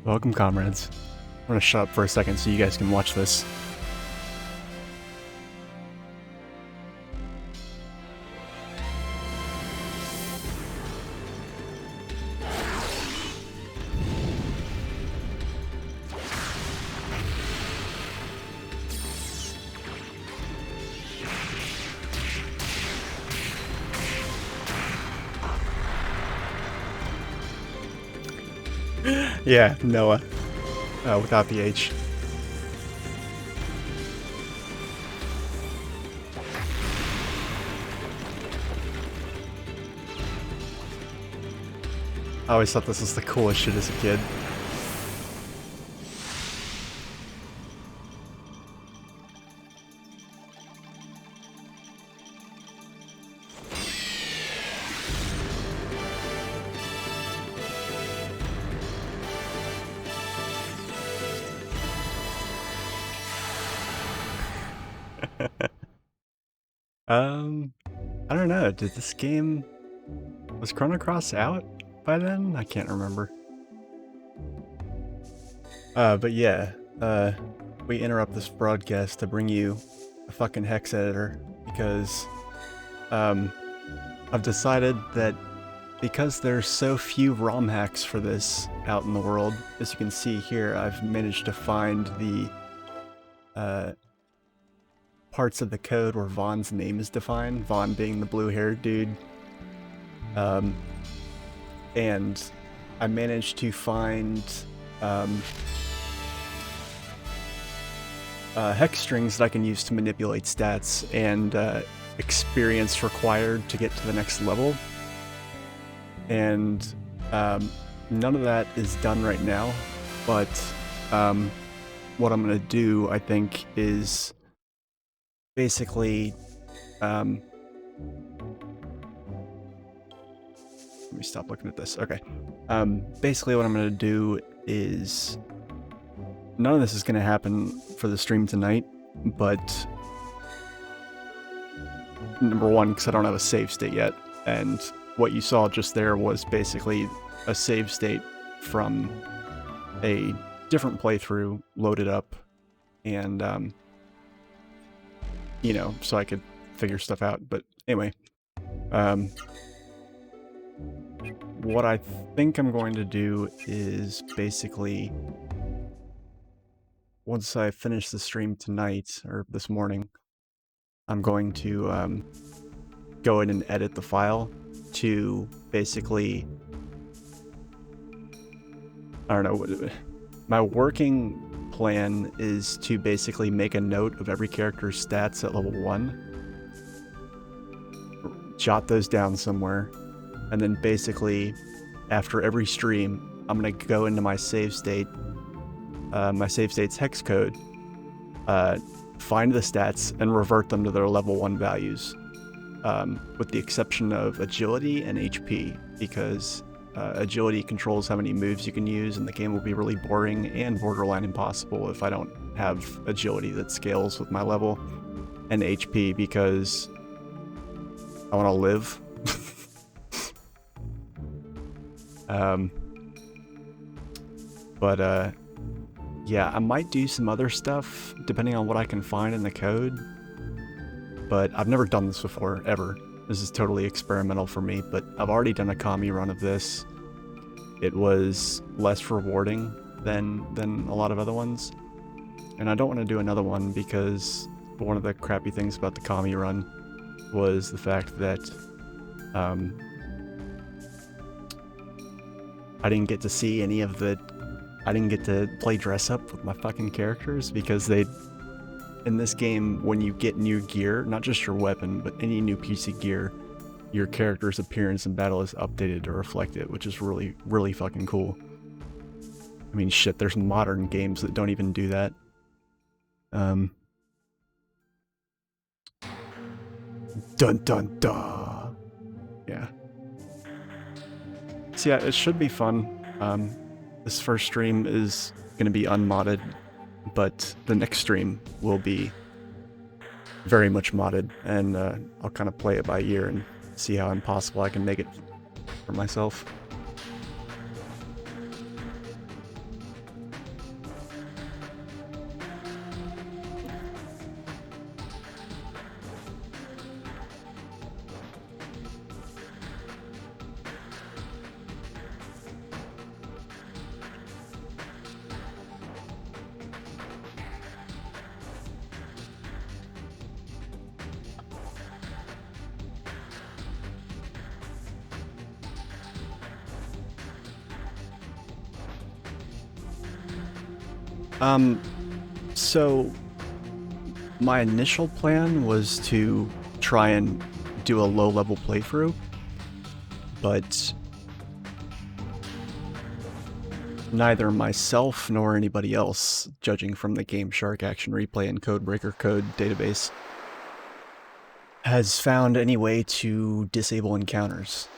Welcome, comrades. I'm gonna shut up for a second so you guys can watch this. Yeah, Noah. Without the H. I always thought this was the coolest shit as a kid. I don't know. Did this game... Was Chrono Cross out by then? I can't remember. But yeah, we interrupt this broadcast to bring you a fucking hex editor because, I've decided that because there's so few ROM hacks for this out in the world, as you can see here, I've managed to find the, parts of the code where Vaughn's name is defined, Vaughn being the blue-haired dude. And I managed to find hex strings that I can use to manipulate stats and experience required to get to the next level. And none of that is done right now, but what I'm going to do, I think, is basically let me stop looking at this. Okay. Basically what I'm going to do is... None of this is going to happen for the stream tonight, but... Number one, because I don't have a save state yet, and what you saw just there was basically a save state from a different playthrough loaded up, and, you know, so I could figure stuff out. But anyway, what I think I'm going to do is basically, once I finish the stream tonight, or this morning, I'm going to go in and edit the file to basically, I don't know, my working plan is to basically make a note of every character's stats at level 1, jot those down somewhere, and then basically, after every stream, I'm going to go into my save state, my save state's hex code, find the stats, and revert them to their level 1 values, with the exception of agility and HP, because agility controls how many moves you can use, and the game will be really boring and borderline impossible if I don't have agility that scales with my level, and HP because I want to live. Yeah, I might do some other stuff depending on what I can find in the code, but I've never done this before, ever. This is totally experimental for me, but I've already done a commie run of this. It was less rewarding than a lot of other ones, and I don't want to do another one because one of the crappy things about the commie run was the fact that I didn't get to see any of the... I didn't get to play dress up with my fucking characters because they... In this game, when you get new gear, not just your weapon, but any new piece of gear, your character's appearance in battle is updated to reflect it, which is really, really fucking cool. I mean, shit, there's modern games that don't even do that. Dun dun dun! Yeah. So yeah, it should be fun. This first stream is going to be unmodded, but the next stream will be very much modded, and I'll kind of play it by ear and see how impossible I can make it for myself. So my initial plan was to try and do a low-level playthrough, but neither myself nor anybody else, judging from the Game Shark Action Replay and Codebreaker code database, has found any way to disable encounters.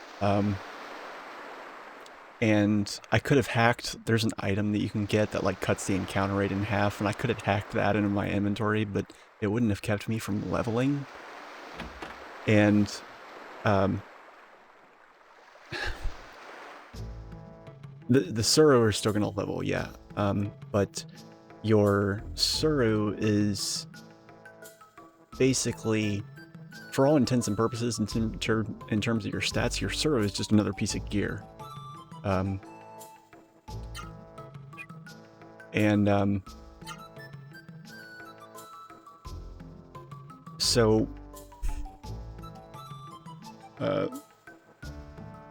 And I could have hacked, there's an item that you can get that like cuts the encounter rate in half, and I could have hacked that into my inventory, but it wouldn't have kept me from leveling. And the Suru are still gonna level, yeah. But your Suru is basically, for all intents and purposes, in terms of your stats, your Suru is just another piece of gear. So,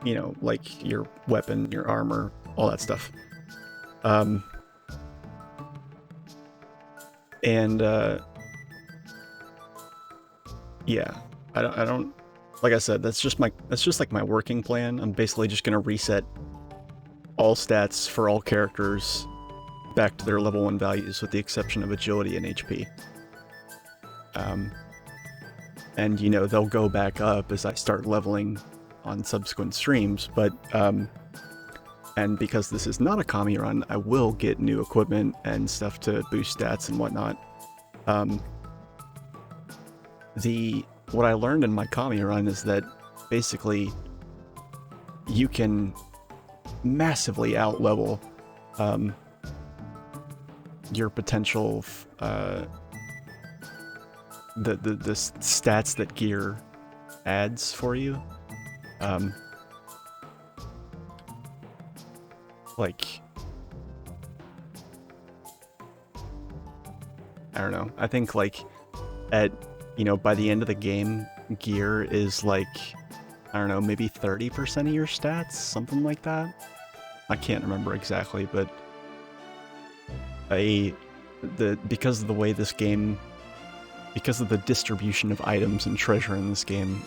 you know, like your weapon, your armor, all that stuff. Yeah, I don't, like I said, that's just like my working plan. I'm basically just gonna reset all stats for all characters back to their level 1 values, with the exception of agility and HP. And you know, they'll go back up as I start leveling on subsequent streams, but and because this is not a Kami run, I will get new equipment and stuff to boost stats and whatnot. What I learned in my Kami run is that basically you can massively outlevel your potential the stats that gear adds for you. Like, I don't know, I think like at, you know, by the end of the game, gear is like, I don't know, maybe 30% of your stats, something like that. I can't remember exactly, but because of the way this game, because of the distribution of items and treasure in this game,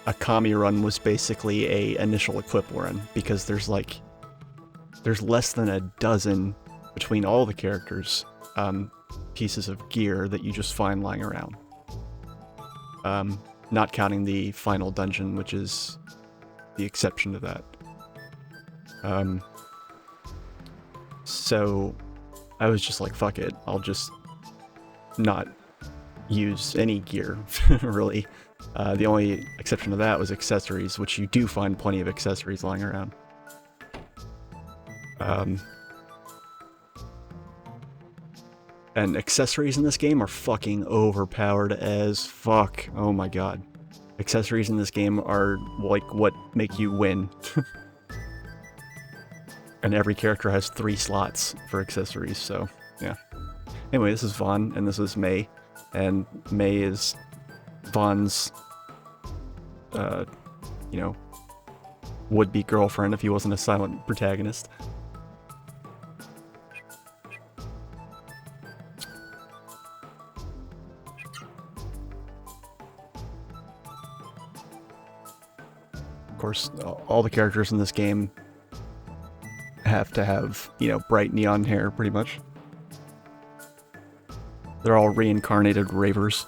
a Kami run was basically a initial equip run, because there's less than a dozen between all the characters pieces of gear that you just find lying around. Not counting the final dungeon, which is the exception to that. So I was just like, fuck it, I'll just not use any gear, really. The only exception to that was accessories, which you do find plenty of accessories lying around. And accessories in this game are fucking overpowered as fuck. Oh my god. Accessories in this game are like what make you win. And every character has 3 slots for accessories, so yeah. Anyway, this is Vaughn, and this is May. And May is Vaughn's, you know, would-be girlfriend if he wasn't a silent protagonist. Of course, all the characters in this game have to have, you know, bright neon hair, pretty much. They're all reincarnated ravers.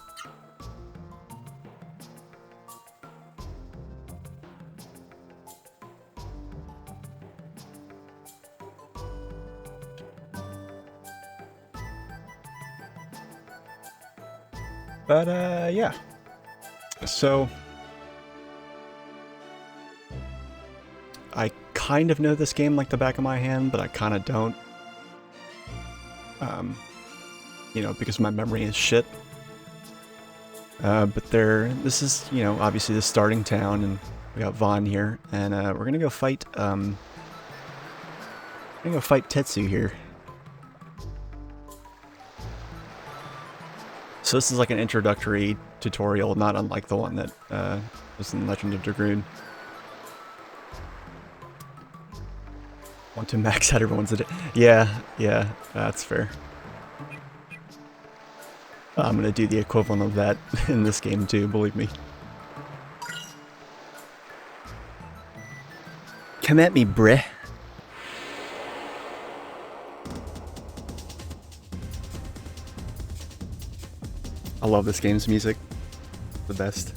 But, yeah. So, I kind of know this game like the back of my hand, but I kind of don't. You know, because my memory is shit. But this is, you know, obviously the starting town, and we got Vaughn here, and we're gonna go fight, Tetsu here. So this is like an introductory tutorial, not unlike the one that was in Legend of Dragoon. Want to max out everyone's yeah, that's fair. I'm gonna do the equivalent of that in this game too, believe me. Come at me, bruh. I love this game's music. The best.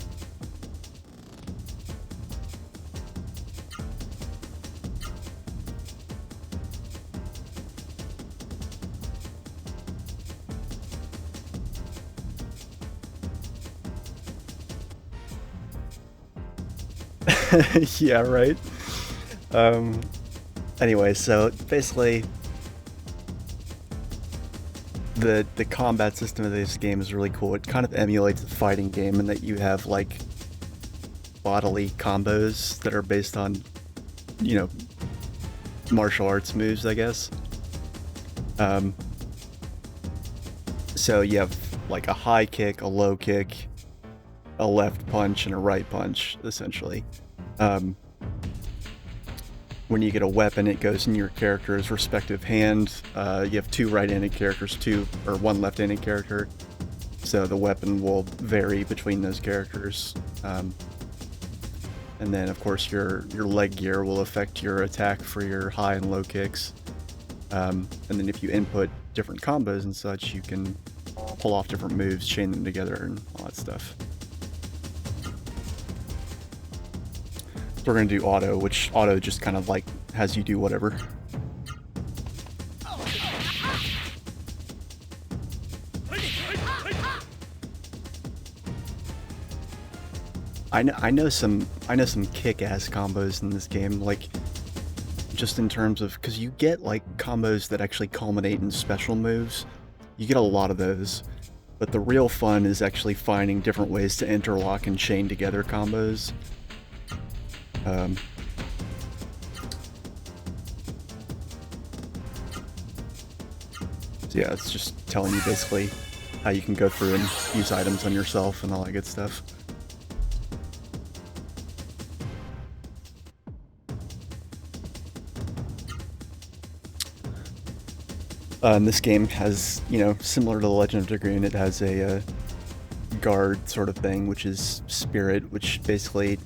Yeah, right. Anyway, so basically the combat system of this game is really cool. It kind of emulates a fighting game in that you have like bodily combos that are based on, you know, martial arts moves, I guess. So you have like a high kick, a low kick, a left punch, and a right punch, essentially. When you get a weapon, it goes in your character's respective hand. You have 2 right-handed characters, 1 left-handed character. So the weapon will vary between those characters. And then, of course, your leg gear will affect your attack for your high and low kicks. And then if you input different combos and such, you can pull off different moves, chain them together, and all that stuff. We're gonna do auto, which auto just kind of like has you do whatever. I know some kick-ass combos in this game, like just in terms of, because you get like combos that actually culminate in special moves. You get a lot of those, but the real fun is actually finding different ways to interlock and chain together combos. So yeah, it's just telling you basically how you can go through and use items on yourself and all that good stuff. And this game has, you know, similar to The Legend of Dragoon, it has a guard sort of thing, which is Spirit, which basically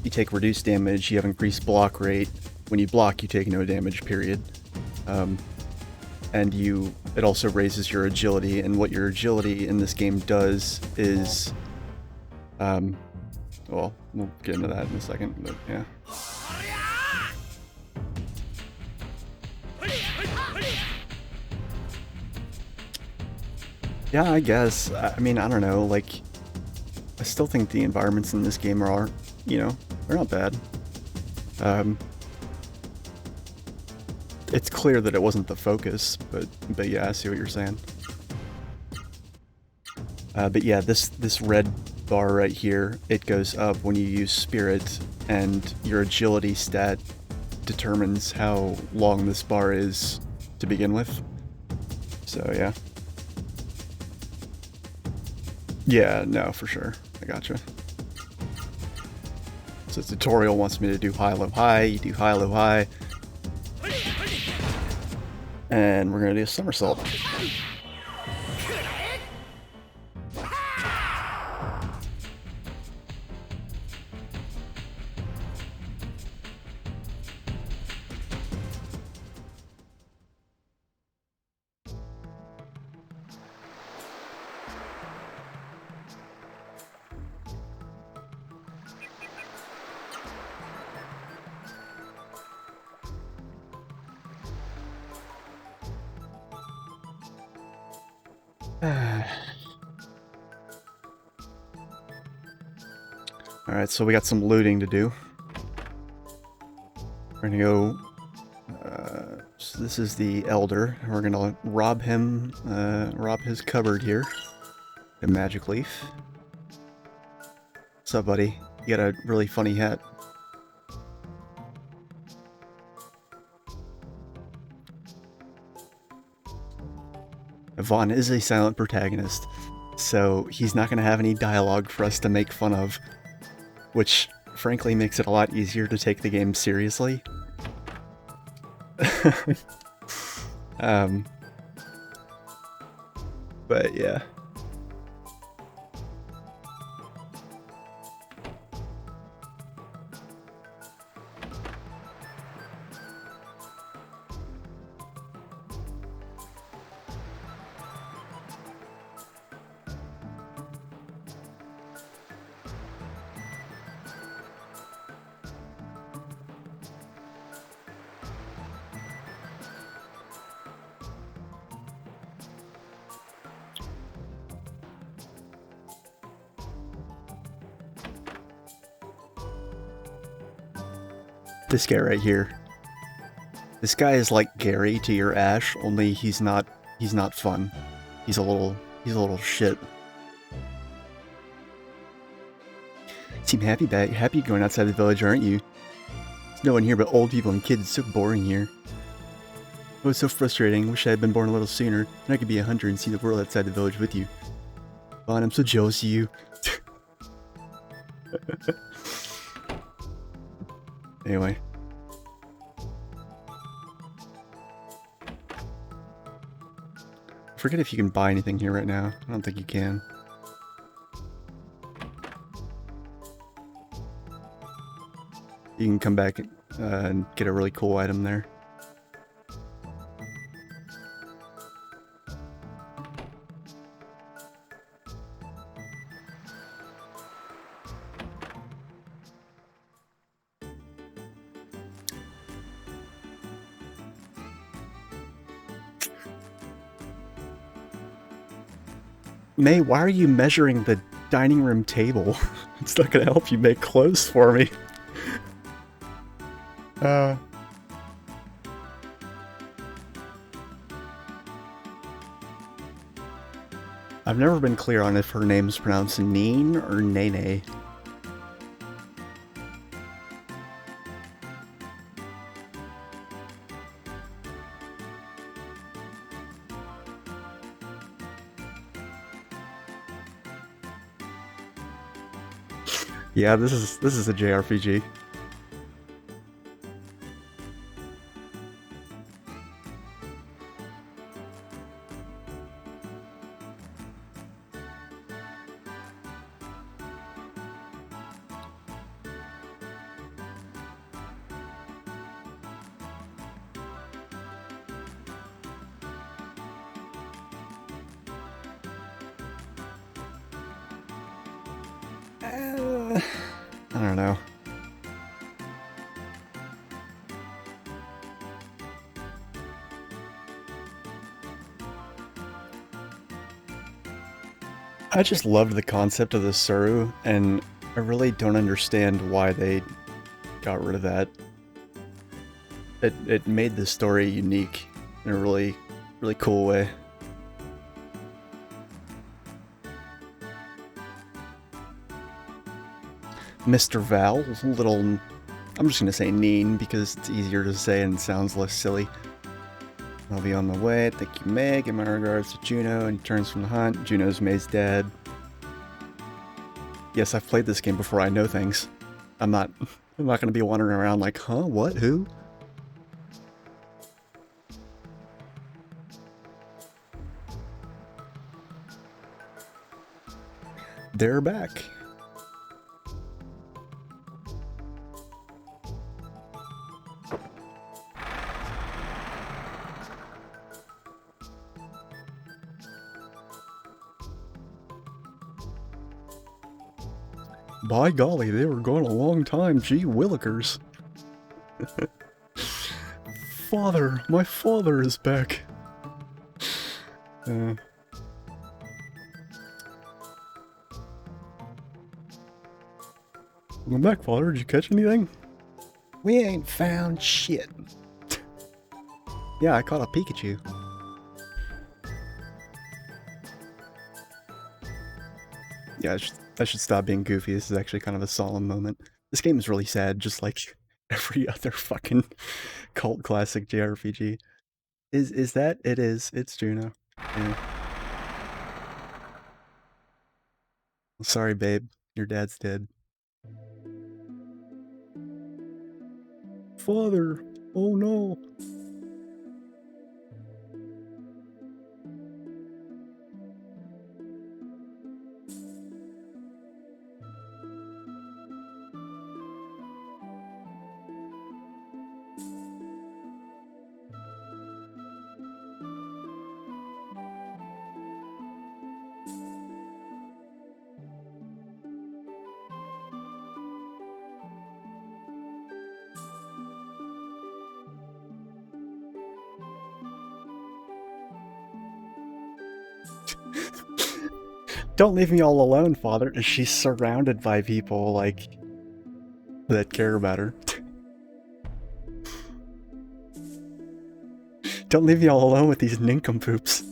you take reduced damage, you have increased block rate. When you block, you take no damage, period. And it also raises your agility, and what your agility in this game does is, well, we'll get into that in a second, but yeah. Yeah, I guess. I mean, I don't know, like, I still think the environments in this game are, you know, they're not bad. It's clear that it wasn't the focus, but yeah, I see what you're saying. But yeah, this red bar right here, it goes up when you use Spirit, and your agility stat determines how long this bar is to begin with. So yeah. Yeah, no, for sure. I gotcha. So the tutorial wants me to do high, low, high. You do high, low, high. And we're gonna do a somersault. Alright, so we got some looting to do. We're gonna go... so this is the Elder. We're gonna rob him, rob his cupboard here. A magic leaf. What's up, buddy? You got a really funny hat. Vaughn is a silent protagonist, so he's not going to have any dialogue for us to make fun of, which frankly makes it a lot easier to take the game seriously. um, but yeah. This guy right here. This guy is like Gary to your Ash, only he's not fun. He's a little shit. Seem happy going outside the village, aren't you? There's no one here but old people and kids. It's so boring here. Oh, it's so frustrating. Wish I had been born a little sooner, and I could be a hunter and see the world outside the village with you. Vaughn, I'm so jealous of you. Anyway. I forget if you can buy anything here right now. I don't think you can. You can come back and get a really cool item there. May, why are you measuring the dining room table? It's not gonna help you make clothes for me. I've never been clear on if her name's pronounced Neen or Nene. Yeah, this is a JRPG. I don't know. I just loved the concept of the Suru, and I really don't understand why they got rid of that. It made the story unique in a really cool way. Mr. Val, little... I'm just gonna say Neen because it's easier to say and sounds less silly. I'll be on the way. Thank you, Meg. Give my regards to Juno, and he turns from the hunt. Juno's May's dad. Yes, I've played this game before. I know things. I'm not gonna be wandering around like, huh? What? Who? They're back. By golly, they were gone a long time. Gee willikers. Father, my father is back. Welcome back, father. Did you catch anything? We ain't found shit. Yeah, I caught a Pikachu. Yeah, I should stop being goofy. This is actually kind of a solemn moment. This game is really sad, just like every other fucking cult classic JRPG. Is that? It is. It's Juno. Yeah. Sorry, babe. Your dad's dead. Father! Oh no! Don't leave me all alone, Father. And she's surrounded by people, like, that care about her. Don't leave me all alone with these nincompoops.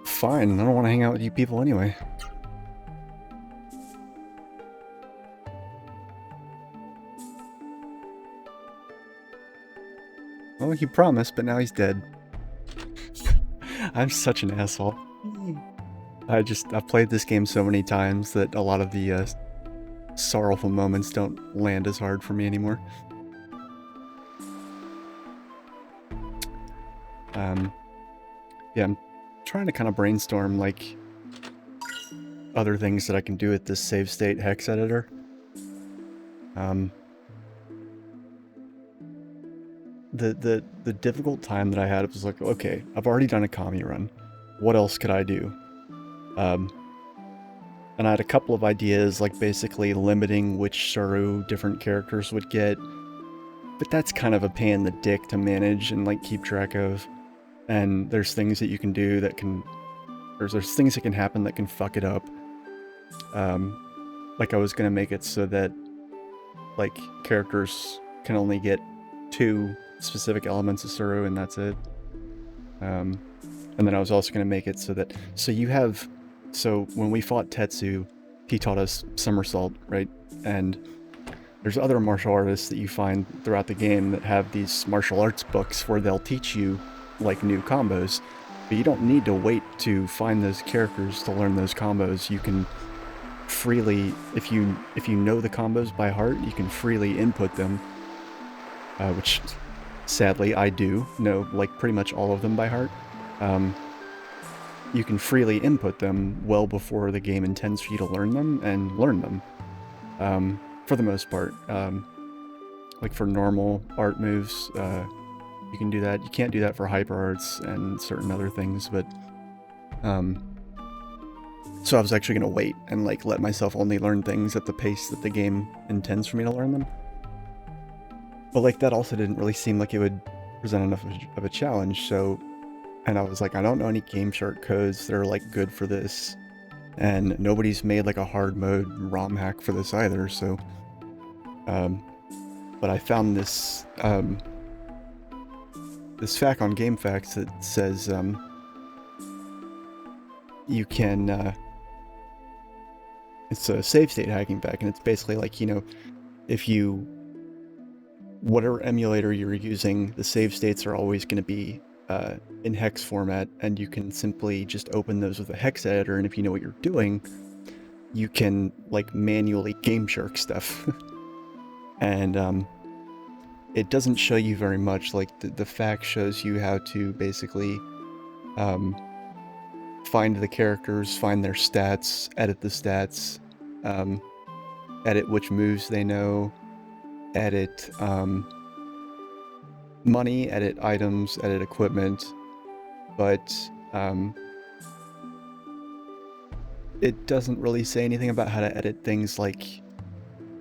Fine, I don't want to hang out with you people anyway. Well, he promised, but now he's dead. I'm such an asshole. I've played this game so many times that a lot of the sorrowful moments don't land as hard for me anymore. Yeah, I'm trying to kind of brainstorm, like, other things that I can do with this save state hex editor. The difficult time that I had was like, okay, I've already done a commie run. What else could I do? And I had a couple of ideas, like basically limiting which Suru different characters would get. But that's kind of a pain in the dick to manage and like keep track of. And there's things that you can do that can... There's things that can happen that can fuck it up. Like I was gonna make it so that like characters can only get 2 specific elements of Suru and that's it. And then I was also gonna make it so that... So when we fought Tetsu, he taught us somersault, right? And there's other martial artists that you find throughout the game that have these martial arts books where they'll teach you like new combos, but you don't need to wait to find those characters to learn those combos. You can freely, if you know the combos by heart, you can freely input them, which sadly I do know like pretty much all of them by heart. You can freely input them well before the game intends for you to learn them, and learn them. For the most part. Like for normal art moves, you can do that. You can't do that for hyper arts and certain other things, but... So I was actually going to wait and like let myself only learn things at the pace that the game intends for me to learn them. But like that also didn't really seem like it would present enough of a challenge, so... And I was like, I don't know any Game Shark codes that are like good for this. And nobody's made like a hard mode ROM hack for this either, so... But I found this, this fact on GameFAQs that says, you can, it's a save state hacking pack, and it's basically like, you know, if you... Whatever emulator you're using, the save states are always going to be in hex format, and you can simply just open those with a hex editor, and if you know what you're doing, you can like manually Game Shark stuff. And it doesn't show you very much. Like the fact shows you how to basically find the characters, find their stats, edit the stats, edit which moves they know, edit money, edit items, edit equipment, but it doesn't really say anything about how to edit things like,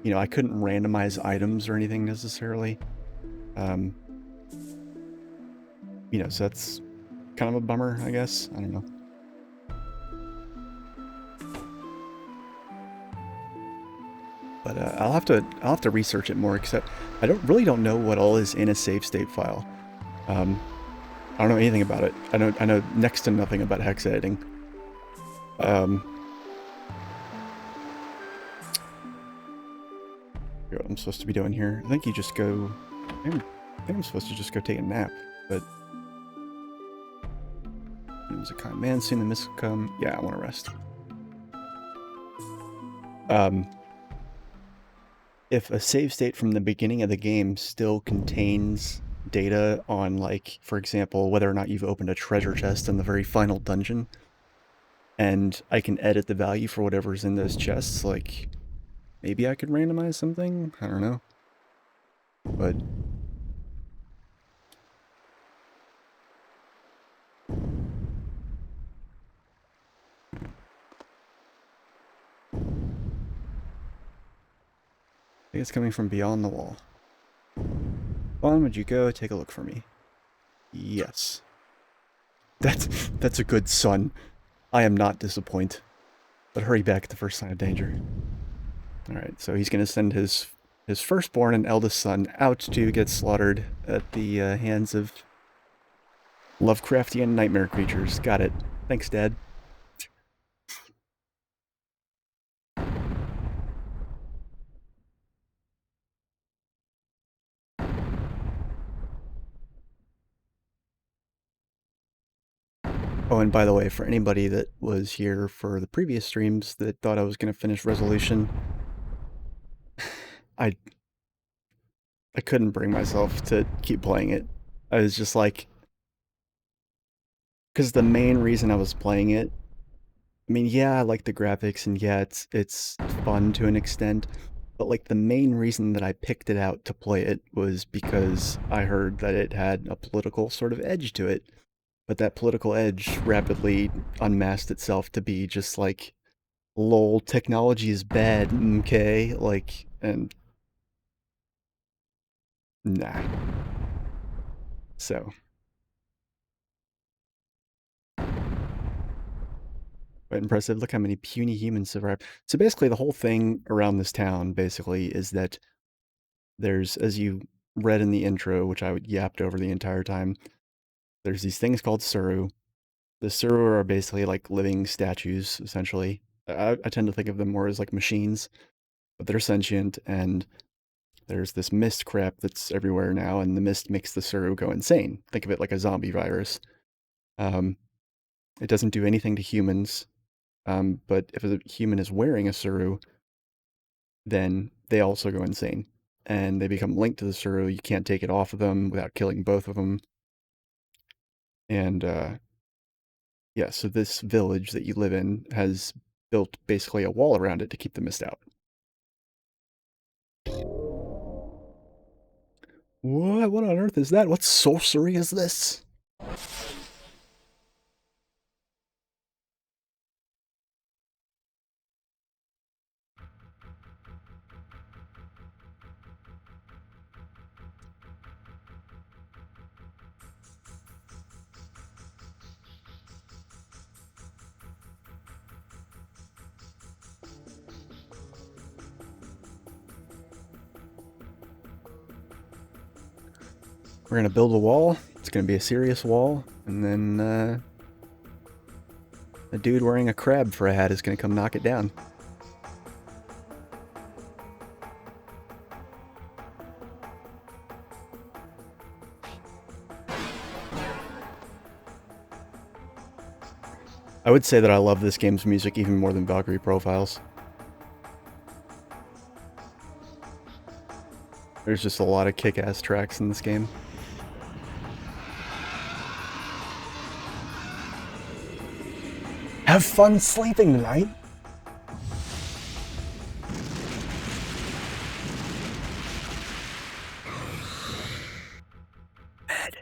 you know, I couldn't randomize items or anything necessarily. You know, so that's kind of a bummer, I guess. I don't know. But I'll have to research it more, except I really don't know what all is in a save state file. I don't know anything about it. I know next to nothing about hex editing. What I'm supposed to be doing here? I think you just go... I think I'm supposed to just go take a nap, but... There's a kind man, soon the mist will come. Yeah, I want to rest. if a save state from the beginning of the game still contains data on, like, for example, whether or not you've opened a treasure chest in the very final dungeon, and I can edit the value for whatever's in those chests, like, maybe I could randomize something? I don't know. But I think it's coming from beyond the wall. Vaughn, would you go take a look for me? Yes. That's a good son. I am not disappointed. But hurry back at the first sign of danger. Alright, so he's gonna send his firstborn and eldest son out to get slaughtered at the hands of Lovecraftian nightmare creatures. Got it. Thanks, Dad. Oh, and by the way, for anybody that was here for the previous streams that thought I was going to finish Resolution, I couldn't bring myself to keep playing it. I was just like, because the main reason I was playing it, I mean, yeah, I like the graphics, and yeah, it's fun to an extent, but like the main reason that I picked it out to play it was because I heard that it had a political sort of edge to it. But that political edge rapidly unmasked itself to be just like, lol, technology is bad, okay? Like, and nah. So. Quite impressive. Look how many puny humans survived. So basically the whole thing around this town, basically, is that there's, as you read in the intro, which I yapped over the entire time, there's these things called Suru. The Suru are basically like living statues, essentially. I tend to think of them more as like machines, but they're sentient, and there's this mist crap that's everywhere now, and the mist makes the Suru go insane. Think of it like a zombie virus. It doesn't do anything to humans, but if a human is wearing a Suru, then they also go insane, and they become linked to the Suru. You can't take it off of them without killing both of them. And yeah, so this village that you live in has built basically a wall around it to keep the mist out. What on earth is that? What sorcery is this? We're gonna build a wall. It's gonna be a serious wall, and then a dude wearing a crab for a hat is gonna come knock it down. I would say that I love this game's music even more than Valkyrie Profiles. There's just a lot of kick-ass tracks in this game. Have fun sleeping tonight! Bed.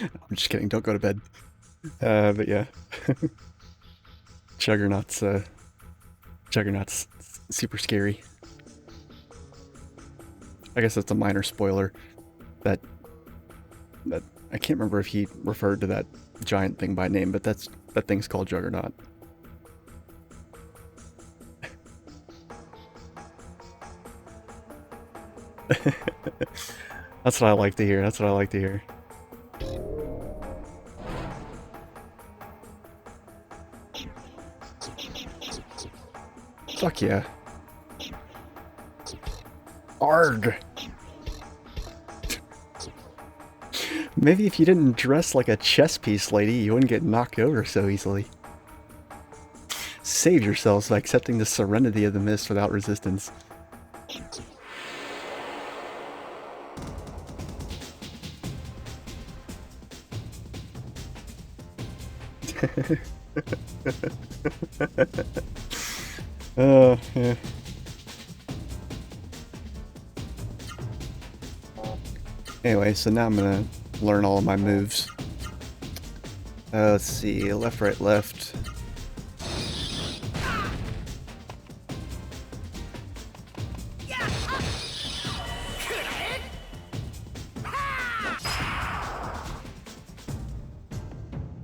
I'm just kidding, don't go to bed. But yeah. Juggernaut's super scary. I guess that's a minor spoiler. That I can't remember if he referred to that giant thing by name, but that thing's called Juggernaut. That's what I like to hear. That's what I like to hear. Fuck yeah. Arg! Maybe if you didn't dress like a chess piece lady, you wouldn't get knocked over so easily. Save yourselves by accepting the serenity of the mist without resistance. Yeah. Anyway, so now I'm gonna learn all of my moves. Let's see, left, right, left.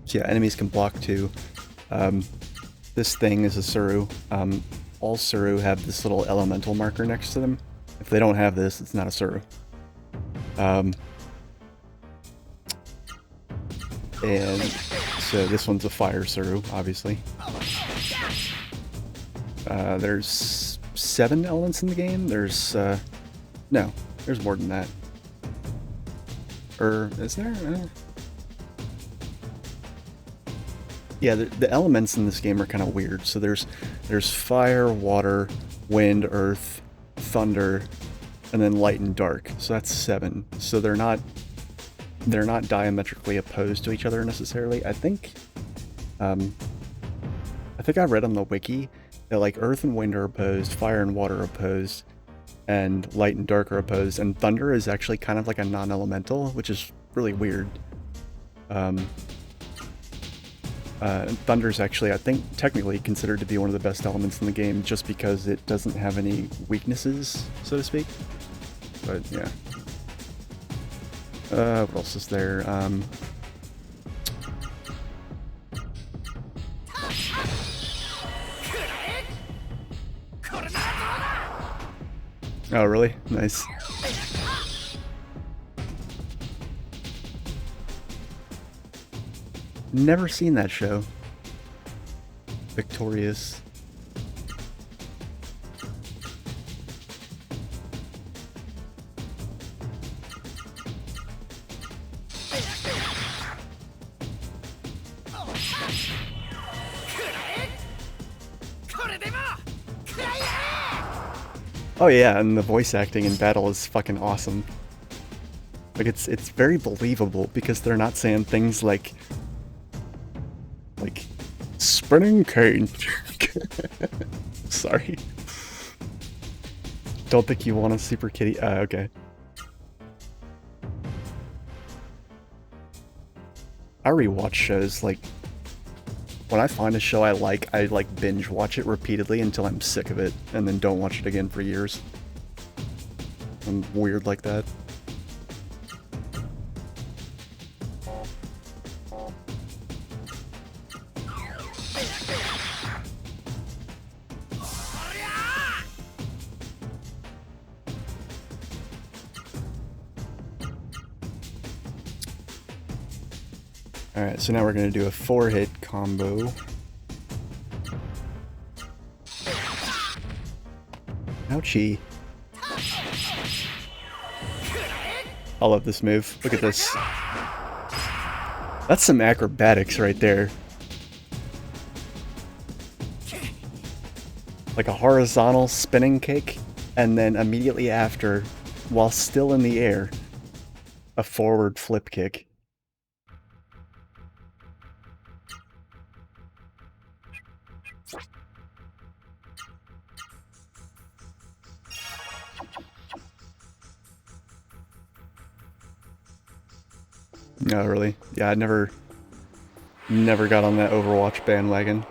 So yeah, enemies can block too. This thing is a Suru. All Suru have this little elemental marker next to them. If they don't have this, it's not a Suru. And so this one's a fire Suru, obviously. There's 7 elements in the game. There's, no, there's more than that. Or, is there? Yeah, the elements in this game are kind of weird. So there's fire, water, wind, earth, thunder, and then light and dark. So that's 7. So they're not diametrically opposed to each other necessarily. I think I read on the wiki that like earth and wind are opposed, fire and water are opposed, and light and dark are opposed, and thunder is actually kind of like a non-elemental, which is really weird. Thunder's actually, I think, technically considered to be one of the best elements in the game just because it doesn't have any weaknesses, so to speak. But, yeah. What else is there? Oh, really? Nice. Never seen that show. Victorious. Oh yeah, and the voice acting in battle is fucking awesome. Like it's very believable because they're not saying things like spinning cane. Sorry. Don't think you want a super kitty. Okay. I rewatch shows like when I find a show I like binge watch it repeatedly until I'm sick of it and then don't watch it again for years. I'm weird like that. Alright, so now we're going to do a 4-hit combo. Ouchie. I love this move. Look at this. That's some acrobatics right there. Like a horizontal spinning kick, and then immediately after, while still in the air, a forward flip kick. No, really? Yeah, I never got on that Overwatch bandwagon,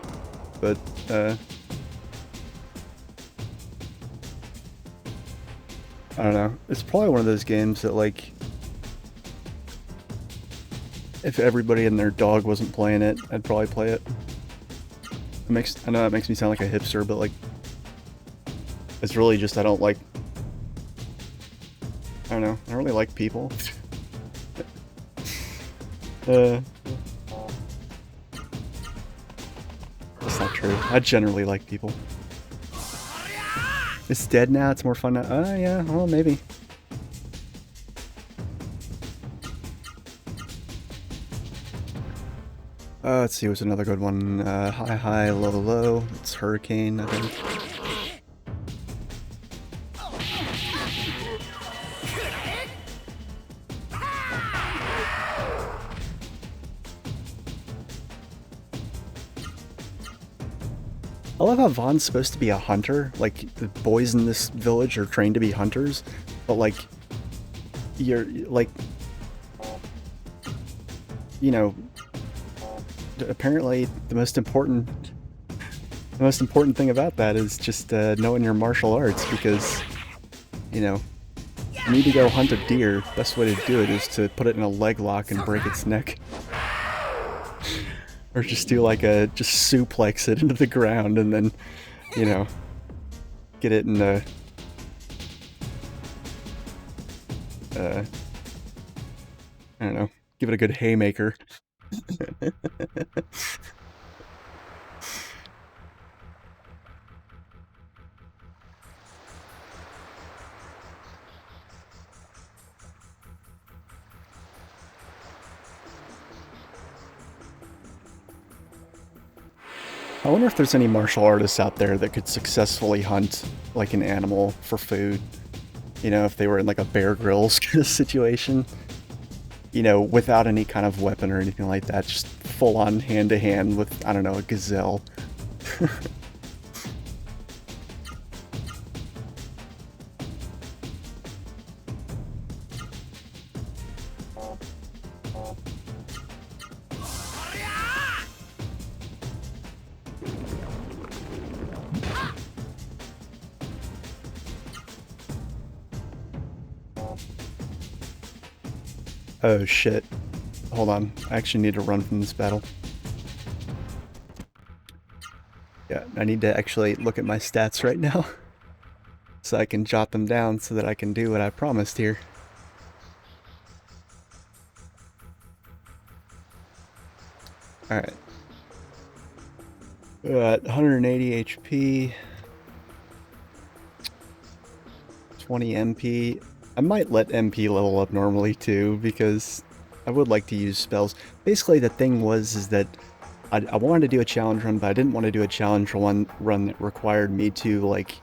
but, I don't know. It's probably one of those games that, like, if everybody and their dog wasn't playing it, I'd probably play it. I know that makes me sound like a hipster, but, like, it's really just I don't know, I don't really like people. That's not true. I generally like people. It's dead now, it's more fun now. Yeah, well, maybe. Let's see, what's another good one? High, high, low, low. It's hurricane, I think. I love how Vaughn's supposed to be a hunter. Like, the boys in this village are trained to be hunters, but like, you're like, you know, apparently the most important thing about that is just knowing your martial arts, because, you know, you need to go hunt a deer. Best way to do it is to put it in a leg lock and break its neck. Or just do like just suplex it into the ground and then, you know, get it in the, I don't know, give it a good haymaker. I wonder if there's any martial artists out there that could successfully hunt like an animal for food. You know, if they were in like a Bear Grylls kind of situation. You know, without any kind of weapon or anything like that, just full on hand to hand with, I don't know, a gazelle. Oh shit. Hold on. I actually need to run from this battle. Yeah, I need to actually look at my stats right now. So I can jot them down so that I can do what I promised here. Alright. 180 HP. 20 MP. I might let MP level up normally too, because I would like to use spells. Basically, the thing is that I wanted to do a challenge run, but I didn't want to do a challenge run that required me to, like,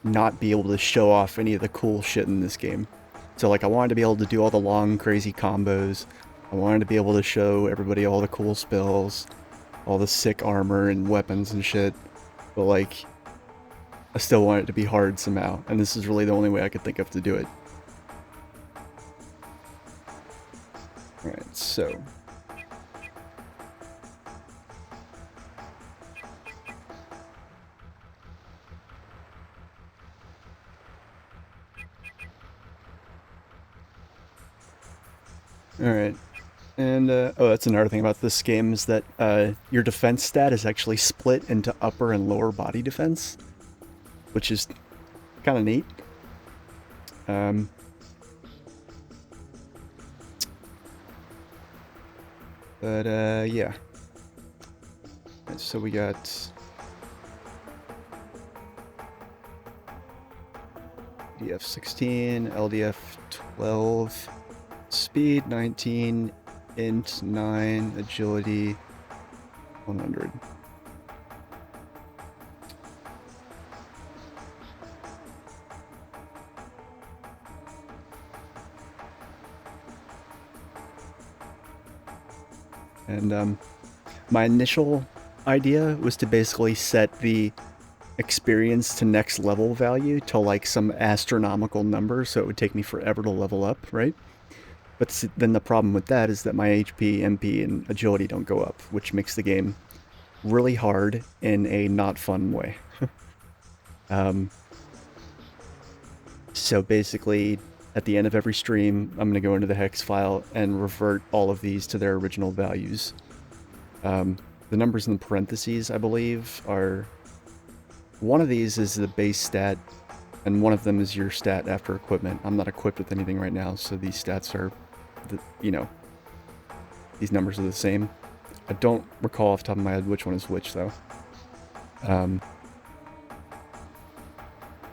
not be able to show off any of the cool shit in this game. So, like, I wanted to be able to do all the long, crazy combos. I wanted to be able to show everybody all the cool spells, all the sick armor and weapons and shit. But, like, I still want it to be hard somehow, and this is really the only way I could think of to do it. Alright, so... Alright, and, oh, that's another thing about this game, is that, your defense stat is actually split into upper and lower body defense, which is kind of neat. Yeah. So we got... DF 16, LDF 12, speed 19, int 9, agility 100. And my initial idea was to basically set the experience to next level value to like some astronomical number, so it would take me forever to level up, right? But then the problem with that is that my HP, MP, and agility don't go up, which makes the game really hard in a not fun way. So basically, at the end of every stream, I'm going to go into the hex file and revert all of these to their original values. The numbers in the parentheses, I believe, are... One of these is the base stat, and one of them is your stat after equipment. I'm not equipped with anything right now, so these stats are, you know, these numbers are the same. I don't recall off the top of my head which one is which, though.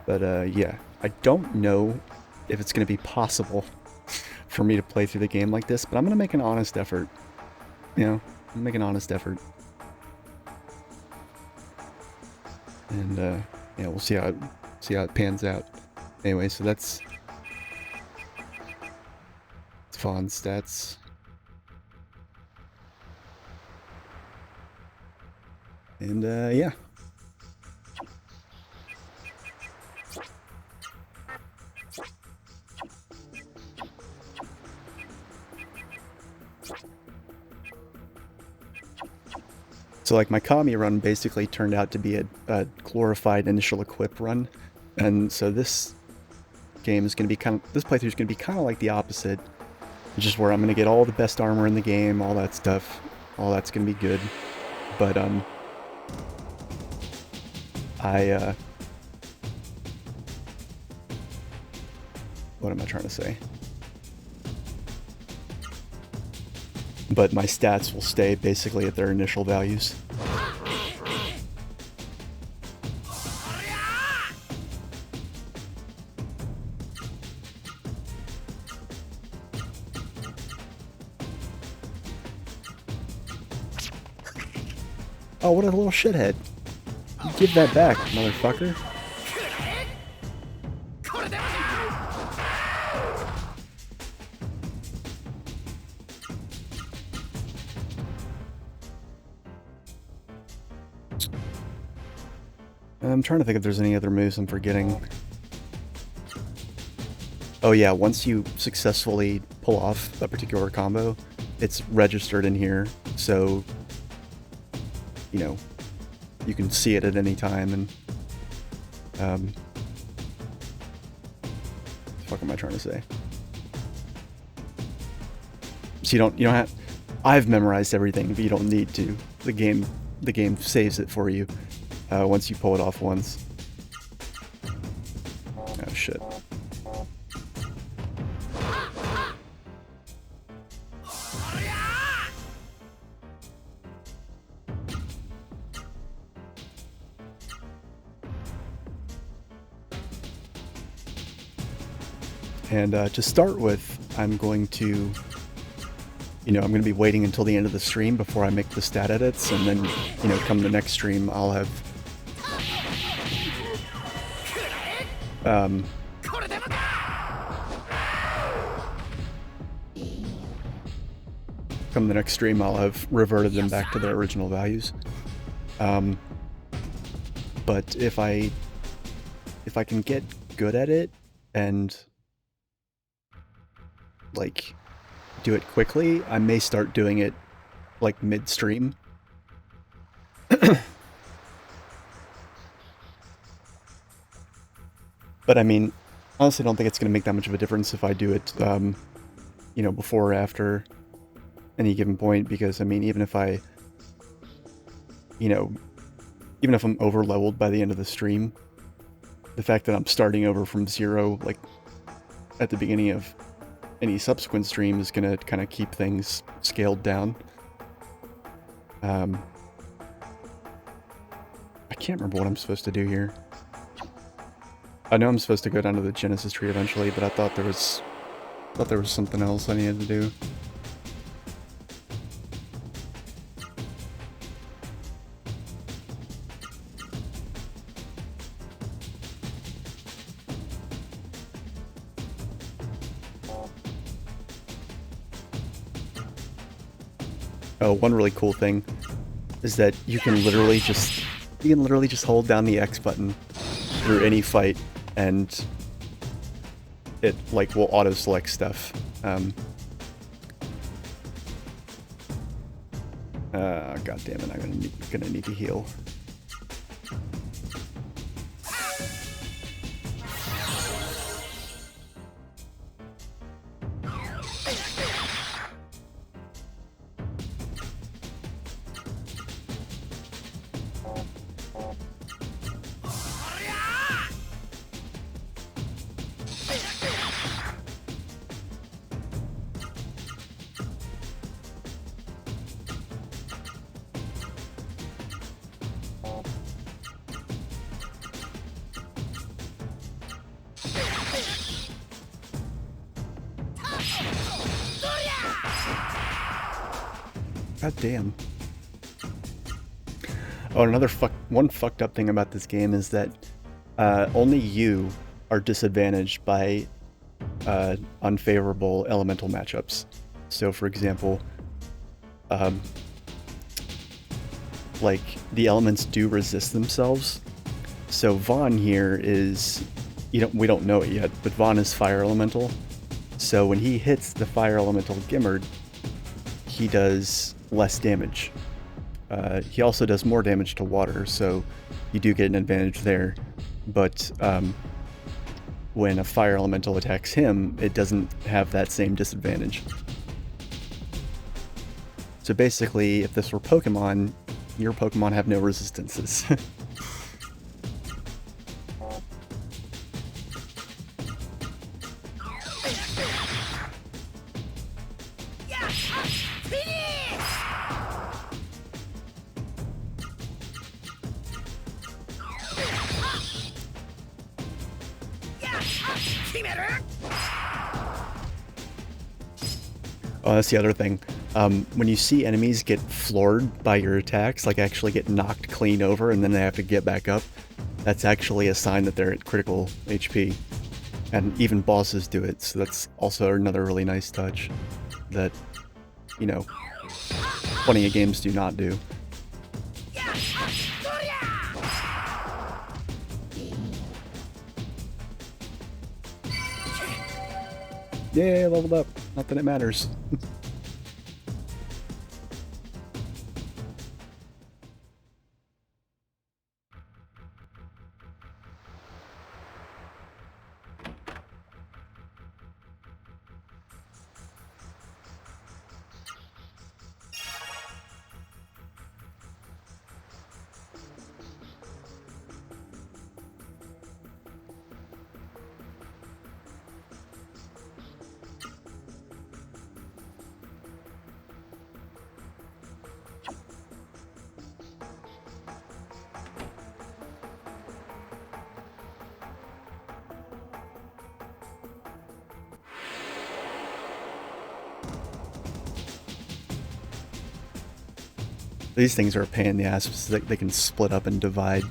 Yeah, I don't know if it's going to be possible for me to play through the game like this, but I'm going to make an honest effort. you know, make an honest effort. And yeah, we'll see how it pans out. Anyway, so that's Fawn stats. And yeah. So like my Kami run basically turned out to be a glorified initial equip run. And so this game is going to be this playthrough is going to be kind of like the opposite. Just where I'm going to get all the best armor in the game, all that stuff. All that's going to be good. But what am I trying to say? But my stats will stay basically at their initial values. Oh, what a little shithead. Give that back, motherfucker. I'm trying to think if there's any other moves I'm forgetting. Oh yeah, once you successfully pull off a particular combo, it's registered in here, so, you know, you can see it at any time, and, what the fuck am I trying to say? So you don't have, I've memorized everything, but you don't need to. The game saves it for you, once you pull it off once. Oh shit. And to start with, I'm going to, I'm going to be waiting until the end of the stream before I make the stat edits, and then, come the next stream, I'll have, come the next stream, I'll have reverted them back to their original values. But if I can get good at it and like do it quickly, I may start doing it like mid-stream. But I mean, honestly, I don't think it's going to make that much of a difference if I do it, before or after any given point, because I mean, even if I'm over-leveled by the end of the stream, the fact that I'm starting over from 0, like, at the beginning of any subsequent stream is going to kind of keep things scaled down. I can't remember what I'm supposed to do here. I know I'm supposed to go down to the Genesis tree eventually, but I thought there was something else I needed to do. Oh, one really cool thing is that you can literally just hold down the X button through any fight, and it like will auto select stuff. God damn it! I'm gonna need to heal. God damn. Oh, another one fucked up thing about this game is that only you are disadvantaged by unfavorable elemental matchups. So, for example, like the elements do resist themselves. So Vaughn here is, we don't know it yet, but Vaughn is fire elemental. So when he hits the fire elemental Gimmerd, he does less damage. He also does more damage to water, so you do get an advantage there. But when a fire elemental attacks him, it doesn't have that same disadvantage. So basically, if this were Pokemon, your Pokemon have no resistances. Oh, that's the other thing. When you see enemies get floored by your attacks, like actually get knocked clean over and then they have to get back up, that's actually a sign that they're at critical HP. And even bosses do it, so that's also another really nice touch that, plenty of games do not do. Yeah, leveled up. Not that it matters. These things are a pain in the ass because they can split up and divide.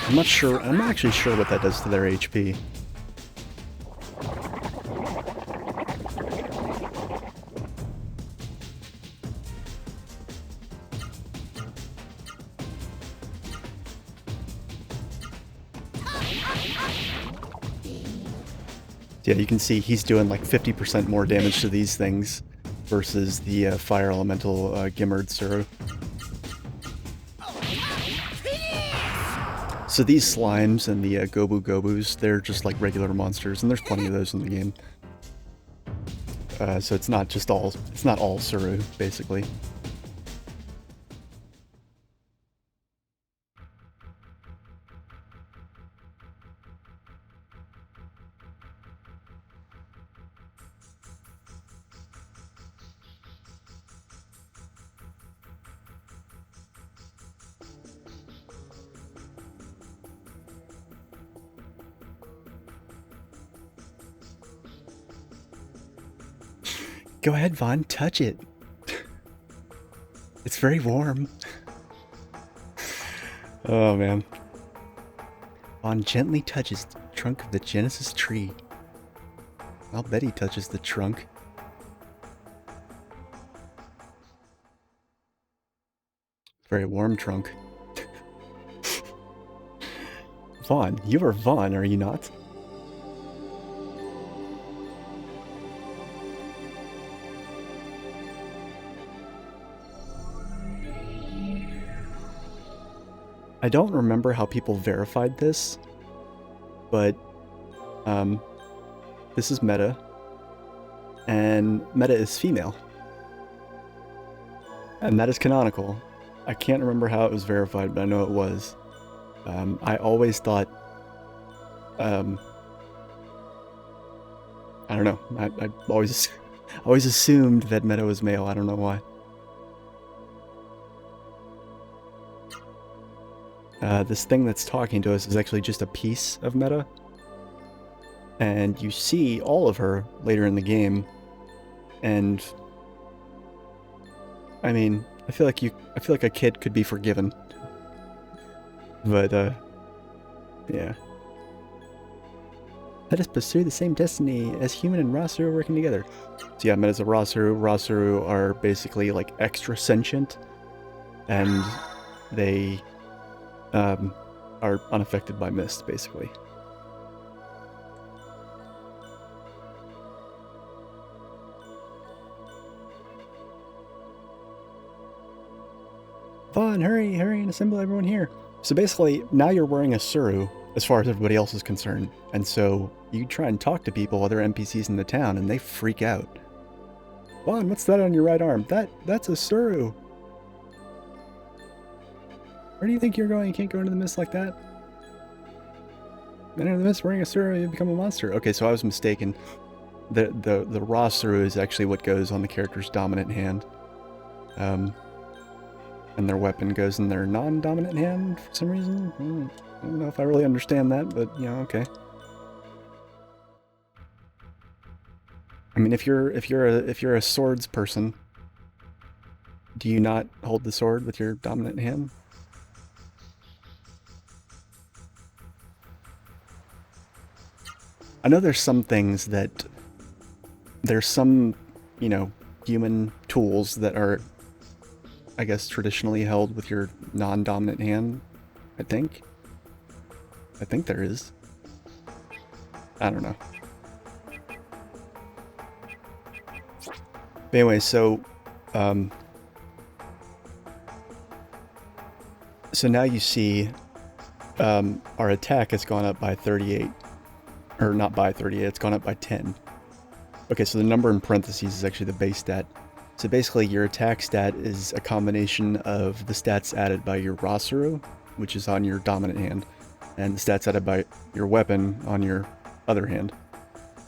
I'm not actually sure what that does to their HP. Yeah, you can see he's doing like 50% more damage to these things versus the fire elemental Gimmerd Suru. So these slimes and the Gobu Gobus, they're just like regular monsters, and there's plenty of those in the game. So it's not all Suru, basically. Go ahead, Vaughn, touch it. It's very warm. Oh, man. Vaughn gently touches the trunk of the Genesis tree. I'll bet he touches the trunk. Very warm trunk. Vaughn, you are Vaughn, are you not? I don't remember how people verified this, but this is Meta, and Meta is female. And that is canonical. I can't remember how it was verified, but I know it was. I always thought, I don't know, I always assumed that Meta was male, I don't know why. This thing that's talking to us is actually just a piece of Meta. and you see all of her later in the game, and I mean, I feel like a kid could be forgiven, but yeah. Let us pursue the same destiny as human and Rasaru working together. So yeah, Meta's a Rasaru. Rasaru are basically like extra sentient, and they are unaffected by mist, basically. Vaughn, hurry and assemble everyone here. So basically, now you're wearing a Suru, as far as everybody else is concerned. And so you try and talk to people, other NPCs in the town, and they freak out. Vaughn, what's that on your right arm? That's a Suru. Where do you think you're going? You can't go into the mist like that. Enter the mist wearing a Suru, you become a monster. Okay, so I was mistaken. The raw Suru is actually what goes on the character's dominant hand. And their weapon goes in their non-dominant hand for some reason. I don't know if I really understand that, but you know, okay. I mean, if you're a swords person, do you not hold the sword with your dominant hand? I know there's some things that there's some, you know, human tools that are, I guess, traditionally held with your non-dominant hand, I think. I think there is. I don't know. But anyway, so now you see our attack has gone up by 38. Or not by 38, it's gone up by 10. Okay, so the number in parentheses is actually the base stat. So basically your attack stat is a combination of the stats added by your Rasaru, which is on your dominant hand, and the stats added by your weapon on your other hand.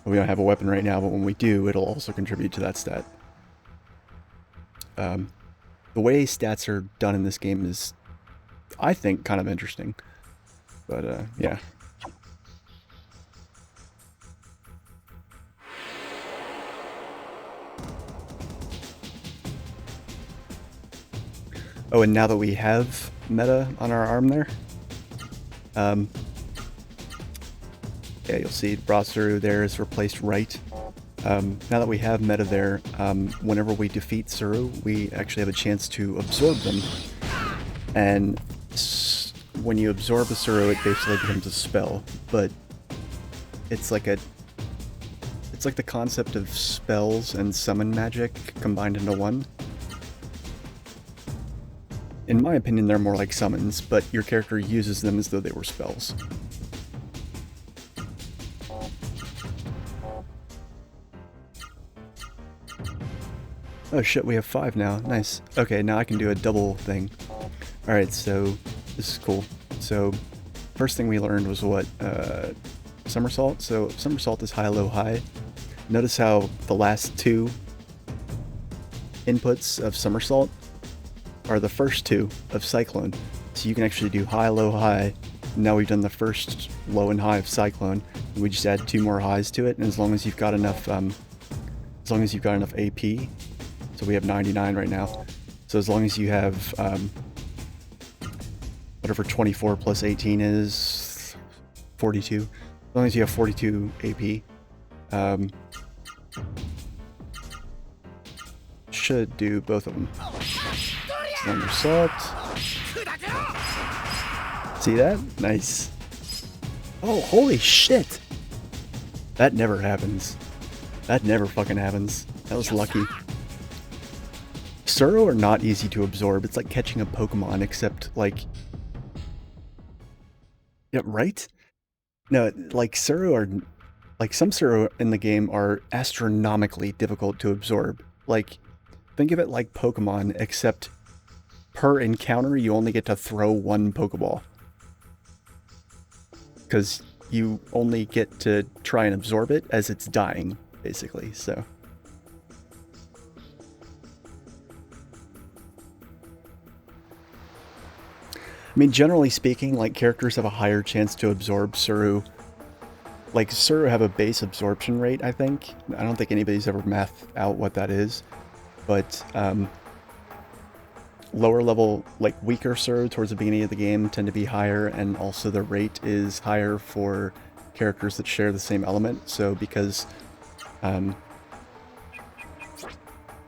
We don't have a weapon right now, but when we do, it'll also contribute to that stat. The way stats are done in this game is, I think, kind of interesting. But, yeah. Oh, and now that we have meta on our arm there, yeah, you'll see Rasaru there is replaced right. Now that we have meta there, whenever we defeat Suru, we actually have a chance to absorb them. And when you absorb a Suru, it basically becomes a spell, but it's like the concept of spells and summon magic combined into one. In my opinion, they're more like summons, but your character uses them as though they were spells. Oh shit, we have 5 now. Nice. Okay, now I can do a double thing. Alright, so this is cool. So, first thing we learned was what? Somersault. So, somersault is high, low, high. Notice how the last 2 inputs of somersault are the first 2 of Cyclone. So you can actually do high, low, high. Now we've done the first low and high of Cyclone. And we just add 2 more highs to it, and as long as you've got enough AP, so we have 99 right now. So as long as you have whatever 24 plus 18 is 42. As long as you have 42 AP, should do both of them. Somersault. See that? Nice. Oh, holy shit! That never happens. That never fucking happens. That was lucky. Suru are not easy to absorb. It's like catching a Pokemon, except like... Yeah, right? No, like Suru are... Like some Suru in the game are astronomically difficult to absorb. Like, think of it like Pokemon, except per encounter you only get to throw 1 Pokeball. Because you only get to try and absorb it as it's dying, basically, so... I mean, generally speaking, like, characters have a higher chance to absorb Suru like Suru have a base absorption rate, I think. I don't think anybody's ever mathed out what that is, but lower level, like weaker Suru towards the beginning of the game tend to be higher, and also the rate is higher for characters that share the same element. So because,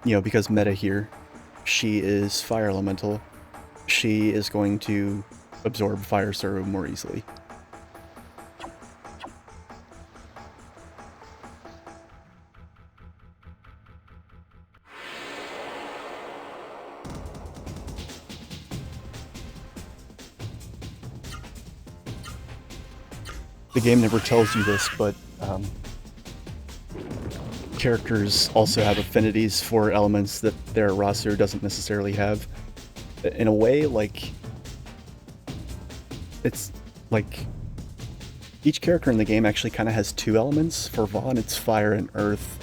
because meta here, she is fire elemental, she is going to absorb fire Suru more easily. The game never tells you this, but characters also have affinities for elements that their roster doesn't necessarily have. In a way, like, it's like each character in the game actually kind of has two elements. For Vaughn, it's fire and earth.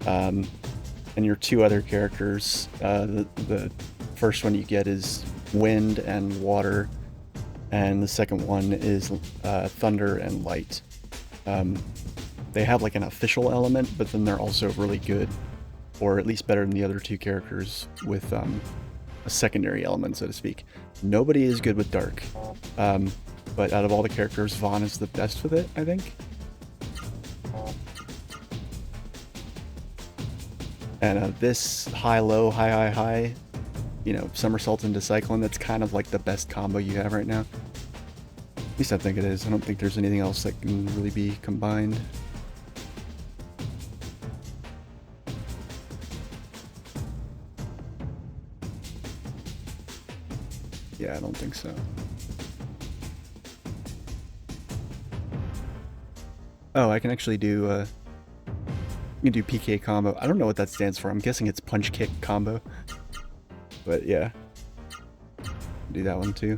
And your two other characters, the first one you get is wind and water, and the second one is thunder and light. They have like an official element, but then they're also really good, or at least better than the other two characters, with a secondary element, so to speak. Nobody is good with dark, but out of all the characters, Vaughn is the best with it, I think. And this high-low, high-high-high, somersault into cyclone, that's kind of like the best combo you have right now. At least I think it is. I don't think there's anything else that can really be combined. Yeah, I don't think so. Oh, I can actually do, you can do PK combo. I don't know what that stands for. I'm guessing it's punch kick combo. But yeah. Do that one too.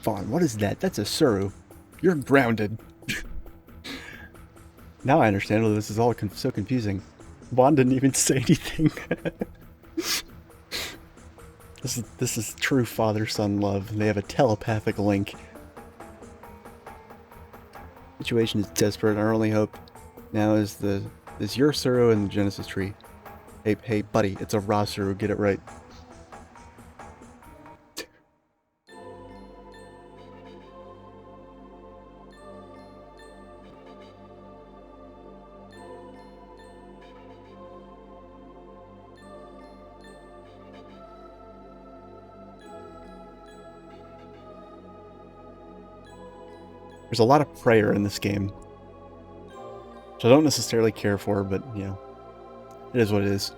Vaughn, what is that? That's a Suru. You're grounded. Now I understand why this is all so confusing. Vaughn didn't even say anything. This is true father-son love. They have a telepathic link. Situation is desperate. Our only hope now is your Suru and the Genesis tree. Hey, buddy, it's a raw Suru. Get it right. There's a lot of prayer in this game, which I don't necessarily care for, but, it is what it is.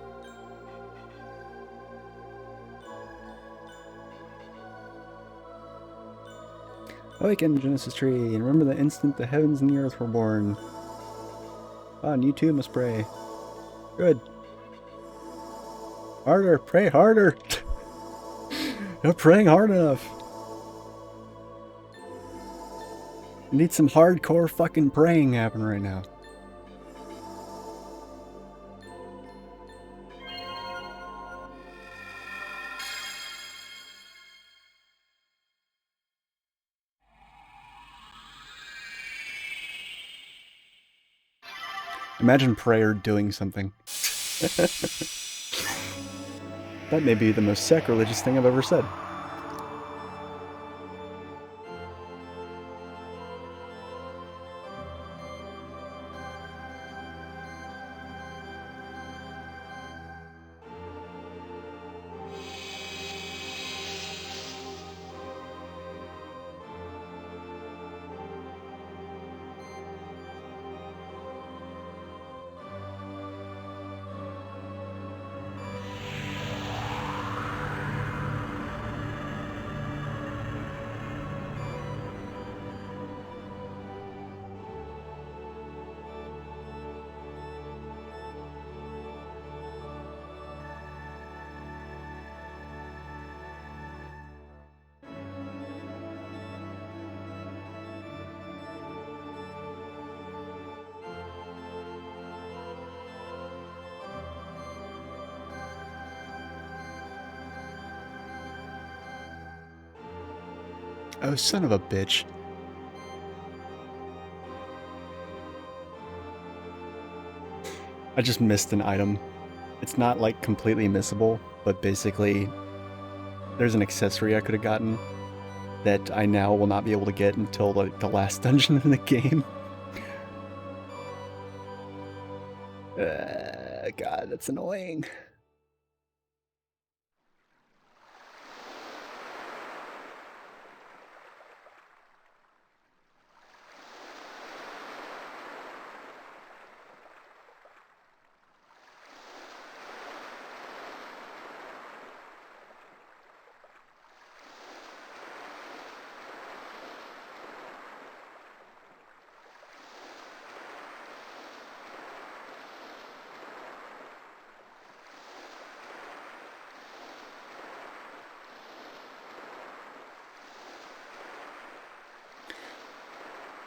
Awaken, Genesis Tree, and remember the instant the heavens and the earth were born. Ah, and you too must pray. Good. Harder, pray harder! You're praying hard enough. Need some hardcore fucking praying happen right now. Imagine prayer doing something. That may be the most sacrilegious thing I've ever said. Oh, son of a bitch. I just missed an item. It's not like completely missable, but basically there's an accessory I could have gotten that I now will not be able to get until like the last dungeon in the game. God, that's annoying.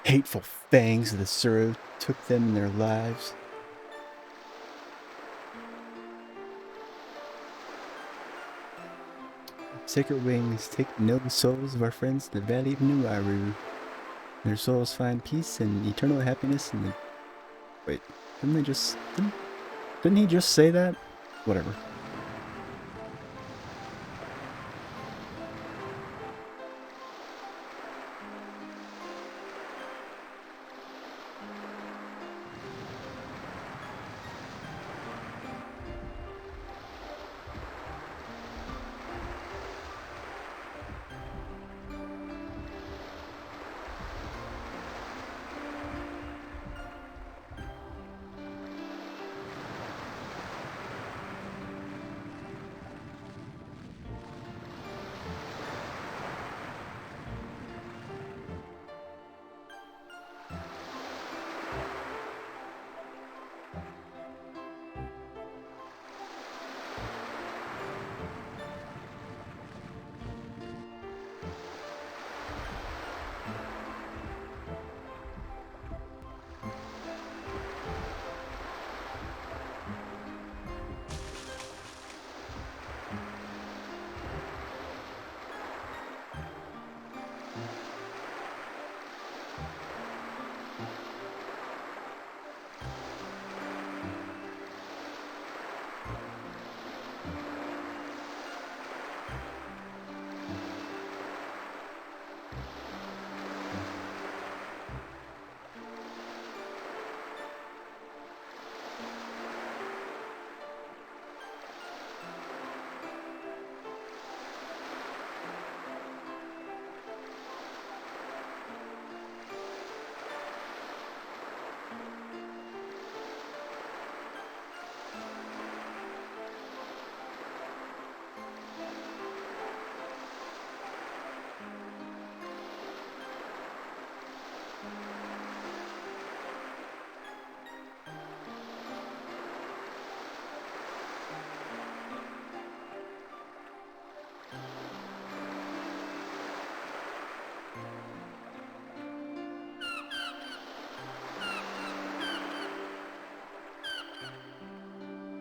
Hateful fangs of the Suru took them in their lives. Sacred wings take the noble souls of our friends to the valley of Nuaru. Their souls find peace and eternal happiness in the... Wait, didn't they just... Didn't he just say that? Whatever.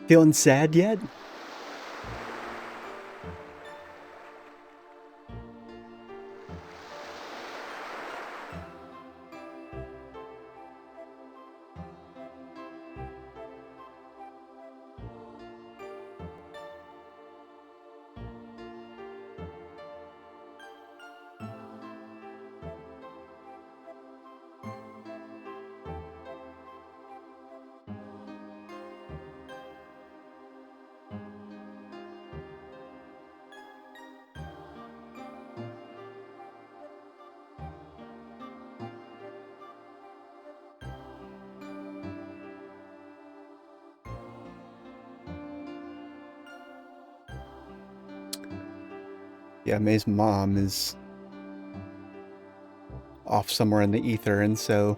Feeling sad yet? Yeah, May's mom is off somewhere in the ether, and so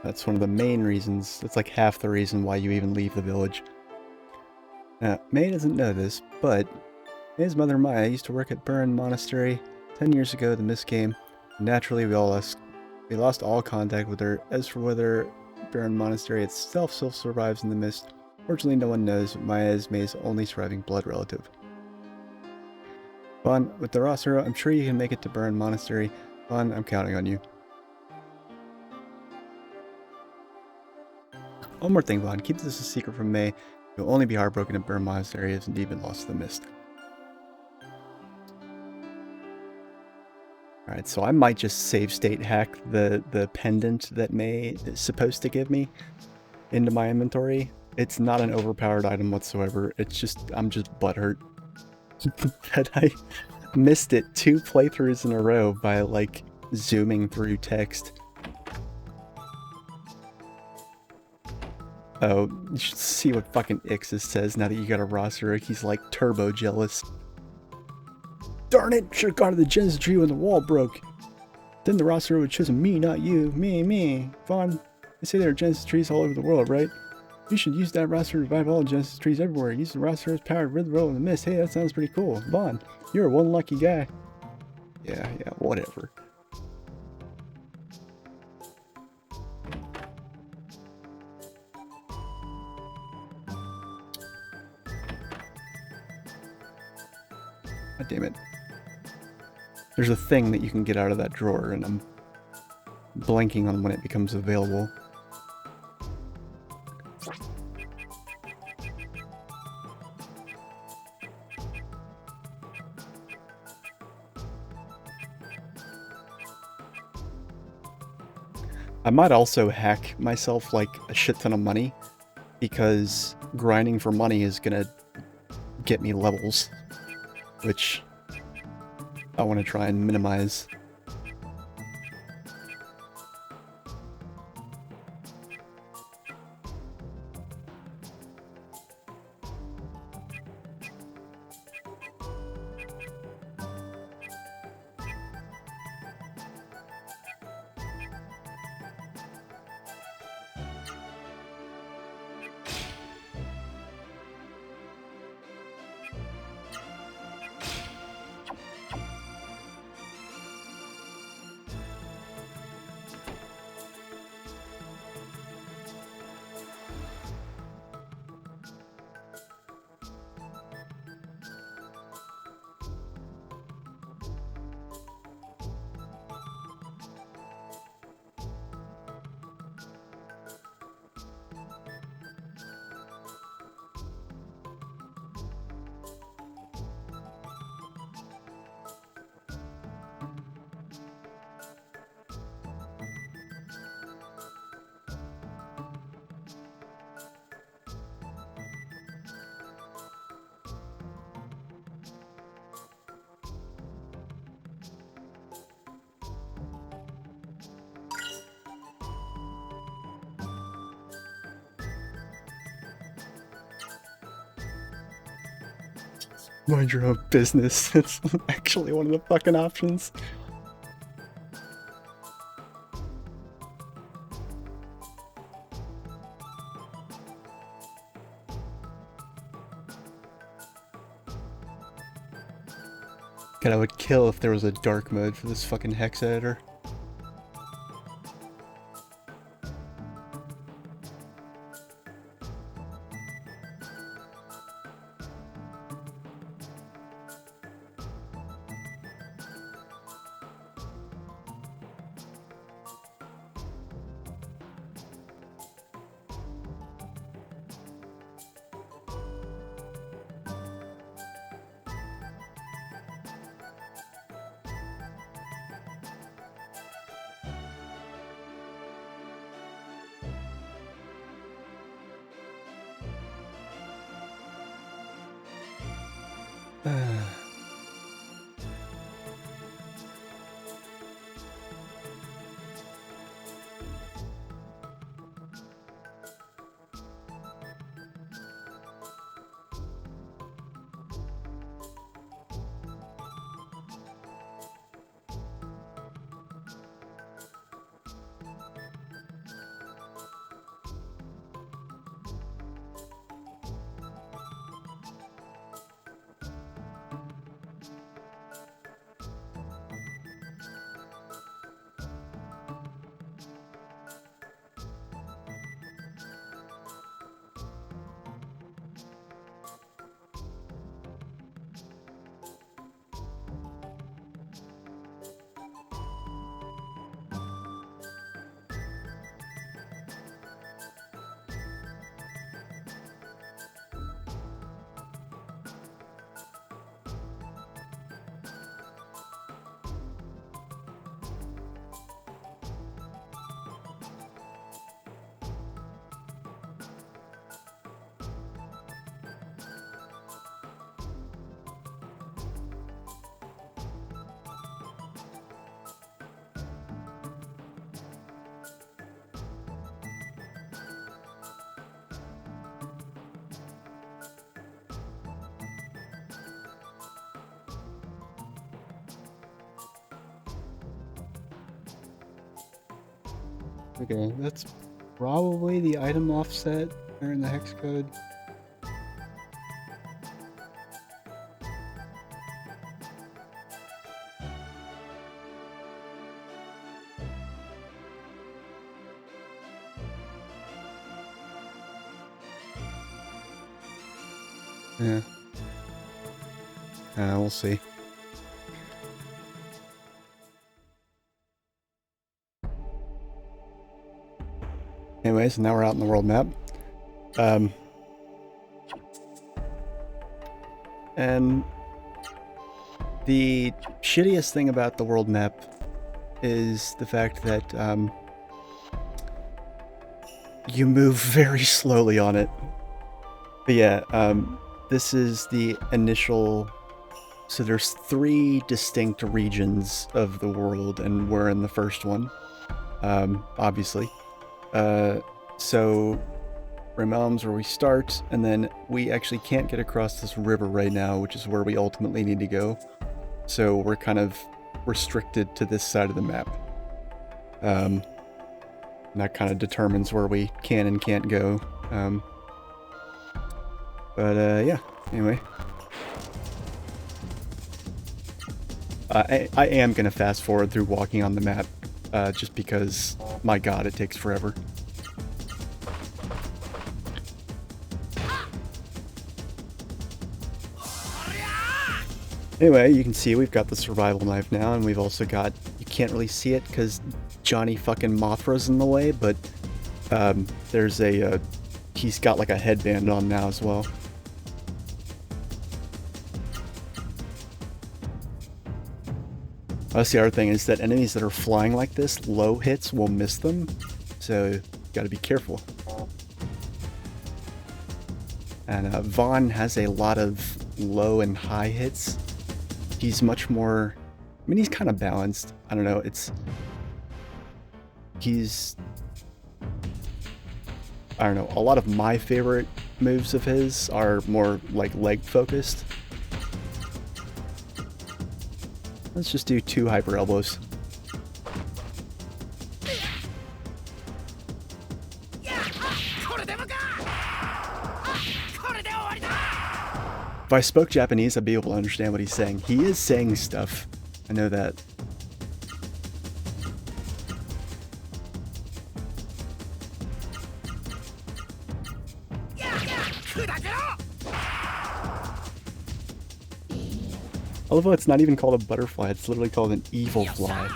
that's one of the main reasons. That's like half the reason why you even leave the village. Now, May doesn't know this, but May's mother Maya used to work at Burn Monastery 10 years ago. The mist came. Naturally, we lost all contact with her. As for whether Burn Monastery itself still survives in the mist, Fortunately, no one knows Maya is May's only surviving blood relative. Vaughn, with the roster, I'm sure you can make it to Burn Monastery. Vaughn, I'm counting on you. One more thing, Vaughn. Keep this a secret from May. You'll only be heartbroken if Burn Monastery has indeed been lost to the mist. Alright, so I might just save state hack the pendant that May is supposed to give me into my inventory. It's not an overpowered item whatsoever. It's just, I'm just butthurt that I missed it 2 playthroughs in a row by, like, zooming through text. Oh, you should see what fucking Ixis says now that you got a roster. He's like turbo jealous. Darn it! Should've gone to the Genesis tree when the wall broke. Then the roster would have chosen me, not you. Me. Vaughn, they say there are Genesis trees all over the world, right? You should use that roster to revive all Genesis trees everywhere. Use the roster as power to rid the world of the mist. Hey, that sounds pretty cool. Vaughn, you're one lucky guy. Yeah, whatever. God damn it. There's a thing that you can get out of that drawer, and I'm blanking on when it becomes available. I might also hack myself like a shit ton of money, because grinding for money is gonna get me levels, which I want to try and minimize. Mind your own business. It's actually one of the fucking options. God, I would kill if there was a dark mode for this fucking hex editor. Okay, that's probably the item offset there in the hex code. Yeah. We'll see. Anyways, now we're out in the world map. And the shittiest thing about the world map is the fact that you move very slowly on it. But yeah, this is the initial... So there's 3 distinct regions of the world, and we're in the first one, obviously. So Realm's where we start, and then we actually can't get across this river right now, which is where we ultimately need to go. So we're kind of restricted to this side of the map. And that kind of determines where we can and can't go. Yeah, anyway. I am going to fast forward through walking on the map, just because, my god, it takes forever. Anyway, you can see we've got the survival knife now, and we've also got... You can't really see it because Johnny fucking Mothra's in the way, but there's a... he's got like a headband on now as well. That's the other thing, is that enemies that are flying like this, low hits will miss them, so gotta be careful. And Vaughn has a lot of low and high hits. He's much more... I mean, he's kind of balanced. I don't know, it's... He's... I don't know, a lot of my favorite moves of his are more like leg focused. Let's just do 2 hyper elbows. If I spoke Japanese, I'd be able to understand what he's saying. He is saying stuff. I know that. Although it's not even called a butterfly, it's literally called an evil fly.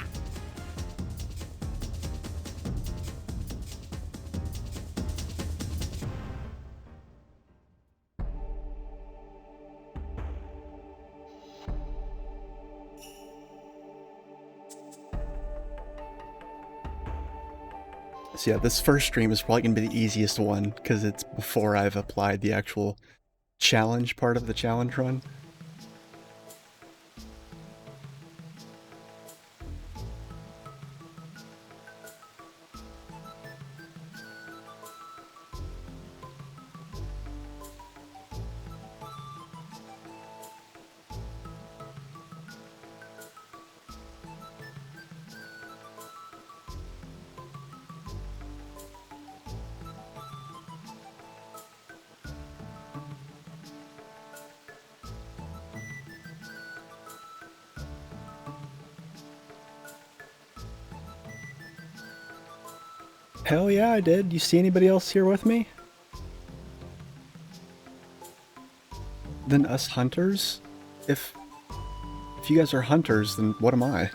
So yeah, this first stream is probably going to be the easiest one, because it's before I've applied the actual challenge part of the challenge run. Hell yeah, I did. You see anybody else here with me? Then us hunters? If you guys are hunters, then what am I?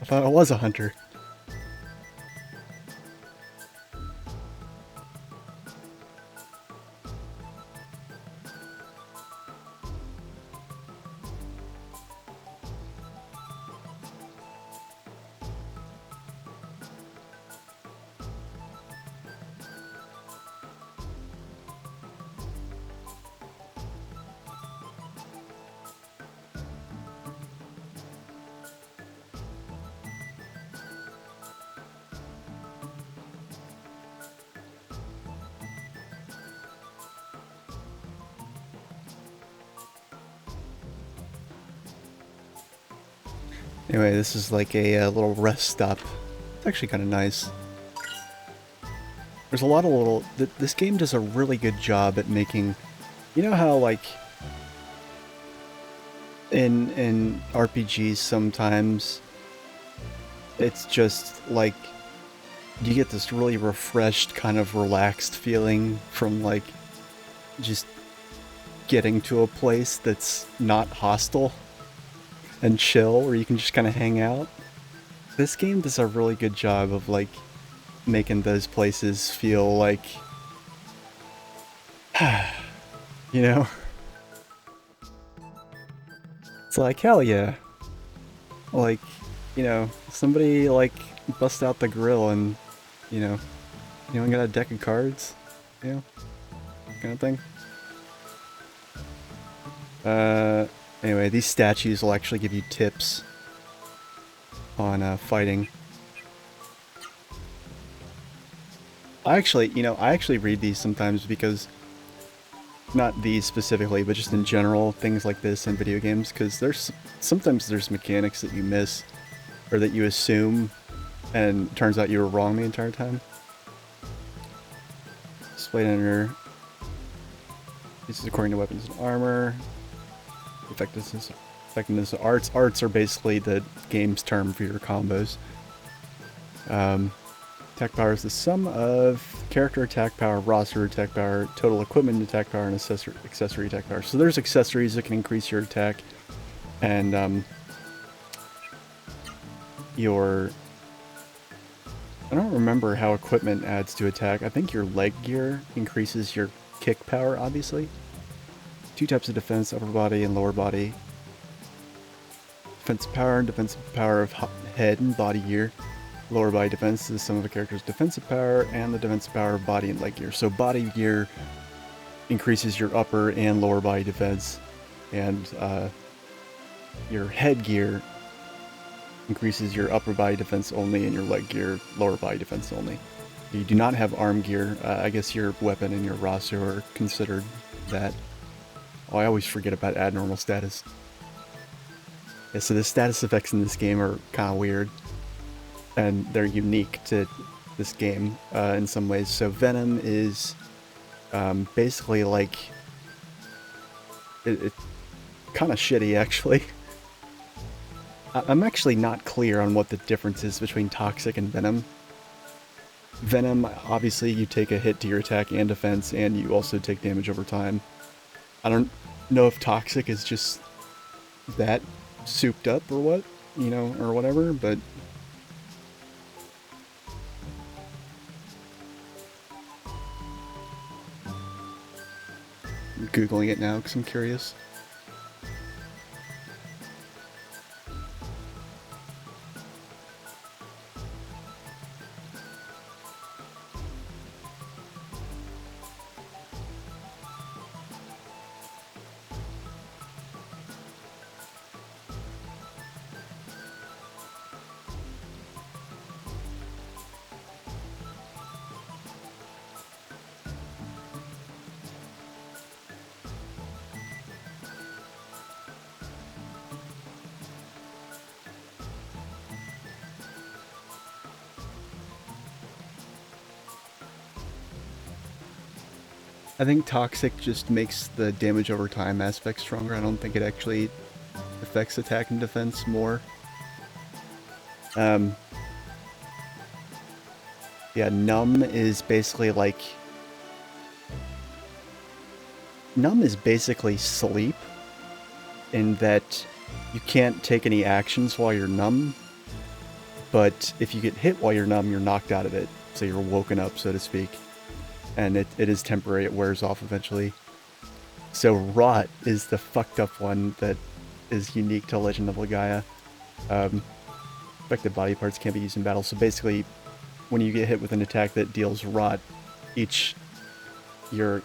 I thought I was a hunter. Anyway, this is like a little rest stop. It's actually kind of nice. There's a lot of little... This game does a really good job at making... You know how, like... In RPGs sometimes... It's just, like... You get this really refreshed, kind of relaxed feeling from, like... Just getting to a place that's not hostile and chill, where you can just kind of hang out. This game does a really good job of, like, making those places feel like... you know? It's like, hell yeah. Like, you know, somebody, like, bust out the grill and, you know, anyone got a deck of cards? You know? Kind of thing. Anyway, these statues will actually give you tips on fighting. I actually read these sometimes because, not these specifically, but just in general, things like this in video games, because sometimes there's mechanics that you miss, or that you assume, and it turns out you were wrong the entire time. Displayed under... This is according to weapons and armor. Effectiveness of arts. Arts are basically the game's term for your combos. Attack power is the sum of character attack power, roster attack power, total equipment attack power, and accessory attack power. So there's accessories that can increase your attack, and your... I don't remember how equipment adds to attack. I think your leg gear increases your kick power, obviously. 2 types of defense, upper body and lower body. Defensive power of head and body gear. Lower body defense is the sum of a character's defensive power and the defensive power of body and leg gear. So body gear increases your upper and lower body defense, and your head gear increases your upper body defense only, and your leg gear lower body defense only. You do not have arm gear. I guess your weapon and your roster are considered that. Oh, I always forget about abnormal status. Yeah, so the status effects in this game are kind of weird, and they're unique to this game in some ways. So Venom is basically like... It kind of shitty, actually. I'm actually not clear on what the difference is between Toxic and Venom. Venom, obviously you take a hit to your attack and defense, and you also take damage over time. I don't know if Toxic is just that souped up or what, you know, or whatever, but... I'm Googling it now because I'm curious. I think Toxic just makes the damage over time aspect stronger. I don't think it actually affects attack and defense more. Yeah, Numb is basically like... Numb is basically sleep, in that you can't take any actions while you're numb, but if you get hit while you're numb, you're knocked out of it, so you're woken up, so to speak. And it is temporary, it wears off eventually. So Rot is the fucked up one that is unique to Legend of Legaia. Affected body parts can't be used in battle, so basically, when you get hit with an attack that deals Rot, your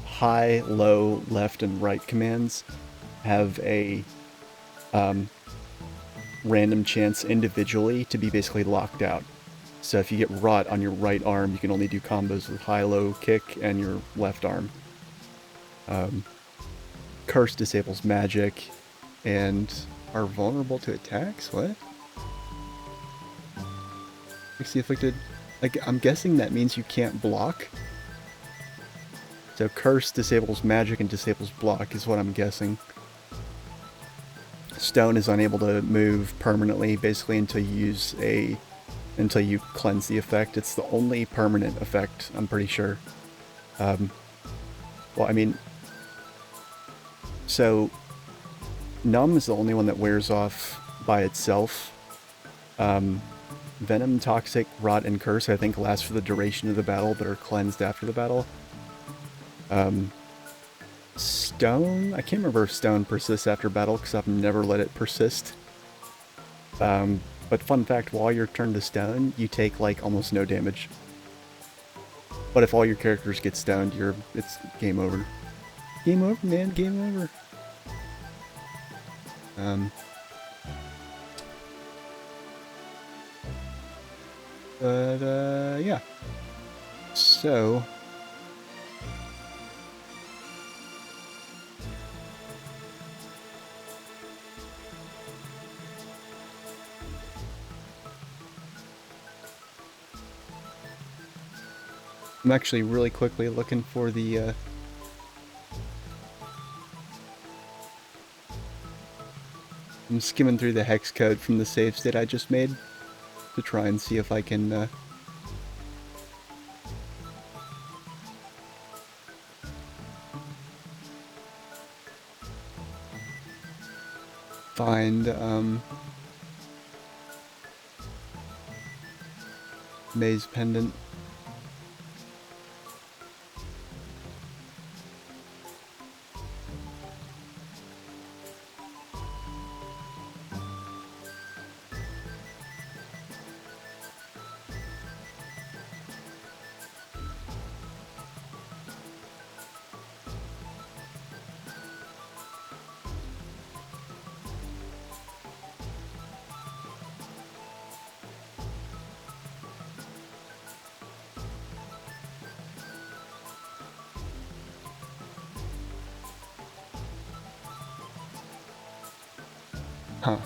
high, low, left, and right commands have a random chance individually to be basically locked out. So if you get Rot on your right arm, you can only do combos with high-low kick and your left arm. Curse disables magic and are vulnerable to attacks? What? Makes the afflicted... Like, I'm guessing that means you can't block. So curse disables magic and disables block is what I'm guessing. Stone is unable to move permanently, basically until you cleanse the effect. It's the only permanent effect, I'm pretty sure. Well, I mean, so Numb is the only one that wears off by itself. Venom, Toxic, Rot, and Curse, I think, last for the duration of the battle, but are cleansed after the battle. Stone, I can't remember if Stone persists after battle, because I've never let it persist. But fun fact, while you're turned to Stone, you take, like, almost no damage. But if all your characters get stoned, it's game over. Game over, man, game over. Yeah. So... I'm actually really quickly looking for the, I'm skimming through the hex code from the save state I just made to try and see if I can, find, Maze Pendant. Huh.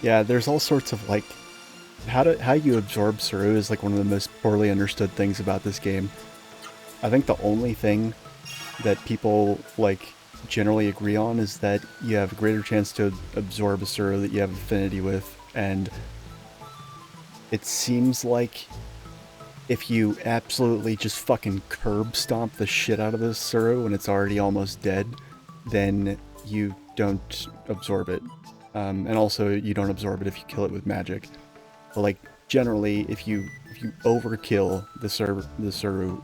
Yeah, there's all sorts of, like, how you absorb Suru is, like, one of the most poorly understood things about this game. I think the only thing that people, like, generally agree on is that you have a greater chance to absorb a Suru that you have affinity with, and it seems like if you absolutely just fucking curb stomp the shit out of this Suru when it's already almost dead, then you don't absorb it. And also, you don't absorb it if you kill it with magic. But, like, generally, if you overkill the Suru,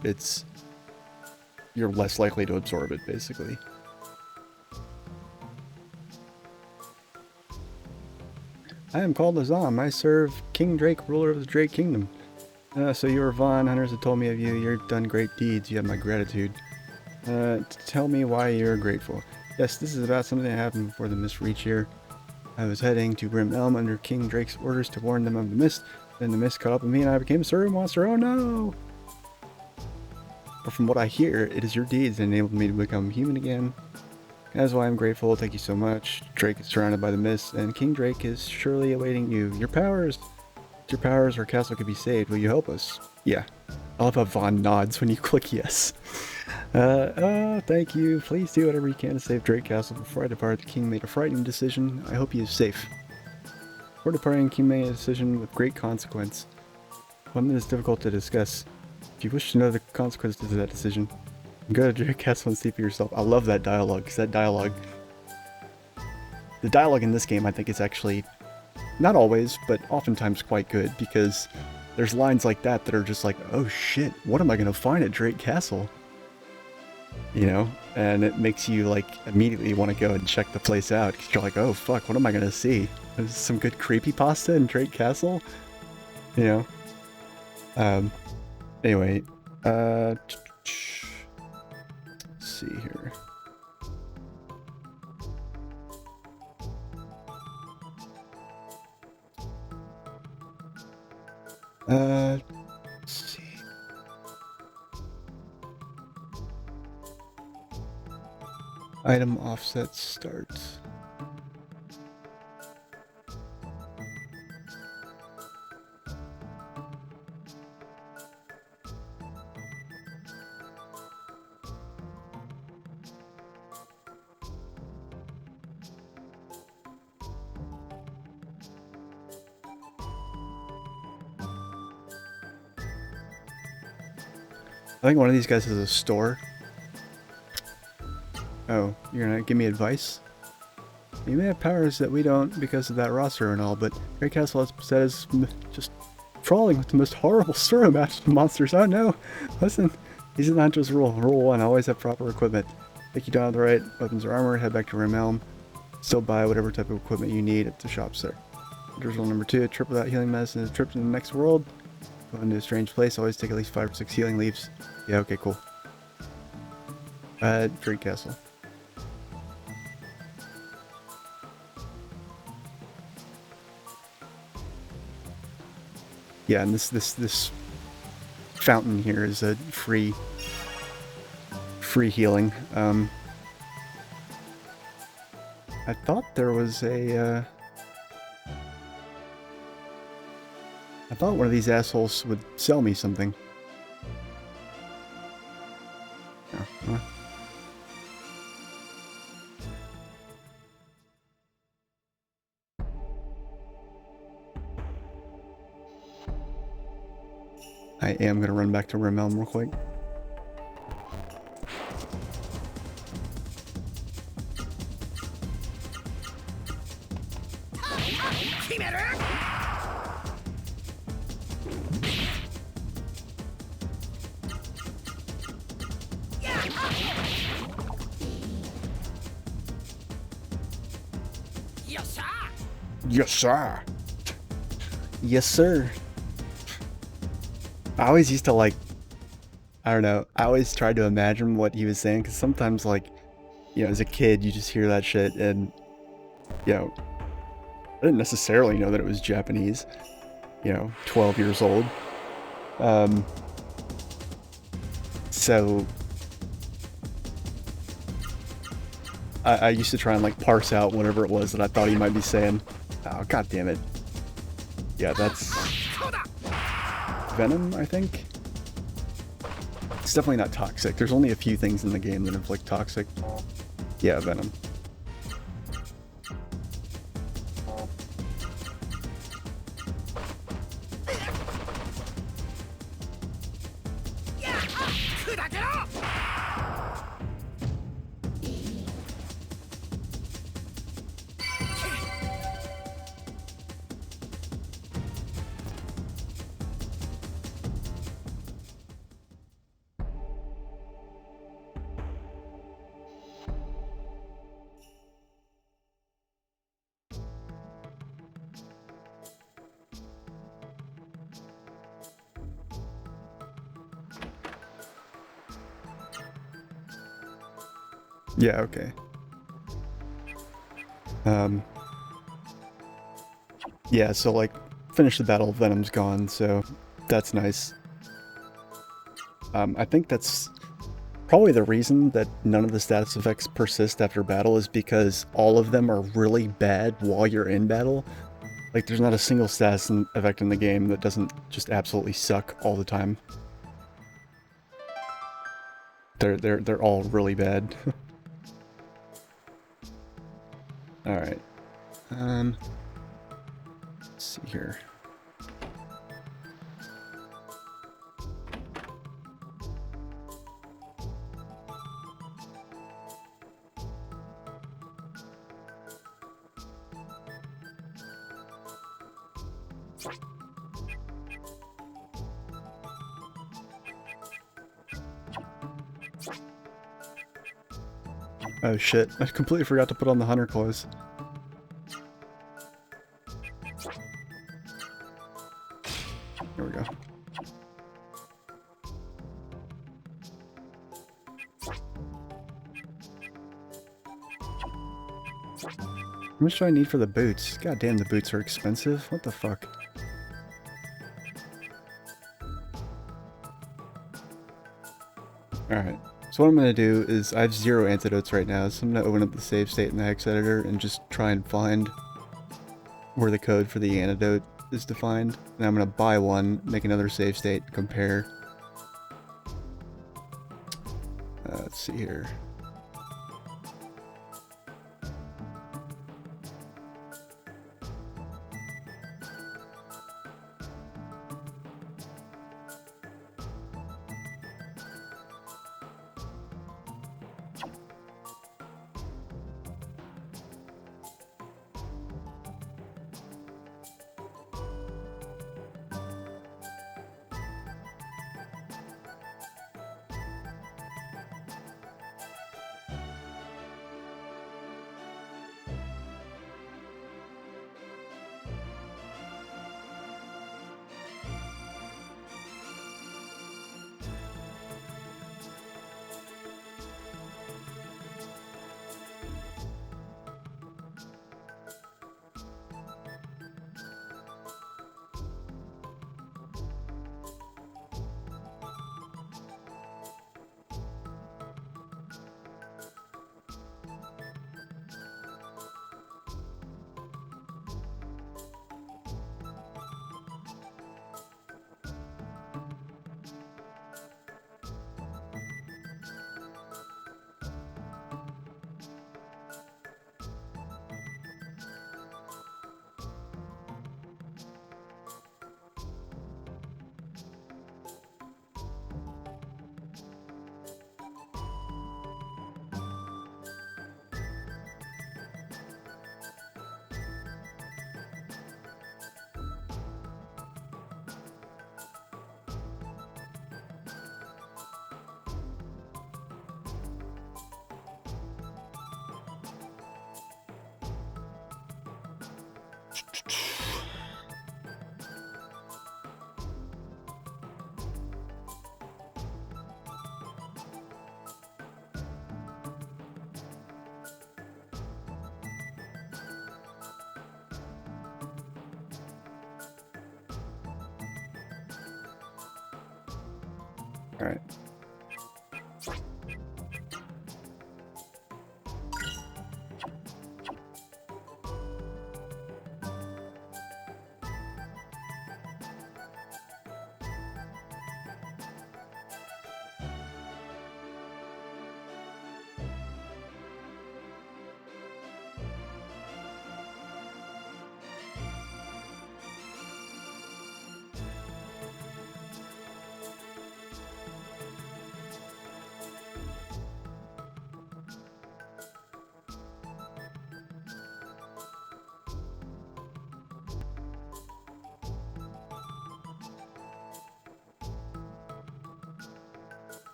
you're less likely to absorb it, basically. I am called Azam. I serve King Drake, ruler of the Drake Kingdom. So you are Vaughn. Hunters have told me of you. You've done great deeds. You have my gratitude. Tell me why you're grateful. Yes, this is about something that happened before the mist reached here. I was heading to Grim Elm under King Drake's orders to warn them of the mist. Then the mist caught up with me and I became a Suru monster. Oh no! But from what I hear, it is your deeds that enabled me to become human again. That's why I'm grateful. Thank you so much. Drake is surrounded by the mist, and King Drake is surely awaiting you. Your powers! With your powers, our castle could be saved. Will you help us? Yeah. I love how Vaughn nods when you click yes. Oh, thank you. Please do whatever you can to save Drake Castle. Before I depart, the king made a frightening decision. I hope he is safe. Before departing, the king made a decision with great consequence. One that is difficult to discuss. If you wish to know the consequences of that decision, go to Drake Castle and see for yourself. I love that dialogue, because that dialogue... The dialogue in this game, I think, is actually, not always, but oftentimes quite good, because there's lines like that that are just like, oh shit, what am I going to find at Drake Castle? you know, and it makes you like immediately want to go and check the place out because you're like, oh fuck, what am I gonna see? There's some good creepypasta in Drake Castle, you know. Anyway, let's see here. Let's see. Item offset starts. I think one of these guys has a store. Oh, you're gonna give me advice? You may have powers that we don't because of that roster and all, but Great Castle says just crawling with the most horrible Suro match monsters. Oh no! Listen, these are not just rule. Rule 1, always have proper equipment. If you don't have the right weapons or armor, head back to Realm. Still buy whatever type of equipment you need at the shops there. Here's rule number 2, a trip without healing medicine is a trip to the next world. Go into a strange place, always take at least 5 or 6 healing leaves. Yeah, okay, cool. Great Castle. Yeah, and this fountain here is a free healing. I thought there was a I thought one of these assholes would sell me something. Oh, well. I am going to run back to Realm real quick. Yes, sir. Yes, sir. I always used to like, I don't know, I always tried to imagine what he was saying, because sometimes, like, you know, as a kid, you just hear that shit, and, you know, I didn't necessarily know that it was Japanese, you know, 12 years old. So, I used to try and, like, parse out whatever it was that I thought he might be saying. Oh, god damn it. Yeah, that's Venom, I think? It's definitely not toxic. There's only a few things in the game that inflict toxic. Yeah, Venom. Yeah, okay. Yeah, so, like, finish the battle, Venom's gone, so that's nice. I think that's probably the reason that none of the status effects persist after battle is because all of them are really bad while you're in battle. Like, there's not a single status effect in the game that doesn't just absolutely suck all the time. They're all really bad. Alright. Let's see here. Oh shit, I completely forgot to put on the hunter claws. There we go. How much do I need for the boots? God damn, the boots are expensive. What the fuck? Alright. So what I'm going to do is, I have 0 antidotes right now, so I'm going to open up the save state in the hex editor and just try and find where the code for the antidote is defined. And I'm going to buy one, make another save state, compare. Let's see here. Alright.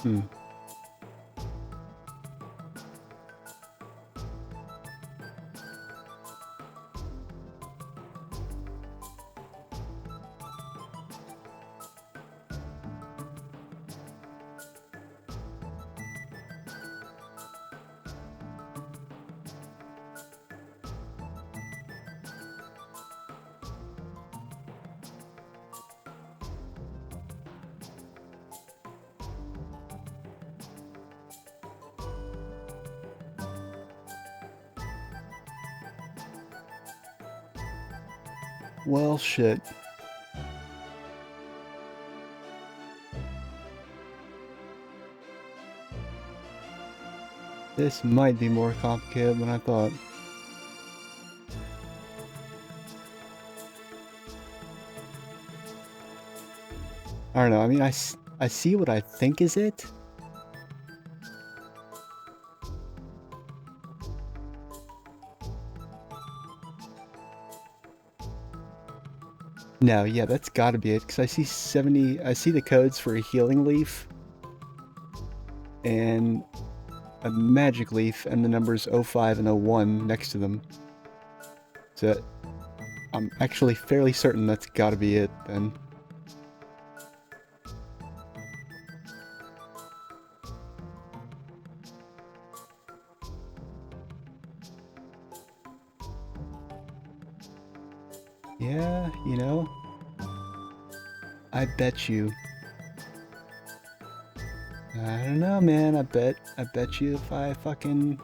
Hmm. Well, shit. This might be more complicated than I thought. I don't know, I mean, I see what I think is it. No, yeah, that's gotta be it, because I see 70, I see the codes for a healing leaf and a magic leaf and the numbers 05 and 01 next to them. So I'm actually fairly certain that's gotta be it then. Yeah, you know, I bet you. I don't know, man. I bet you if I fucking...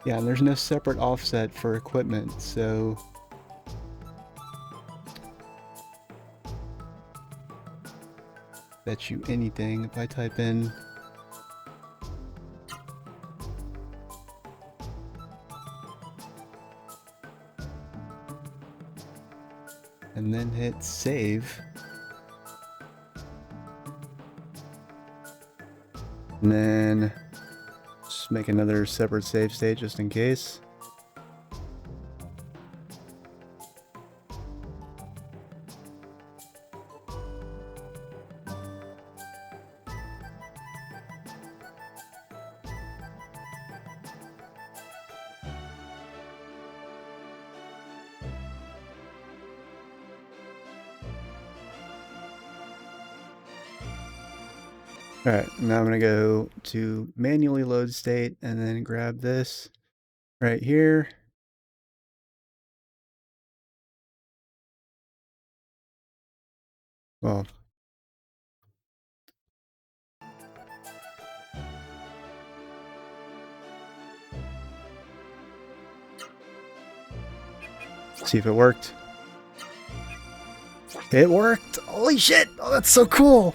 Yeah, and there's no separate offset for equipment, so... Bet you anything if I type in... and then hit save. And then just make another separate save state just in case. Alright, now I'm going to go to manually load state and then grab this right here. Well, see if it worked. It worked! Holy shit! Oh, that's so cool!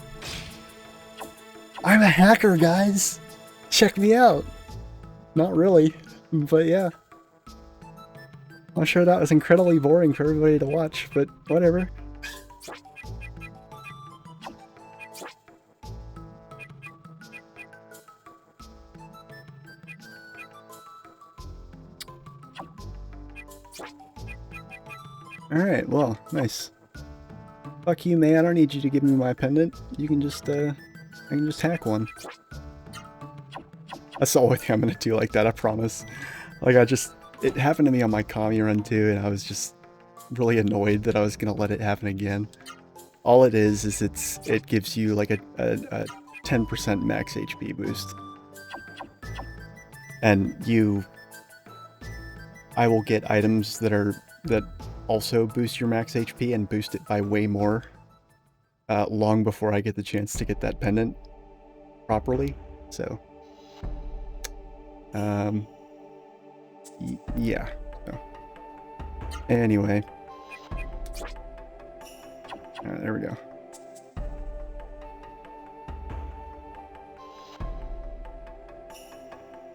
I'm a hacker, guys! Check me out! Not really, but yeah. I'm sure that was incredibly boring for everybody to watch, but whatever. Alright, well, nice. Fuck you, man. I don't need you to give me my pendant. You can just, I can just hack one. That's the only thing I'm gonna do like that, I promise. Like, it happened to me on my commie run too, and I was just really annoyed that I was gonna let it happen again. All it is it gives you like a 10% max HP boost. And I will get items that also boost your max HP and boost it by way more long before I get the chance to get that pendant properly. So, yeah. So, anyway. Alright, there we go.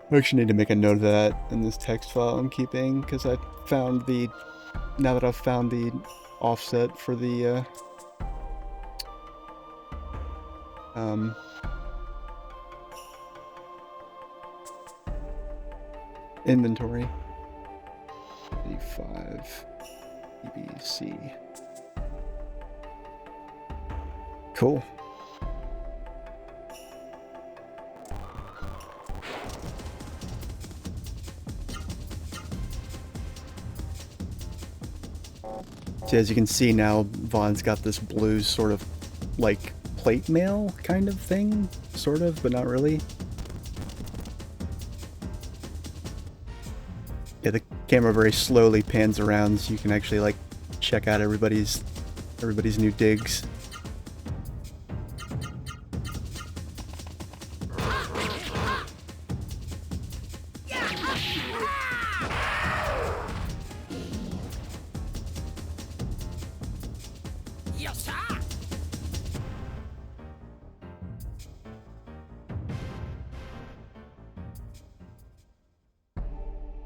I actually need to make a note of that in this text file I'm keeping, because I found the... Now that I've found the offset for the, inventory. 85 EBC. Cool. So as you can see now, Vaughn's got this blue sort of like plate mail kind of thing, sort of, but not really. Yeah, the camera very slowly pans around so you can actually like check out everybody's new digs.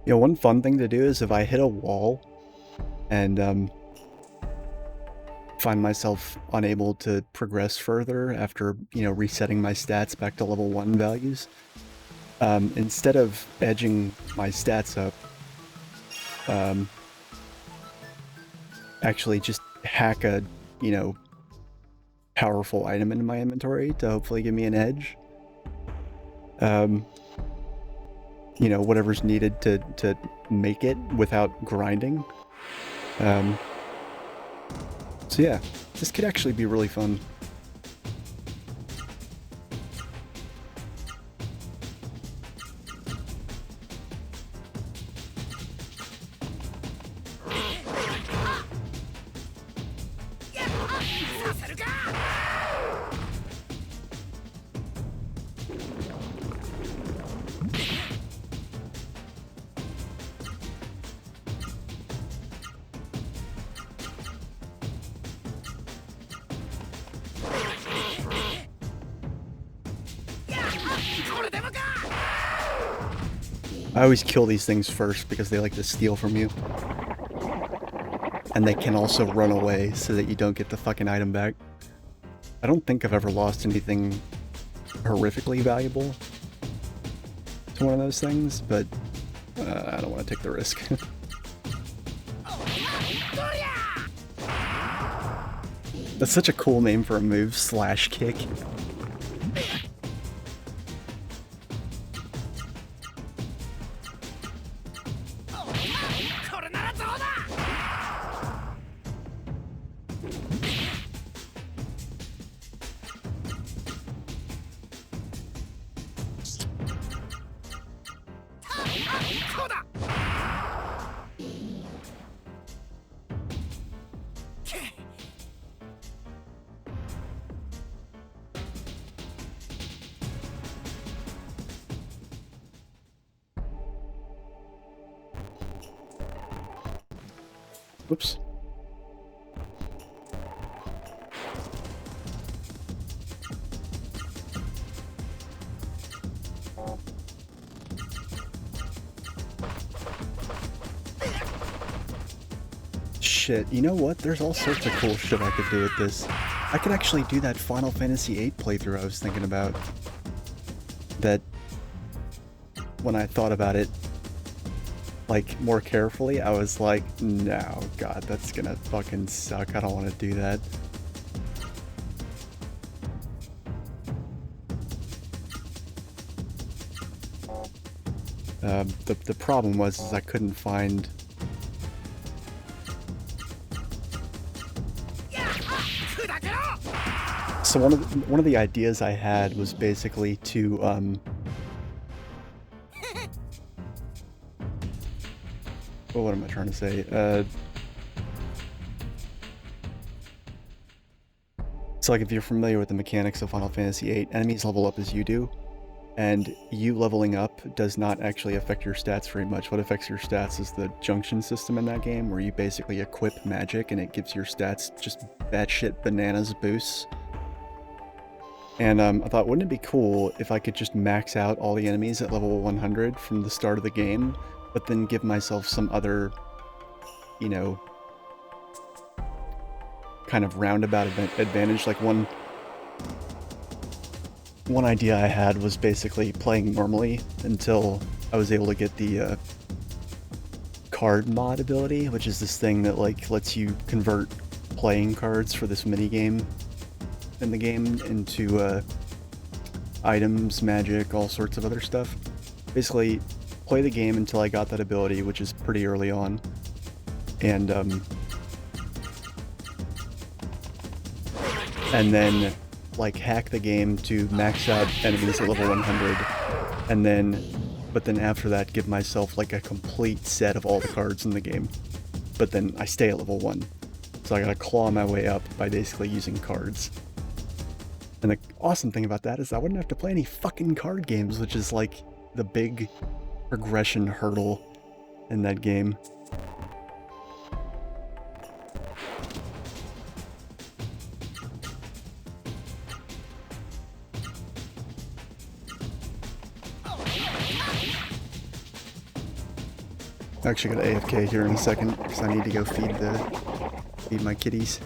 You know, one fun thing to do is if I hit a wall and find myself unable to progress further after, you know, resetting my stats back to level 1 values, instead of edging my stats up, actually just hack a, you know, powerful item into my inventory to hopefully give me an edge. You know, whatever's needed to make it without grinding. So yeah, this could actually be really fun. I always kill these things first because they like to steal from you. And they can also run away so that you don't get the fucking item back. I don't think I've ever lost anything horrifically valuable to one of those things, but I don't want to take the risk. That's such a cool name for a move, slash kick. Whoops. Shit, you know what? There's all sorts of cool shit I could do with this. I could actually do that Final Fantasy VIII playthrough I was thinking about. That, when I thought about it, like, more carefully, I was like, no, god, that's gonna fucking suck. I don't want to do that. The problem was is I couldn't find... So one of the ideas I had was basically to, well, what am I trying to say? So like if you're familiar with the mechanics of Final Fantasy VIII, enemies level up as you do, and you leveling up does not actually affect your stats very much. What affects your stats is the junction system in that game, where you basically equip magic and it gives your stats just batshit bananas boosts. And I thought, wouldn't it be cool if I could just max out all the enemies at level 100 from the start of the game, but then give myself some other, you know, kind of roundabout advantage. Like one idea I had was basically playing normally until I was able to get the card mod ability, which is this thing that like lets you convert playing cards for this minigame in the game into items, magic, all sorts of other stuff. Basically, play the game until I got that ability, which is pretty early on, and then like hack the game to max out enemies at level 100, and then, but then after that give myself like a complete set of all the cards in the game, but then I stay at level 1. So I gotta claw my way up by basically using cards. And the awesome thing about that is I wouldn't have to play any fucking card games, which is like the big progression hurdle in that game. I'm actually gonna AFK here in a second because I need to go feed my kitties.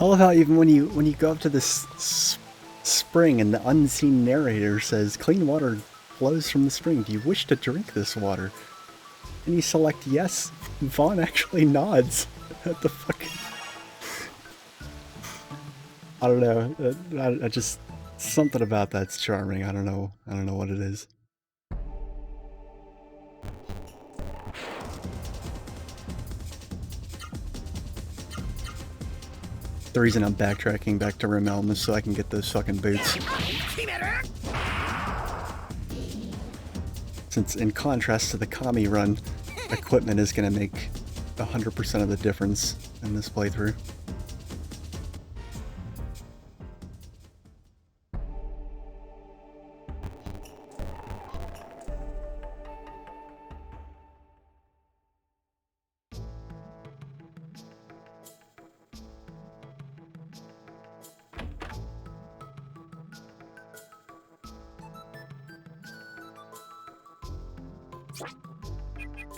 I love how even when you go up to this spring and the unseen narrator says, "Clean water flows from the spring. Do you wish to drink this water?" And you select yes. Vaughn actually nods. What the fuck? I don't know. I just something about that's charming. I don't know. I don't know what it is. The reason I'm backtracking back to Rim Elm is so I can get those fucking boots. Since in contrast to the Kami run, equipment is going to make 100% of the difference in this playthrough.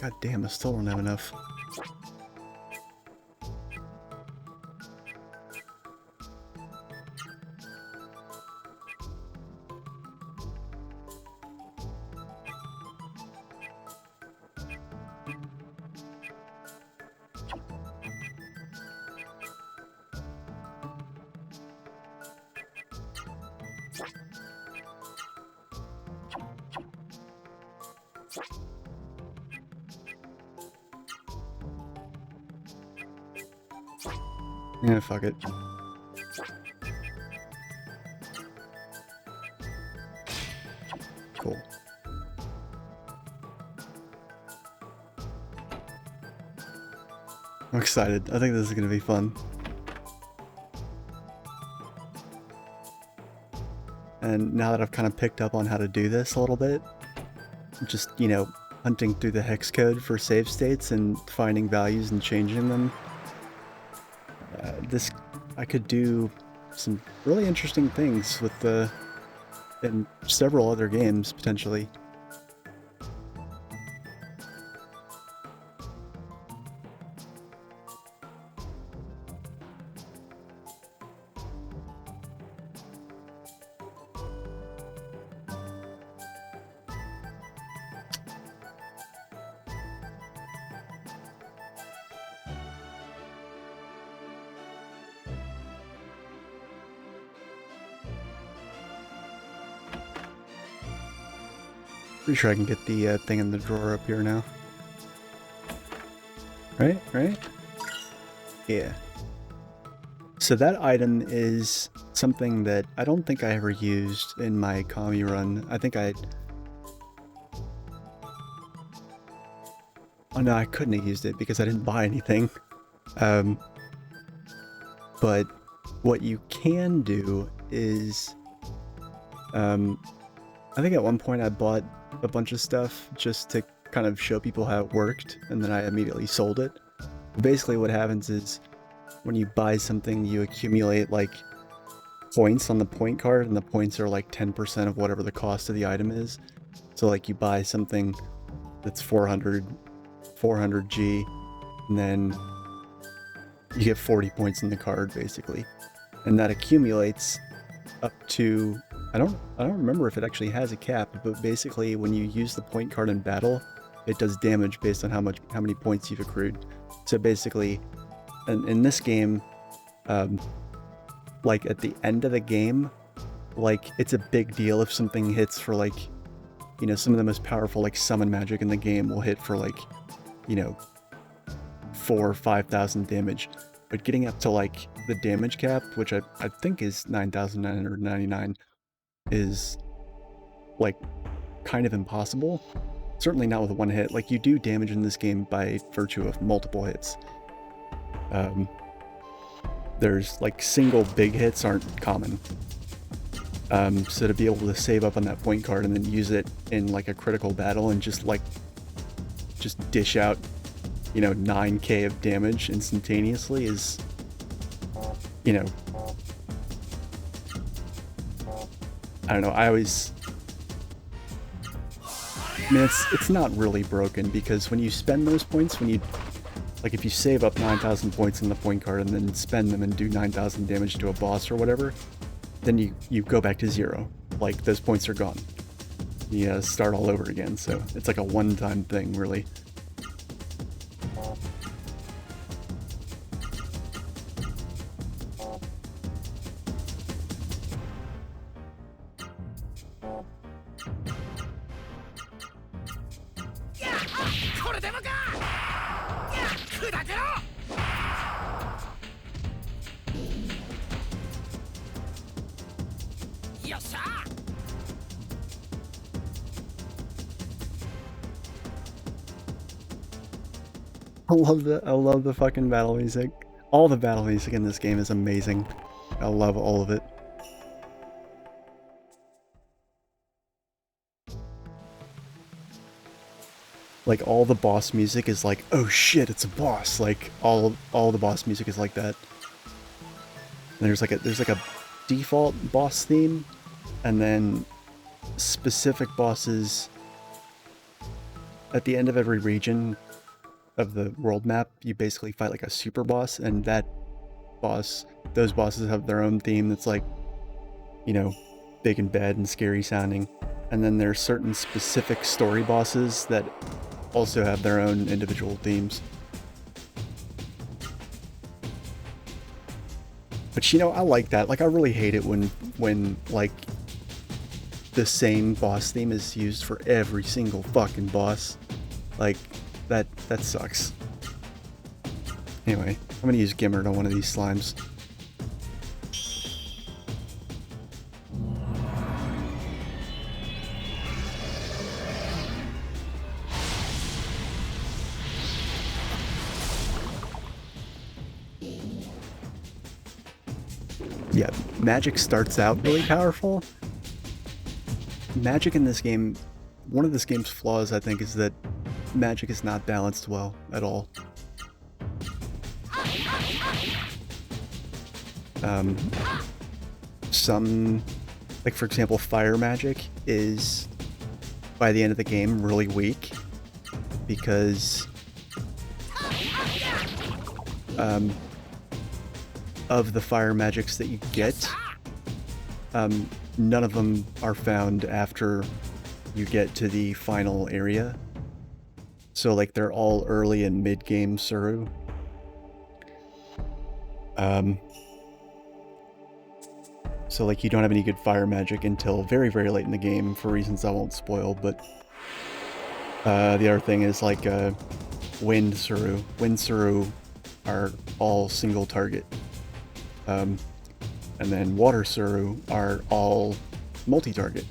God damn, I still don't have enough. Yeah, fuck it. Cool. I'm excited. I think this is going to be fun. And now that I've kind of picked up on how to do this a little bit, just, you know, hunting through the hex code for save states and finding values and changing them, I could do some really interesting things with in several other games, potentially. Pretty sure I can get the thing in the drawer up here now. Right? Yeah. So that item is something that I don't think I ever used in my commie run. I think I... Oh no, I couldn't have used it because I didn't buy anything. But what you can do is... I think at one point I bought a bunch of stuff just to kind of show people how it worked, and then I immediately sold it. Basically what happens is when you buy something, you accumulate like points on the point card, and the points are like 10% of whatever the cost of the item is. So like you buy something that's 400G, and then you get 40 points in the card basically. And that accumulates up to, I don't remember if it actually has a cap, but basically when you use the point card in battle, it does damage based on how many points you've accrued. So basically, in this game, like at the end of the game, like it's a big deal if something hits for like, you know, some of the most powerful like summon magic in the game will hit for like, you know, 4,000 or 5,000 damage. But getting up to like the damage cap, which I think is 9,999, is like kind of impossible. Certainly not with one hit. Like you do damage in this game by virtue of multiple hits. There's like single big hits aren't common. So to be able to save up on that point card and then use it in like a critical battle and just dish out, you know, 9k of damage instantaneously is, you know, I don't know, I mean, it's not really broken, because when you spend those points, like if you save up 9,000 points in the point card and then spend them and do 9,000 damage to a boss or whatever, then you go back to 0. Like those points are gone. You start all over again, so it's like a one-time thing, really. I love the fucking battle music. All the battle music in this game is amazing. I love all of it. Like all the boss music is like, oh shit, it's a boss. Like all the boss music is like that. And there's like a default boss theme, and then specific bosses at the end of every region of the world map. You basically fight like a super boss, and those bosses have their own theme that's like, you know, big and bad and scary sounding. And then there's certain specific story bosses that also have their own individual themes. But you know, I like that. Like I really hate it when like the same boss theme is used for every single fucking boss. Like that sucks. Anyway, I'm gonna use Gimmert on one of these slimes. Yeah, magic starts out really powerful. Magic in this game, one of this game's flaws, I think, is that magic is not balanced well at all. Some, like for example, fire magic is, by the end of the game, really weak because of the fire magics that you get, none of them are found after you get to the final area. So like they're all early and mid-game Suru. So like you don't have any good fire magic until very, very late in the game for reasons I won't spoil, but The other thing is like wind suru. Wind suru are all single target. And then water suru are all multi-target.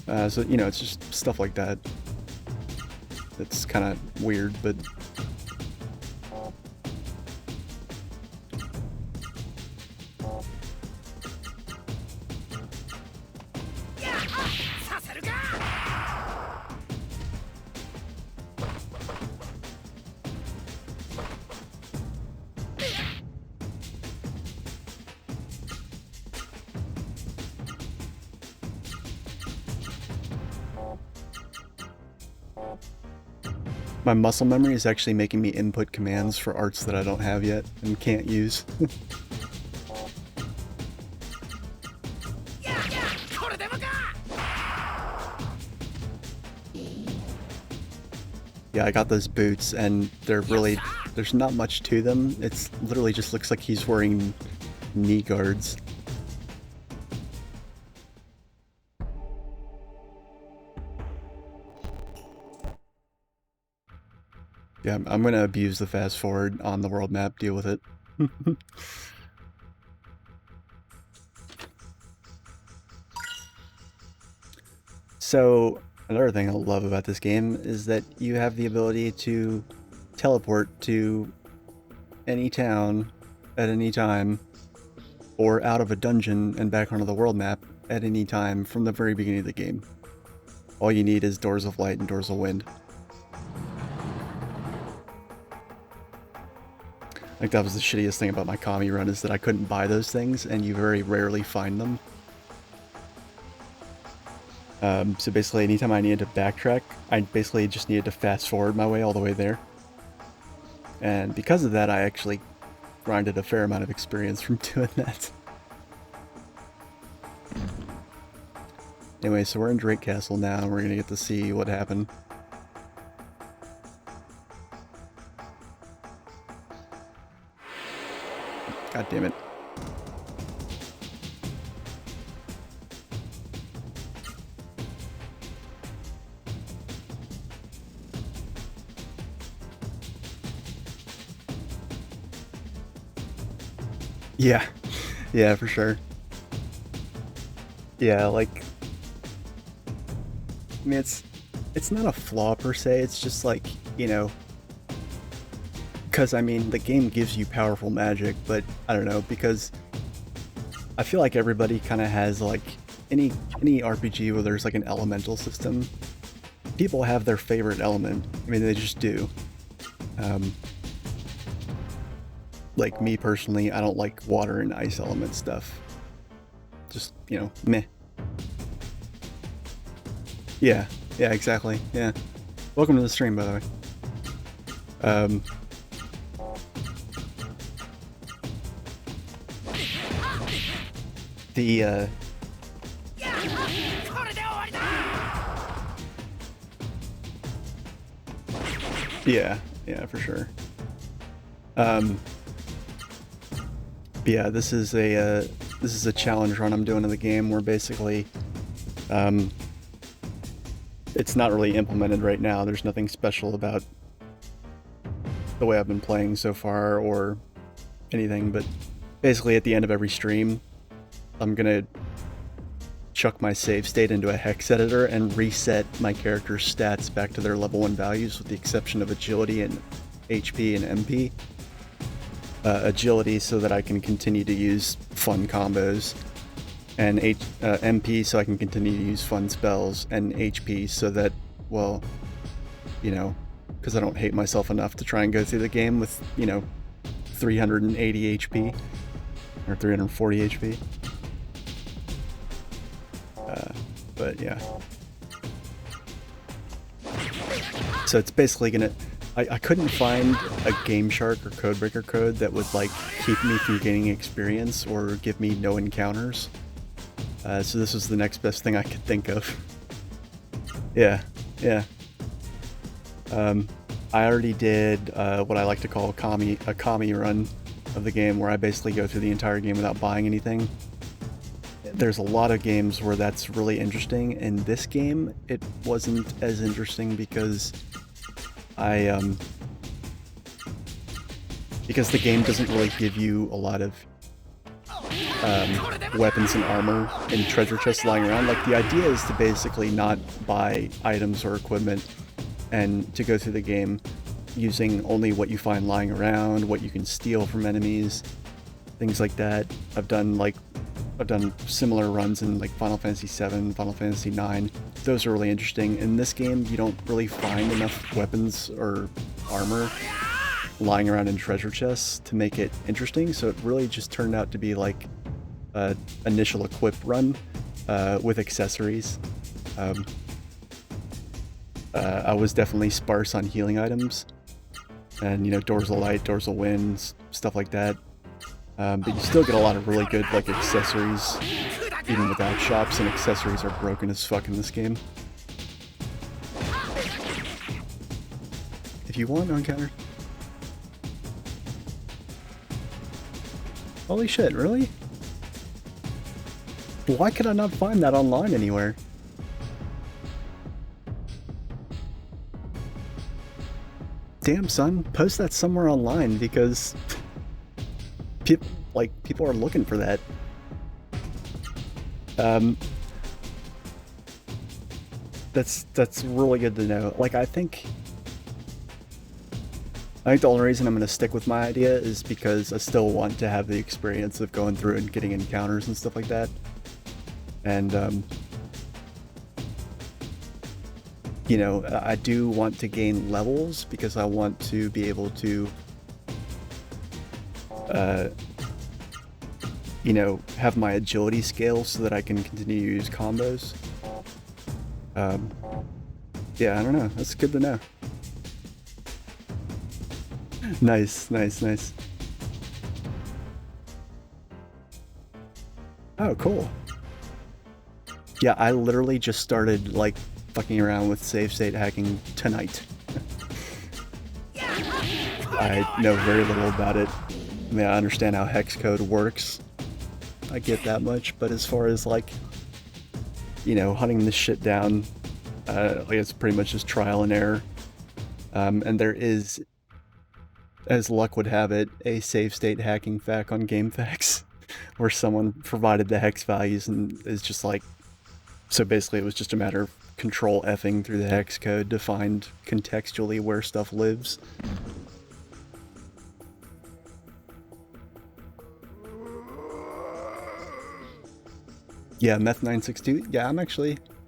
So, you know, it's just stuff like that. It's kind of weird, but... My muscle memory is actually making me input commands for arts that I don't have yet and can't use. Yeah, I got those boots and they're really, there's not much to them. It's literally just looks like he's wearing knee guards. Yeah, I'm gonna abuse the fast forward on the world map, deal with it. So, another thing I love about this game is that you have the ability to teleport to any town at any time, or out of a dungeon and back onto the world map at any time from the very beginning of the game. All you need is Doors of Light and Doors of Wind. Like, that was the shittiest thing about my Kami run, is that I couldn't buy those things, and you very rarely find them. So basically, anytime I needed to backtrack, I basically just needed to fast forward my way all the way there. And because of that, I actually grinded a fair amount of experience from doing that. Anyway, so we're in Drake Castle now, and we're gonna get to see what happened. God damn it. Yeah. Yeah, for sure. Yeah, like... I mean, it's not a flaw per se, it's just like, you know... Because, I mean, the game gives you powerful magic, but I don't know, because I feel like everybody kind of has, like, any RPG where there's, like, an elemental system, people have their favorite element. I mean, they just do. Like, me personally, I don't like water and ice element stuff. Just, you know, meh. Yeah, yeah, exactly, yeah. Welcome to the stream, by the way. Yeah, yeah, for sure. But yeah, this is a challenge run I'm doing in the game where basically, it's not really implemented right now. There's nothing special about the way I've been playing so far or anything, but basically at the end of every stream, I'm gonna chuck my save state into a hex editor and reset my character's stats back to their level 1 values, with the exception of agility and HP and MP. Agility so that I can continue to use fun combos, and MP so I can continue to use fun spells, and HP so that, well, you know, because I don't hate myself enough to try and go through the game with, you know, 380 HP, or 340 HP. But yeah. So it's basically gonna... I couldn't find a Game Shark or Codebreaker code that would, like, keep me from gaining experience or give me no encounters. So this was the next best thing I could think of. Yeah, yeah. I already did what I like to call a Kami run of the game, where I basically go through the entire game without buying anything. there's a lot of games where that's really interesting. In this game, it wasn't as interesting because because the game doesn't really give you a lot of weapons and armor and treasure chests lying around. Like, the idea is to basically not buy items or equipment and to go through the game using only what you find lying around, what you can steal from enemies, things like that. I've done similar runs in like Final Fantasy VII, Final Fantasy IX. Those are really interesting. In this game, you don't really find enough weapons or armor lying around in treasure chests to make it interesting, so it really just turned out to be like an initial equip run with accessories. I was definitely sparse on healing items, and, you know, Doors of Light, Doors of Wind, stuff like that. But you still get a lot of really good, like, accessories, even without shops, and accessories are broken as fuck in this game. If you want, no encounter. Holy shit, really? Why could I not find that online anywhere? Damn, son, post that somewhere online, because people are looking for that. That's really good to know. Like, I think the only reason I'm going to stick with my idea is because I still want to have the experience of going through and getting encounters and stuff like that. And, you know, I do want to gain levels because I want to be able to, you know, have my agility scale so that I can continue to use combos. Yeah, I don't know. That's good to know. Nice, nice, nice. Oh, cool. Yeah, I literally just started, like, fucking around with save state hacking tonight. I know very little about it. I mean, I understand how hex code works. I get that much, but as far as, like, you know, hunting this shit down, like, it's pretty much just trial and error. And there is, as luck would have it, a save state hacking FAQ on GameFAQs where someone provided the hex values and is just like, so basically it was just a matter of control F'ing through the hex code to find contextually where stuff lives. Yeah, Meth962. Yeah,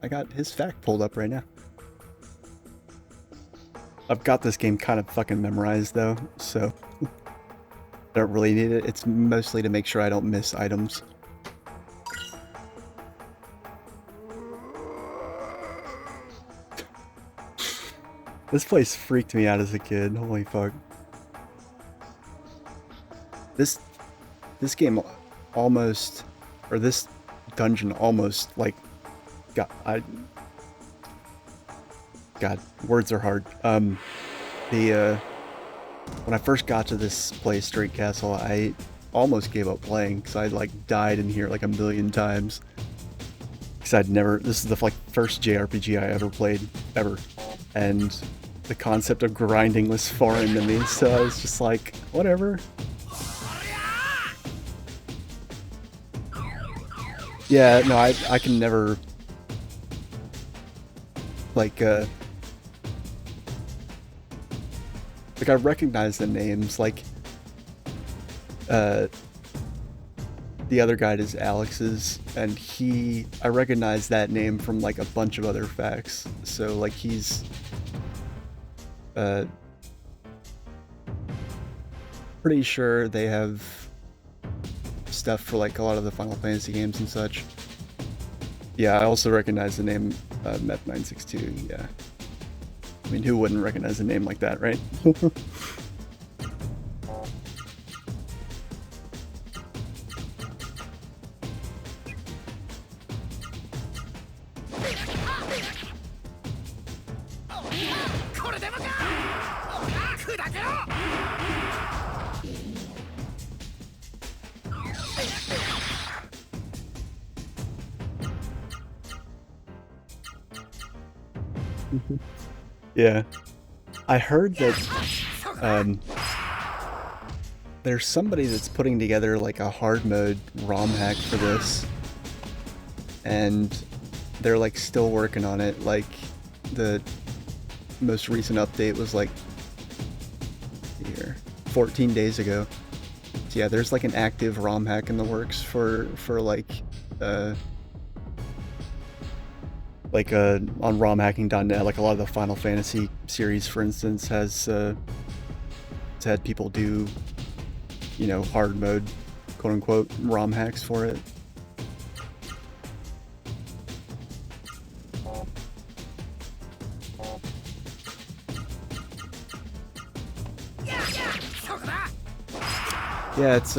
I got his FAQ pulled up right now. I've got this game kind of fucking memorized though, so I don't really need it. It's mostly to make sure I don't miss items. This place freaked me out as a kid. Holy fuck. This game almost, or this dungeon almost, like, God, words are hard. When I first got to this place, Straight Castle, I almost gave up playing because I'd, like, died in here like a million times. Because I'd never, this is the, like, first JRPG I ever played, ever. And the concept of grinding was foreign to me, so I was just like, whatever. Yeah, no, I can never, like, I recognize the names, like, the other guy is Alex's, and I recognize that name from, like, a bunch of other facts, so, like, he's, pretty sure they have stuff for, like, a lot of the Final Fantasy games and such. Yeah, I also recognize the name, Meth962, yeah. I mean, who wouldn't recognize a name like that, right? Yeah. I heard that there's somebody that's putting together like a hard mode ROM hack for this, and they're like still working on it. Like the most recent update was like here 14 days ago. So yeah, there's like an active ROM hack in the works for on romhacking.net. Like a lot of the Final Fantasy series, for instance, has had people do, you know, hard mode, quote unquote, ROM hacks for it. Yeah, it's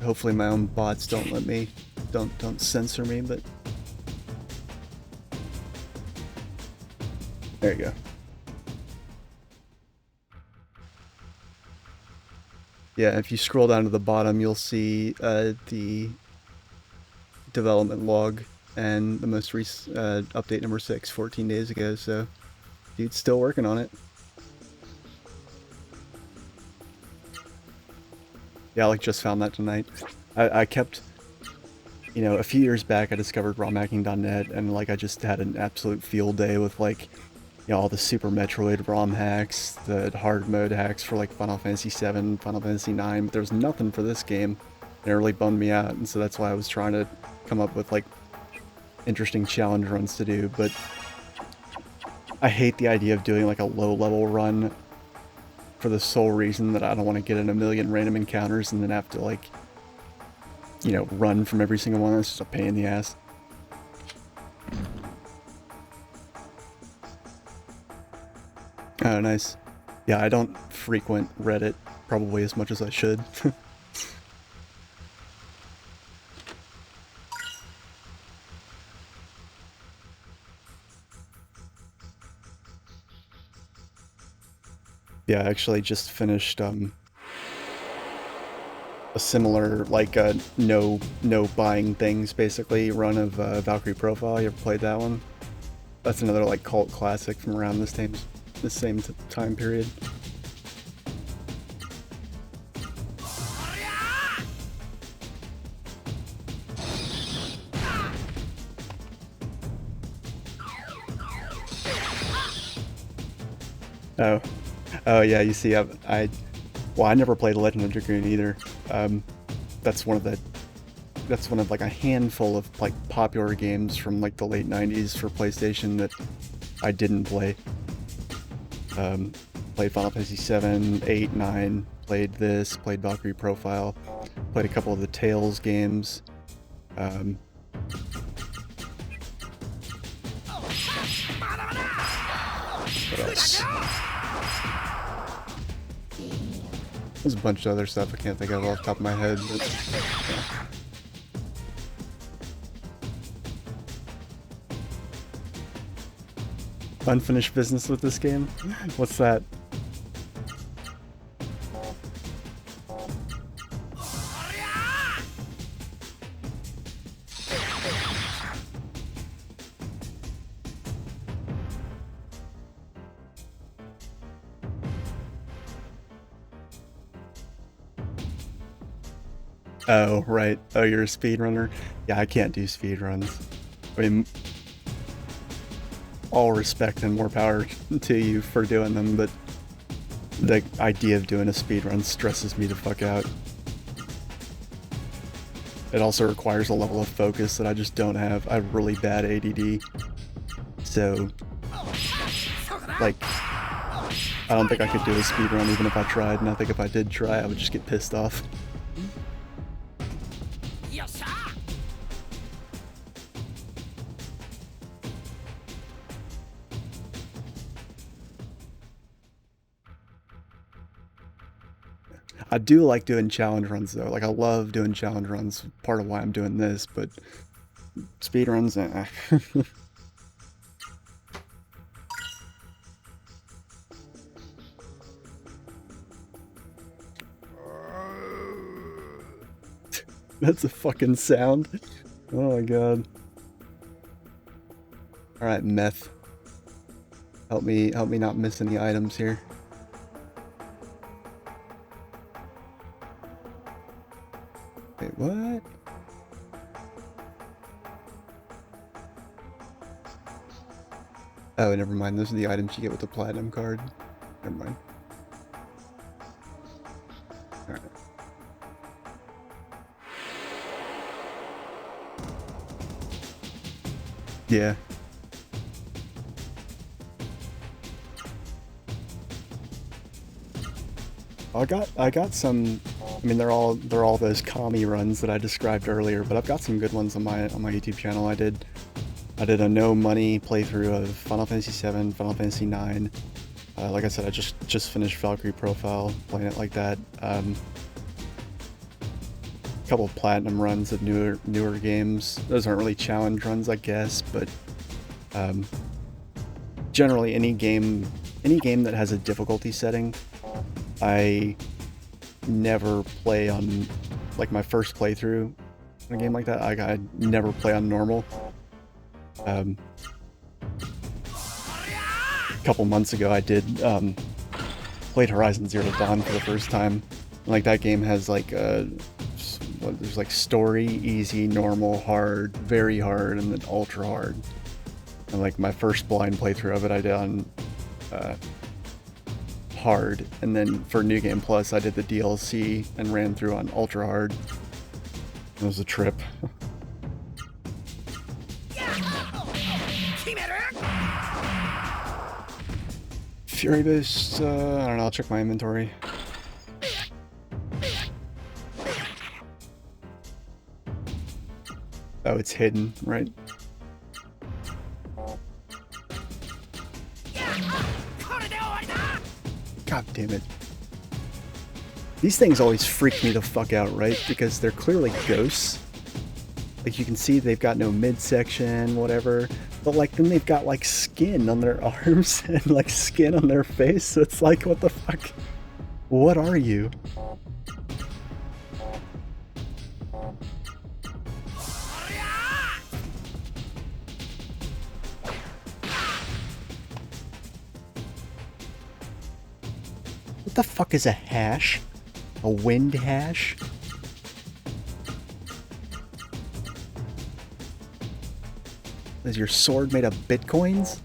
hopefully my own bots don't let me don't censor me, but there you go. Yeah, if you scroll down to the bottom, you'll see the development log and the most recent update number 6, 14 days ago. So, dude's still working on it. Yeah, I like just found that tonight. I kept, you know, a few years back I discovered romhacking.net, and like I just had an absolute field day with like, you know, all the Super Metroid ROM hacks, the hard mode hacks for like Final Fantasy 7, Final Fantasy 9, but there was nothing for this game. And it really bummed me out, and so that's why I was trying to come up with like interesting challenge runs to do, but I hate the idea of doing like a low level run for the sole reason that I don't want to get in a million random encounters and then have to like, you know, run from every single one. It's just a pain in the ass. Oh, nice. Yeah, I don't frequent Reddit probably as much as I should. Yeah, I actually just finished a similar like no buying things basically run of Valkyrie Profile. You ever played that one? That's another like cult classic from around this same time period. Oh, oh yeah. You see, well, I never played Legend of Dragoon either. That's one of like a handful of like popular games from like the late '90s for PlayStation that I didn't play. Played Final Fantasy 7, 8, 9. Played this. Played Valkyrie Profile. Played a couple of the Tales games. What else? There's a bunch of other stuff I can't think of off the top of my head. But, yeah. Unfinished business with this game? What's that? Oh, right. Oh, you're a speedrunner? Yeah, I can't do speedruns. I mean, all respect and more power to you for doing them, but the idea of doing a speedrun stresses me the fuck out. It also requires a level of focus that I just don't have. I have really bad ADD. So, like, I don't think I could do a speedrun even if I tried, and I think if I did try, I would just get pissed off. I do like doing challenge runs though. Like I love doing challenge runs. Part of why I'm doing this, but speed runs, That's a fucking sound. Oh my god. Alright, meth. Help me not miss any items here. Wait, what? Oh, never mind. Those are the items you get with the platinum card. Never mind. Alright. Yeah. I got some. I mean, they're all those commie runs that I described earlier, but I've got some good ones on my YouTube channel. I did a no money playthrough of Final Fantasy VII, Final Fantasy IX. Like I said, I just finished Valkyrie Profile, playing it like that. A couple of platinum runs of newer games. Those aren't really challenge runs, I guess, but generally any game that has a difficulty setting, I never play on, like, my first playthrough in a game like that. I never play on normal. A couple months ago, I did played Horizon Zero Dawn for the first time. Like, that game has like there's like story, easy, normal, hard, very hard, and then ultra hard. And like my first blind playthrough of it, I did on hard, and then for New Game Plus, I did the DLC and ran through on ultra hard. It was a trip. Fury Boost, I don't know, I'll check my inventory. Oh, it's hidden, right? God damn it. These things always freak me the fuck out, right? Because they're clearly ghosts. Like, you can see they've got no midsection, whatever. But, like, then they've got, like, skin on their arms and, like, skin on their face. So it's like, what the fuck? What are you? What the fuck is a hash? A wind hash? Is your sword made of bitcoins?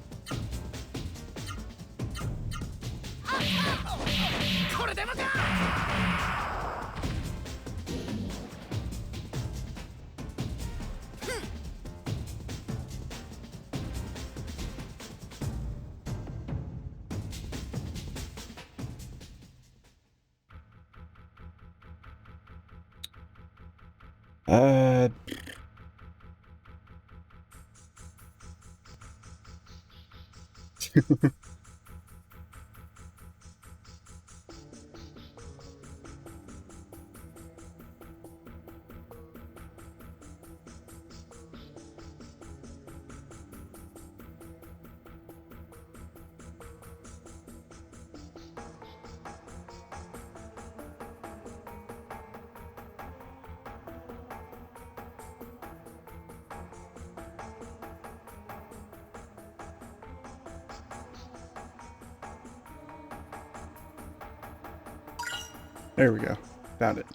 There we go. Found it.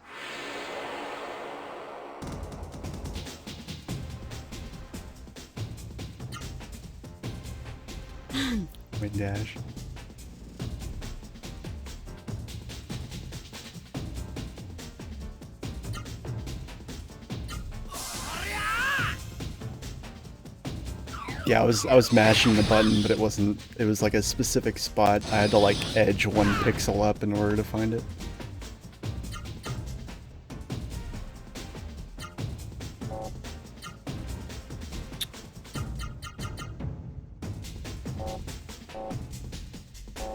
Wind dash. Yeah, I was mashing the button, but it wasn't. It was like a specific spot. I had to like edge one pixel up in order to find it.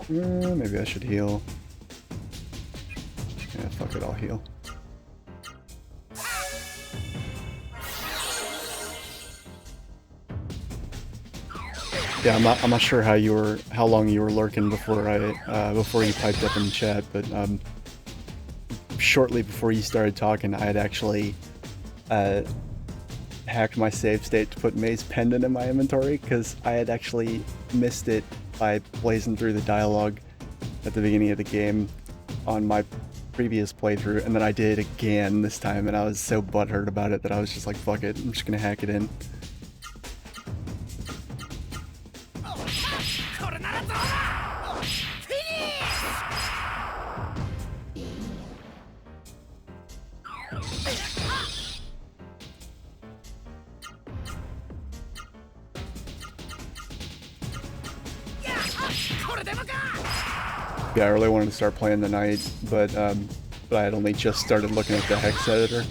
Maybe I should heal. Yeah, fuck it, I'll heal. Yeah, I'm not sure how long you were lurking before you piped up in the chat, but shortly before you started talking, I had actually hacked my save state to put Maze Pendant in my inventory because I had actually missed it by blazing through the dialogue at the beginning of the game on my previous playthrough, and then I did it again this time, and I was so butthurt about it that I was just like, fuck it, I'm just gonna hack it in. Yeah, I really wanted to start playing the night, but I had only just started looking at the hex editor.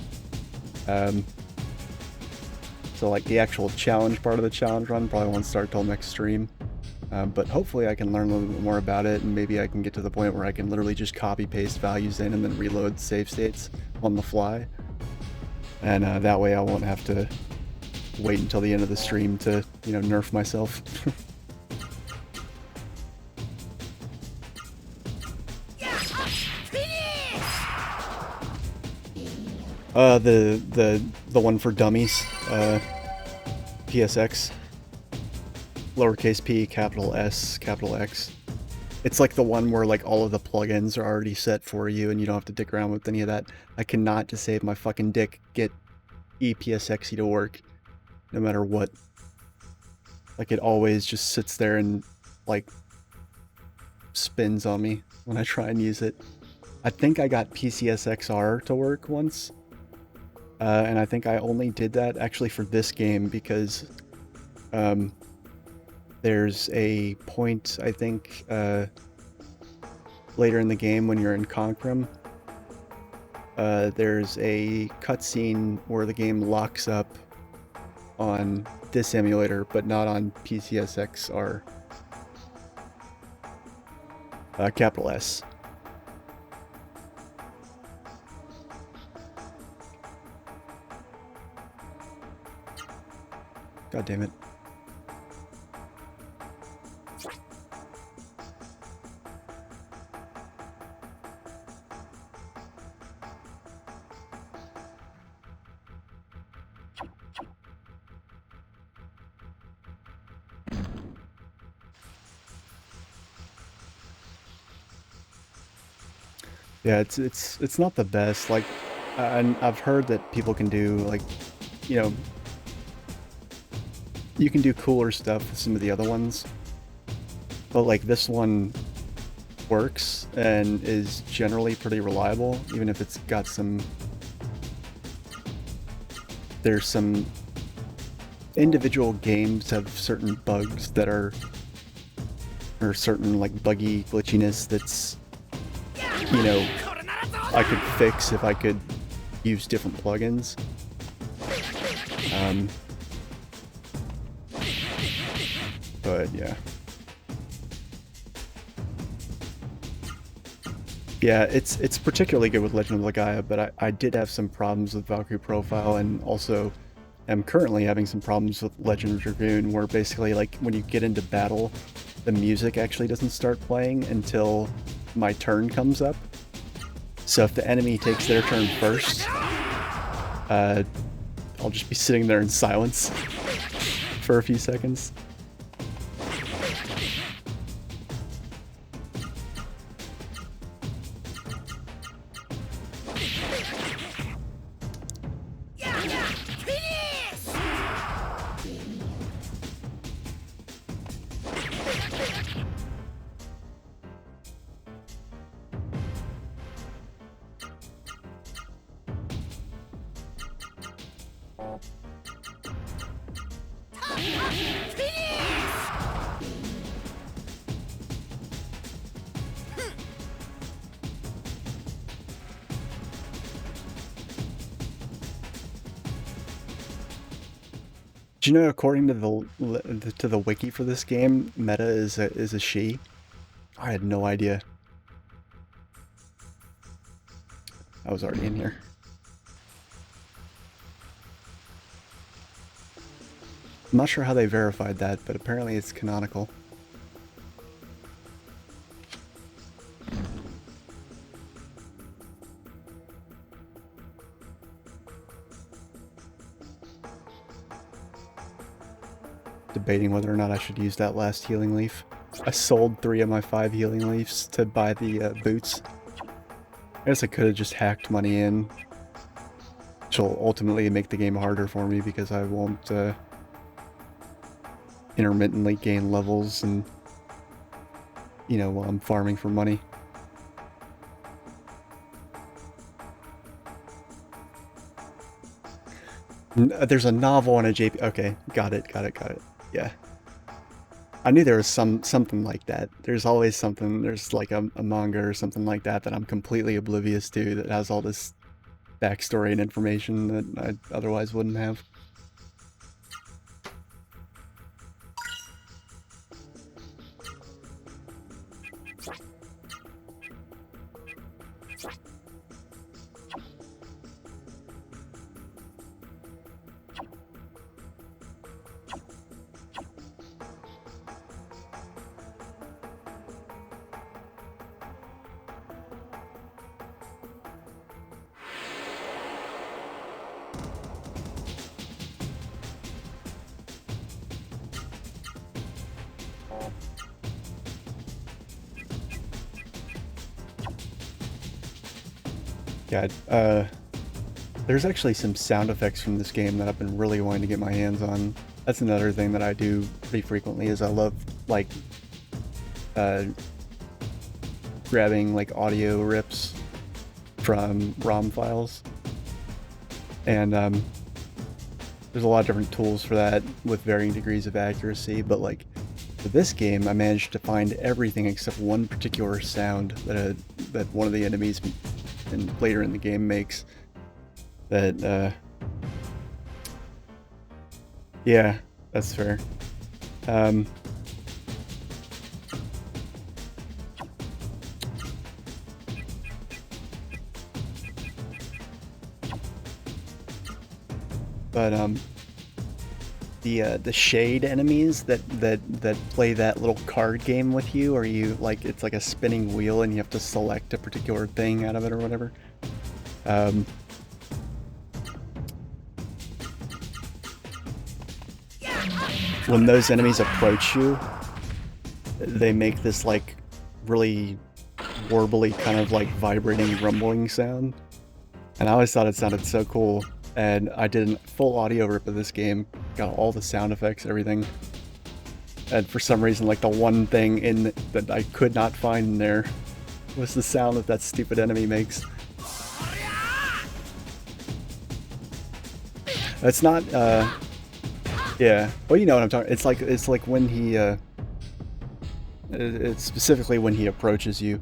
So like the actual challenge part of the challenge run probably won't start till next stream. But hopefully I can learn a little bit more about it, and maybe I can get to the point where I can literally just copy paste values in and then reload save states on the fly. And that way I won't have to wait until the end of the stream to, you know, nerf myself. The one for dummies, PSX, lowercase p, capital S, capital X. It's like the one where like all of the plugins are already set for you and you don't have to dick around with any of that. I cannot, to save my fucking dick, get EPSXy to work, no matter what. Like it always just sits there and like spins on me when I try and use it. I think I got PCSXR to work once. And I think I only did that actually for this game because there's a point, I think, later in the game when you're in Concrum, there's a cutscene where the game locks up on this emulator, but not on PCSXR. Capital S. God damn it. Yeah, it's not the best. Like, and I've heard that people can do like, you know, you can do cooler stuff with some of the other ones, but like this one works and is generally pretty reliable, even if it's got some. There's some individual games have certain bugs that are, or certain like buggy glitchiness that's, you know, I could fix if I could use different plugins. But yeah. Yeah, it's particularly good with Legend of Legaia, but I did have some problems with Valkyrie Profile, and also am currently having some problems with Legend of Dragoon, where basically like when you get into battle, the music actually doesn't start playing until my turn comes up. So if the enemy takes their turn first, I'll just be sitting there in silence for a few seconds. Do you know, according to the wiki for this game, Meta is a she? I had no idea. I was already in here. I'm not sure how they verified that, but apparently it's canonical. debating whether or not I should use that last healing leaf. I sold 3 of my 5 healing leaves to buy the boots. I guess I could have just hacked money in, which will ultimately make the game harder for me because I won't intermittently gain levels and, you know, while I'm farming for money. There's a novel and a JP. Okay, got it. Yeah. I knew there was something like that. There's always something. There's like a manga or something like that that I'm completely oblivious to that has all this backstory and information that I otherwise wouldn't have. Yeah, there's actually some sound effects from this game that I've been really wanting to get my hands on. That's another thing that I do pretty frequently is I love, like, grabbing, like, audio rips from ROM files. And, there's a lot of different tools for that with varying degrees of accuracy, but, like, for this game, I managed to find everything except one particular sound that one of the enemies and later in the game makes that yeah, that's fair. But the shade enemies that play that little card game with you, or you like it's like a spinning wheel and you have to select a particular thing out of it or whatever. When those enemies approach you, they make this like really warbly kind of like vibrating rumbling sound, and I always thought it sounded so cool. And I did a full audio rip of this game, got all the sound effects, everything. And for some reason, like the one thing in that I could not find in there was the sound that stupid enemy makes. It's not, yeah. Well, you know what I'm talking. It's like when he, it's specifically when he approaches you.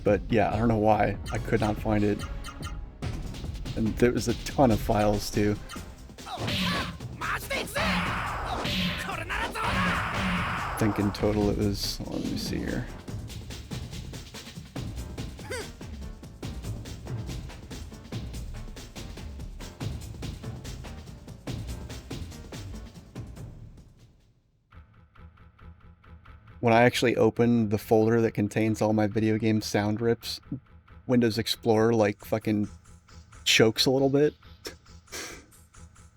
But yeah, I don't know why I could not find it. And there was a ton of files too. I think in total it was, let me see here. When I actually open the folder that contains all my video game sound rips, Windows Explorer like fucking chokes a little bit.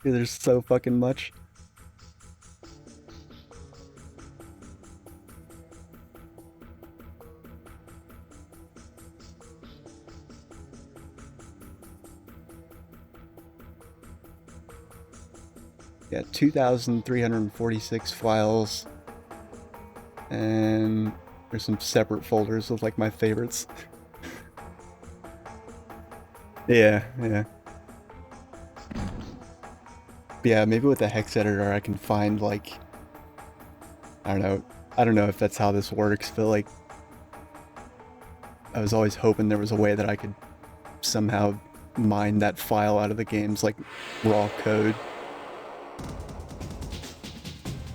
There's so fucking much. Yeah, 2,346 files. And there's some separate folders with like my favorites. Yeah. Yeah, maybe with the hex editor I can find like, I don't know if that's how this works, but like I was always hoping there was a way that I could somehow mine that file out of the game's like raw code.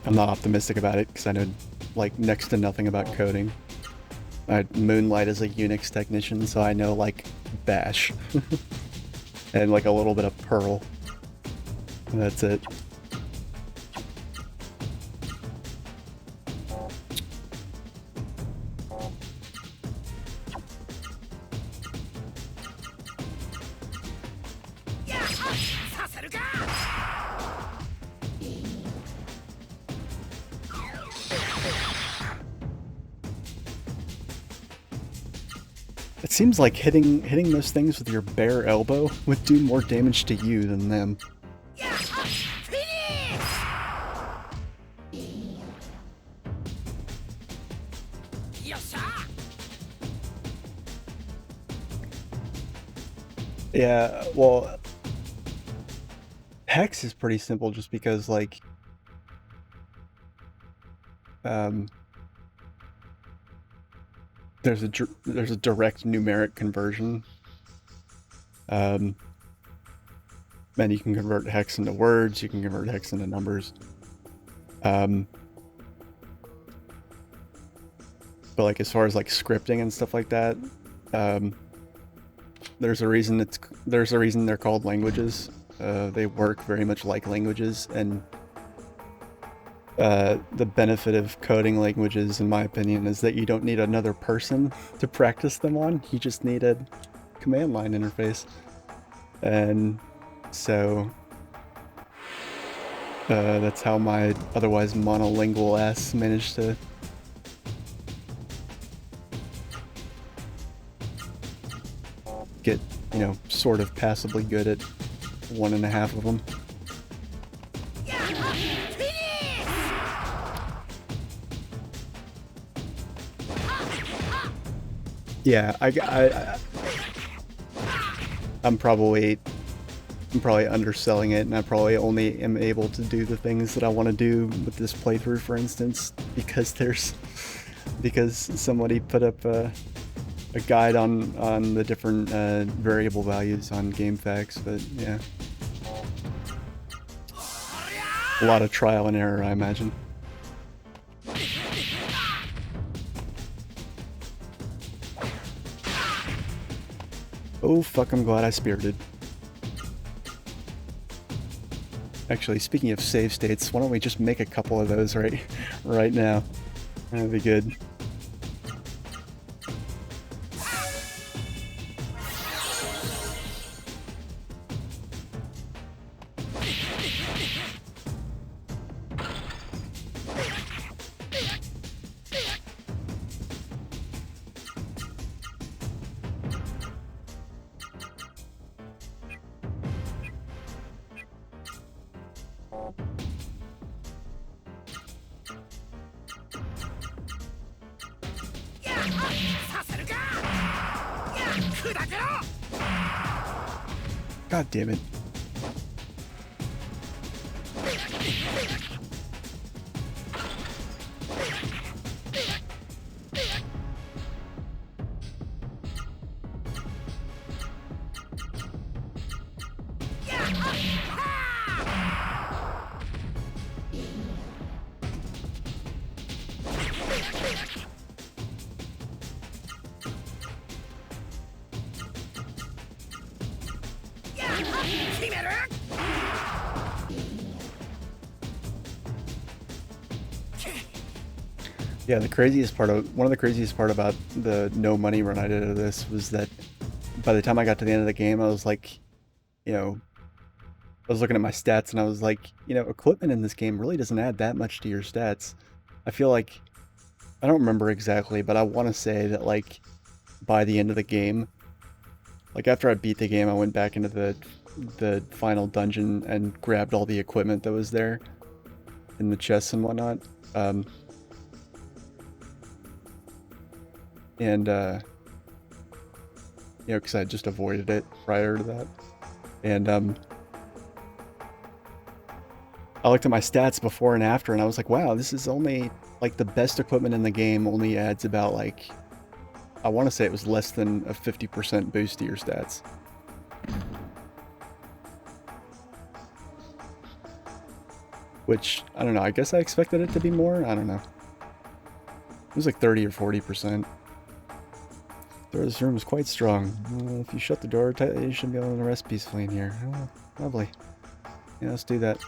I'm not optimistic about it because I know like next to nothing about coding. I moonlight as a Unix technician, so I know like Bash and like a little bit of Perl. And that's it. It seems like hitting those things with your bare elbow would do more damage to you than them. Yeah, well, Hex is pretty simple just because, like, there's a direct numeric conversion. And you can convert Hex into words, you can convert Hex into numbers. But like as far as like scripting and stuff like that, there's a reason they're called languages. They work very much like languages, and the benefit of coding languages, in my opinion, is that you don't need another person to practice them on. You just need a command line interface. And so that's how my otherwise monolingual ass managed to get, you know, sort of passably good at 1.5 of them. Yeah, I'm probably underselling it, and I probably only am able to do the things that I want to do with this playthrough, for instance, because somebody put up a guide on the different variable values on GameFAQs. But yeah, a lot of trial and error, I imagine. Oh fuck, I'm glad I spirited. Actually, speaking of save states, why don't we just make a couple of those right now? That'd be good. God damn it. Yeah, one of the craziest part about the no money run I did of this was that by the time I got to the end of the game, I was like, you know, I was looking at my stats and I was like, you know, equipment in this game really doesn't add that much to your stats. I feel like, I don't remember exactly, but I want to say that like by the end of the game, like after I beat the game, I went back into the final dungeon and grabbed all the equipment that was there in the chests and whatnot. And you know, because I just avoided it prior to that. And I looked at my stats before and after, and I was like, wow, this is only, like, the best equipment in the game only adds about, like, I want to say it was less than a 50% boost to your stats. Which, I don't know, I guess I expected it to be more? I don't know. It was like 30 or 40%. The door of this room is quite strong. If you shut the door tightly, you should be able to rest peacefully in here. Oh, lovely. Yeah, let's do that.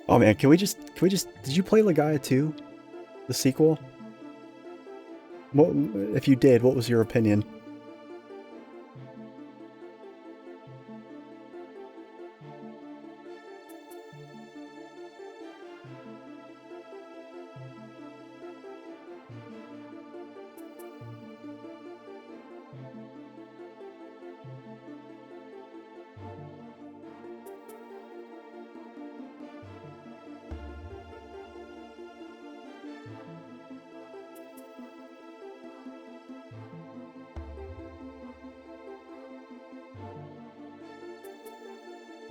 Oh man, can we just, did you play Legaia 2? The sequel? What, if you did, what was your opinion?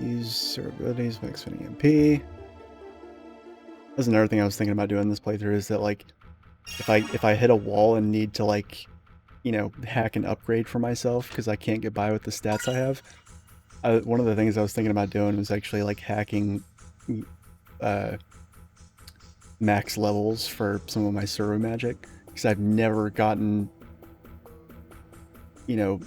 Use Suru abilities, max spinning MP. That's another thing I was thinking about doing this playthrough is that like if I hit a wall and need to like, you know, hack an upgrade for myself because I can't get by with the stats I have. One of the things I was thinking about doing was actually like hacking max levels for some of my Suru magic because I've never gotten, you know,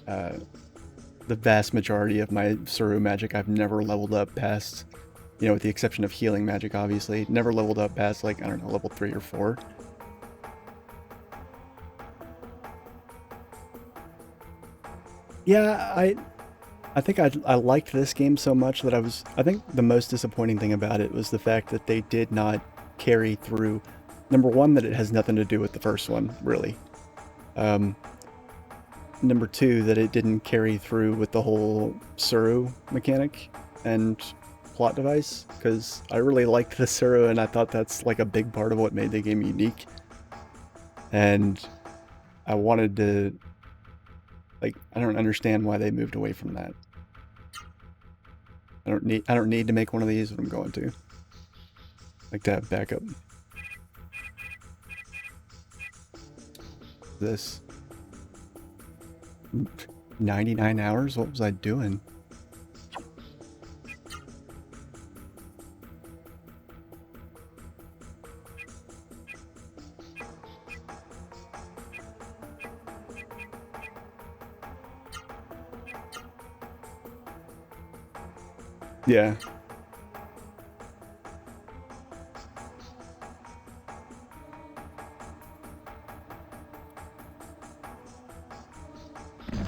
the vast majority of my Suru magic I've never leveled up past, you know, with the exception of healing magic, obviously. Never leveled up past, like, I don't know, level 3 or 4. Yeah, I think I liked this game so much that I think the most disappointing thing about it was the fact that they did not carry through. Number one, that it has nothing to do with the first one, really. Number two, that it didn't carry through with the whole Suru mechanic and plot device, because I really liked the Suru and I thought that's like a big part of what made the game unique. And I wanted to, like, I don't understand why they moved away from that. I don't need to make one of these, but I'm going to. Like to have backup. This 99 hours? What was I doing? Yeah.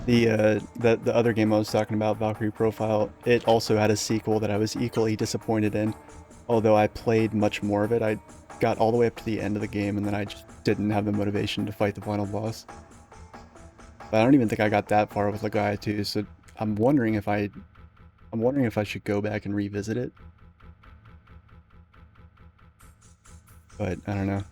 The other game I was talking about, Valkyrie Profile, it also had a sequel that I was equally disappointed in. Although I played much more of it, I got all the way up to the end of the game and then I just didn't have the motivation to fight the final boss. But I don't even think I got that far with Legaia 2, so I'm wondering if I should go back and revisit it. But I don't know.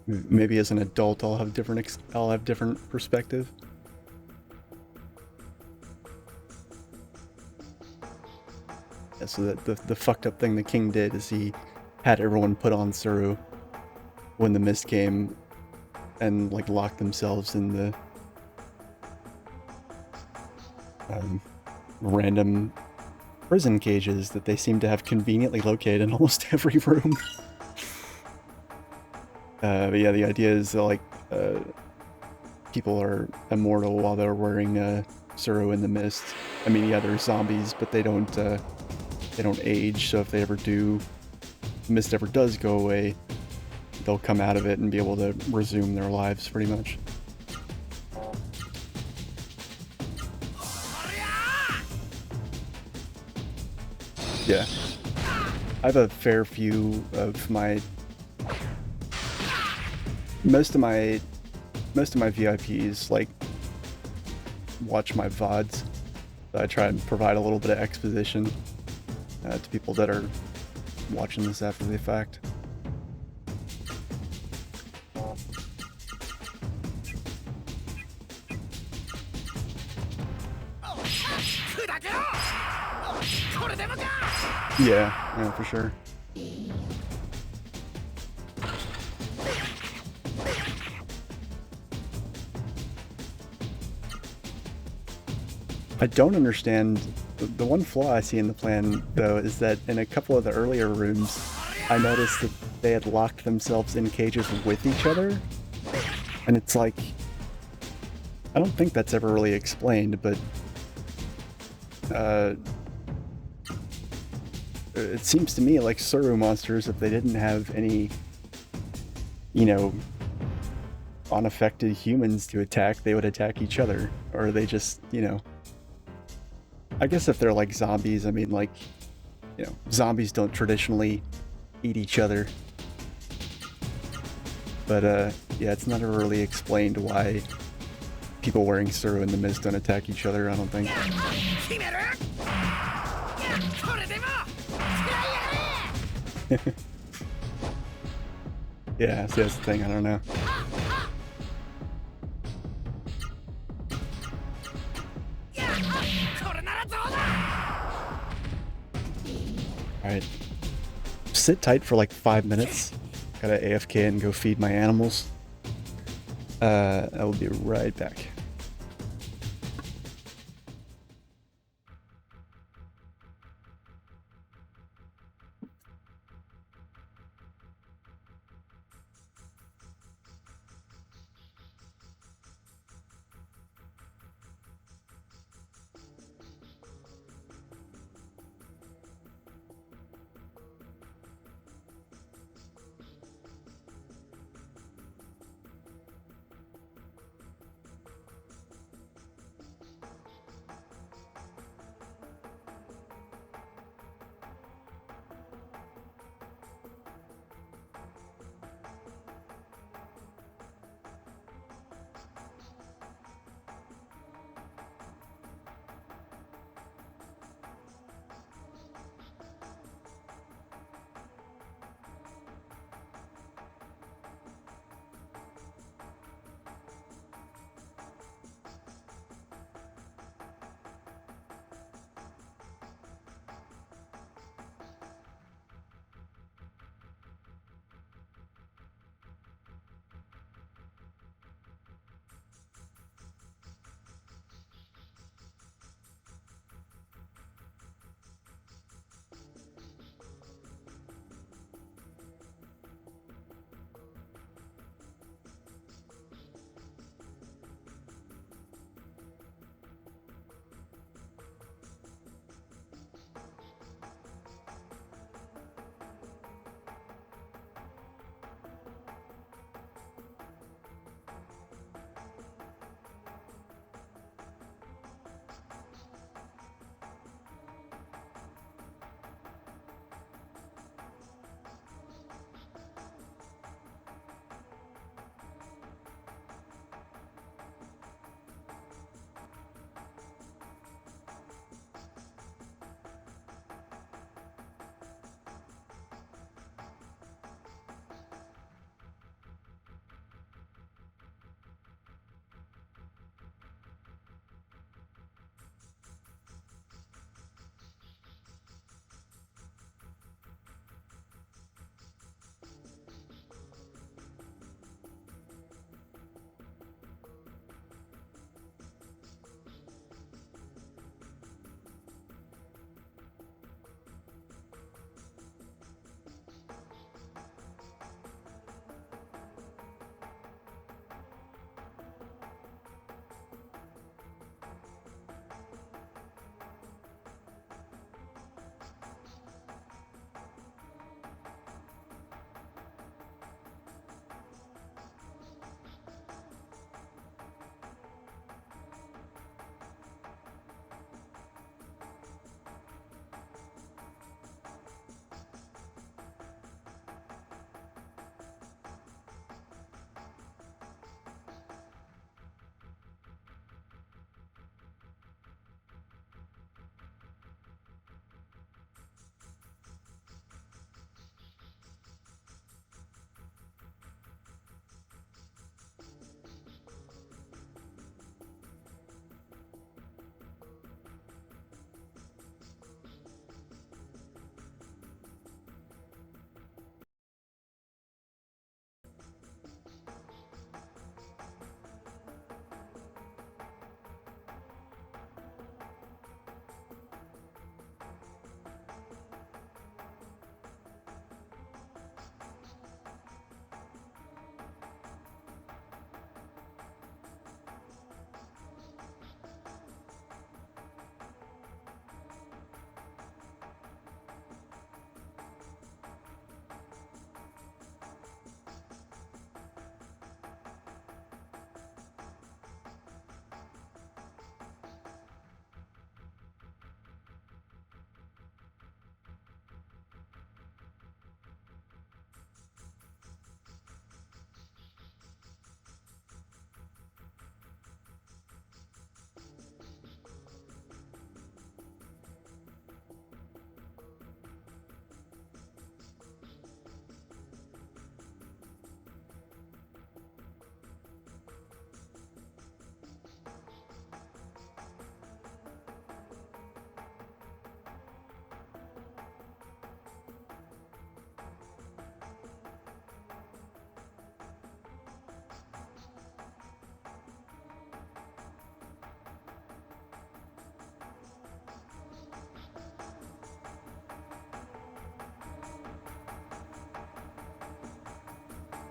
Maybe as an adult, I'll have different perspective. Yeah, so that the fucked up thing the king did is he had everyone put on Suru when the mist came and like locked themselves in the random prison cages that they seem to have conveniently located in almost every room. But yeah, the idea is that, like, people are immortal while they're wearing Suru in the mist. I mean, yeah, they're zombies, but they don't age. So if they ever do, the mist ever does go away, they'll come out of it and be able to resume their lives, pretty much. Yeah, I have a fair few of my. Most of my VIPs like watch my VODs, so I try and provide a little bit of exposition to people that are watching this after the fact. Yeah, for sure. I don't understand. The one flaw I see in the plan, though, is that in a couple of the earlier rooms, I noticed that they had locked themselves in cages with each other. And it's like, I don't think that's ever really explained, but it seems to me like Suru monsters, if they didn't have any, you know, unaffected humans to attack, they would attack each other. Or they just, you know, I guess if they're like zombies, I mean, like, you know, zombies don't traditionally eat each other. But, yeah, it's not really explained why people wearing Suru in the mist don't attack each other, I don't think. Yeah, see, that's the thing. I don't know. Alright. Sit tight for like 5 minutes. Gotta AFK and go feed my animals. I will be right back.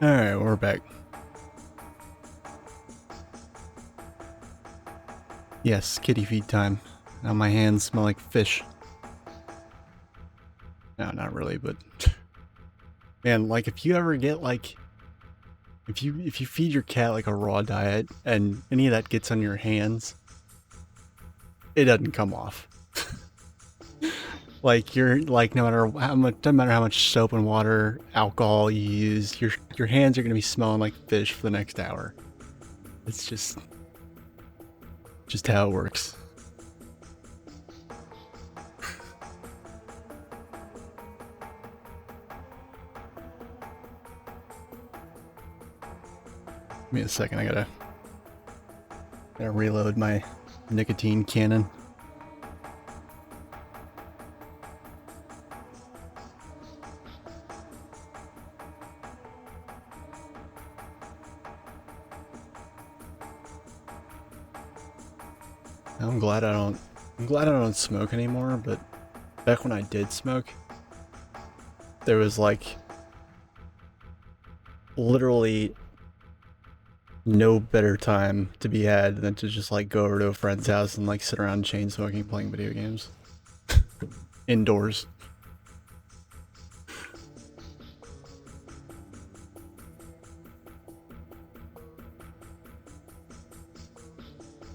Alright, we're back. Yes, kitty feed time. Now my hands smell like fish. No, not really, but man, like if you ever get like if you feed your cat like a raw diet and any of that gets on your hands, it doesn't come off. Like you're like no matter how much, doesn't matter how much soap and water, alcohol you use, your hands are gonna be smelling like fish for the next hour. It's just how it works. Give me a second, I gotta reload my nicotine cannon. I'm glad I don't smoke anymore, but back when I did smoke, there was like literally no better time to be had than to just like go over to a friend's house and like sit around chain smoking, playing video games. Indoors.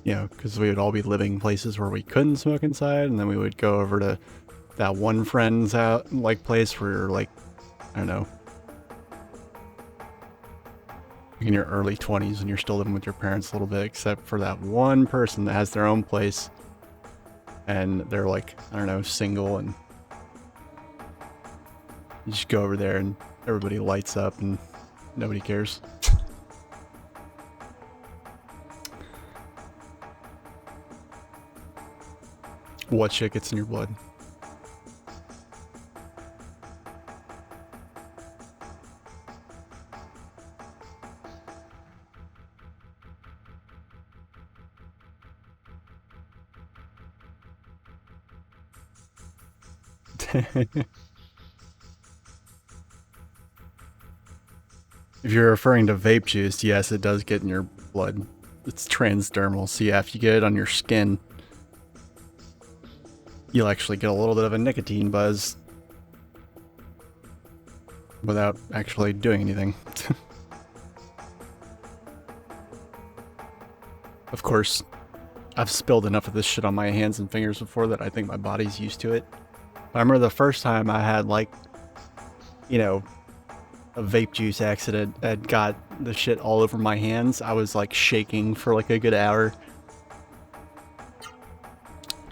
You know, because we would all be living places where we couldn't smoke inside, and then we would go over to that one friend's out like place where you're like, I don't know, in your early 20s and you're still living with your parents a little bit, except for that one person that has their own place and they're like, I don't know, single, and you just go over there and everybody lights up and nobody cares. What shit gets in your blood? If you're referring to vape juice, yes, it does get in your blood. It's transdermal, so yeah, if you get it on your skin, you'll actually get a little bit of a nicotine buzz without actually doing anything. Of course, I've spilled enough of this shit on my hands and fingers before that I think my body's used to it. I remember the first time I had, like, you know, a vape juice accident and got the shit all over my hands. I was like shaking for like a good hour.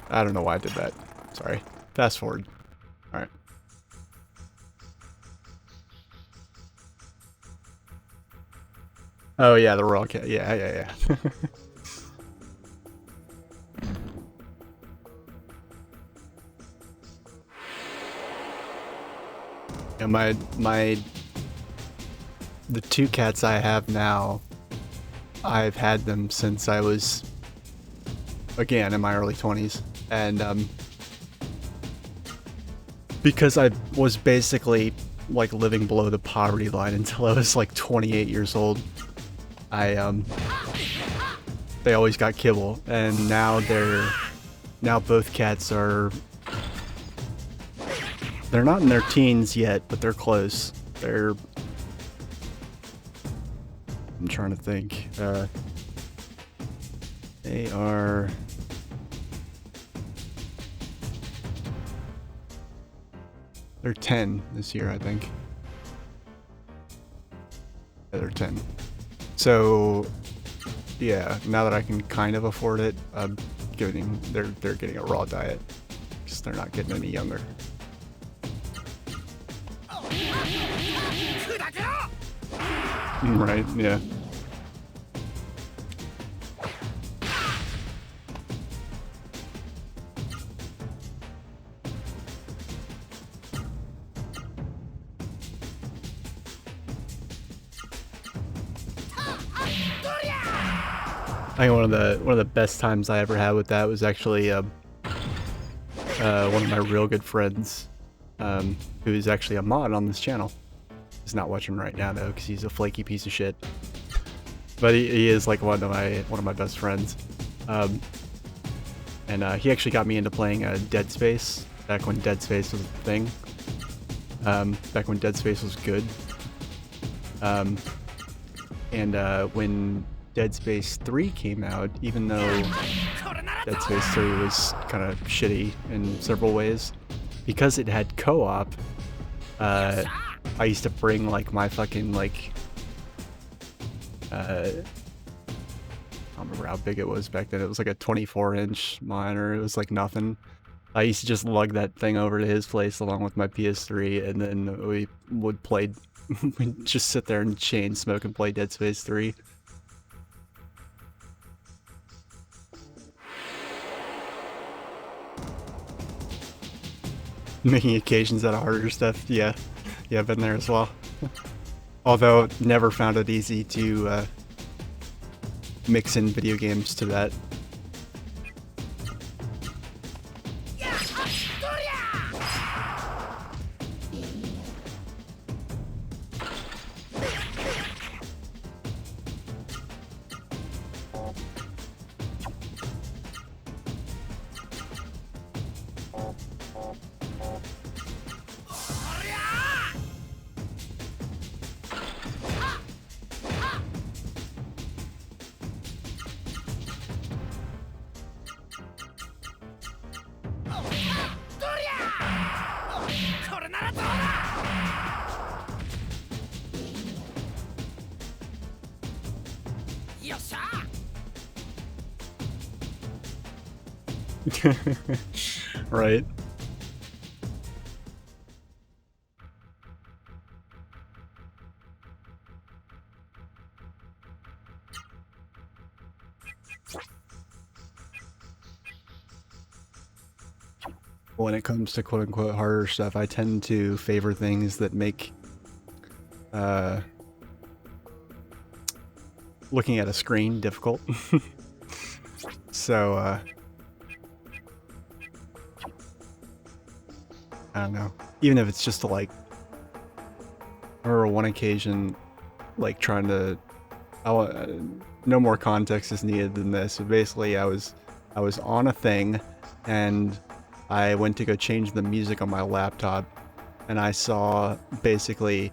I don't know why I did that. Sorry. Fast forward. Alright. Oh yeah, the Royal Cat. Yeah. Yeah, the two cats I have now, I've had them since I was, again, in my early 20s. And, because I was basically, like, living below the poverty line until I was, like, 28 years old, they always got kibble. And now both cats are, they're not in their teens yet, but they're close. I'm trying to think. They are... They're 10 this year, I think. Yeah, they're 10. So, yeah, now that I can kind of afford it, they're getting a raw diet. Because they're not getting any younger. Right, yeah. I think one of the best times I ever had with that was actually one of my real good friends, who's actually a mod on this channel. He's not watching right now though, because he's a flaky piece of shit. But he is like one of my best friends. And he actually got me into playing Dead Space back when Dead Space was a thing. Back when Dead Space was good. And when Dead Space 3 came out, even though Dead Space 3 was kind of shitty in several ways, because it had co-op, I used to bring like my fucking like I don't remember how big it was back then. It was like a 24-inch monitor. It was like nothing. I used to just lug that thing over to his place along with my PS3, and then we would play. We'd just sit there and chain smoke and play Dead Space 3. Making occasions out of harder stuff. Yeah, I've been there as well. Although never found it easy to mix in video games to that. Right. When it comes to quote-unquote harder stuff, I tend to favor things that make looking at a screen difficult. So I don't know. Even if it's just to like, I remember one occasion, like trying to, no more context is needed than this. But basically, I was on a thing, and I went to go change the music on my laptop, and I saw basically,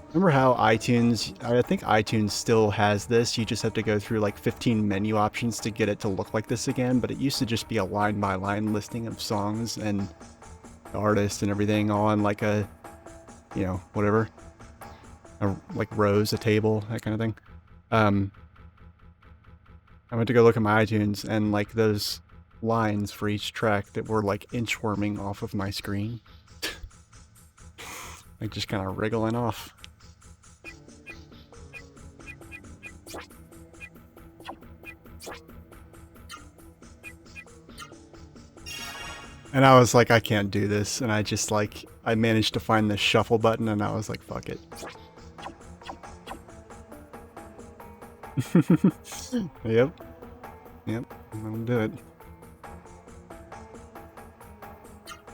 remember how iTunes, I think iTunes still has this, you just have to go through like 15 menu options to get it to look like this again, but it used to just be a line-by-line listing of songs and artists and everything on like a, you know, whatever, like rows, a table, that kind of thing. I went to go look at my iTunes, and like those lines for each track that were like inchworming off of my screen, like just kind of wriggling off. And I was like, I can't do this. And I just like, I managed to find the shuffle button, and I was like, fuck it. Yep. I'm gonna do it.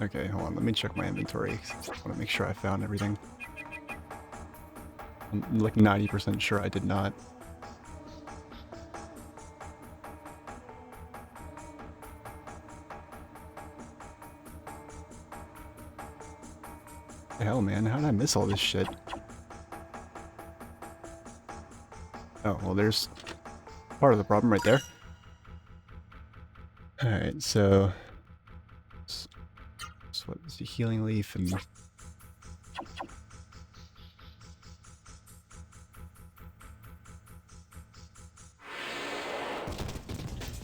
Okay, hold on. Let me check my inventory. I want to make sure I found everything. I'm like 90% sure I did not. The hell, man? How did I miss all this shit? Oh, well, there's part of the problem right there. Alright, so what is the healing leaf and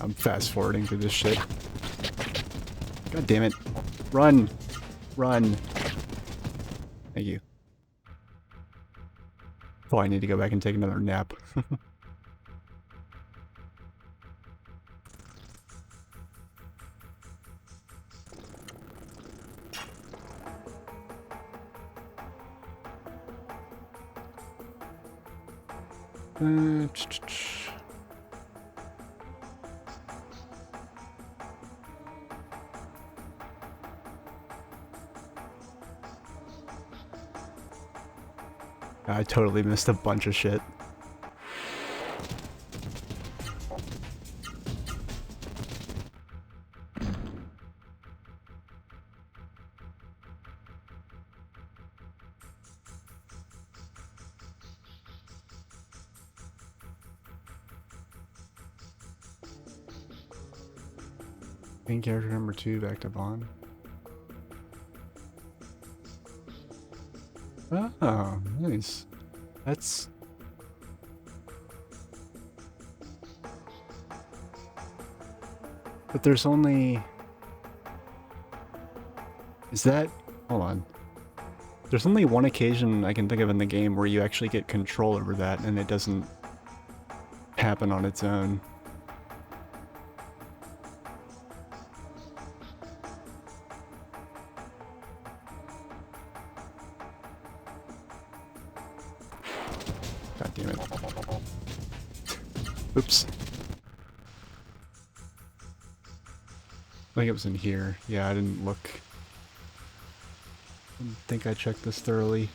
I'm fast forwarding through this shit. God damn it. Run! Run! Thank you. Oh, I need to go back and take another nap. I totally missed a bunch of shit. Main character number 2 back to Vaughn. Oh, nice. That's... But there's only... Is that... Hold on. There's only one occasion I can think of in the game where you actually get control over that and it doesn't happen on its own. God damn it. Oops. I think it was in here. Yeah, I didn't look. I didn't think I checked this thoroughly.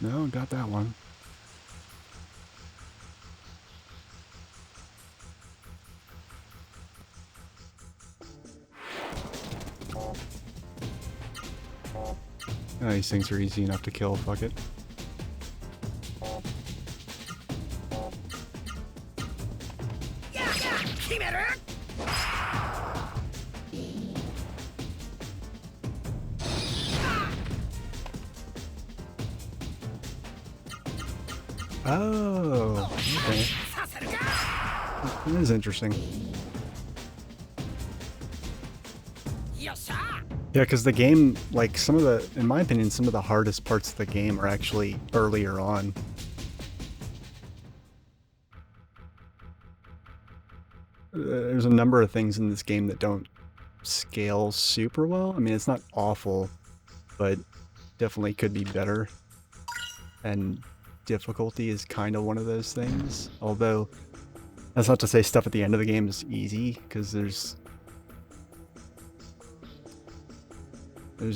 No, got that one. Oh, these things are easy enough to kill, fuck it. Oh, okay. That is interesting. Yeah, because the game, like, some of the, in my opinion, some of the hardest parts of the game are actually earlier on. There's a number of things in this game that don't scale super well. I mean, it's not awful, but definitely could be better. And difficulty is kind of one of those things. Although, that's not to say stuff at the end of the game is easy, because there's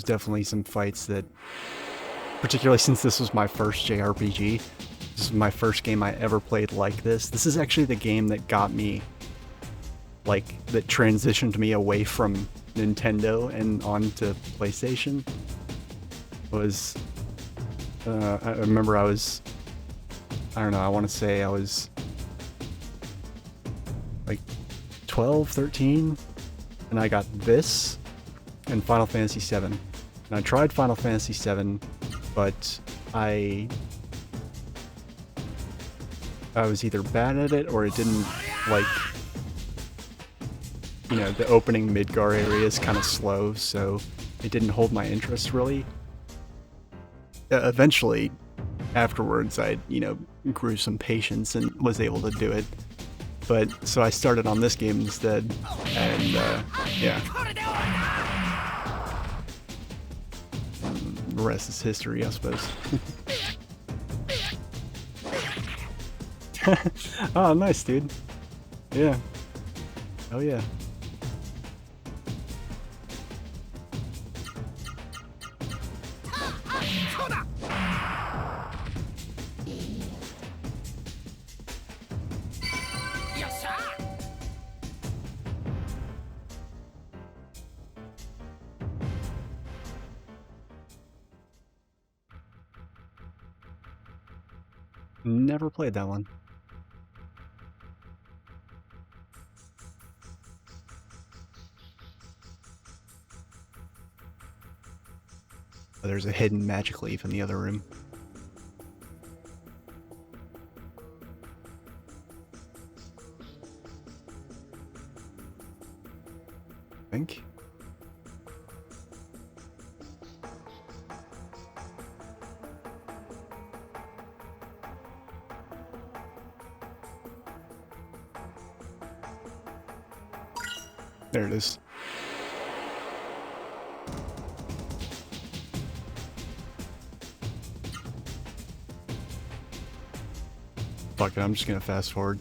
definitely some fights that, particularly since this was my first JRPG, this is my first game I ever played like this. This is actually the game that got me, like, that transitioned me away from Nintendo and onto PlayStation. Was, I remember I was, I don't know, I want to say I was like 12, 13, and I got this and Final Fantasy VII. And I tried Final Fantasy VII, but I was either bad at it or it didn't, like, you know, the opening Midgar area is kind of slow, so it didn't hold my interest really. Eventually, afterwards, I, you know, grew some patience and was able to do it. But, so I started on this game instead, and, yeah. The rest is history, I suppose. Oh, nice, dude. Yeah. Oh, yeah. Never played that one. Oh, there's a hidden magic leaf in the other room. I think. There it is. Fuck it, I'm just gonna fast forward.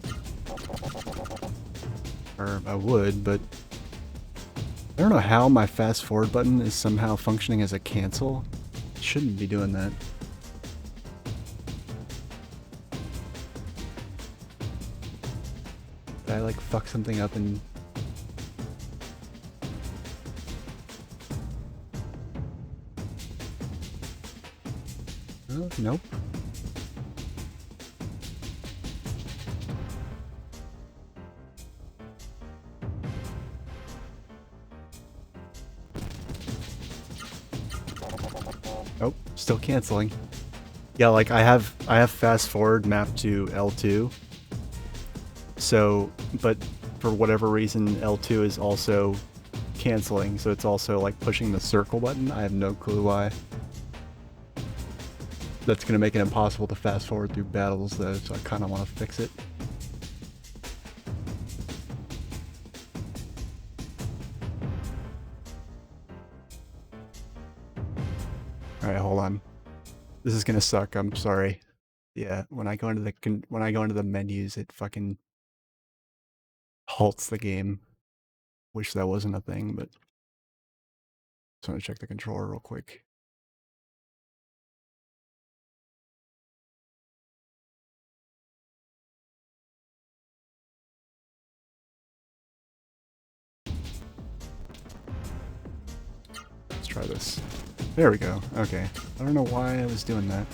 Or I would, but I don't know how my fast forward button is somehow functioning as a cancel. It shouldn't be doing that. Did I like fuck something up and... Nope. Oh, still canceling. Yeah, like I have fast forward mapped to L2. So, but for whatever reason L2 is also canceling, so it's also like pushing the circle button. I have no clue why. That's gonna make it impossible to fast forward through battles though, so I kinda wanna fix it. Alright, hold on. This is gonna suck, I'm sorry. Yeah, when I go into the menus, it fucking halts the game. Wish that wasn't a thing, but just want to check the controller real quick. Let's try this. There we go. Okay. I don't know why I was doing that.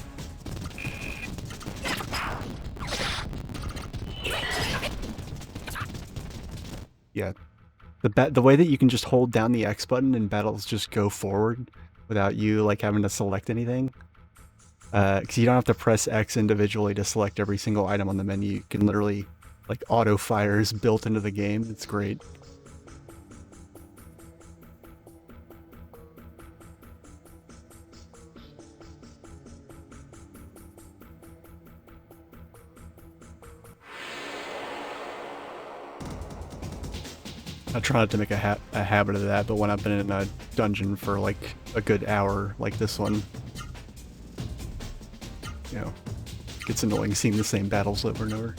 Yeah. The way that you can just hold down the X button and battles just go forward without you like having to select anything. Because you don't have to press X individually to select every single item on the menu. You can literally like auto fires built into the game. It's great. I try not to make a habit of that, but when I've been in a dungeon for like a good hour, like this one, you know, it gets annoying seeing the same battles over and over.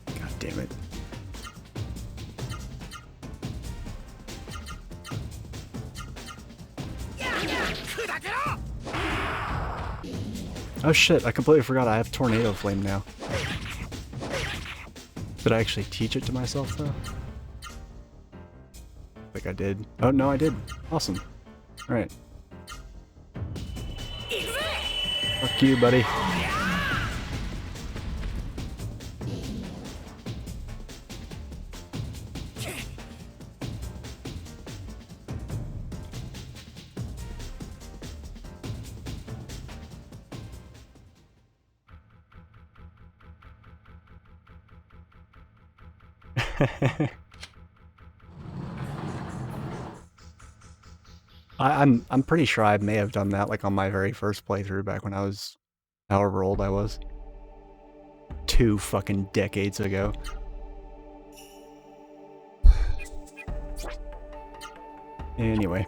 God damn it. Oh shit, I completely forgot I have Tornado Flame now. Did I actually teach it to myself though? I think I did. Oh no, I did. Awesome. Alright. Fuck you, buddy. I'm pretty sure I may have done that like on my very first playthrough back when I was however old I was. 2 fucking decades ago. Anyway.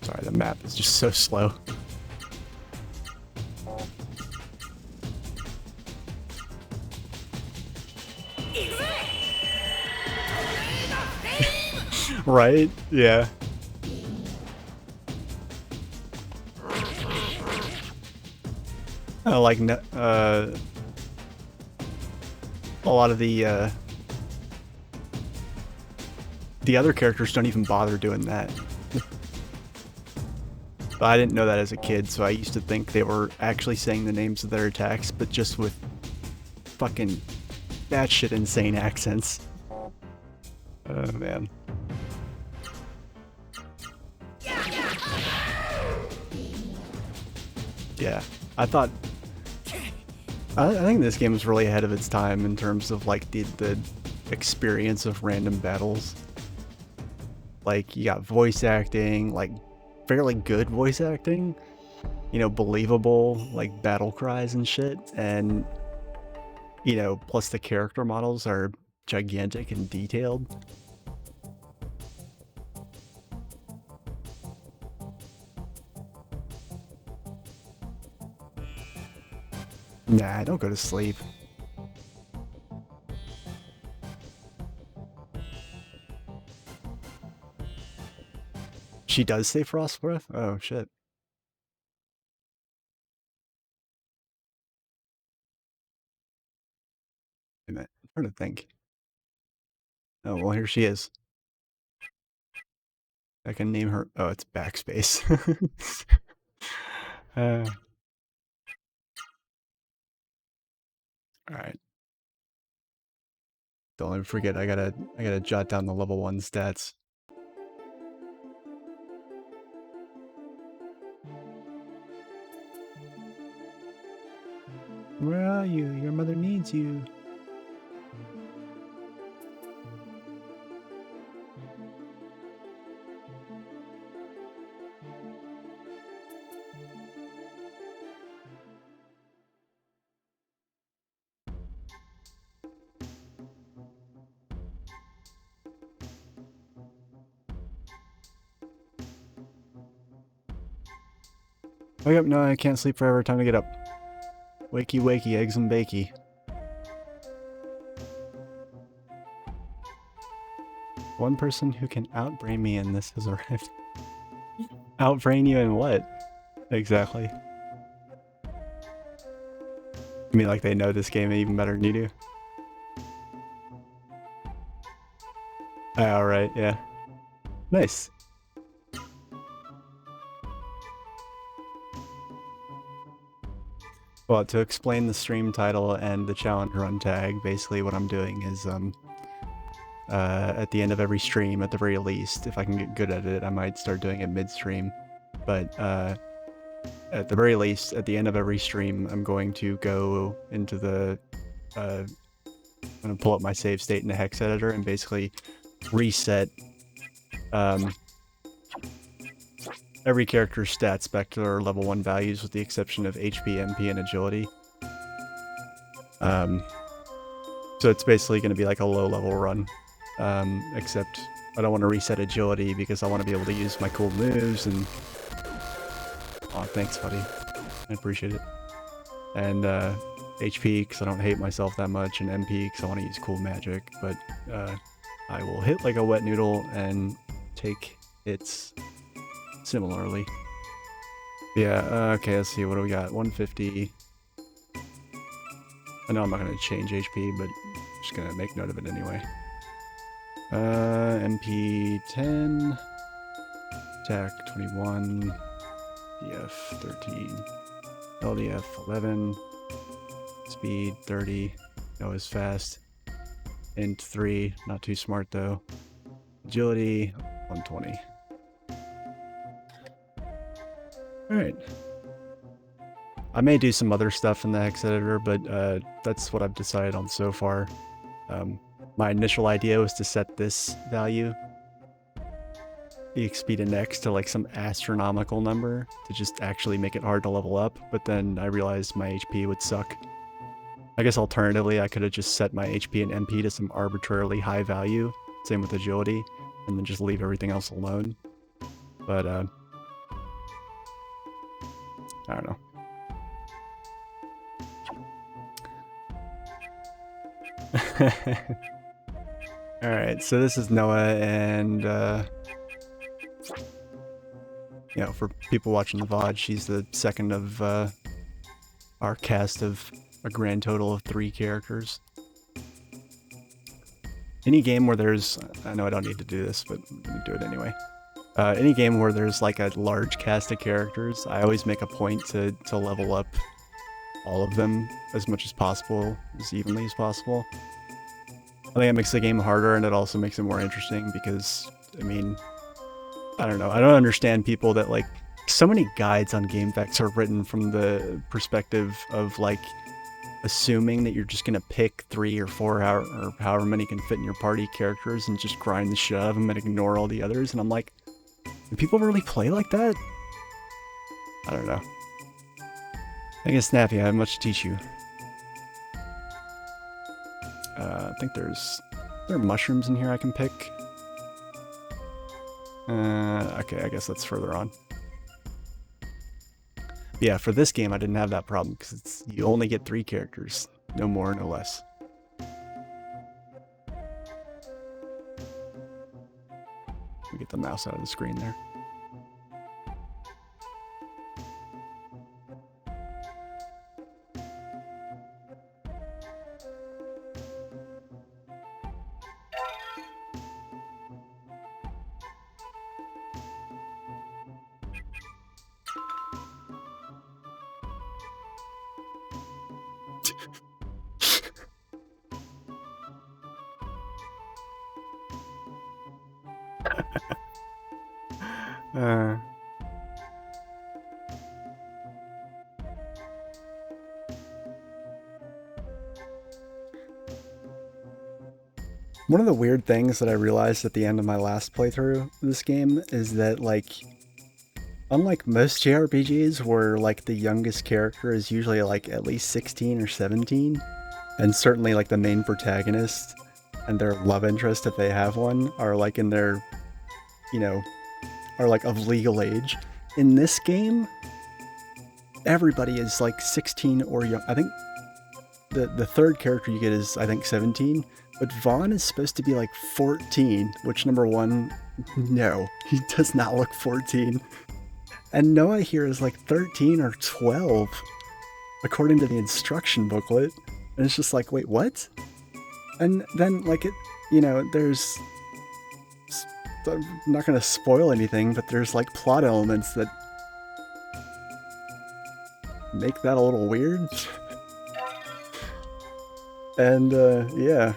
Sorry, the map is just so slow. Right? Yeah. Like, a lot of the other characters don't even bother doing that. But I didn't know that as a kid, so I used to think they were actually saying the names of their attacks, but just with fucking batshit insane accents. Oh, man. Yeah, I think this game was really ahead of its time in terms of like the experience of random battles. Like, you got voice acting, like fairly good voice acting, you know, believable like battle cries and shit, and you know, plus the character models are gigantic and detailed. Nah, don't go to sleep. She does say frost breath? Oh shit. Wait a minute. I'm trying to think. Oh, well, here she is. I can name her. Oh, it's backspace. All right. Don't ever forget. I gotta jot down the level 1 stats. Where are you? Your mother needs you. Wake up! No, I can't sleep forever. Time to get up. Wakey, wakey, eggs and bakey. One person who can outbrain me in this has arrived. Outbrain you in what? Exactly. You mean like they know this game even better than you do? Alright, yeah. Nice. Well, to explain the stream title and the challenge run tag, basically what I'm doing is, at the end of every stream, at the very least, if I can get good at it, I might start doing it mid-stream. But, at the very least, at the end of every stream, I'm going to go into the, I'm going to pull up my save state in the hex editor and basically reset, every character's stats back to their level 1 values with the exception of HP, MP, and agility. So it's basically going to be like a low-level run, except I don't want to reset agility because I want to be able to use my cool moves and... Aw, thanks, buddy. I appreciate it. And HP because I don't hate myself that much, and MP because I want to use cool magic, but I will hit like a wet noodle and take hits similarly. Yeah, okay, let's see, what do we got? 150. I know I'm not going to change HP, but I'm just going to make note of it anyway. MP 10, attack 21, DF 13, LDF 11, speed 30, that was fast, int 3, not too smart though, agility 120. Alright. I may do some other stuff in the hex editor, but that's what I've decided on so far. My initial idea was to set this value, EXP to next, to like some astronomical number to just actually make it hard to level up, but then I realized my HP would suck. I guess alternatively, I could have just set my HP and MP to some arbitrarily high value, same with agility, and then just leave everything else alone. But, I don't know. Alright, so this is Noah, and you know, for people watching the VOD, she's the second of our cast of a grand total of 3 characters. Any game where there's... I know I don't need to do this, but I'm gonna do it anyway. Any game where there's like a large cast of characters, I always make a point to level up all of them as much as possible, as evenly as possible. I think it makes the game harder, and it also makes it more interesting because, I mean, I don't know. I don't understand people that, like, so many guides on GameFAQs are written from the perspective of, like, a assuming that you're just gonna pick 3 or 4 or however many can fit in your party characters and just grind the shit out of them and ignore all the others. And I'm like, do people really play like that? I don't know. I guess Snappy, I have much to teach you. I think there are mushrooms in here I can pick. Okay, I guess that's further on. Yeah, for this game I didn't have that problem because you only get 3 characters, no more, no less. Let me get the mouse out of the screen there. One of the weird things that I realized at the end of my last playthrough of this game is that, like, unlike most JRPGs where, like, the youngest character is usually, like, at least 16 or 17, and certainly, like, the main protagonist and their love interest, if they have one, are, like, in their, you know, are, like, of legal age. In this game, everybody is, like, 16 or young. I think the third character you get is, I think, 17. But Vaughn is supposed to be like 14, which, number one, no, he does not look 14. And Noah here is like 13 or 12, according to the instruction booklet. And it's just like, wait, what? And then, like, it, you know, there's, I'm not going to spoil anything, but there's like plot elements that make that a little weird. And, yeah.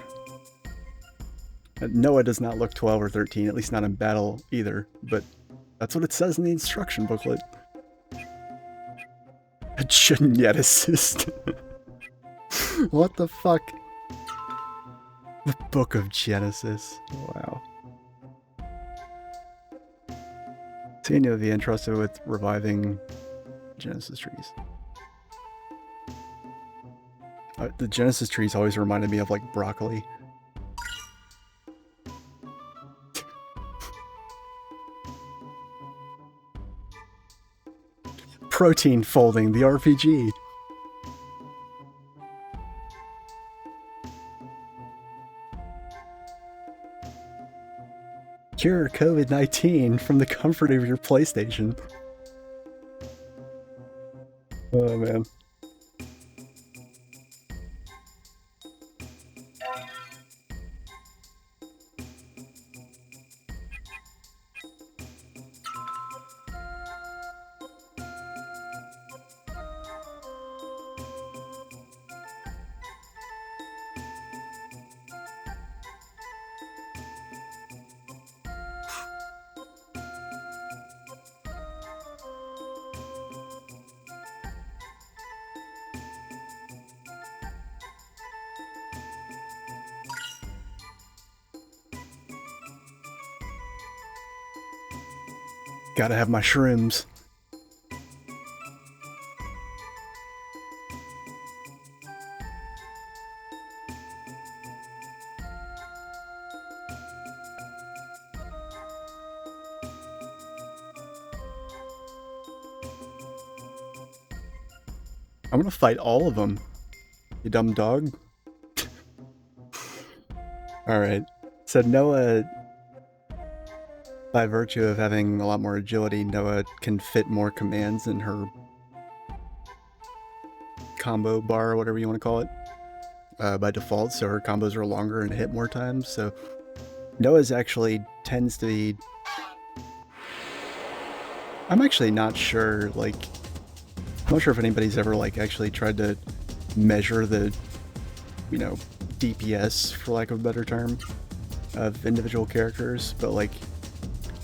Noah does not look 12 or 13, at least not in battle either, but that's what it says in the instruction booklet. It shouldn't yet assist. What the fuck? The Book of Genesis. Wow. Seeing you'll be interested with reviving Genesis trees. The Genesis trees always reminded me of, like, broccoli. Protein Folding, the RPG. Cure COVID-19 from the comfort of your PlayStation. Oh, man. Gotta have my shrooms. I'm gonna fight all of them, you dumb dog. Alright, so Noah, by virtue of having a lot more agility, Noah can fit more commands in her combo bar, or whatever you want to call it, by default, so her combos are longer and hit more times, so Noah's actually tends to be... I'm actually not sure, like, I'm not sure if anybody's ever, like, actually tried to measure the, you know, DPS, for lack of a better term, of individual characters, but, like,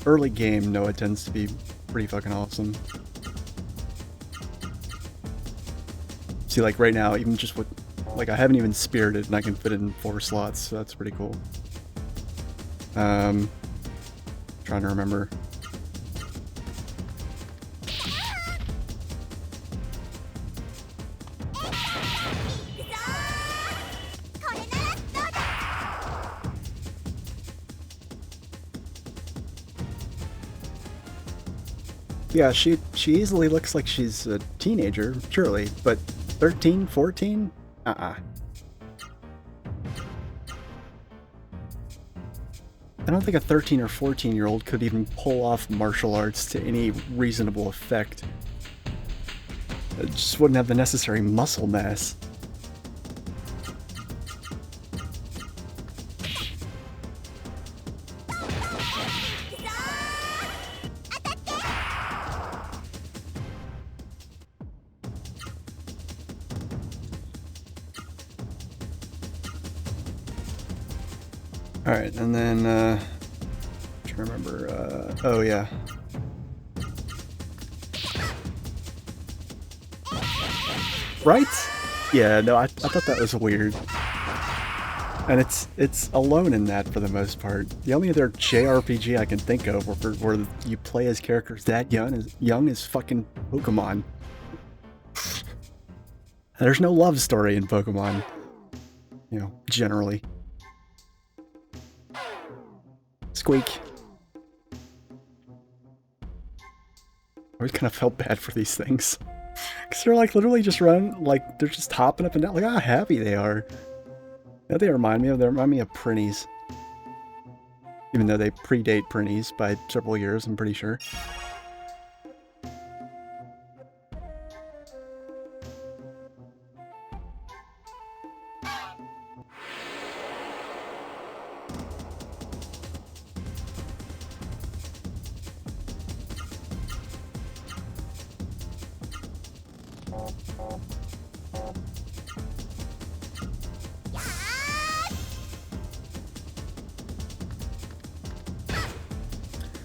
early game, Noah tends to be pretty fucking awesome. See, like, right now, even just with Like, I haven't even speared it, and I can fit it in 4 slots, so that's pretty cool. Trying to remember. Yeah, she easily looks like she's a teenager, surely, but 13, 14? Uh-uh. I don't think a 13 or 14-year-old could even pull off martial arts to any reasonable effect. It just wouldn't have the necessary muscle mass. Alright, and then, I'm trying to remember, oh yeah. Right? Yeah, no, I thought that was weird. And it's alone in that for the most part. The only other JRPG I can think of where you play as characters that young is fucking Pokemon. There's no love story in Pokemon. You know, generally. Squeak. I always kind of felt bad for these things. Because they're like literally just running, like they're just hopping up and down. Look how happy they are. You know, they remind me of Prinnies. Even though they predate Prinnies by several years, I'm pretty sure.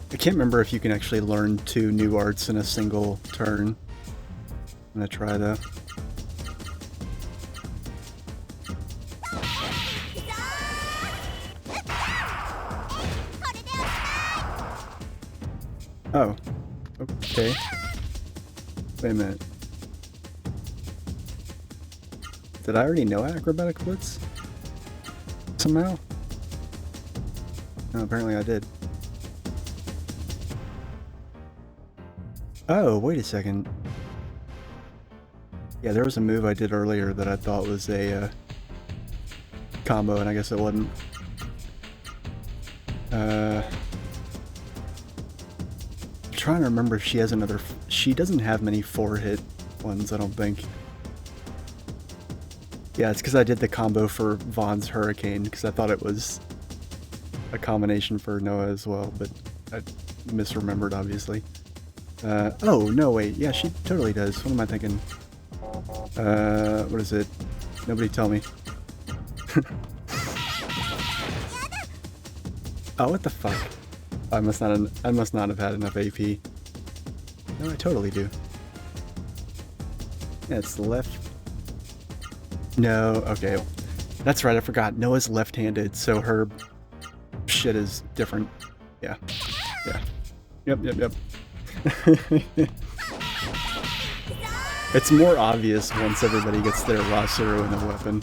I can't remember if you can actually learn 2 new arts in a single turn. I'm gonna try though. Oh. Okay. Wait a minute. Did I already know Acrobatic Blitz? Somehow? No, apparently I did. Oh, wait a second. Yeah, there was a move I did earlier that I thought was a combo, and I guess it wasn't. I'm trying to remember if she has another... She doesn't have many 4-hit ones, I don't think. Yeah, it's because I did the combo for Vaughn's Hurricane, because I thought it was a combination for Noah as well, but I misremembered, obviously. Oh, no, wait. Yeah, she totally does. What am I thinking? What is it? Nobody tell me. Oh, what the fuck? I must not have had enough AP. No, I totally do. Yeah, it's the left. No, okay. That's right, I forgot. Noah's left-handed, so her shit is different. Yeah. Yeah. Yep. It's more obvious once everybody gets their Rasuru in a weapon.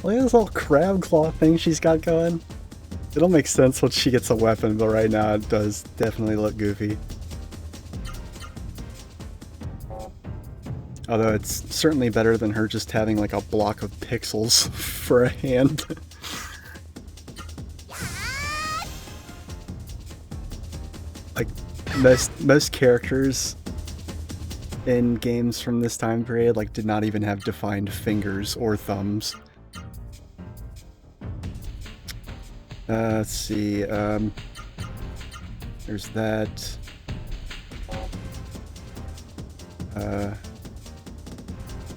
Look at this little crab claw thing she's got going. It'll make sense when she gets a weapon, but right now it does definitely look goofy. Although it's certainly better than her just having like a block of pixels for a hand. Like most characters in games from this time period like did not even have defined fingers or thumbs. Let's see, there's that.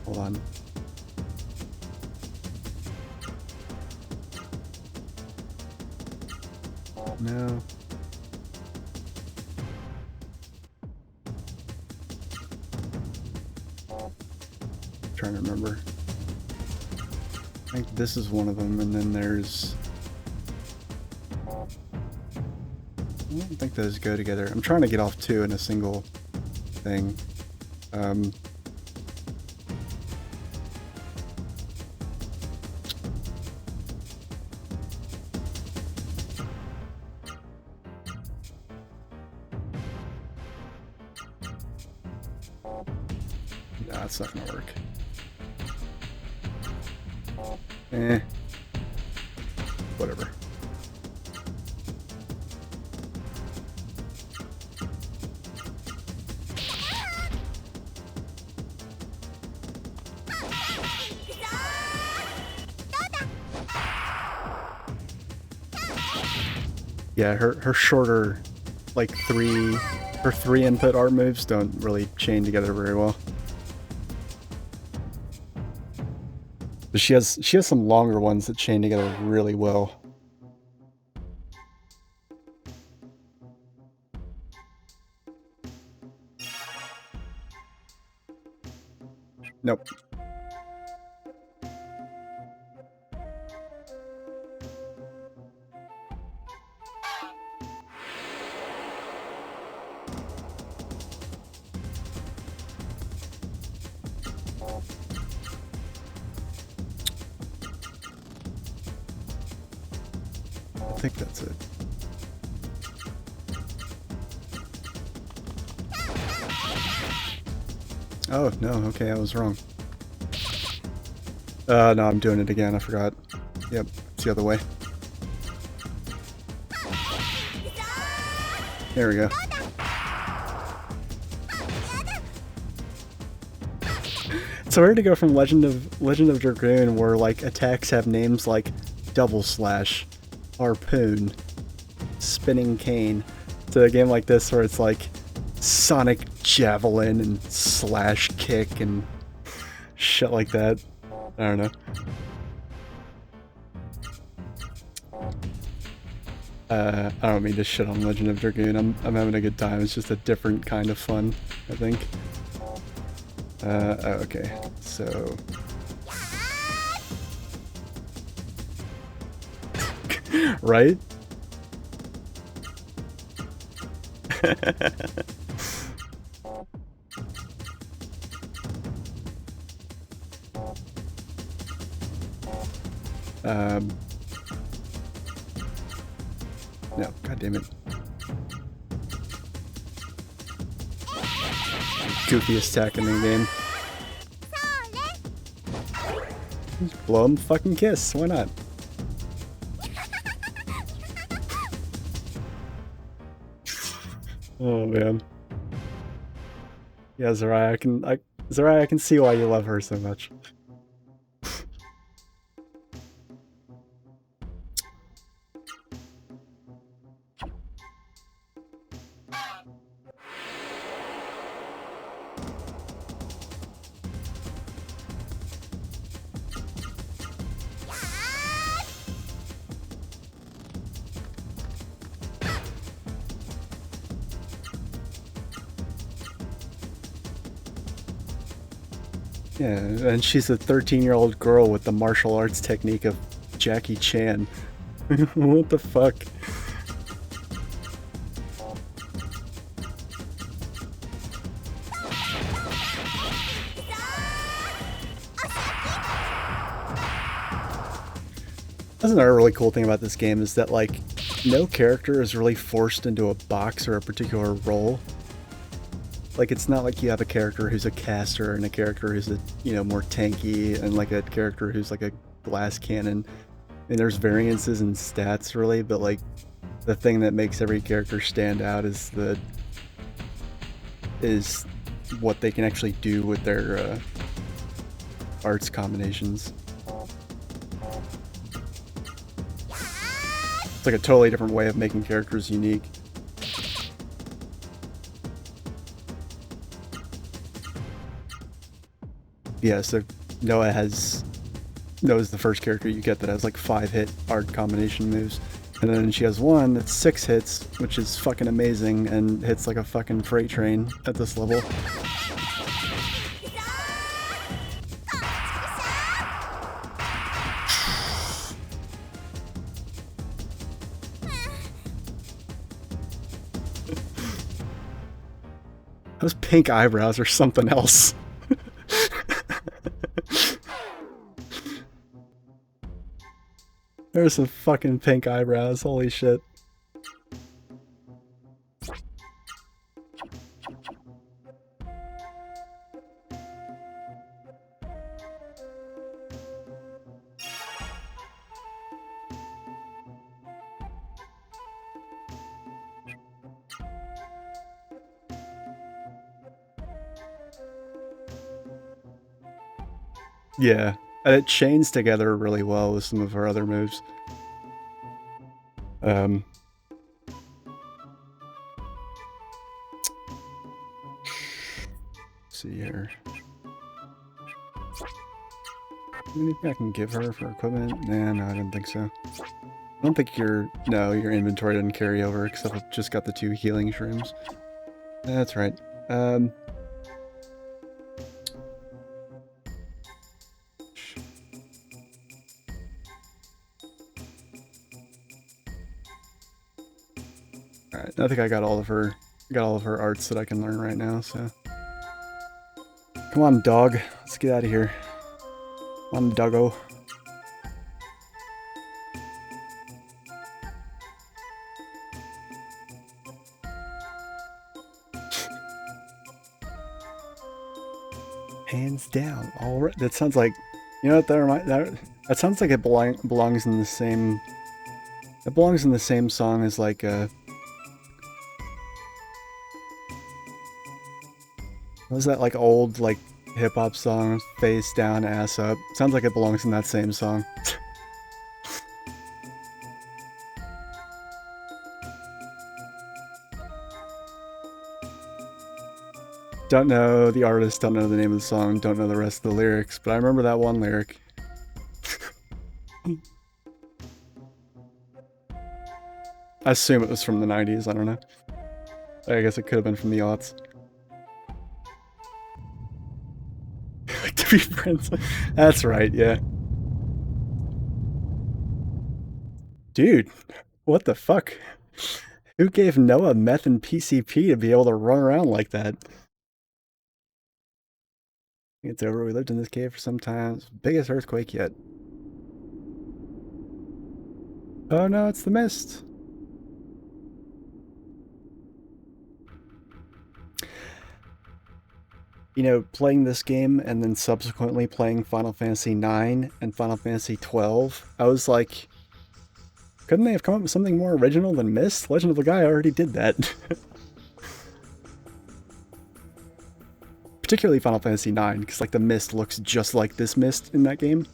Hold on. No. Trying to remember. I think this is one of them, and then there's... I don't think those go together. I'm trying to get off two in a single thing. Nah, that's not gonna work. Whatever. Yeah, her shorter, like her three input art moves don't really chain together very well. But she has some longer ones that chain together really well. Nope. I think that's it. Oh, no, okay, I was wrong. No, I'm doing it again, I forgot. Yep, it's the other way. There we go. It's weird to go from Legend of Dragoon, where like attacks have names like Double Slash, Harpoon, Spinning Cane, to a game like this where it's like Sonic Javelin and Slash Kick and shit like that. I don't know. I don't mean to shit on Legend of Dragoon. I'm having a good time. It's just a different kind of fun, I think. Okay, so... Right? No, god damn it. Goofiest attack in the game. Just blow him fucking kiss, why not? Oh man. Yeah, Zariah, I can see why you love her so much. Yeah, and she's a 13-year-old girl with the martial arts technique of Jackie Chan. What the fuck? That's another really cool thing about this game is that, like, no character is really forced into a box or a particular role. Like, it's not like you have a character who's a caster and a character who's a, you know, more tanky, and like a character who's like a glass cannon. I mean, there's variances in stats really, but like the thing that makes every character stand out is what they can actually do with their arts combinations. It's like a totally different way of making characters unique. Yeah, so Noah is the first character you get that has like 5-hit art combination moves. And then she has one that's 6 hits, which is fucking amazing, and hits like a fucking freight train at this level. Those pink eyebrows are something else. There's some fucking pink eyebrows, holy shit. Yeah, and it chains together really well with some of her other moves. Let's see here. Anything I can give her for equipment? Nah, no, I don't think so. I don't think your inventory doesn't carry over, except I've just got the 2 healing shrooms. That's right. Alright, I think I got all of her arts that I can learn right now, so. Come on, dog. Let's get out of here. Come on, doggo. Hands down. All right. That sounds like, you know what that sounds like it belongs in the same. It belongs in the same song as like what was that like old like hip hop song? Face down, ass up. Sounds like it belongs in that same song. Don't know the artist, don't know the name of the song, don't know the rest of the lyrics, but I remember that one lyric. I assume it was from the 90s, I don't know. I guess it could have been from the aughts. Like to be friends. That's right, yeah. Dude, what the fuck? Who gave Noah meth and PCP to be able to run around like that? It's over. We lived in this cave for some time. It's the biggest earthquake yet. Oh no, it's the mist. You know, playing this game and then subsequently playing Final Fantasy IX and Final Fantasy XII, I was like, couldn't they have come up with something more original than Mist? Legend of Legaia already did that. Particularly Final Fantasy IX, because like the Mist looks just like this Mist in that game.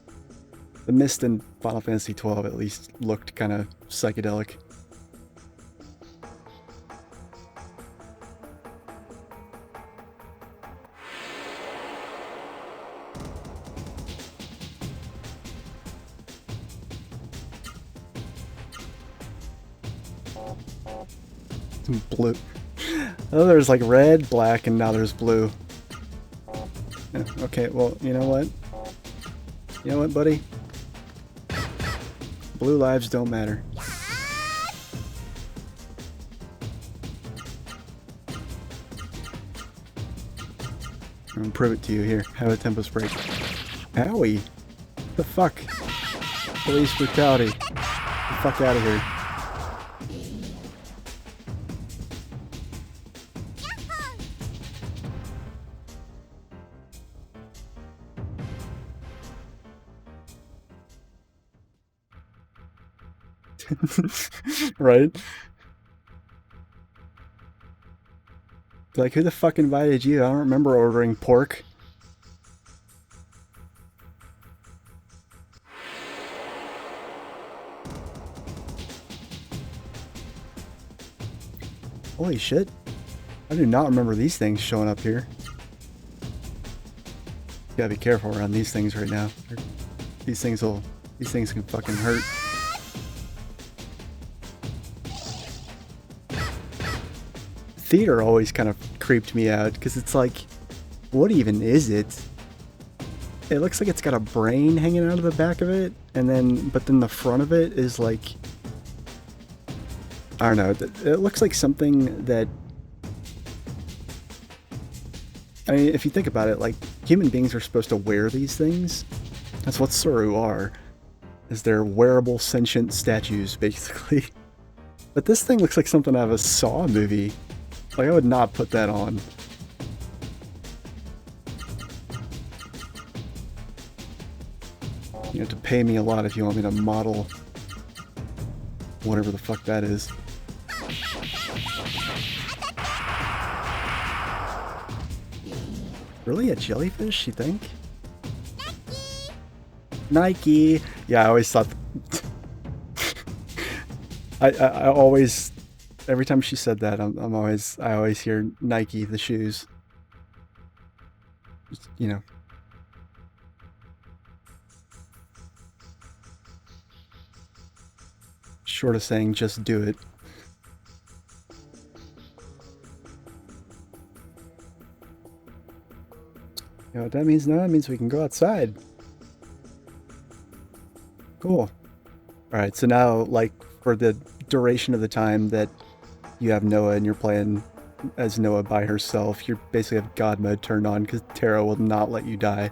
The Mist in Final Fantasy XII at least looked kind of psychedelic. Blue. Oh, there's like red, black, and now there's blue. Yeah, okay, well, you know what? You know what, buddy? Blue lives don't matter. I'm gonna prove it to you here. Have a Tempest break. Owie! What the fuck? Police brutality. Get the fuck out of here. Right? Like, who the fuck invited you? I don't remember ordering pork. Holy shit. I do not remember these things showing up here. Gotta be careful around these things right now. These things can fucking hurt. Theater always kind of creeped me out because it's like, what even is it? It looks like it's got a brain hanging out of the back of it, but then the front of it is like, I don't know. It looks like something that, I mean, if you think about it, like, human beings are supposed to wear these things. That's what Suru are, is they're wearable sentient statues, basically. But this thing looks like something out of a Saw movie. Like, I would not put that on. You have to pay me a lot if you want me to model whatever the fuck that is. Really? A jellyfish, you think? Nike! Yeah, I always thought... I always... Every time she said that, I always hear Nike, the shoes. Just, you know. Short of saying, just do it. You know what that means now? That means we can go outside. Cool. Alright, so now, like, for the duration of the time that you have Noah and you're playing as Noah by herself, you basically have God mode turned on because Terra will not let you die.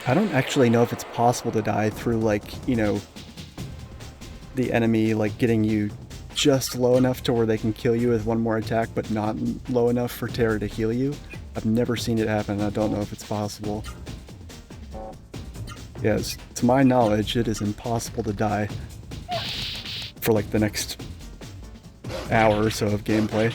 I don't actually know if it's possible to die through, like, you know, the enemy, like, getting you just low enough to where they can kill you with one more attack, but not low enough for Terra to heal you. I've never seen it happen, and I don't know if it's possible. Yes, to my knowledge, it is impossible to die for, like, the next hour or so of gameplay.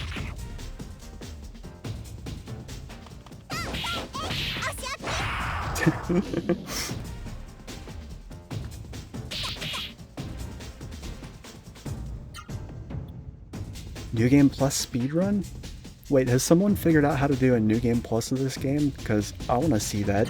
New Game Plus speedrun? Wait, has someone figured out how to do a New Game Plus of this game? Because I want to see that.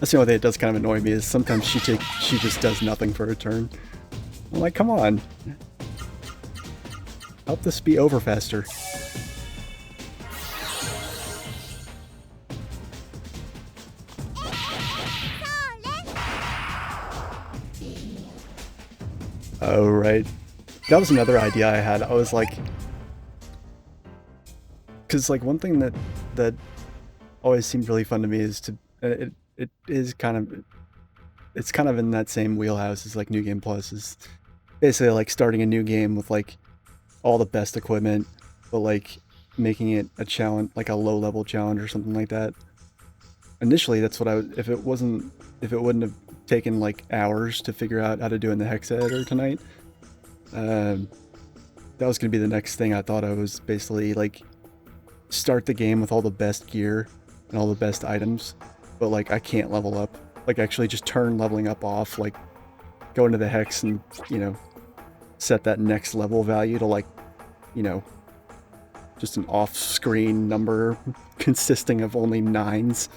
That's the only thing that does kind of annoy me is sometimes she just does nothing for a turn. I'm like, come on. Help this be over faster. Oh, right. That was another idea I had. I was like... Because, like, one thing that always seemed really fun to me is to... It is kind of... It's kind of in that same wheelhouse as, like, New Game Plus. Is basically, like, starting a new game with, like, all the best equipment, but, like, making it a challenge, like a low-level challenge or something like that. Initially, that's what I would... If it wouldn't have taken, like, hours to figure out how to do in the hex editor tonight, that was going to be the next thing I thought of, was basically, like, start the game with all the best gear and all the best items, but, like, I can't level up. Like, actually just turn leveling up off, like, go into the hex and, you know, set that next level value to, like, you know, just an off-screen number consisting of only 9s.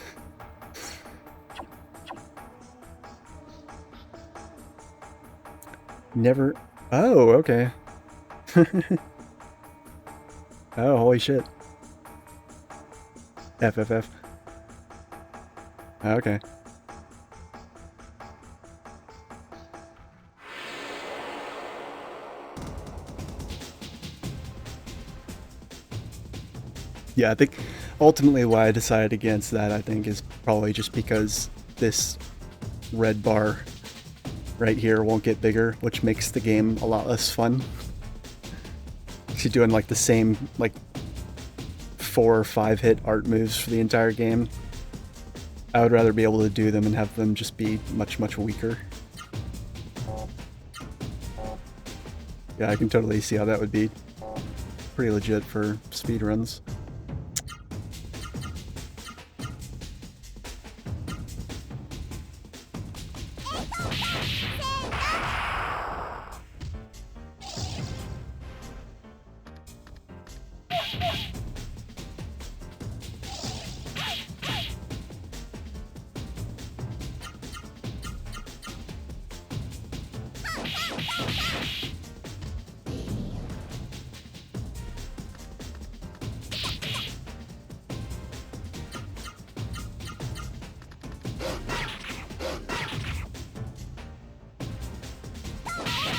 Never... Oh, okay. Oh, holy shit. FFF. Okay. Yeah, I think ultimately why I decided against that, I think, is probably just because this red bar right here won't get bigger, which makes the game a lot less fun. She's doing like the same like 4 or 5 hit art moves for the entire game. I would rather be able to do them and have them just be much, much weaker. Yeah, I can totally see how that would be pretty legit for speedruns.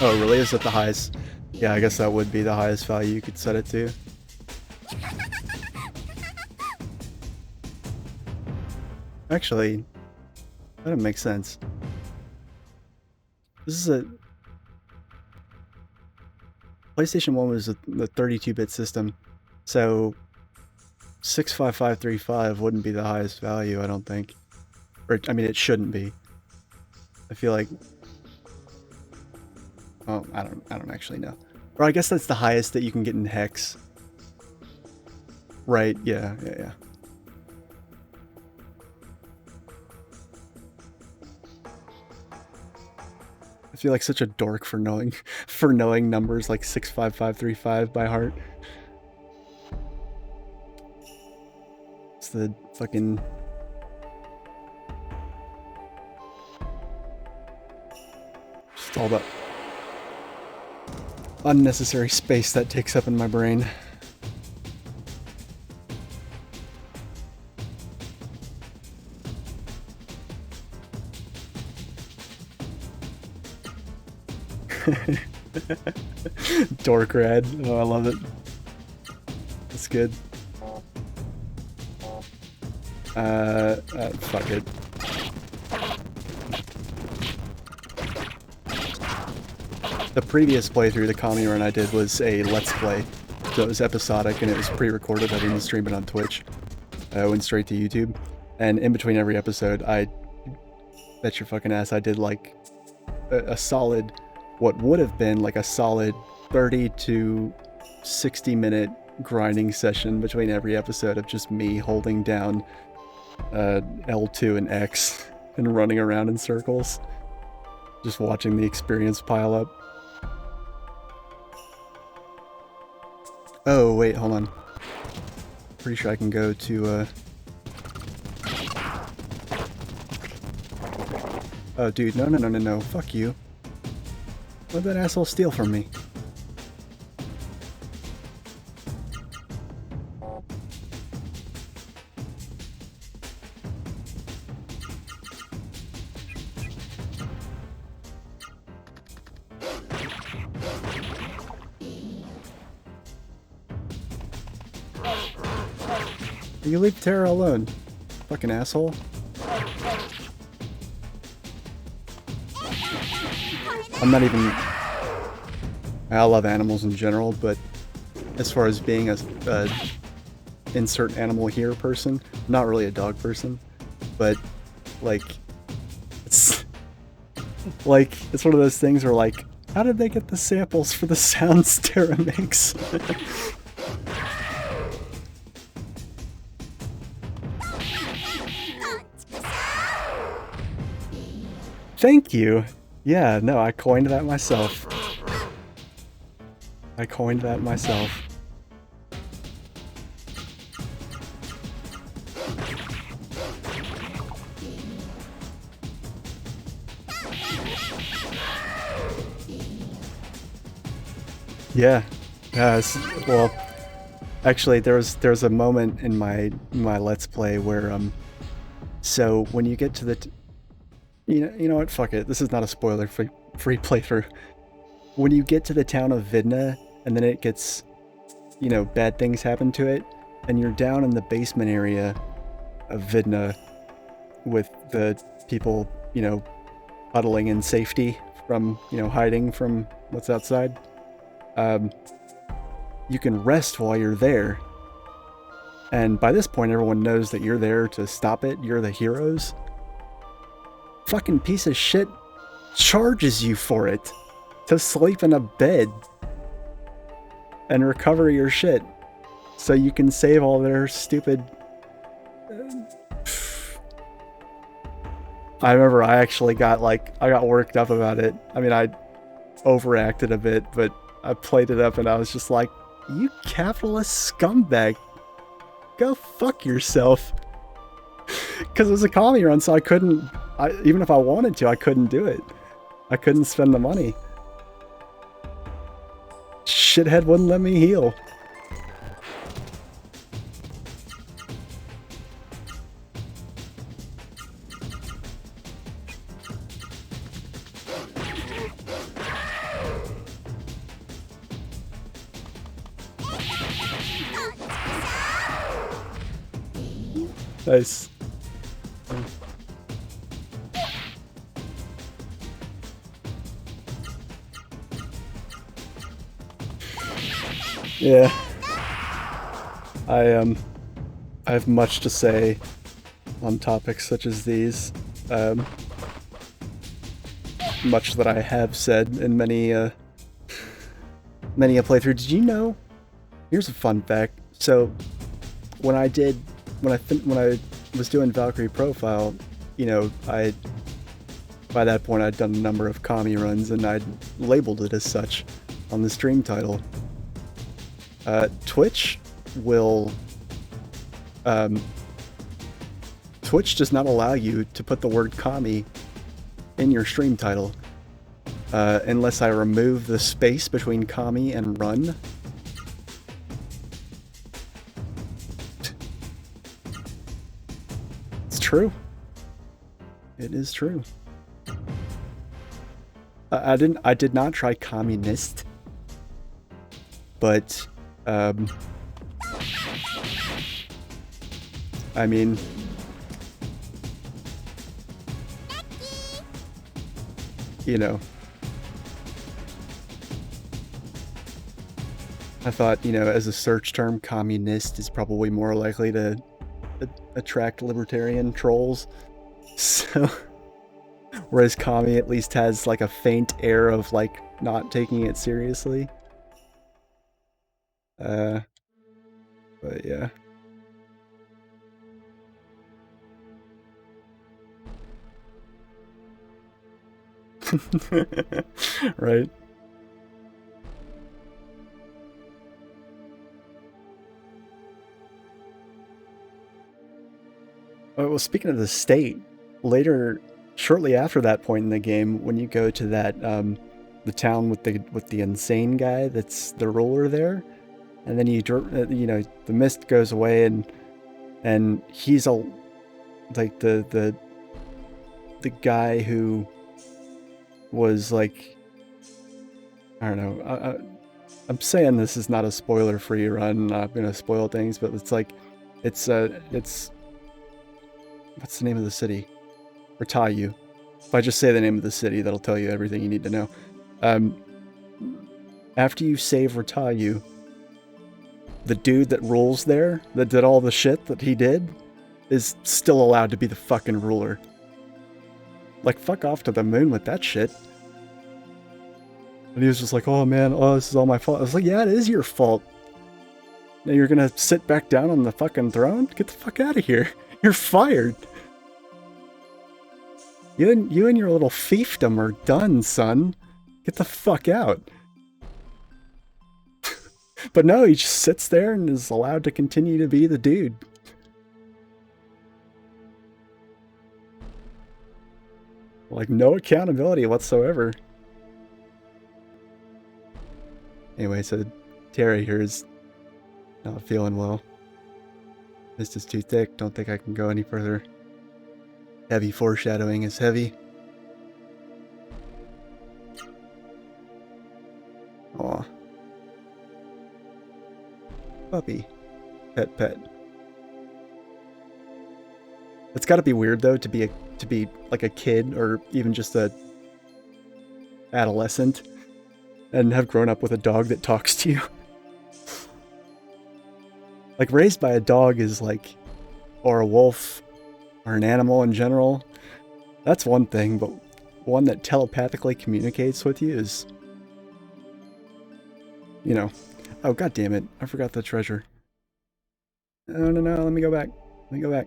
Oh, really? Is it the highest? Yeah, I guess that would be the highest value you could set it to. Actually, that doesn't make sense. This is a... PlayStation 1 was the 32-bit system, so 65535 wouldn't be the highest value, I don't think. Or, I mean, it shouldn't be. I feel like... Oh, I don't actually know. Or I guess that's the highest that you can get in hex. Right, yeah. I feel like such a dork for knowing numbers like 65535 by heart. It's the fucking... Just all that unnecessary space that takes up in my brain. Dork rad. Oh, I love it. That's good. Fuck it. The previous playthrough, the Kami run I did, was a Let's Play. So it was episodic and it was pre-recorded. I didn't stream it on Twitch. I went straight to YouTube. And in between every episode, I bet your fucking ass I did like a solid, what would have been like a solid 30 to 60 minute grinding session between every episode of just me holding down L2 and X and running around in circles. Just watching the experience pile up. Oh, wait, hold on. Pretty sure I can go to, Oh, dude, no. Fuck you. What'd that asshole steal from me? You leave Terra alone, fucking asshole. I'm not even... I love animals in general, but as far as being a insert animal here person, I'm not really a dog person, but like it's one of those things where like, how did they get the samples for the sounds Terra makes? Thank you. Yeah, no, I coined that myself. Yeah. Well, actually, there was a moment in my Let's Play where so when you get to the you know what? Fuck it. This is not a spoiler free playthrough. When you get to the town of Vidna, and then it gets, you know, bad things happen to it, and you're down in the basement area of Vidna with the people, you know, huddling in safety from, you know, hiding from what's outside. You can rest while you're there. And by this point, everyone knows that you're there to stop it. You're the heroes. Fucking piece of shit charges you for it to sleep in a bed and recover your shit so you can save all their stupid... I remember I actually got worked up about it. I mean, I overacted a bit, but I played it up and I was just like, you capitalist scumbag, go fuck yourself. Because it was a commie run, so I couldn't, even if I wanted to, I couldn't do it. I couldn't spend the money. Shithead wouldn't let me heal. Nice. Yeah. I have much to say on topics such as these. Much that I have said in many a playthrough. Did you know? Here's a fun fact. So, when I was doing Valkyrie Profile, you know, by that point I'd done a number of commie runs and I'd labeled it as such on the stream title. Twitch does not allow you to put the word commie in your stream title unless I remove the space between commie and run. It's true. It is true. I did not try communist, but I mean, you know, I thought, you know, as a search term, communist is probably more likely to attract libertarian trolls. So, whereas commie at least has like a faint air of like not taking it seriously. But yeah. Right. Well, speaking of the state, later, shortly after that point in the game, when you go to that the town with the insane guy that's the ruler there, and then you know, the mist goes away and he's like the guy who was like, I don't know, I'm saying this is not a spoiler-free run, I'm not gonna spoil things, but it's like, it's what's the name of the city? Ratayu. If I just say the name of the city, that'll tell you everything you need to know. After you save Ratayu, the dude that rules there, that did all the shit that he did, is still allowed to be the fucking ruler. Like, fuck off to the moon with that shit. And he was just like, oh man, oh, this is all my fault. I was like, yeah, it is your fault. Now you're gonna sit back down on the fucking throne? Get the fuck out of here. You're fired. You and your little fiefdom are done, son. Get the fuck out. But no, he just sits there and is allowed to continue to be the dude. Like, no accountability whatsoever. Anyway, so Terry here is not feeling well. Mist is too thick. Don't think I can go any further. Heavy foreshadowing is heavy. Aw. Puppy. Pet. It's gotta be weird though to to be like a kid or even just a adolescent and have grown up with a dog that talks to you. Like, raised by a dog is like, or a wolf, or an animal in general, that's one thing, but one that telepathically communicates with you is, you know, oh, god damn it, I forgot the treasure. No, no, no, let me go back. Let me go back.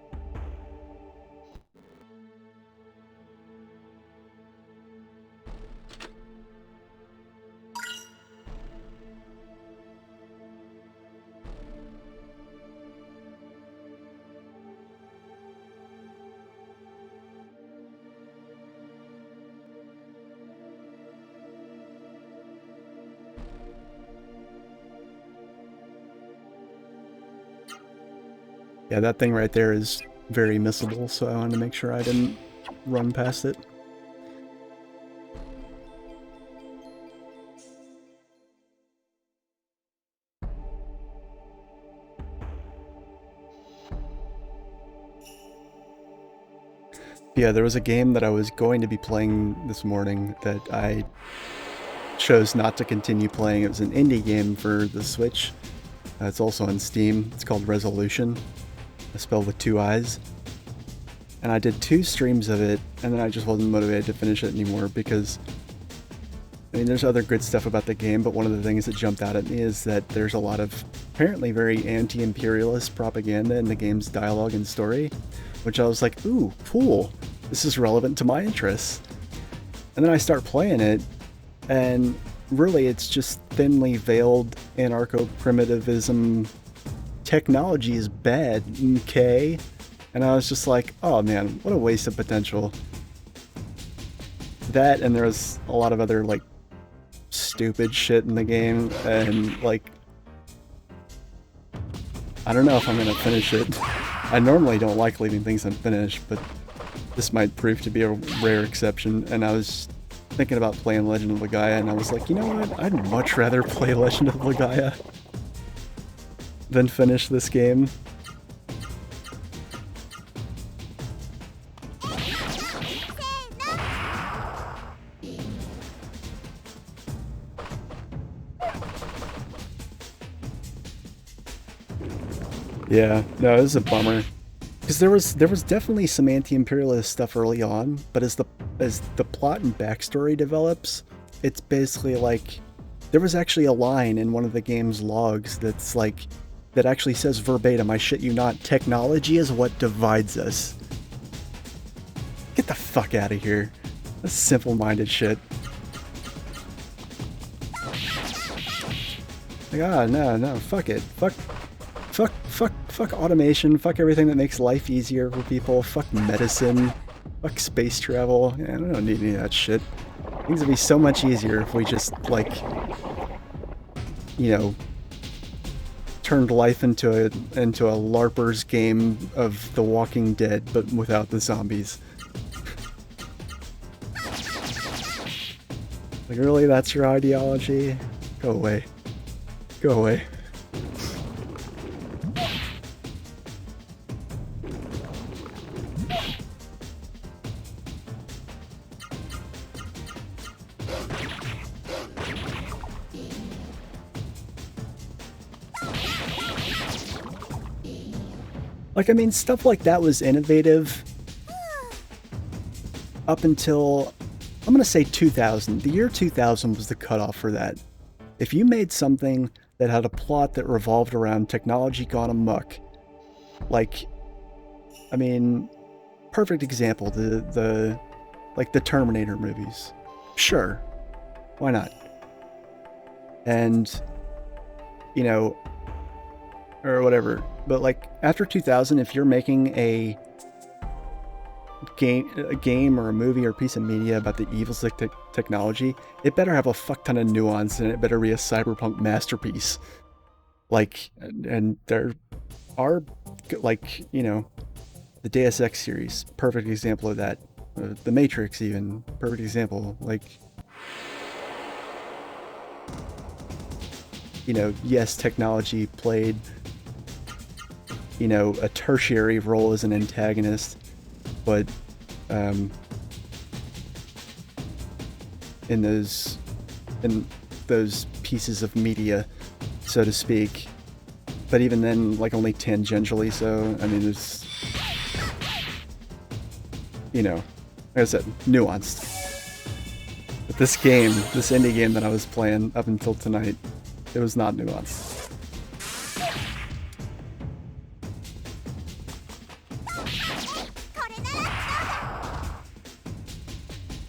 Yeah, that thing right there is very missable, so I wanted to make sure I didn't run past it. Yeah, there was a game that I was going to be playing this morning that I chose not to continue playing. It was an indie game for the Switch. It's also on Steam. It's called Resolution, spelled with 2 I's. And I did 2 streams of it, and then I just wasn't motivated to finish it anymore because, I mean, there's other good stuff about the game, but one of the things that jumped out at me is that there's a lot of apparently very anti-imperialist propaganda in the game's dialogue and story, which I was like, ooh, cool. This is relevant to my interests. And then I start playing it, and really it's just thinly veiled anarcho-primitivism. Technology is bad, okay? And I was just like, oh man, what a waste of potential. That, and there was a lot of other, like, stupid shit in the game, and, like, I don't know if I'm gonna finish it. I normally don't like leaving things unfinished, but this might prove to be a rare exception, and I was thinking about playing Legend of Legaia, and I was like, you know what, I'd much rather play Legend of Legaia than finish this game. Yeah, no, this is a bummer. Because there was definitely some anti-imperialist stuff early on, but as the plot and backstory develops, it's basically like there was actually a line in one of the game's logs that's like that actually says verbatim, I shit you not, technology is what divides us. Get the fuck out of here. That's simple-minded shit. Like, ah, no, fuck it. Fuck automation, fuck everything that makes life easier for people, fuck medicine, fuck space travel. Yeah, I don't need any of that shit. Things would be so much easier if we just, like, you know, turned life into a LARPer's game of The Walking Dead, but without the zombies. Like, really, that's your ideology? Go away. Go away. Like, I mean, stuff like that was innovative up until, I'm gonna say 2000. The year 2000 was the cutoff for that. If you made something that had a plot that revolved around technology gone amok, like, I mean, perfect example, the Terminator movies. Sure, why not? And, you know, or whatever. But like after 2000, if you're making a game or a movie or a piece of media about the evils of technology, it better have a fuck ton of nuance and it better be a cyberpunk masterpiece. Like, and there are, like, you know, the Deus Ex series, perfect example of that. The Matrix even, perfect example. Like, you know, yes, technology played, you know, a tertiary role as an antagonist, but um, in those pieces of media, so to speak. But even then, like, only tangentially so. I mean, it's, you know, like I said, nuanced. But this game, this indie game that I was playing up until tonight, it was not nuanced.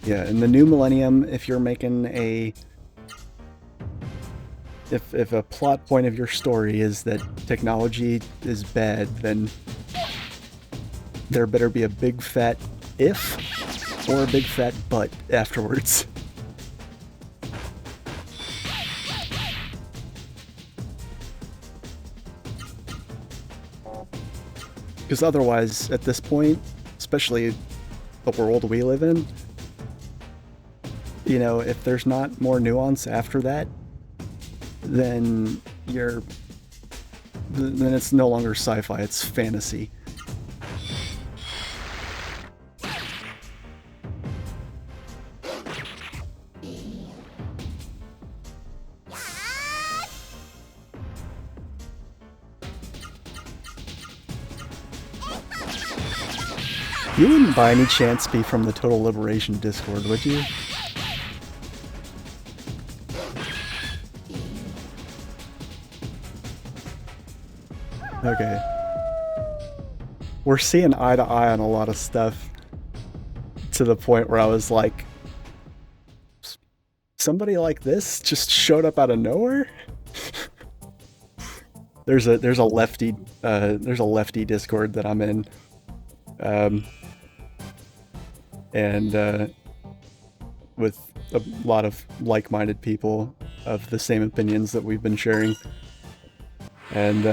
Yeah, in the new millennium, if you're making a... If a plot point of your story is that technology is bad, then there better be a big fat if or a big fat but afterwards. Because otherwise, at this point, especially the world we live in, you know, if there's not more nuance after that, then then it's no longer sci-fi, it's fantasy. You wouldn't by any chance be from the Total Liberation Discord, would you? Okay. We're seeing eye to eye on a lot of stuff, to the point where I was like, somebody like this just showed up out of nowhere? there's a lefty Discord that I'm in. And with a lot of like-minded people of the same opinions that we've been sharing. And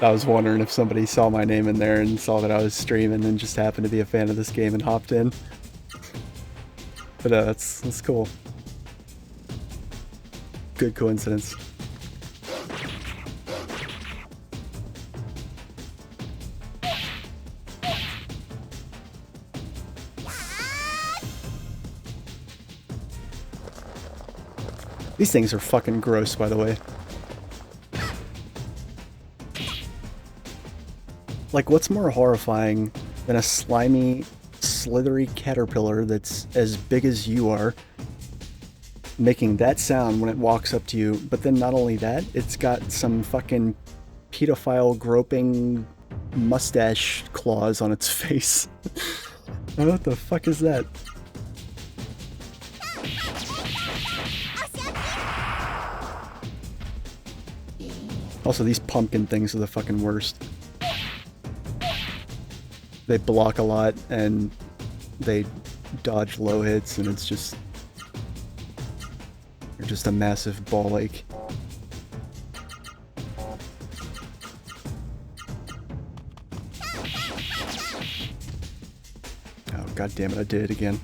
I was wondering if somebody saw my name in there and saw that I was streaming and just happened to be a fan of this game and hopped in. But that's cool. Good coincidence. These things are fucking gross, by the way. Like, what's more horrifying than a slimy, slithery caterpillar that's as big as you are, making that sound when it walks up to you, but then not only that, it's got some fucking pedophile groping mustache claws on its face. What the fuck is that? Also, these pumpkin things are the fucking worst. They block a lot, and they dodge low hits, and it's just... They're just a massive ball ache. Oh, god damn it, I did it again.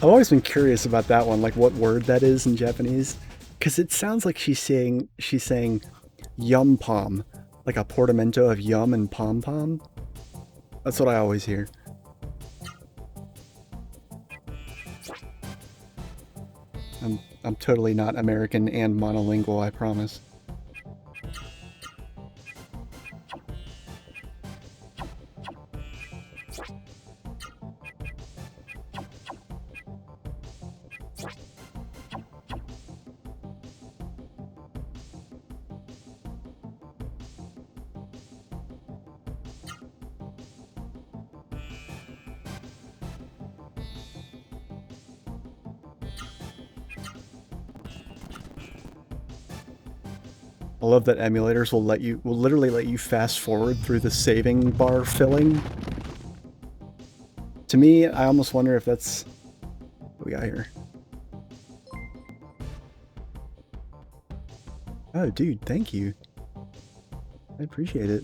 I've always been curious about that one, like what word that is in Japanese, because it sounds like she's saying yum pom, like a portmanteau of yum and pom pom. That's what I always hear. I'm totally not American and monolingual, I promise. I love that emulators will literally let you fast forward through the saving bar filling. To me, I almost wonder if that's what we got here. Oh, dude, thank you. I appreciate it.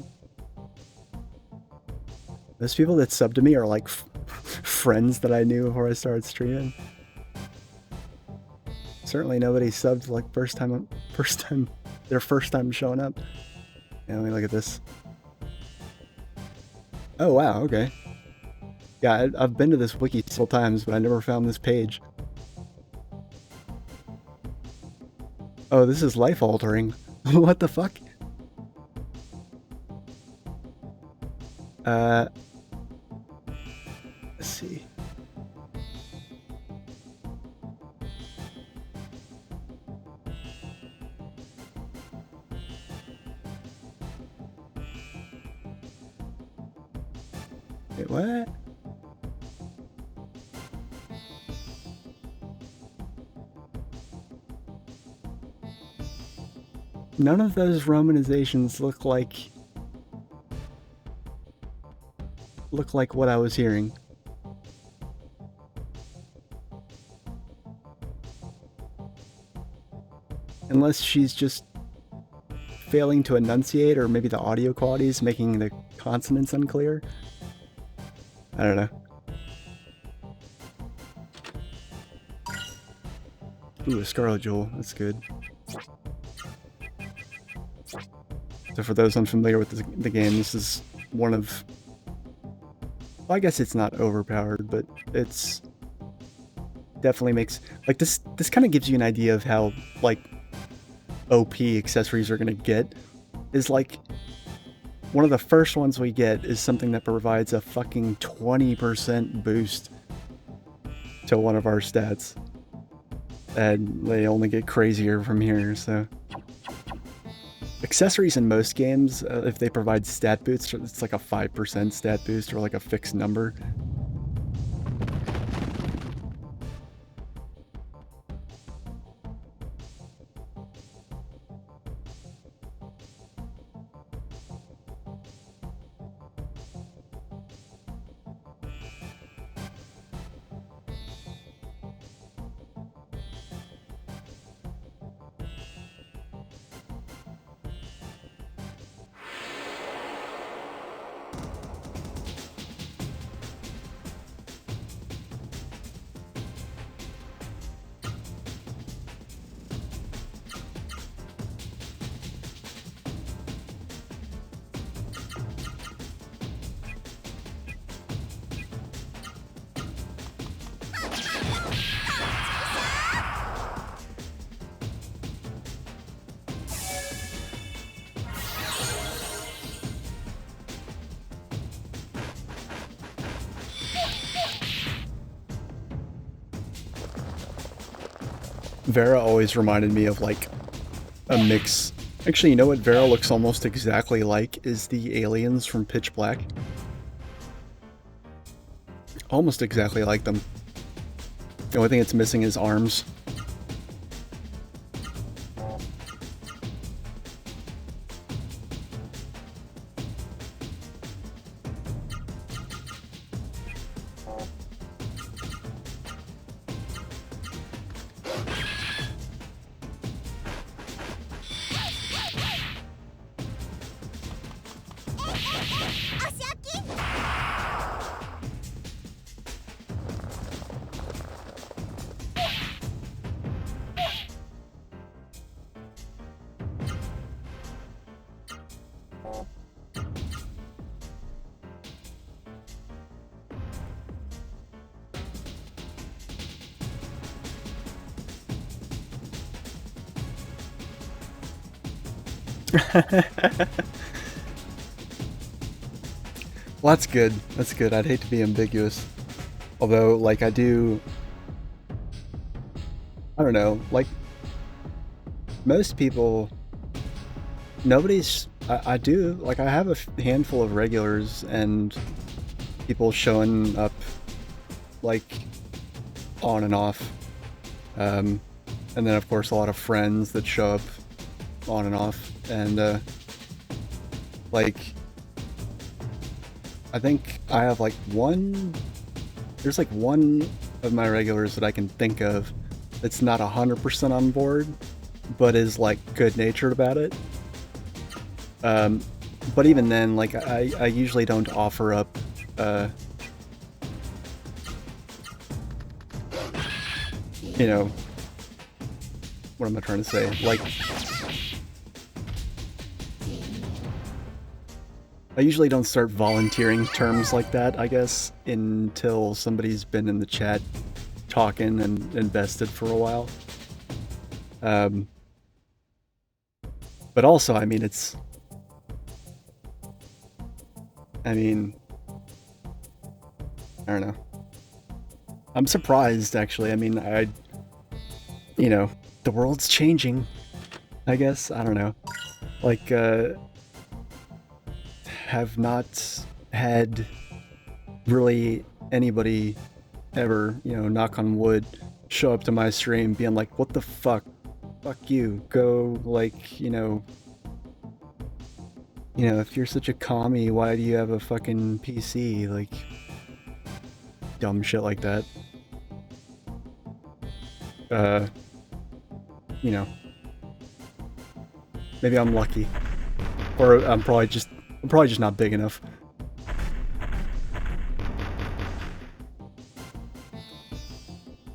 Those people that sub to me are like friends that I knew before I started streaming. Certainly nobody subbed like their first time showing up. Yeah, let me look at this. Oh wow, okay. Yeah, I've been to this wiki several times, but I never found this page. Oh, this is life altering. What the fuck? Let's see. Wait, what? None of those romanizations look like what I was hearing. Unless she's just failing to enunciate, or maybe the audio quality is making the consonants unclear. I don't know. Ooh, a Scarlet Jewel. That's good. So for those unfamiliar with the game, this is one of... Well, I guess it's not overpowered, but it's... definitely makes... Like, this kind of gives you an idea of how, like, OP accessories are gonna get. Is, like... One of the first ones we get is something that provides a fucking 20% boost to one of our stats. And they only get crazier from here, so... Accessories in most games, if they provide stat boosts, it's like a 5% stat boost or like a fixed number. Vera always reminded me of like a mix. Actually, you know what Vera looks almost exactly like is the aliens from Pitch Black. Almost exactly like them. The only thing it's missing is arms. Well, that's good. That's good. I'd hate to be ambiguous. Although, like, I don't know, like, most people, I do, like, I have a handful of regulars and people showing up, like, on and off. And then, of course, a lot of friends that show up on and off. And, like, I think I have, like, there's, like, one of my regulars that I can think of that's not 100% on board, but is, like, good-natured about it. But even then, like, I usually don't offer up, you know, what am I trying to say? Like, I usually don't start volunteering terms like that, I guess, until somebody's been in the chat talking and invested for a while. But also, I mean, I don't know. I'm surprised, actually. I mean, you know, the world's changing, I guess. I don't know. Like, have not had really anybody ever, you know, knock on wood, show up to my stream being like, what the fuck? Fuck you. Go, like, you know, if you're such a commie, why do you have a fucking PC? Like, dumb shit like that. You know, maybe I'm lucky, or I'm probably just not big enough.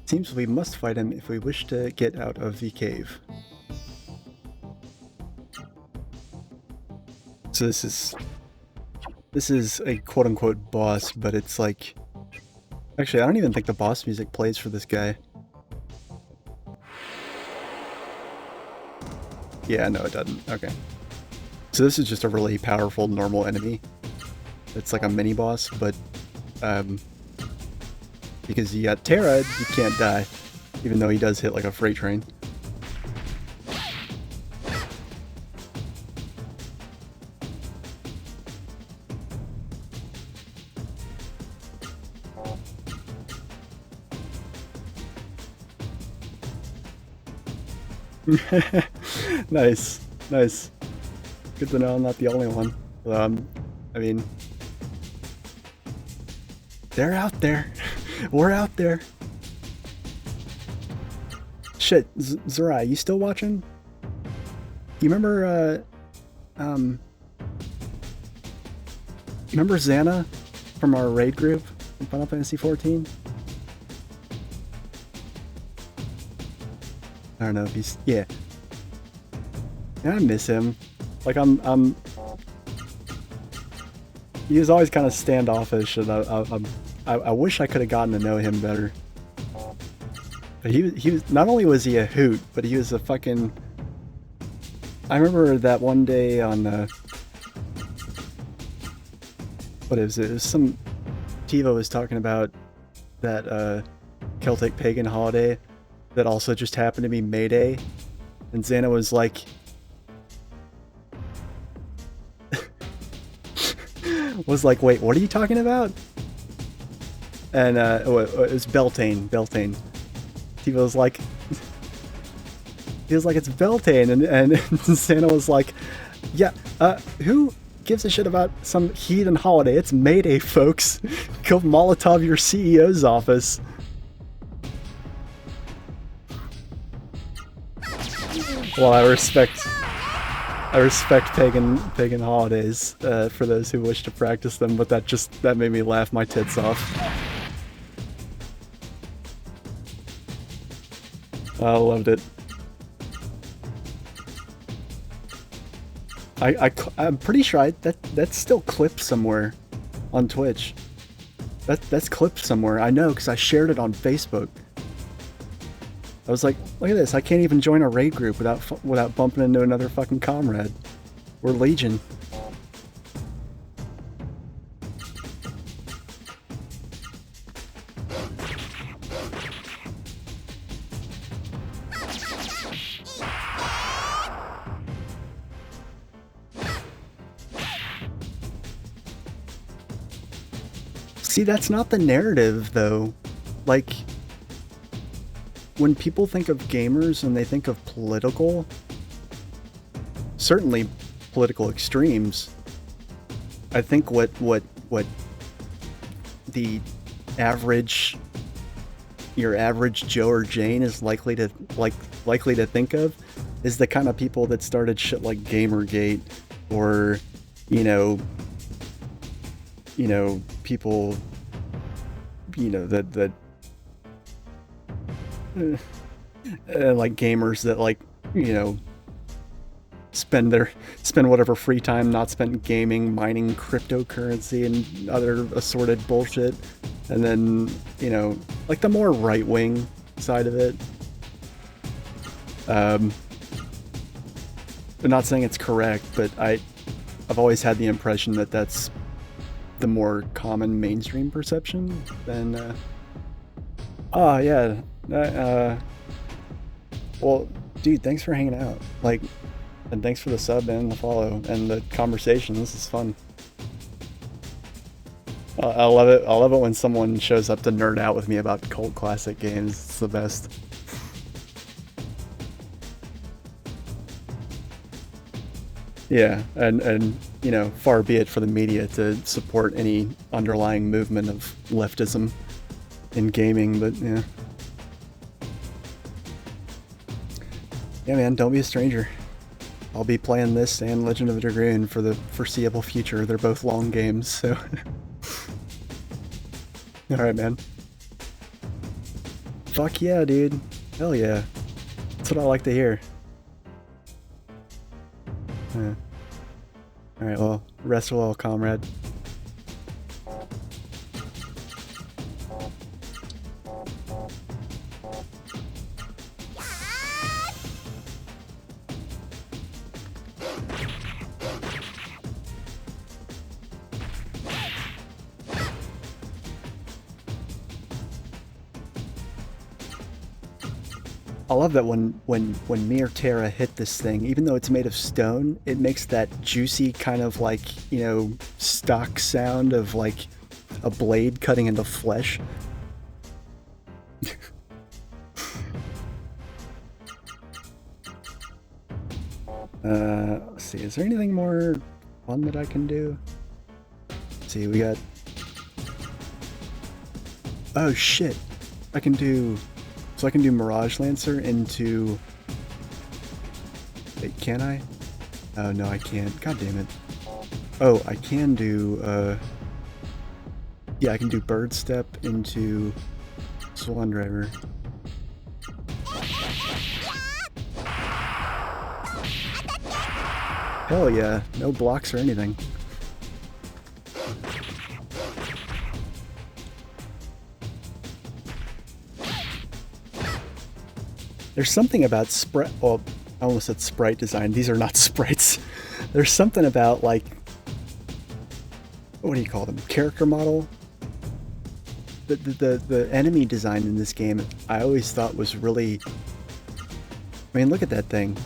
Seems we must fight him if we wish to get out of the cave. So this is a quote-unquote boss, but it's like... Actually, I don't even think the boss music plays for this guy. Yeah, no, it doesn't. Okay. So this is just a really powerful normal enemy. It's like a mini-boss, but... because you got Terra, you can't die. Even though he does hit like a freight train. Nice, nice. Good to know I'm not the only one. I mean, they're out there. We're out there. Shit, Zerai, you still watching? You remember, remember Xana from our raid group in Final Fantasy XIV? I don't know if he's... Yeah. Yeah, I miss him. Like, he was always kind of standoffish, and I wish I could have gotten to know him better. But he was... Not only was he a hoot, but he was a fucking... I remember that one day on, what is it? It was some... Tivo was talking about that, Celtic pagan holiday that also just happened to be May Day, and Xana was like... wait, what are you talking about? And, it was Beltane. Tivo was like... He was like, it's Beltane, and Xana was like, yeah, who gives a shit about some heathen holiday? It's May Day, folks. Go Molotov your CEO's office. Well, I respect pagan holidays for those who wish to practice them, but that made me laugh my tits off. I loved it. I'm pretty sure that's still clipped somewhere on Twitch. That's clipped somewhere. I know, because I shared it on Facebook. I was like, look at this, I can't even join a raid group without bumping into another fucking comrade. We're Legion. See, that's not the narrative, though. Like... When people think of gamers and they think of political, certainly political extremes, I think what the your average Joe or Jane is likely to think of is the kind of people that started shit like Gamergate or you know, people, that like gamers that like, you know, spend whatever free time not spent gaming, mining cryptocurrency and other assorted bullshit. And then, like the more right wing side of it. I'm not saying it's correct, but I've always had the impression that that's the more common mainstream perception than. Oh yeah. Well, dude, thanks for hanging out. Like, and thanks for the sub and the follow and the conversation. This is fun. I love it. I love it when someone shows up to nerd out with me about cult classic games. It's the best. Yeah, and far be it for the media to support any underlying movement of leftism in gaming, but yeah. Yeah, man, don't be a stranger. I'll be playing this and Legend of the Dragoon for the foreseeable future. They're both long games, so. Alright, man. Fuck yeah, dude. Hell yeah. That's what I like to hear. Yeah. Alright, well, rest well, comrade. I love that when me or Terra hit this thing, even though it's made of stone, it makes that juicy kind of like, stock sound of like a blade cutting into flesh. Let's see, is there anything more fun that I can do? Let's see, we got... Oh shit! I can do... So I can do Mirage Lancer into... Wait, can I? Oh, no, I can't. God damn it. Oh, I can do, yeah, I can do Bird Step into Swan Driver. Hell yeah, no blocks or anything. There's something about sprite. Well, I almost said sprite design. These are not sprites. There's something about like, what do you call them? Character model. The enemy design in this game, I always thought was really. I mean, look at that thing.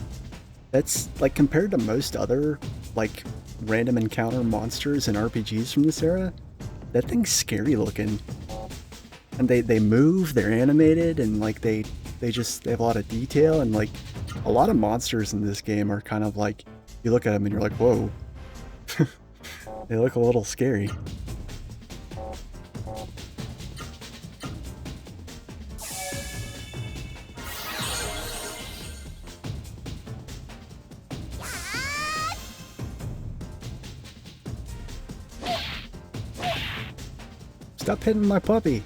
That's like compared to most other like random encounter monsters and RPGs from this era. That thing's scary looking. And they move, they're animated, and like they have a lot of detail, and like a lot of monsters in this game are kind of like, you look at them and you're like, whoa. They look a little scary. Stop hitting my puppy.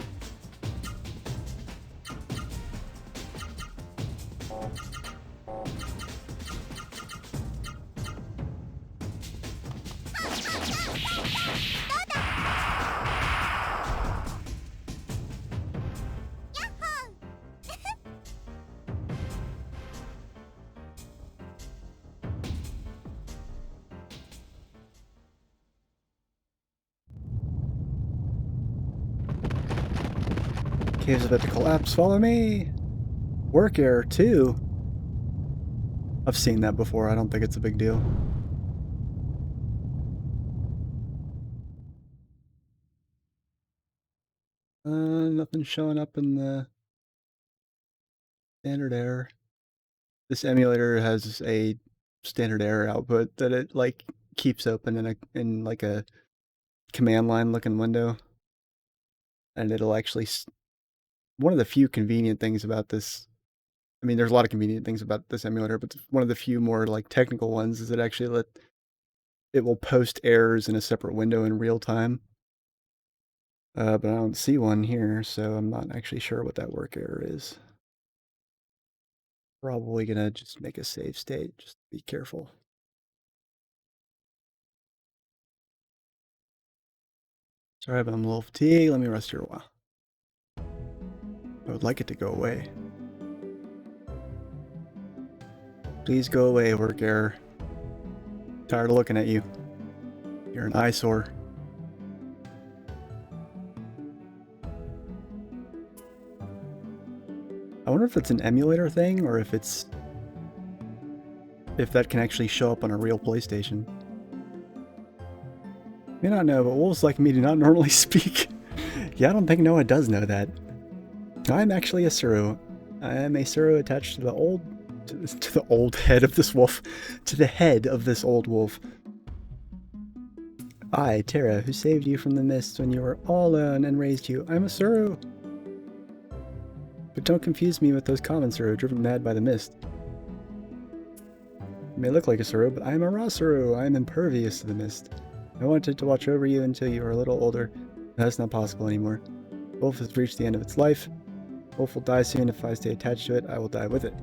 Cave's about to collapse. Follow me. Work error 2. I've seen that before. I don't think it's a big deal. Nothing showing up in the standard error. This emulator has a standard error output that it like keeps open in like a command line looking window, and it'll actually. One of the few convenient things about this. I mean, there's a lot of convenient things about this emulator, but one of the few more like technical ones is it actually it will post errors in a separate window in real time. But I don't see one here, so I'm not actually sure what that work error is. Probably gonna just make a save state, just be careful. Sorry, but I'm a little fatigued. Let me rest here a while. I would like it to go away. Please go away, work error. Tired of looking at you. You're an eyesore. I wonder if it's an emulator thing or if that can actually show up on a real PlayStation. May not know, but wolves like me do not normally speak. Yeah, I don't think Noah does know that. I'm actually a Suru. I am a Suru attached to the old head of this wolf. To the head of this old wolf. I, Terra, who saved you from the mist when you were all alone and raised you. I'm a Suru. But don't confuse me with those common Suru driven mad by the mist. I may look like a Suru, but I am a raw Suru. I am impervious to the mist. I wanted to watch over you until you were a little older. That's not possible anymore. Wolf has reached the end of its life. Wolf will die soon. If I stay attached to it, I will die with it.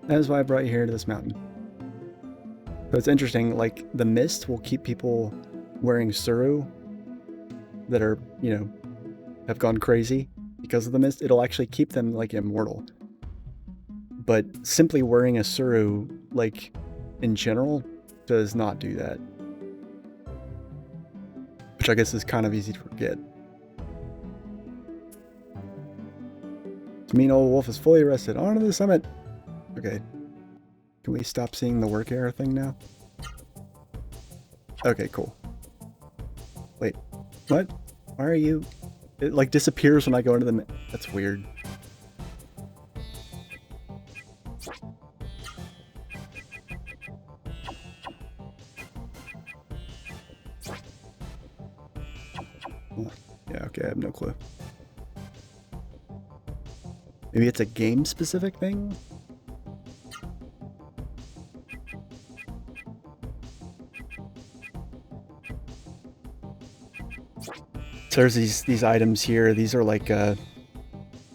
That is why I brought you here to this mountain. So it's interesting, like, the mist will keep people wearing Suru that are, you know, have gone crazy because of the mist. It'll actually keep them, like, immortal. But simply wearing a Suru, like, in general, does not do that. Which I guess is kind of easy to forget. This mean old wolf is fully rested. On to the summit! Okay. Can we stop seeing the work error thing now? Okay, cool. Wait, what? Why are you... It, like, disappears when I go into the... That's weird. Yeah, okay, I have no clue. Maybe it's a game-specific thing? So there's these items here. These are like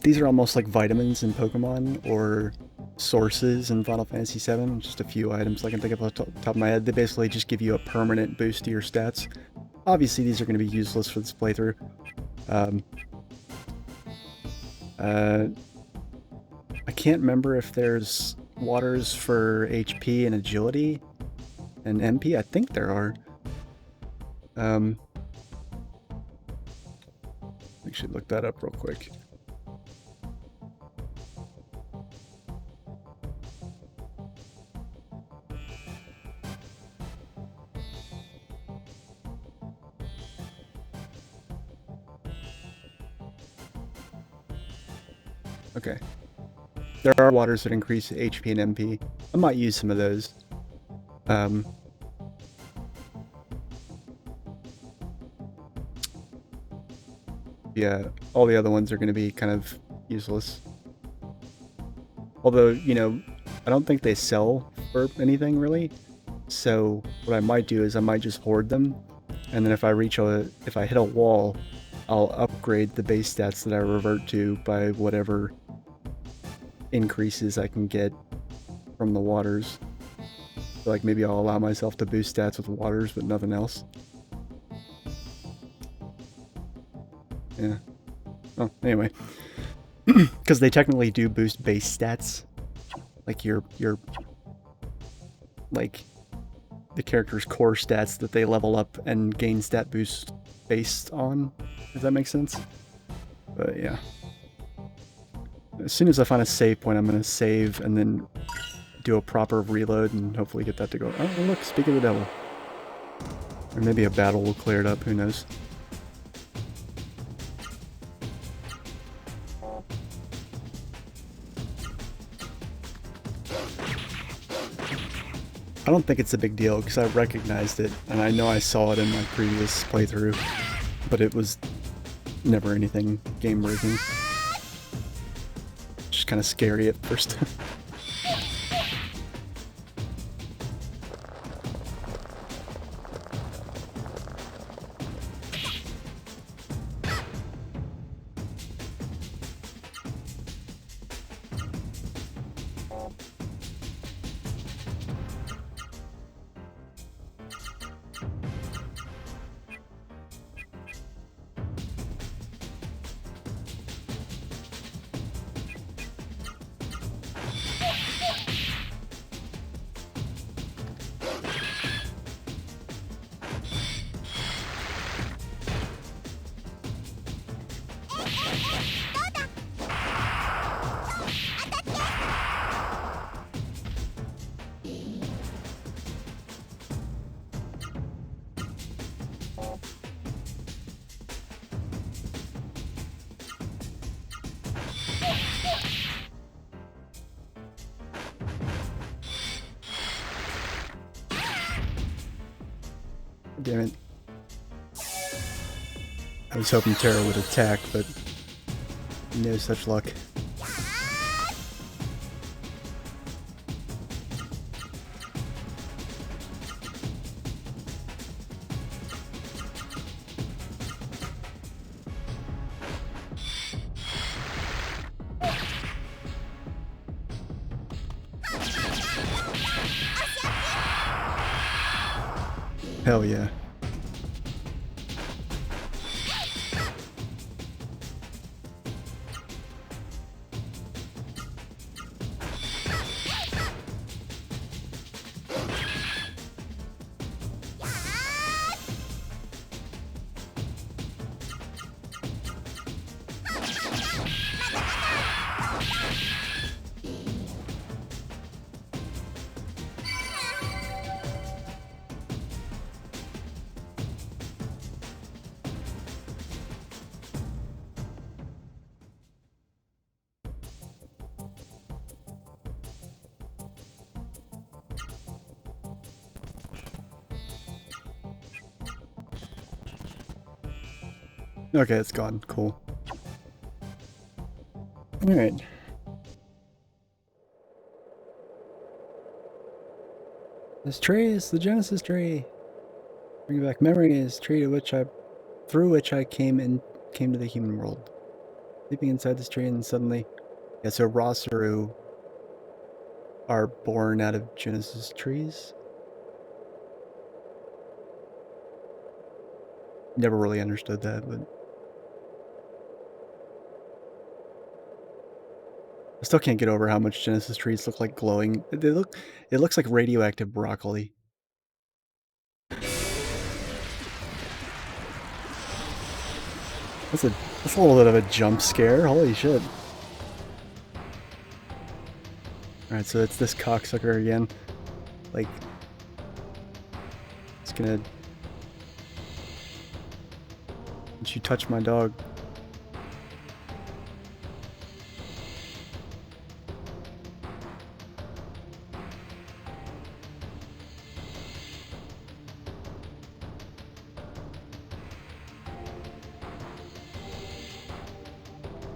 these are almost like vitamins in Pokemon or sources in Final Fantasy VII. Just a few items I can think of off the top of my head. They basically just give you a permanent boost to your stats. Obviously, these are going to be useless for this playthrough. I can't remember if there's waters for HP and agility and MP. I think there are. I should look that up real quick. Okay. There are waters that increase HP and MP. I might use some of those. Yeah, all the other ones are going to be kind of useless. Although, you know, I don't think they sell for anything really. So what I might do is I might just hoard them, and then if I hit a wall, I'll upgrade the base stats that I revert to by whatever increases I can get from the waters. So like maybe I'll allow myself to boost stats with waters, but nothing else. Yeah. Oh, anyway. Because they technically do boost base stats. Like your like the character's core stats that they level up and gain stat boost based on. Does that make sense? But yeah. As soon as I find a save point, I'm going to save and then do a proper reload and hopefully get that to go. Oh, look, speak of the devil. Or maybe a battle will clear it up, who knows. I don't think it's a big deal because I recognized it and I know I saw it in my previous playthrough, but it was never anything game breaking. Just kind of scary at first. Damn it. I was hoping Terra would attack, but no such luck. Hell yeah. Okay, it's gone. Cool. Alright. This tree is the Genesis tree. Bring back memories, tree through which I came to the human world. Sleeping inside this tree and suddenly... Yeah, so Rosaru are born out of Genesis trees. Never really understood that, but... I still can't get over how much Genesis trees look like glowing. It looks like radioactive broccoli. That's a little bit of a jump scare. Holy shit. Alright, so it's this cocksucker again. Like, it's gonna... Don't you touch my dog.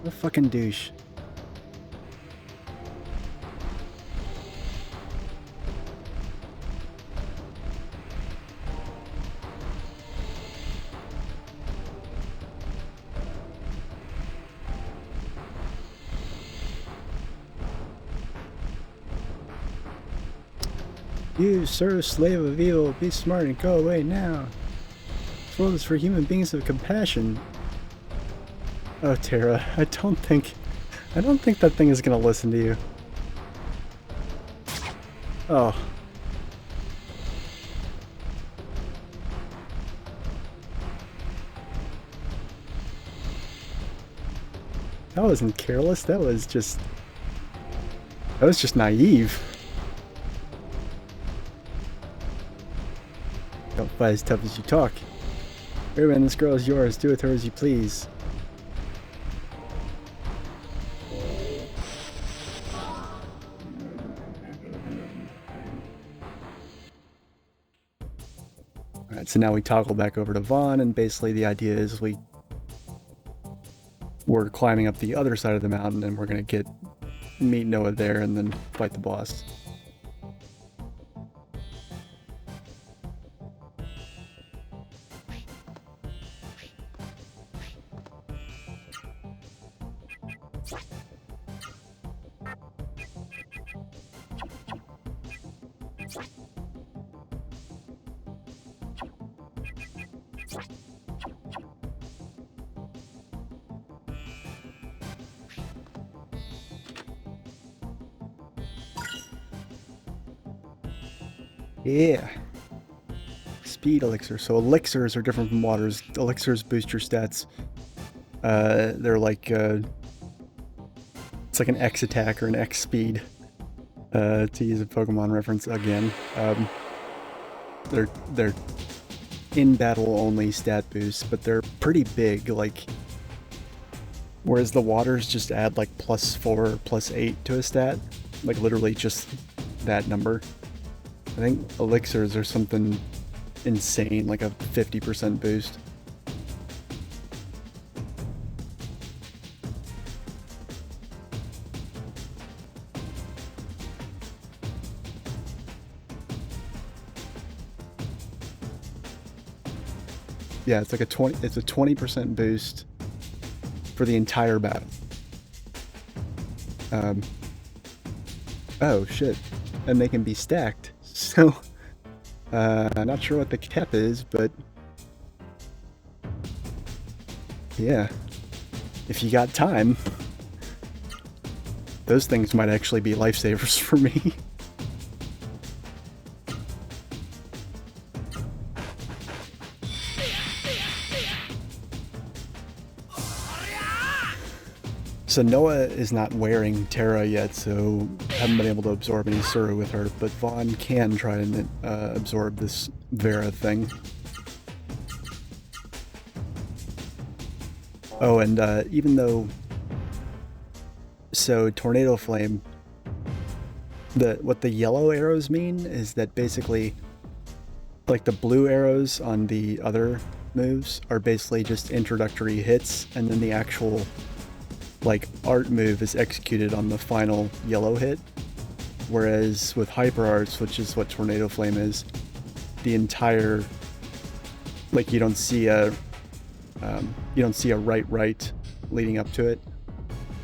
What a fucking douche. You, sir, slave of evil, be smart and go away now. This world is for human beings of compassion. Oh, Terra, I don't think that thing is gonna listen to you. Oh. That wasn't careless, that was just naive. Don't fight as tough as you talk. Hey man, this girl is yours, do with her as you please. Alright, so now we toggle back over to Vaughn, and basically the idea is we're climbing up the other side of the mountain, and we're gonna meet Noah there, and then fight the boss. Yeah. Speed elixir. So elixirs are different from waters. Elixirs boost your stats. They're like it's like an X attack or an X speed. To use a Pokemon reference again. They're in battle only stat boosts, but they're pretty big. Like, whereas the waters just add like +4, +8 to a stat, like literally just that number. I think elixirs are something insane, like a 50% boost. Yeah, it's like a 20% boost for the entire battle. Oh shit. And they can be stacked. So I'm not sure what the cap is, but yeah. If you got time, those things might actually be lifesavers for me. So Noah is not wearing Terra yet, so haven't been able to absorb any Suru with her, but Vaughn can try and absorb this Vera thing. Oh, and even though... So Tornado Flame, what the yellow arrows mean is that basically, like the blue arrows on the other moves are basically just introductory hits, and then the actual like art move is executed on the final yellow hit, whereas with hyper arts, which is what Tornado Flame is, the entire, like you don't see a right leading up to it.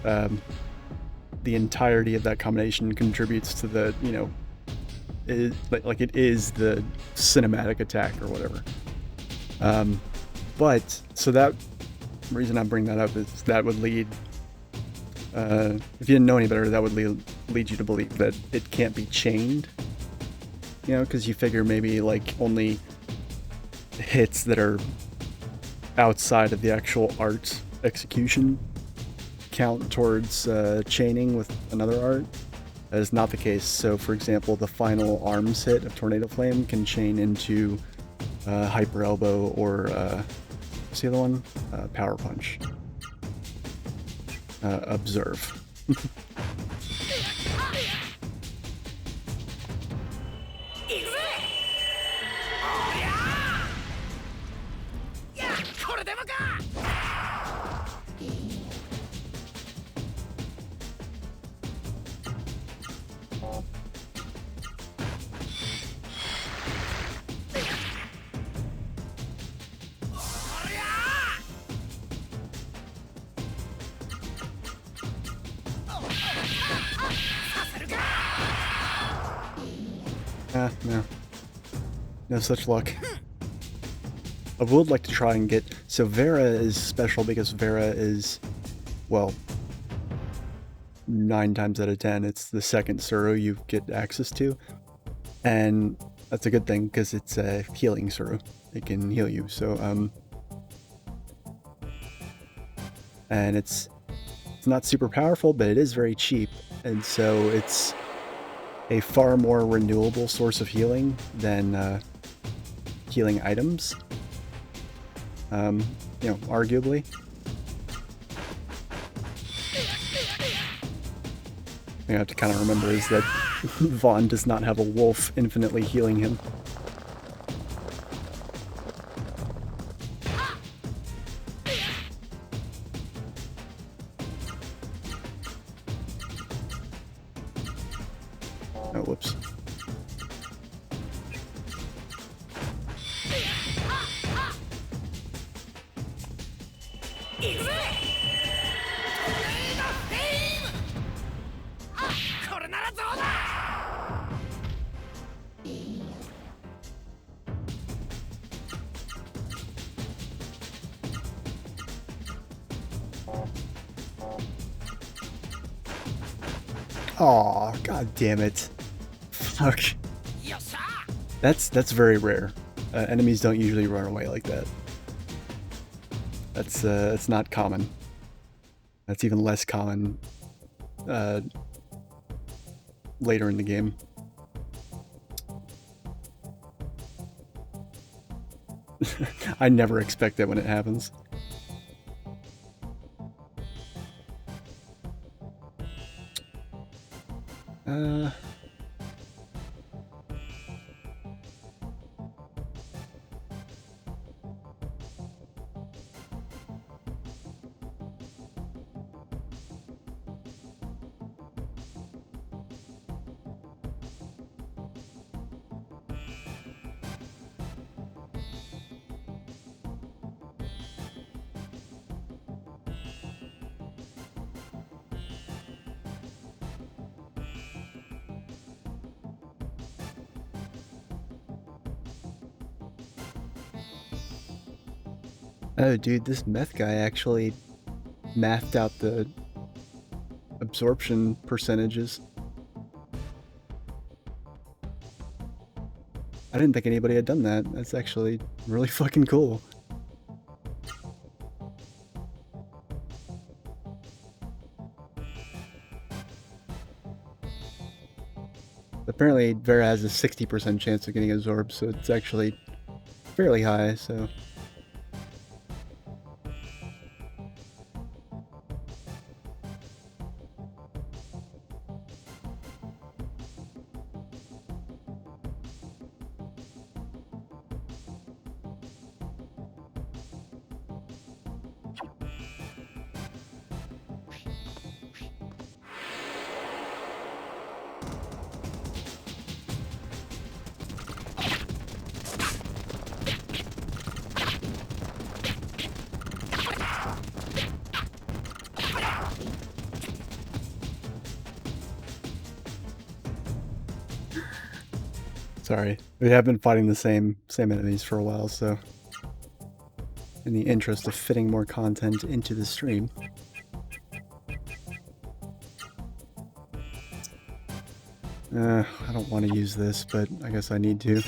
The entirety of that combination contributes to the, you know, it is the cinematic attack or whatever. But so that reason I'm bringing that up is that would lead, if you didn't know any better, that would lead you to believe that it can't be chained. You know, because you figure maybe like only hits that are outside of the actual art execution count towards chaining with another art. That is not the case. So, for example, the final arms hit of Tornado Flame can chain into Hyper Elbow or what's the other one? Power Punch. Observe. No. No such luck. I would like to try and get... So Vera is special because Vera is, well, 9 times out of 10, it's the second Suru you get access to. And that's a good thing because it's a healing Suru. It can heal you, so, and it's not super powerful, but it is very cheap, and so it's a far more renewable source of healing than healing items. You know, arguably. Thing I have to kind of remember is that Vaughn does not have a wolf infinitely healing him. Oh, whoops. Aw, god damn it. Fuck. That's very rare. Enemies don't usually run away like that. That's not common. That's even less common later in the game. I never expect that when it happens. Oh, dude, this meth guy actually mathed out the absorption percentages. I didn't think anybody had done that. That's actually really fucking cool. Apparently, Vera has a 60% chance of getting absorbed, so it's actually fairly high, so... Sorry. We have been fighting the same enemies for a while, so... in the interest of fitting more content into the stream. I don't want to use this, but I guess I need to.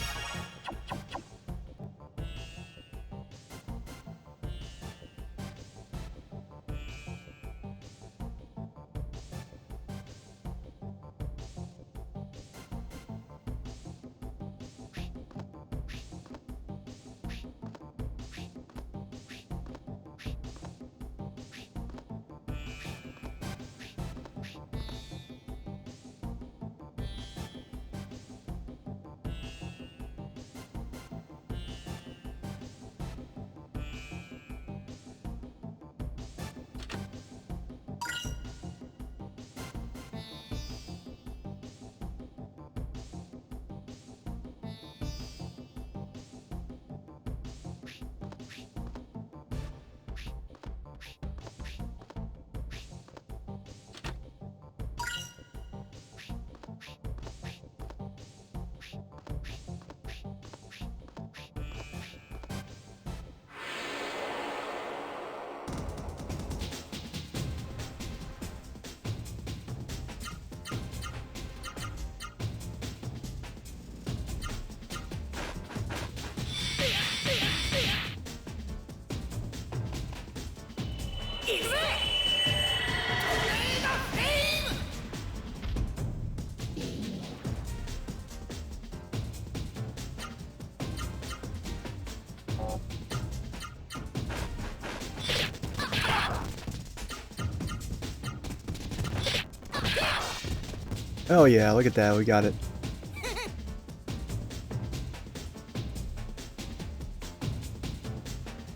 Oh yeah, look at that, we got it.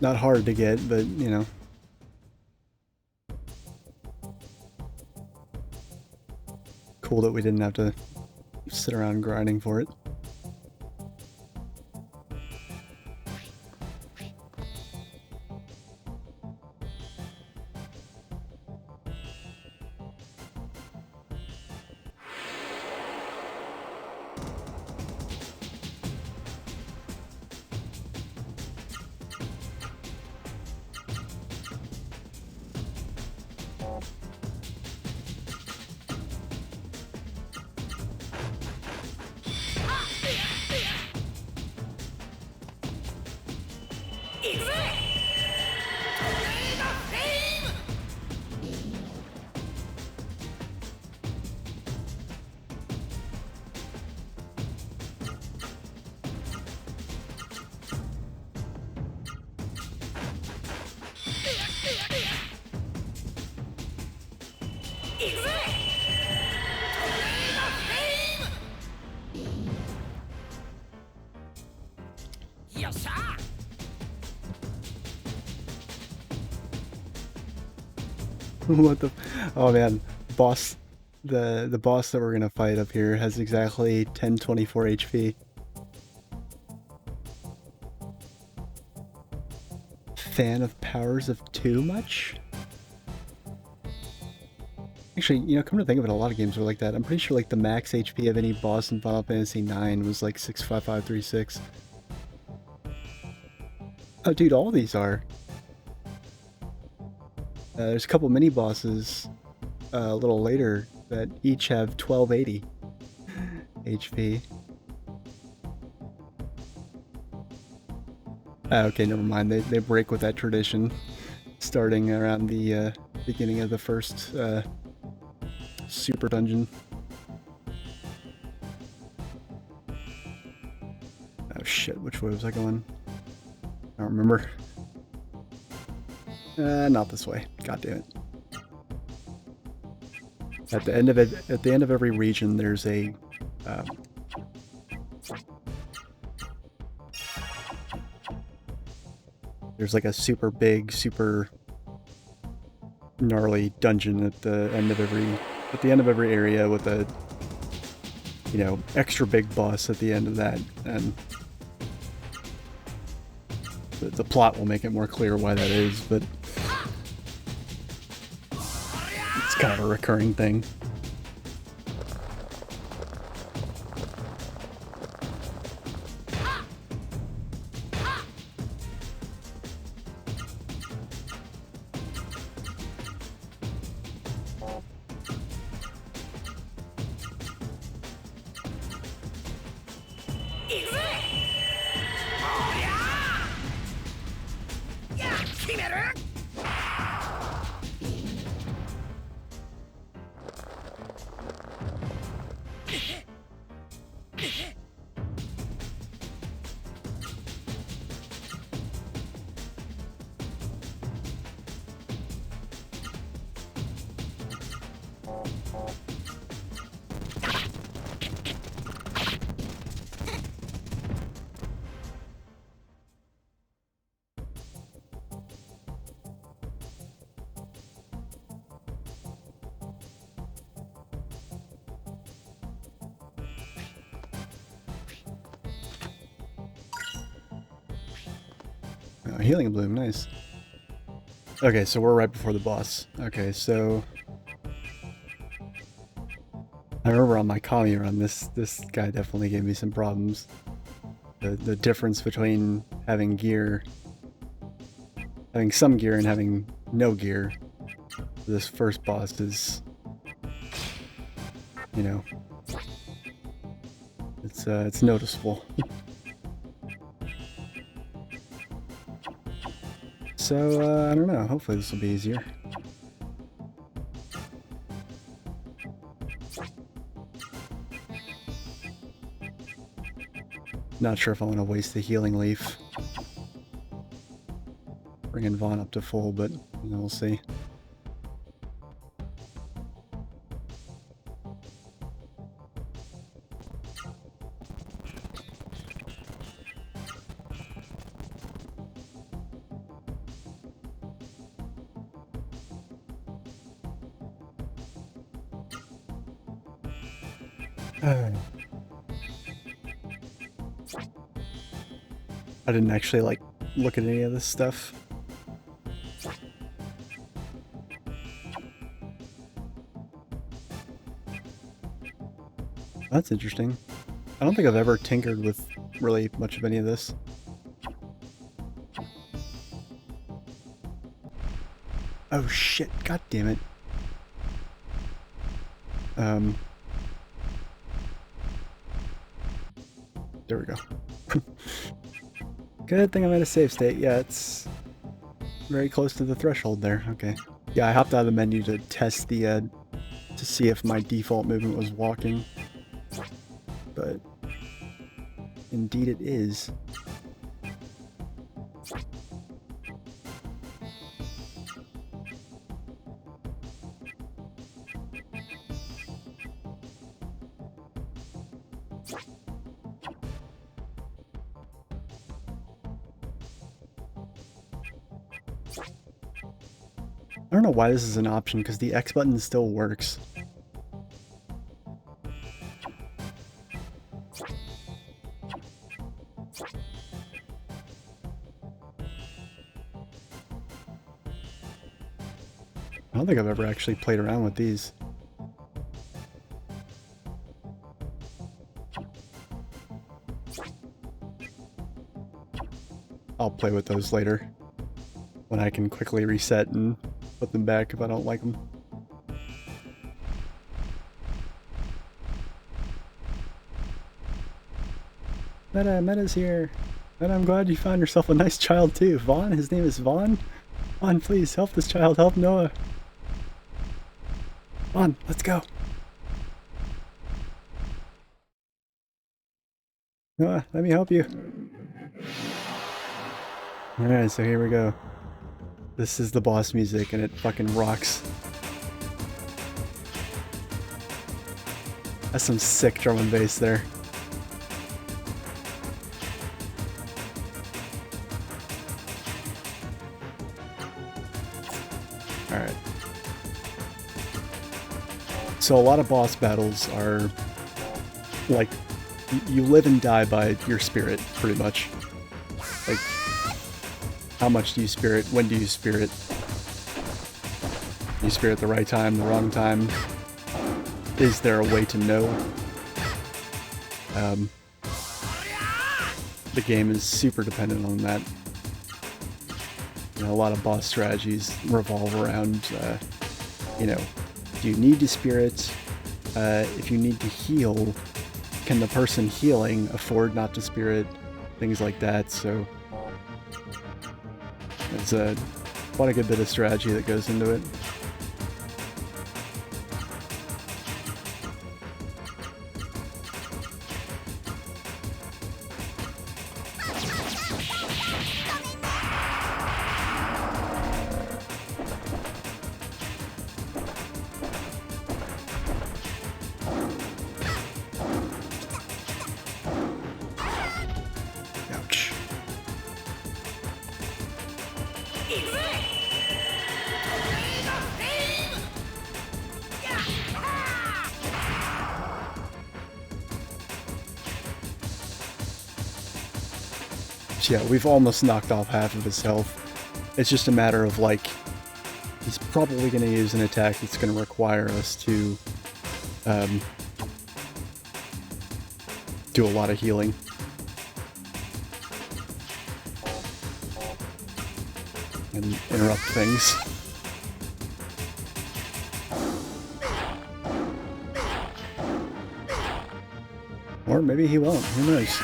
Not hard to get, but, you know. Cool that we didn't have to sit around grinding for it. What the... Oh man, boss... The boss that we're gonna fight up here has exactly 1024 HP. Fan of powers of 2 much? Actually, you know, come to think of it, a lot of games are like that. I'm pretty sure like the max HP of any boss in Final Fantasy IX was like 65536. Oh dude, all these are. There's a couple mini bosses a little later that each have 1280 HP. Okay, never mind. They break with that tradition, starting around the beginning of the first super dungeon. Oh shit, which way was I going? I don't remember. Not this way. God damn it. At the end of every region, there's a there's like a super big, super gnarly dungeon at the end of every area with a, you know, extra big boss at the end of that, and the plot will make it more clear why that is, but it's kind of a recurring thing. Oh, healing bloom, nice. Okay, so we're right before the boss. Okay, so I remember on my Kami run, this guy definitely gave me some problems. The difference between having some gear and having no gear for this first boss is, you know, it's noticeable. So, I don't know, hopefully this will be easier. Not sure if I want to waste the healing leaf. Bringing Vaughn up to full, but you know, we'll see. I didn't actually, like, look at any of this stuff. That's interesting. I don't think I've ever tinkered with really much of any of this. Oh shit, god damn it. There we go. Good thing I'm at a save state. Yeah, it's very close to the threshold there. Okay. Yeah, I hopped out of the menu to test the, to see if my default movement was walking. But indeed it is. I don't know why this is an option, because the X button still works. I don't think I've ever actually played around with these. I'll play with those later, when I can quickly reset and put them back if I don't like them. Meta's here. Meta, I'm glad you found yourself a nice child too. Vaughn, his name is Vaughn. Vaughn, please help this child. Help Noah. Vaughn, let's go. Noah, let me help you. Alright, so here we go. This is the boss music and it fucking rocks. That's some sick drum and bass there. Alright. So a lot of boss battles are like you live and die by your spirit, pretty much. Like, how much do you spirit? When do you spirit? Do you spirit the right time, the wrong time? Is there a way to know? The game is super dependent on that. You know, a lot of boss strategies revolve around, you know, do you need to spirit? If you need to heal, can the person healing afford not to spirit? Things like that, so there's quite a good bit of strategy that goes into it. Ouch. Yeah, we've almost knocked off half of his health. It's just a matter of, like, he's probably going to use an attack that's going to require us to do a lot of healing. And interrupt things. Or maybe he won't, who knows?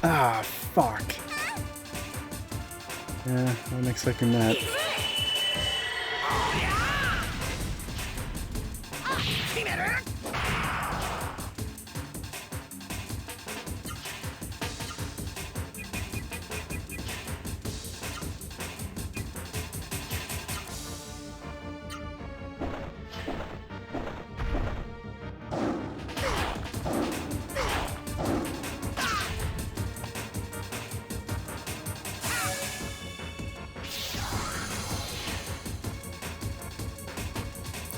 Ah, fuck. Yeah, I wasn't expecting that.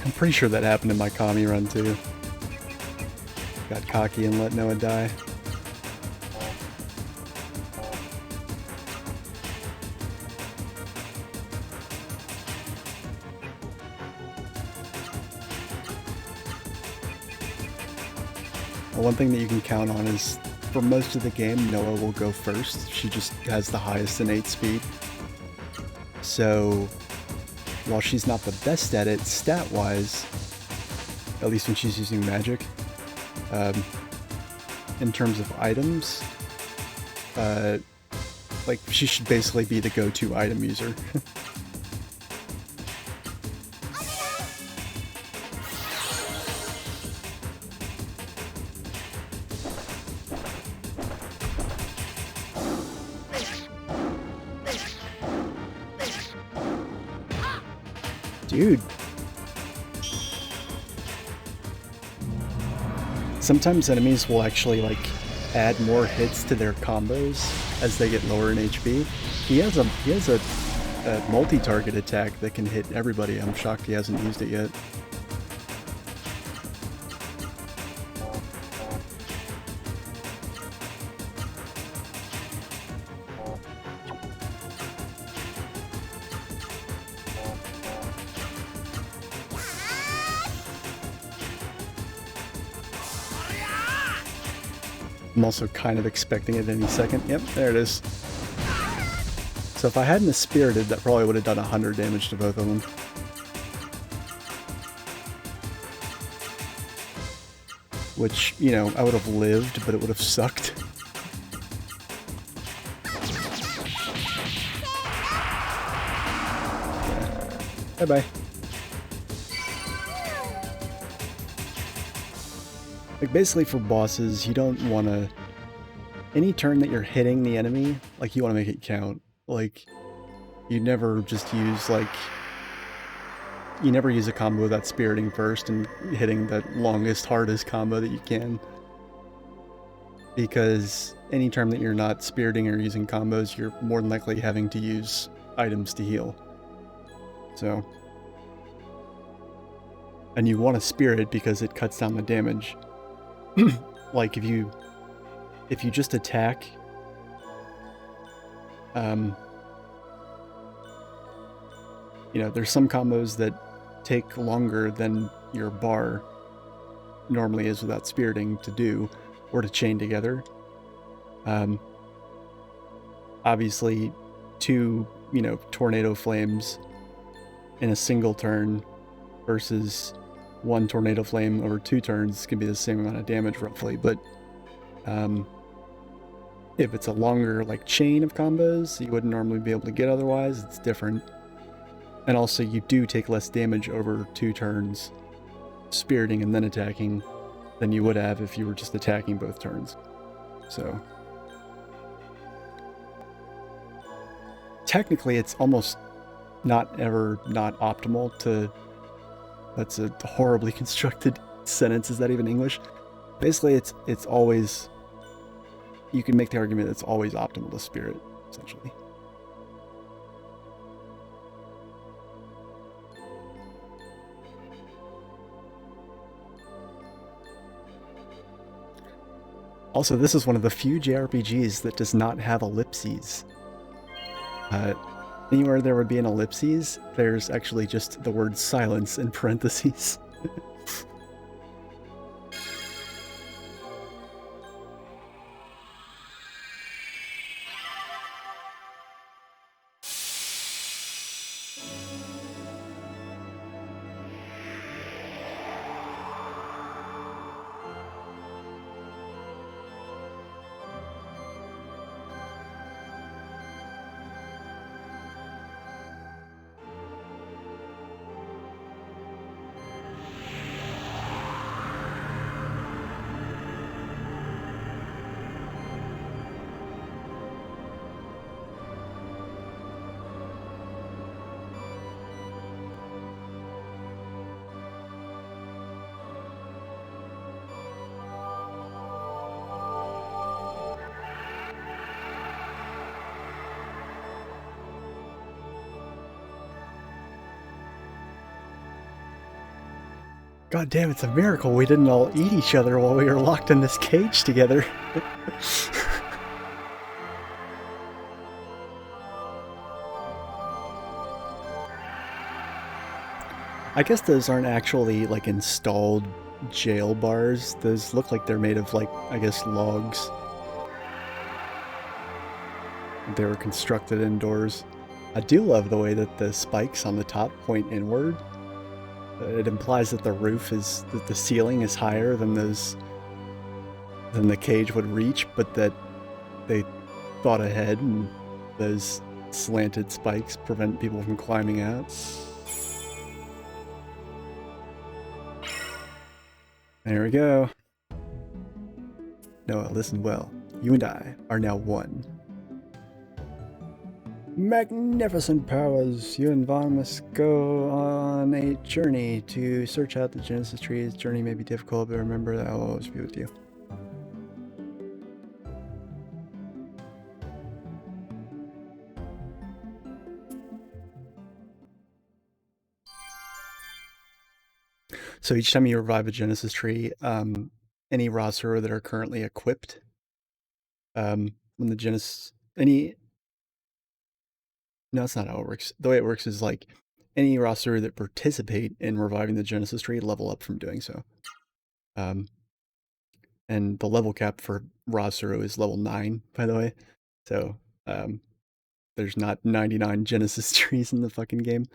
I'm pretty sure that happened in my Kami run too. Got cocky and let Noah die. Well, one thing that you can count on is for most of the game, Noah will go first. She just has the highest innate speed. So while she's not the best at it, stat-wise, at least when she's using magic, in terms of items, like, she should basically be the go-to item user. Dude. Sometimes enemies will actually like add more hits to their combos as they get lower in HP. He has a multi-target attack that can hit everybody. I'm shocked he hasn't used it yet. I'm also kind of expecting it any second. Yep, there it is. So if I hadn't spirited, that probably would have done 100 damage to both of them. Which, you know, I would have lived, but it would have sucked. Bye-bye. Like, basically for bosses, you don't want to... Any turn that you're hitting the enemy, like, you want to make it count. Like, you never just use, like... You never use a combo without spiriting first and hitting the longest, hardest combo that you can. Because any turn that you're not spiriting or using combos, you're more than likely having to use items to heal. So... And you want to spirit because it cuts down the damage. Like if you just attack, you know, there's some combos that take longer than your bar normally is without spiriting to do, or to chain together. Obviously, 2, you know, tornado flames in a single turn versus 1 tornado flame over 2 turns can be the same amount of damage roughly, but if it's a longer like chain of combos you wouldn't normally be able to get otherwise, it's different. And also you do take less damage over 2 turns spiriting and then attacking than you would have if you were just attacking both turns. So technically it's almost not ever not optimal to... That's a horribly constructed sentence. Is that even English? Basically, it's always... You can make the argument that it's always optimal to spirit, essentially. Also, this is one of the few JRPGs that does not have ellipses. Anywhere there would be an ellipses, there's actually just the word silence in parentheses. God damn, it's a miracle we didn't all eat each other while we were locked in this cage together. I guess those aren't actually, like, installed jail bars. Those look like they're made of, like, I guess, logs. They were constructed indoors. I do love the way that the spikes on the top point inward. It implies that the roof is... that the ceiling is higher than those... than the cage would reach, but that they thought ahead and those slanted spikes prevent people from climbing out. There we go. Noah, listen well. You and I are now one. Magnificent powers! You and Vaughn must go on a journey to search out the Genesis trees. Journey may be difficult, but remember that I will always be with you. So each time you revive a Genesis tree, any roster that are currently equipped, when the Genesis, no, that's not how it works. The way it works is like any roster that participate in reviving the Genesis tree level up from doing so. And the level cap for roster is level 9, by the way. So, there's not 99 Genesis trees in the fucking game.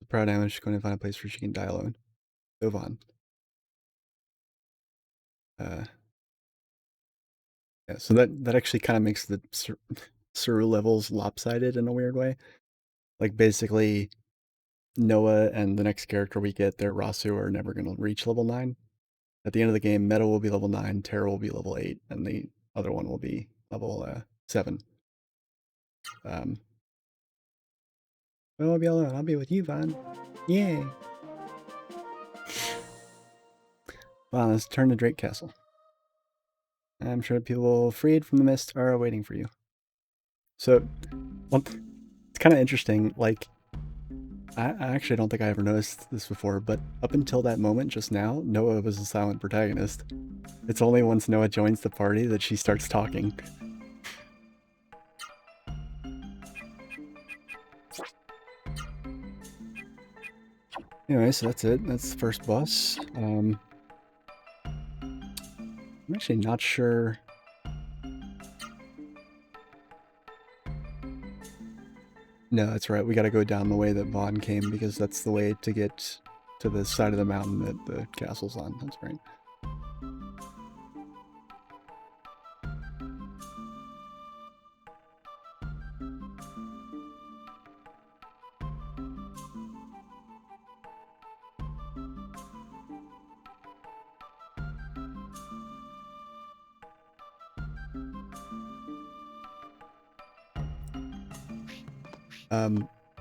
Proud Amish is going to find a place where she can die alone. Move on. Yeah, so that actually kind of makes the Suru levels lopsided in a weird way. Like, basically, Noah and the next character we get, their Rasu, are never going to reach level 9. At the end of the game, Meta will be level 9, Terra will be level 8, and the other one will be level 7. I won't be alone. I'll be with you, Vaughn. Yay! Well, let's turn to Drake Castle. I'm sure people freed from the mist are waiting for you. So, well, it's kind of interesting. Like, I actually don't think I ever noticed this before, but up until that moment just now, Noah was a silent protagonist. It's only once Noah joins the party that she starts talking. Anyway, so that's it. That's the first boss. I'm actually not sure. No, that's right. We gotta go down the way that Vaughn came because that's the way to get to the side of the mountain that the castle's on. That's right.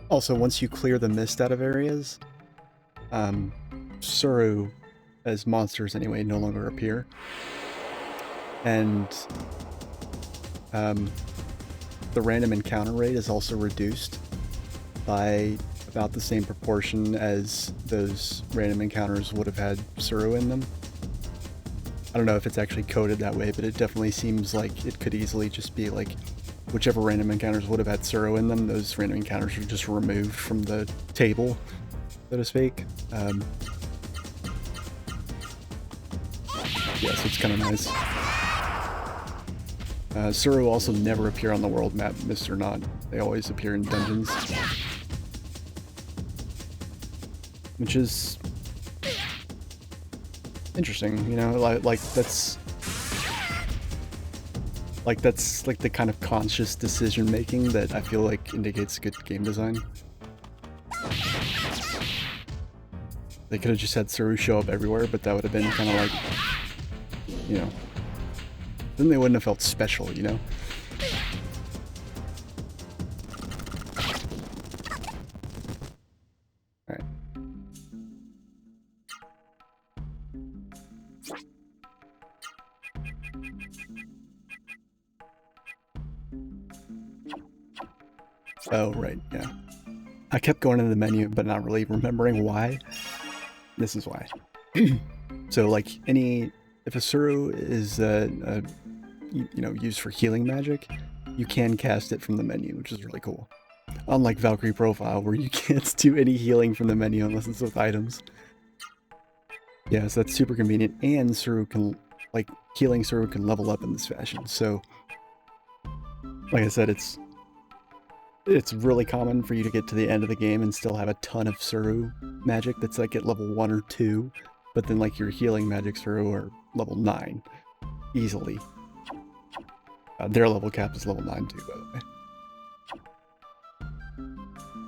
Also, once you clear the mist out of areas, Suru, as monsters anyway, no longer appear. And the random encounter rate is also reduced by about the same proportion as those random encounters would have had Suru in them. I don't know if it's actually coded that way, but it definitely seems like it could easily just be like whichever random encounters would have had Suru in them, those random encounters are just removed from the table, so to speak. Yeah, so it's kind of nice. Suru also never appear on the world map, mist or not. They always appear in dungeons. Which is interesting, you know, like that's like the kind of conscious decision making that I feel like indicates good game design. They could have just had Suru show up everywhere, but that would have been kind of like, you know, then they wouldn't have felt special, you know? Alright. Oh, right, yeah. I kept going into the menu, but not really remembering why. This is why. So, like, if a Suru is, you know, used for healing magic, you can cast it from the menu, which is really cool. Unlike Valkyrie Profile, where you can't do any healing from the menu unless it's with items. Yeah, so that's super convenient, and Suru can, like, healing Suru can level up in this fashion, so like I said, it's really common for you to get to the end of the game and still have a ton of Suru magic that's like at level 1 or 2, but then like your healing magic Suru are level 9, easily. Their level cap is level 9 too, by the way.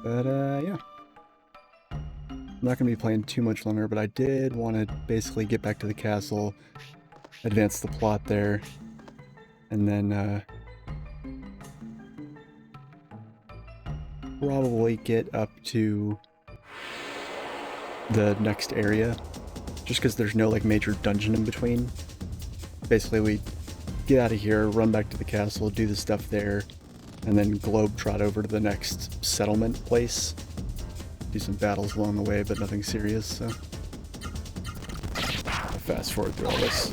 But yeah. I'm not going to be playing too much longer, but I did want to basically get back to the castle, advance the plot there. and then probably get up to the next area, just because there's no like major dungeon in between. Basically, we get out of here, run back to the castle, do the stuff there, and then globetrot over to the next settlement place. Do some battles along the way, but nothing serious, so fast forward through all this.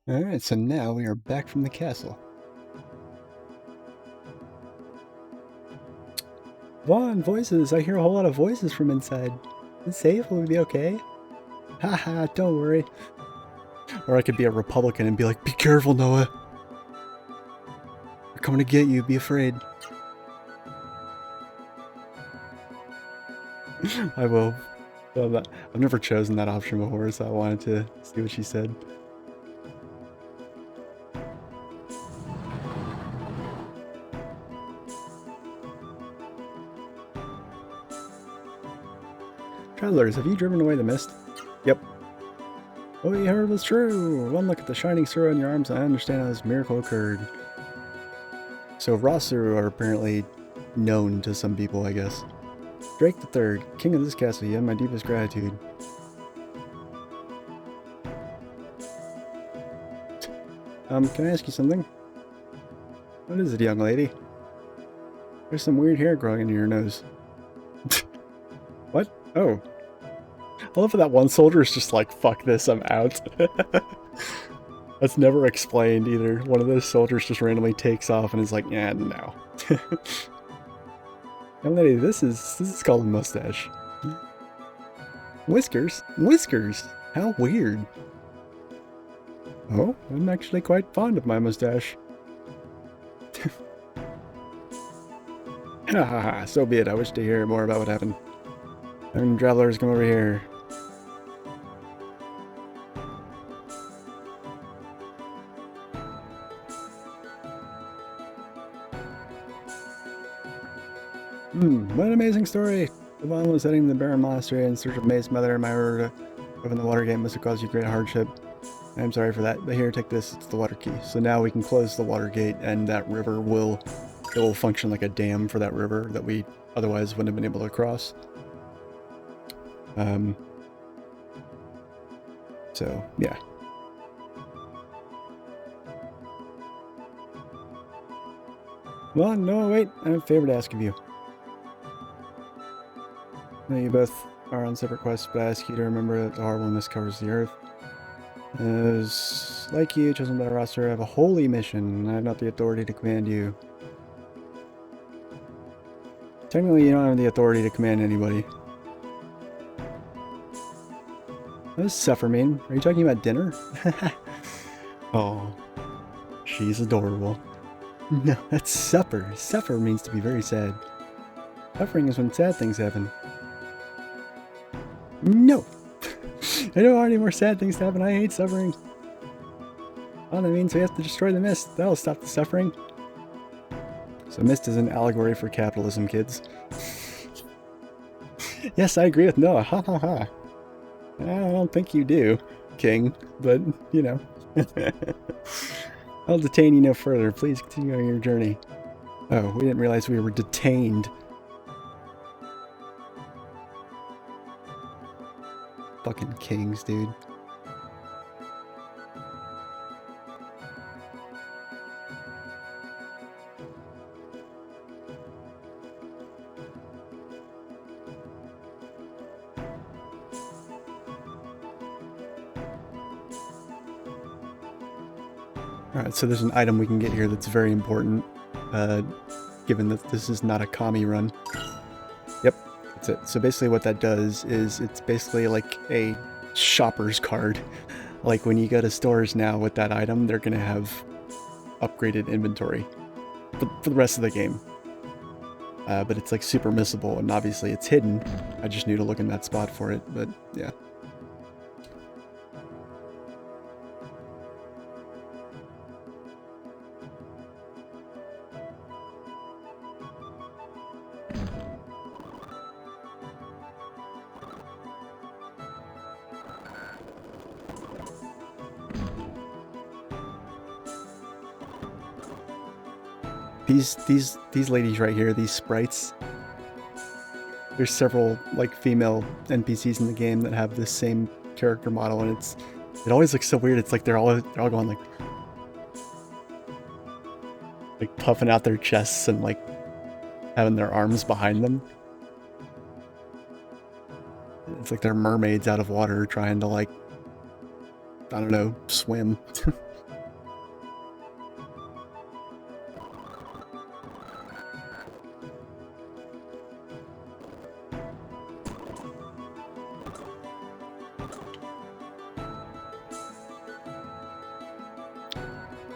Alright, so now we are back from the castle. Vaughn, voices! I hear a whole lot of voices from inside. Is it safe? Will we be okay? Haha, don't worry. Or I could be a Republican and be like, be careful, Noah! They're coming to get you, be afraid. I will. I've never chosen that option before, so I wanted to see what she said. Travelers, have you driven away the mist? Yep. What we heard was true. One look at the shining sword on your arms and I understand how this miracle occurred. So Rasu are apparently known to some people, I guess. Drake III, king of this castle, you have my deepest gratitude. Can I ask you something? What is it, young lady? There's some weird hair growing into your nose. What? Oh. I love how that one soldier is just like, fuck this, I'm out. That's never explained either. One of those soldiers just randomly takes off and is like, yeah, no. Young lady, this is called a mustache. Whiskers? Whiskers! How weird. Oh, I'm actually quite fond of my mustache. Ha ha ha, so be it. I wish to hear more about what happened. Travelers, come over here. What an amazing story! Yvonne was heading to the Baron Monastery in search of May's mother, and my order to open the water gate must have caused you great hardship. I'm sorry for that, but here, take this, it's the water key. So now we can close the water gate, and that river will function like a dam for that river that we otherwise wouldn't have been able to cross. So, yeah. Well, no, wait, I have a favor to ask of you. I know you both are on separate quests, but I ask you to remember that the horribleness covers the earth. As like you, chosen by the roster, I have a holy mission, and I have not the authority to command you. Technically, you don't have the authority to command anybody. What does suffer mean? Are you talking about dinner? Oh, she's adorable. No, that's supper. Suffer means to be very sad. Suffering is when sad things happen. No! I don't want any more sad things to happen. I hate suffering. Well, that means we have to destroy the mist. That'll stop the suffering. So mist is an allegory for capitalism, kids. Yes, I agree with Noah. Ha ha ha. I don't think you do, King, but, you know. I'll detain you no further. Please continue on your journey. Oh, we didn't realize we were detained. Fucking kings, dude. Alright, so there's an item we can get here that's very important, given that this is not a commie run. Yep, That's it. So basically what that does is it's basically like a shopper's card. Like when you go to stores now with that item, they're going to have upgraded inventory for the rest of the game. But it's like super missable, and obviously it's hidden. I just knew to look in that spot for it, but yeah. These ladies right here, these sprites. There's several like female NPCs in the game that have this same character model, and it always looks so weird. It's like they're all going like puffing out their chests and like having their arms behind them. It's like they're mermaids out of water trying to like, I don't know, swim.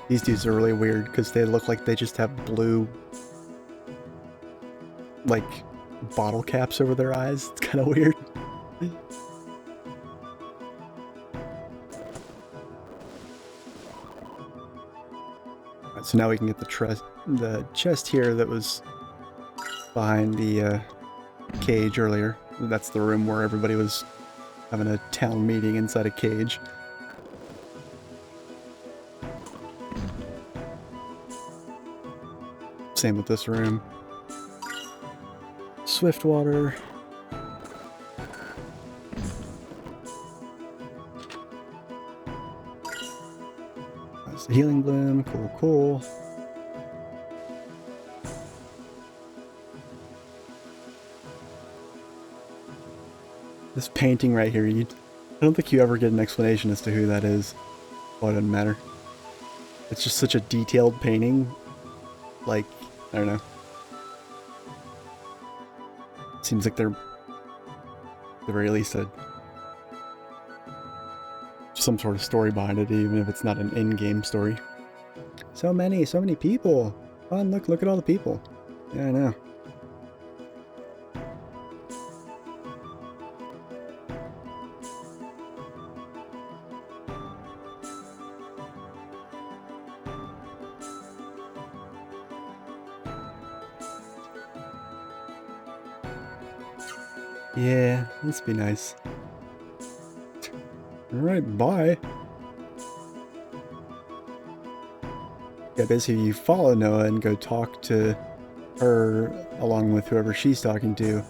These dudes are really weird because they look like they just have blue, like, bottle caps over their eyes. It's kind of weird. Right, so now we can get the chest here that was behind the cage earlier. That's the room where everybody was having a town meeting inside a cage. Same with this room. Swiftwater. That's the healing bloom. Cool, cool. This painting right here, I don't think you ever get an explanation as to who that is. Well, it doesn't matter. It's just such a detailed painting. Like, I don't know. Seems like they're, at the very least, some sort of story behind it, even if it's not an in-game story. So many people. Fun, look at all the people. Yeah, I know. Yeah, let's be nice. Alright, bye. Yeah, basically you follow Noah and go talk to her along with whoever she's talking to.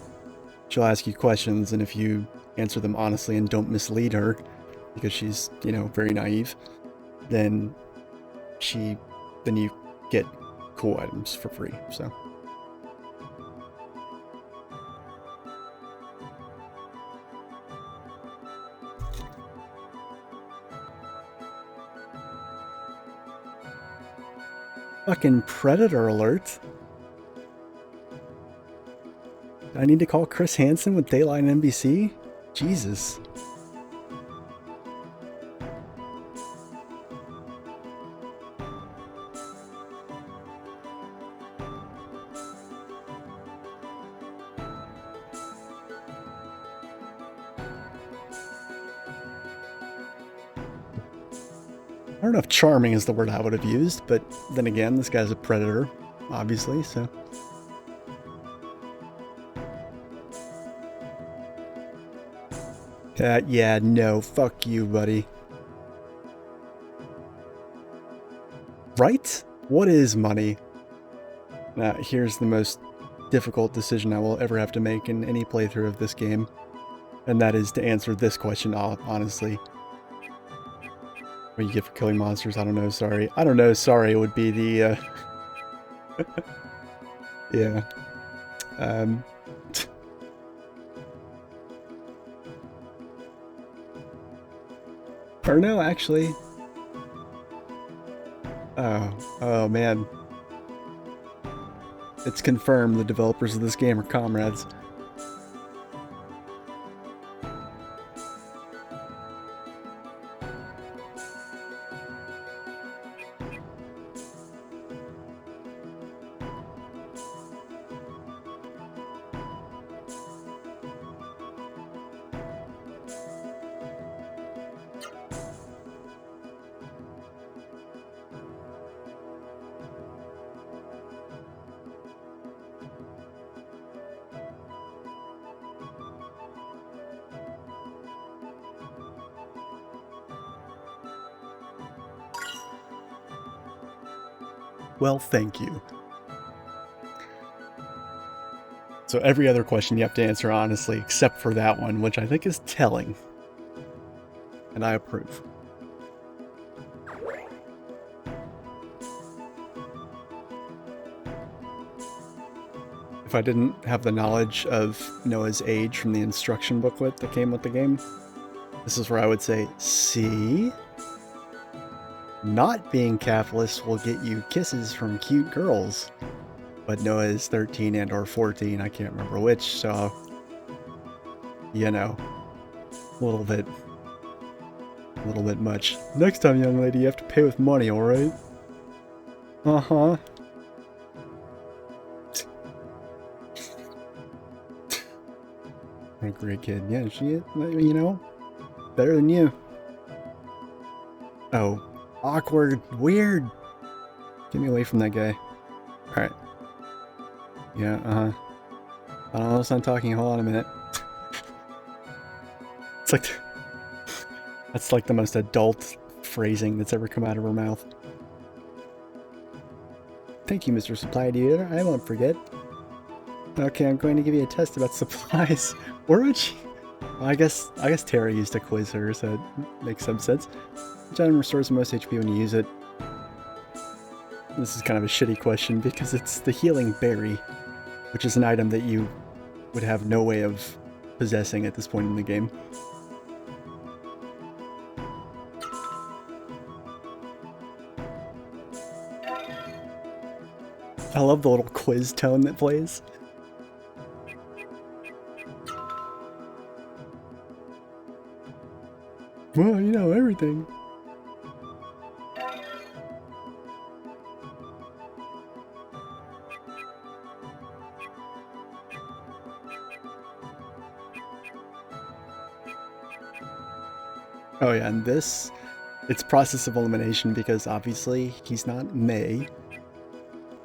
She'll ask you questions, and if you answer them honestly and don't mislead her, because she's, you know, very naive, then you get cool items for free, so. Fucking predator alert. I need to call Chris Hansen with Dayline NBC? Jesus. I don't know if charming is the word I would have used, but then again, this guy's a predator, obviously, so. Yeah, no, fuck you, buddy. Right? What is money? Now, here's the most difficult decision I will ever have to make in any playthrough of this game, and that is to answer this question honestly. What you get for killing monsters? I don't know, sorry. I don't know, sorry would be the, yeah. Or no, actually. Oh man. It's confirmed the developers of this game are comrades. Well, thank you. So every other question you have to answer honestly, except for that one, which I think is telling. And I approve. If I didn't have the knowledge of Noah's age from the instruction booklet that came with the game, this is where I would say, see? Not being capitalist will get you kisses from cute girls. But Noah is 13 and or 14, I can't remember which, so, you know, a little bit much. Next time, young lady, you have to pay with money, alright? Uh-huh. What a great kid. Yeah, she is, you know, better than you. Oh, awkward, weird. Get me away from that guy. Alright. Yeah, uh-huh. I don't know if I'm talking. Hold on a minute. It's like... That's like the most adult phrasing that's ever come out of her mouth. Thank you, Mr. Supply Dealer. I won't forget. Okay, I'm going to give you a test about supplies. Where would she... Well, I guess Terra used to quiz her, so it makes some sense. Which item restores the most HP when you use it? This is kind of a shitty question because it's the healing berry, which is an item that you would have no way of possessing at this point in the game. I love the little quiz tone that plays. Well, you know everything. Oh yeah, and this, it's process of elimination because obviously he's not May.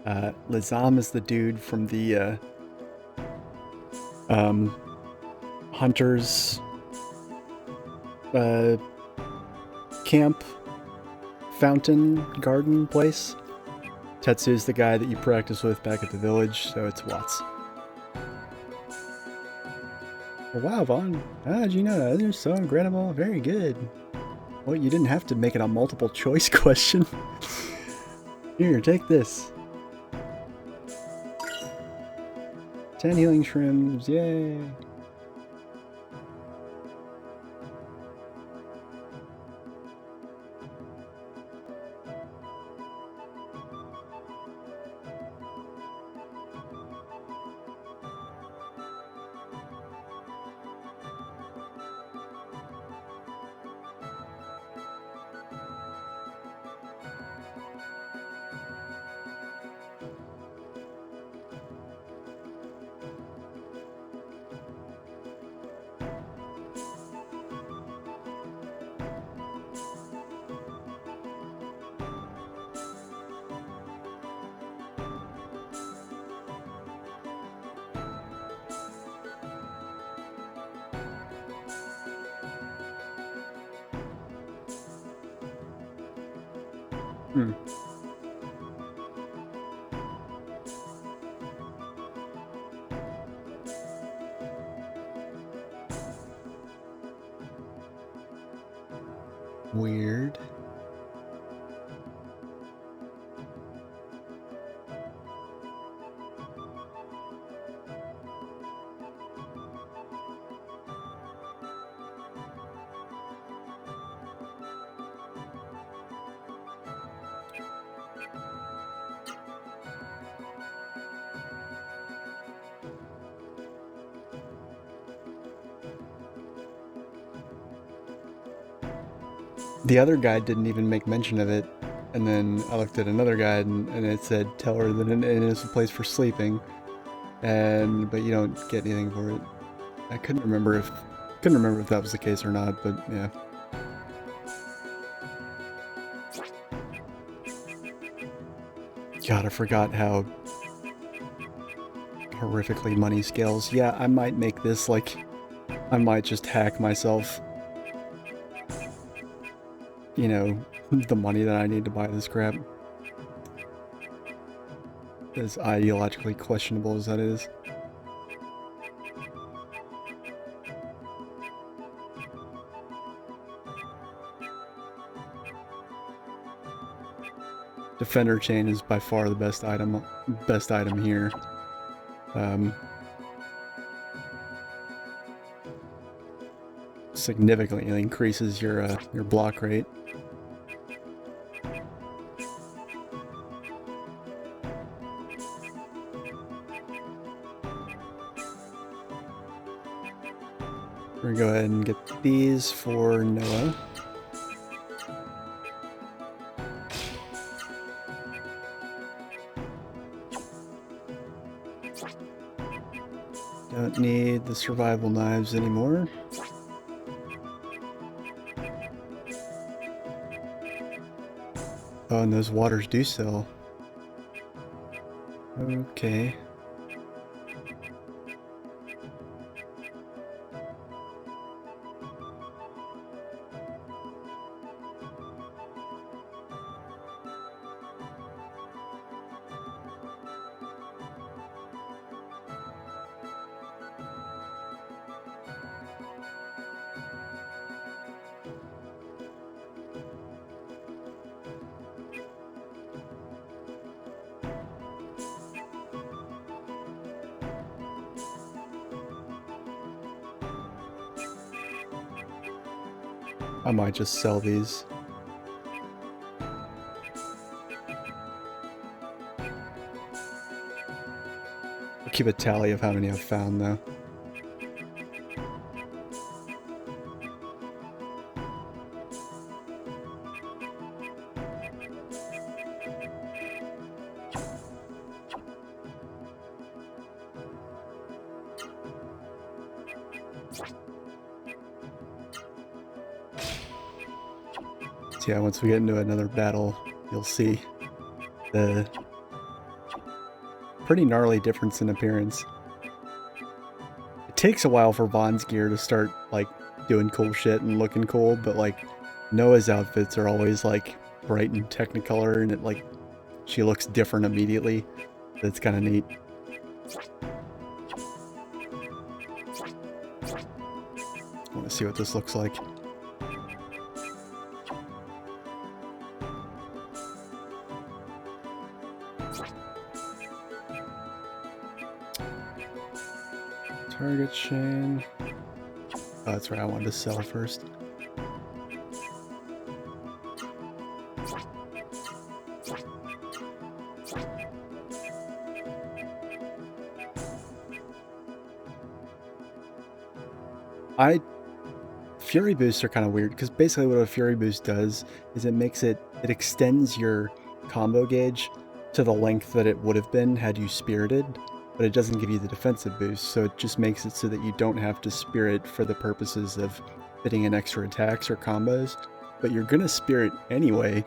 Lizam is the dude from the Hunter's camp, fountain, garden place. Tetsu's the guy that you practice with back at the village, so it's Watts. Oh, wow, Vaughn. How did you know that? They're so incredible. Very good. Well, you didn't have to make it a multiple choice question. Here, take this. 10 healing shrooms, yay! Hmm. Weird. The other guide didn't even make mention of it, and then I looked at another guide and it said, tell her that it is a place for sleeping, but you don't get anything for it. I couldn't remember if that was the case or not, but yeah. God, I forgot how horrifically money scales. Yeah, I might make this like, I might just hack myself, you know, the money that I need to buy this crap. as ideologically questionable as that is. Defender chain is by far the best item here. Significantly increases your block rate. We're gonna go ahead and get these for Noah. Don't need the survival knives anymore. Oh, and those waters do sell. Okay. I might just sell these. I'll keep a tally of how many I've found, though. So yeah, once we get into another battle, you'll see the pretty gnarly difference in appearance. It takes a while for Vaughn's gear to start, like, doing cool shit and looking cool, but, like, Noah's outfits are always, like, bright and technicolor, and it, like, she looks different immediately. That's kind of neat. I want to see what this looks like. Target chain. Oh, that's right, I wanted to sell first. Fury boosts are kind of weird, because basically what a Fury boost does is it extends your combo gauge to the length that it would have been had you spirited, but it doesn't give you the defensive boost, so it just makes it so that you don't have to spirit for the purposes of fitting in extra attacks or combos, but you're gonna spirit anyway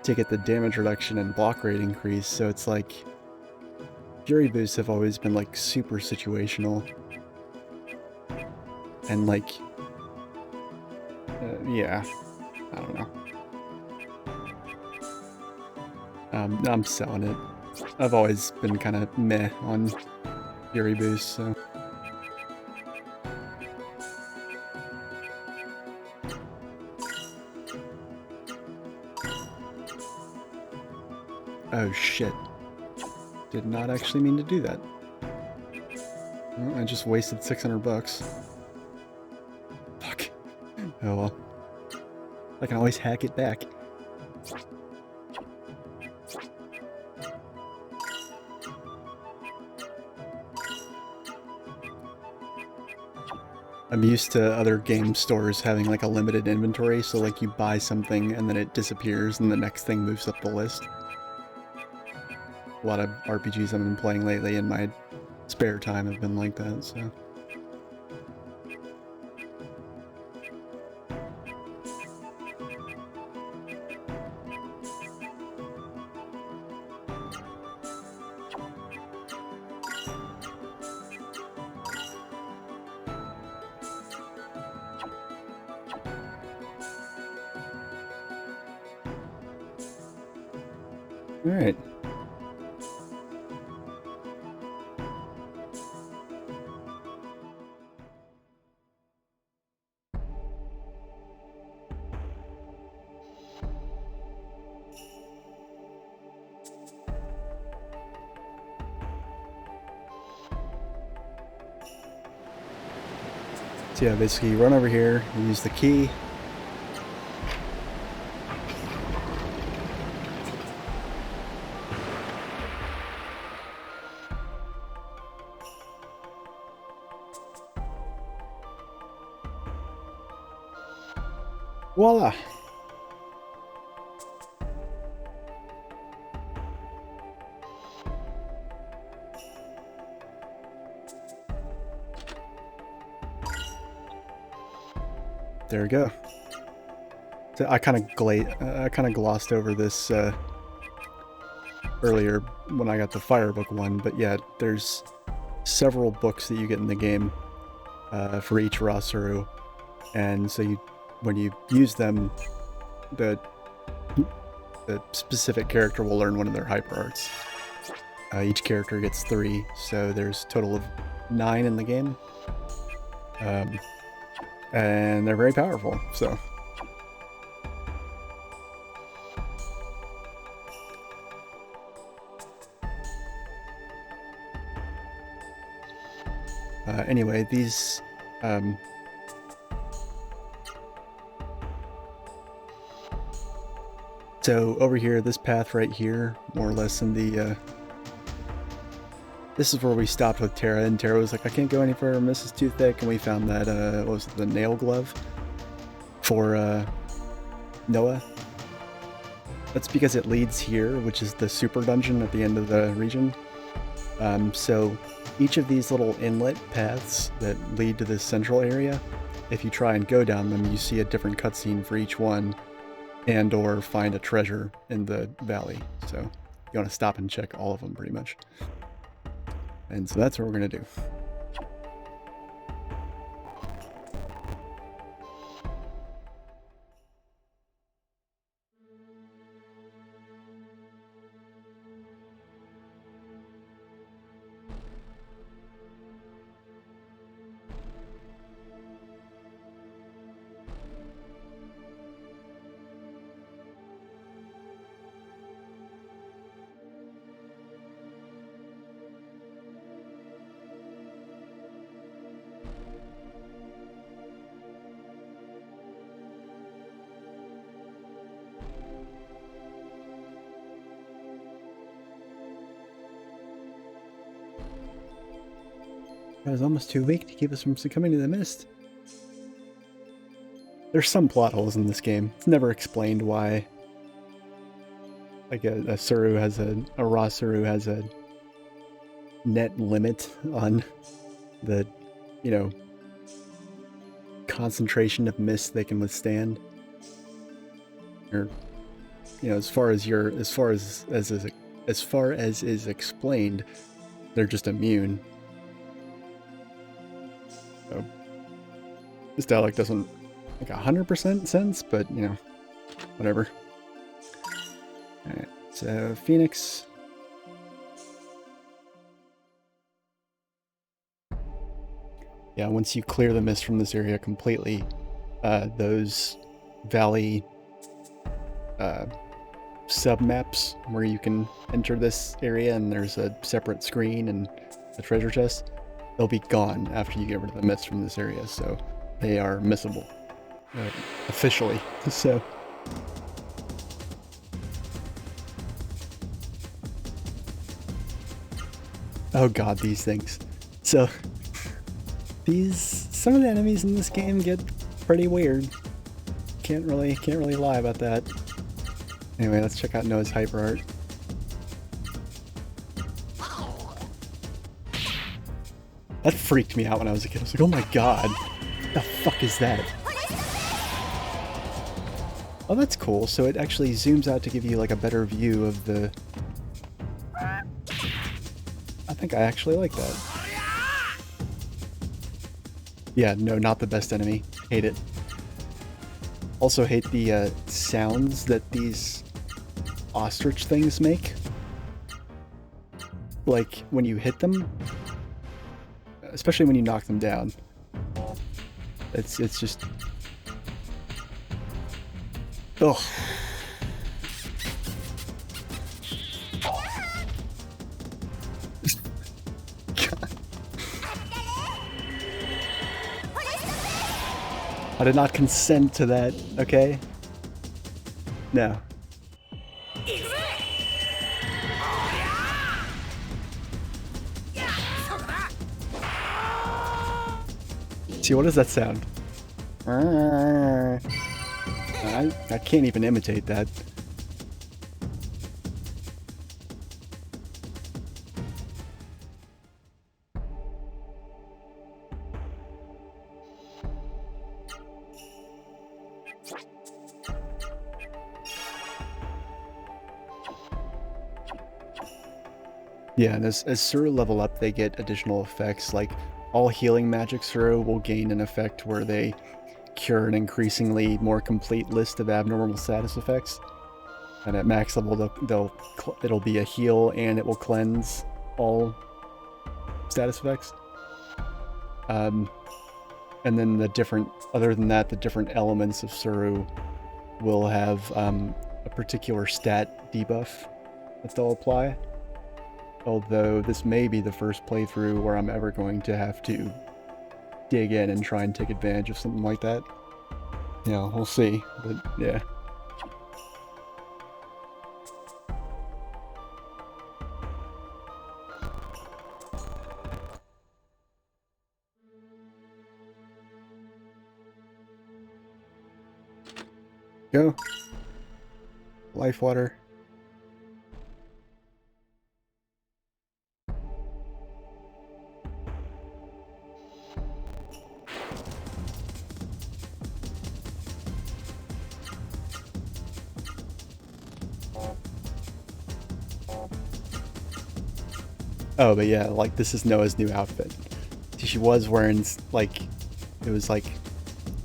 to get the damage reduction and block rate increase, so it's like Fury boosts have always been like super situational. And like, yeah, I don't know. I'm selling it. I've always been kind of meh on Fury boosts, so. Oh shit. Did not actually mean to do that. Well, I just wasted 600 bucks. Fuck. Oh well. I can always hack it back. I'm used to other game stores having like a limited inventory, so like you buy something and then it disappears and the next thing moves up the list. A lot of RPGs I've been playing lately in my spare time have been like that, so. Alright. So yeah, basically you run over here, you use the key. Voila! There we go. So I kind of glossed over this earlier when I got the Firebook one, but yeah, there's several books that you get in the game for each Rasuru, and so when you use them, the specific character will learn one of their hyper arts. Each character gets 3, so there's a total of 9 in the game. And they're very powerful, so. Anyway, these, so over here, this path right here, more or less in the, this is where we stopped with Terra, and Terra was like, I can't go any further, this is too thick, and we found that, what was it, the nail glove for, Noah. That's because it leads here, which is the super dungeon at the end of the region. So each of these little inlet paths that lead to this central area, if you try and go down them, you see a different cutscene for each one, and or find a treasure in the valley. So you want to stop and check all of them pretty much. And so that's what we're going to do. That was almost too weak to keep us from succumbing to the mist. There's some plot holes in this game. It's never explained why, like a Suru has a Rasuru has a net limit on the, you know, concentration of mist they can withstand. Or, you know, as far as is explained, they're just immune. So this dialogue doesn't make 100% sense, but you know, whatever. Alright, so Phoenix. Yeah, once you clear the mist from this area completely, those valley sub-maps where you can enter this area and there's a separate screen and a treasure chest, they'll be gone after you get rid of the mist from this area, so they are missable. Officially, so. Oh god, these things. So, some of the enemies in this game get pretty weird. Can't really lie about that. Anyway, let's check out Noah's hyper art. That freaked me out when I was a kid. I was like, oh my god, what the fuck is that? Oh, that's cool. So it actually zooms out to give you like a better view of the... I think I actually like that. Yeah, no, not the best enemy. Hate it. Also hate the sounds that these ostrich things make. Like, when you hit them, especially when you knock them down. It's just... Ugh. I did not consent to that, okay? No. See, what does that sound? I can't even imitate that. Yeah, and as Suru level up, they get additional effects, like all healing magic Suru will gain an effect where they cure an increasingly more complete list of abnormal status effects. And at max level, it'll be a heal and it will cleanse all status effects. And then other than that, the different elements of Suru will have a particular stat debuff that they'll apply. Although this may be the first playthrough where I'm ever going to have to dig in and try and take advantage of something like that. Yeah, we'll see, but yeah. Go. Life water. Oh, but yeah, like, this is Noah's new outfit. She was wearing, like, it was, like,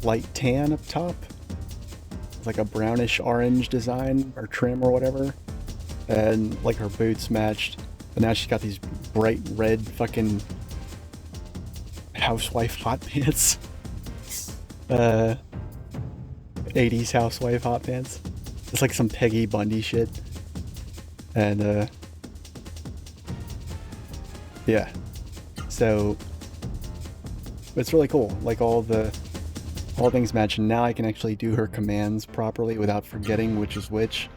light tan up top. It's like a brownish orange design, or trim, or whatever. And, like, her boots matched. But now she's got these bright red fucking housewife hot pants. 80s housewife hot pants. It's like some Peggy Bundy shit. And, yeah. So it's really cool. Like all things match, and now I can actually do her commands properly without forgetting which is which.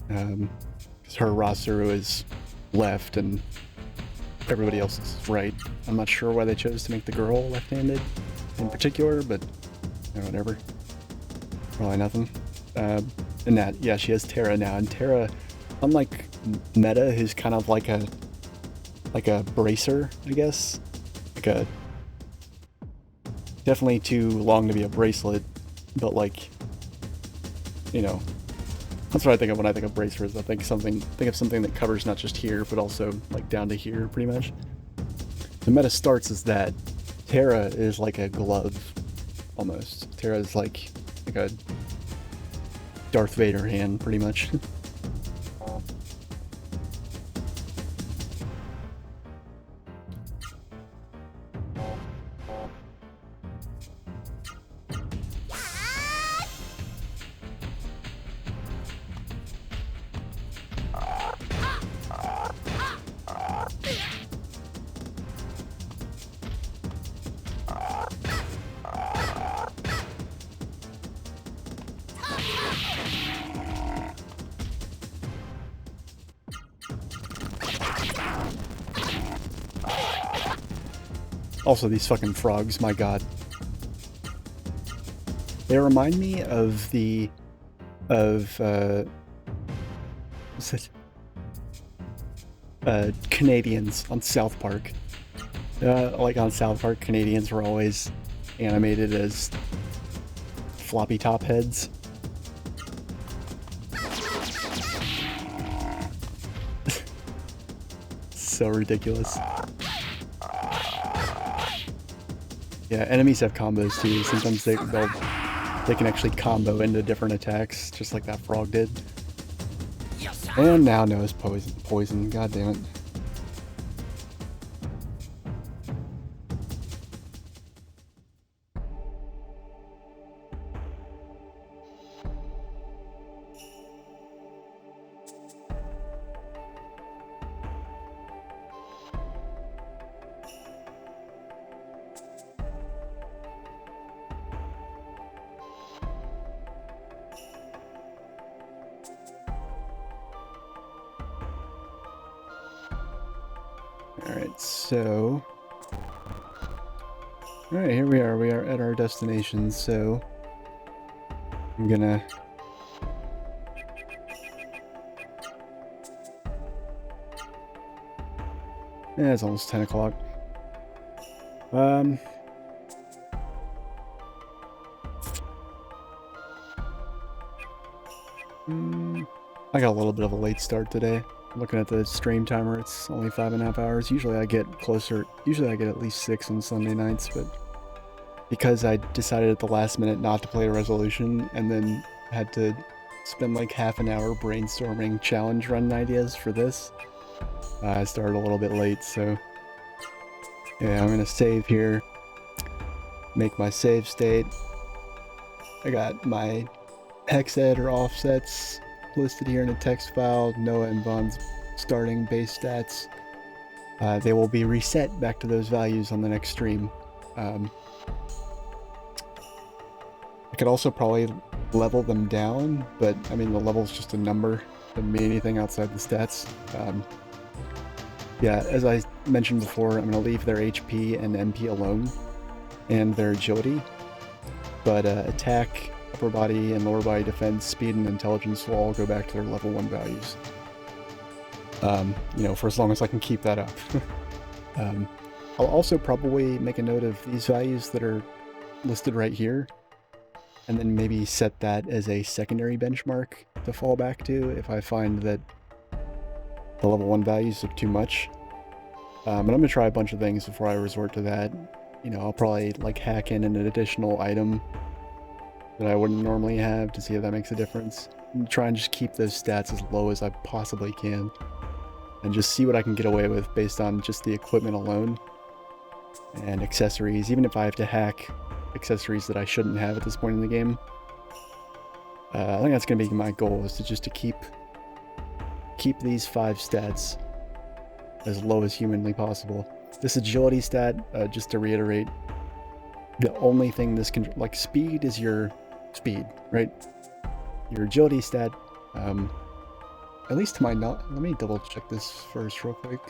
Because her Rasuru is left and everybody else is right. I'm not sure why they chose to make the girl left-handed in particular, but you know, whatever. Probably nothing. And that, yeah, she has Terra now, and Terra, unlike Meta, who's kind of like a bracer, I guess. Like a... Definitely too long to be a bracelet, but like, you know, that's what I think of when I think of bracers. I think of something that covers not just here, but also like down to here, pretty much. The meta starts as that. Terra is like a glove, almost. Terra is like a Darth Vader hand, pretty much. Also, these fucking frogs, my god. They remind me of what's it? Canadians on South Park. Like on South Park, Canadians were always animated as floppy top heads. So ridiculous. Yeah, enemies have combos too. Sometimes they can actually combo into different attacks, just like that frog did. And now Noah's poison. God damn it. Alright, so... Alright, here we are. We are at our destination, so... I'm gonna... Yeah, it's almost 10 o'clock. I got a little bit of a late start today. Looking at the stream timer, it's only 5.5 hours. Usually I get at least 6 on Sunday nights, but because I decided at the last minute not to play a resolution and then had to spend like half an hour brainstorming challenge run ideas for this, I started a little bit late, so yeah, I'm gonna save here, make my save state. I got my hexed or offsets listed here in a text file. Noah and Bond's starting base stats. They will be reset back to those values on the next stream. I could also probably level them down, but I mean the level's just a number. Doesn't mean anything outside the stats. Yeah, as I mentioned before, I'm going to leave their HP and MP alone, and their agility, but attack, upper body, and lower body defense, speed, and intelligence will all go back to their level 1 values. You know, for as long as I can keep that up. I'll also probably make a note of these values that are listed right here, and then maybe set that as a secondary benchmark to fall back to if I find that the level 1 values are too much. But I'm going to try a bunch of things before I resort to that. You know, I'll probably like hack in an additional item that I wouldn't normally have to see if that makes a difference. And try and just keep those stats as low as I possibly can. And just see what I can get away with based on just the equipment alone. And accessories, even if I have to hack accessories that I shouldn't have at this point in the game. I think that's going to be my goal, is to just to keep these 5 stats as low as humanly possible. This agility stat, just to reiterate, the only thing this can, like, speed is your speed, right? Your agility stat, at least to my let me double check this first real quick.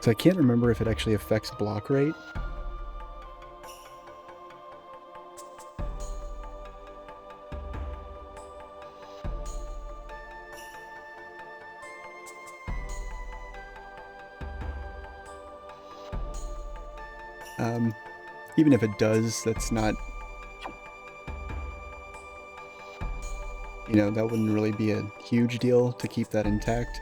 So I can't remember if it actually affects block rate. Even if it does, that's not, you know, that wouldn't really be a huge deal to keep that intact.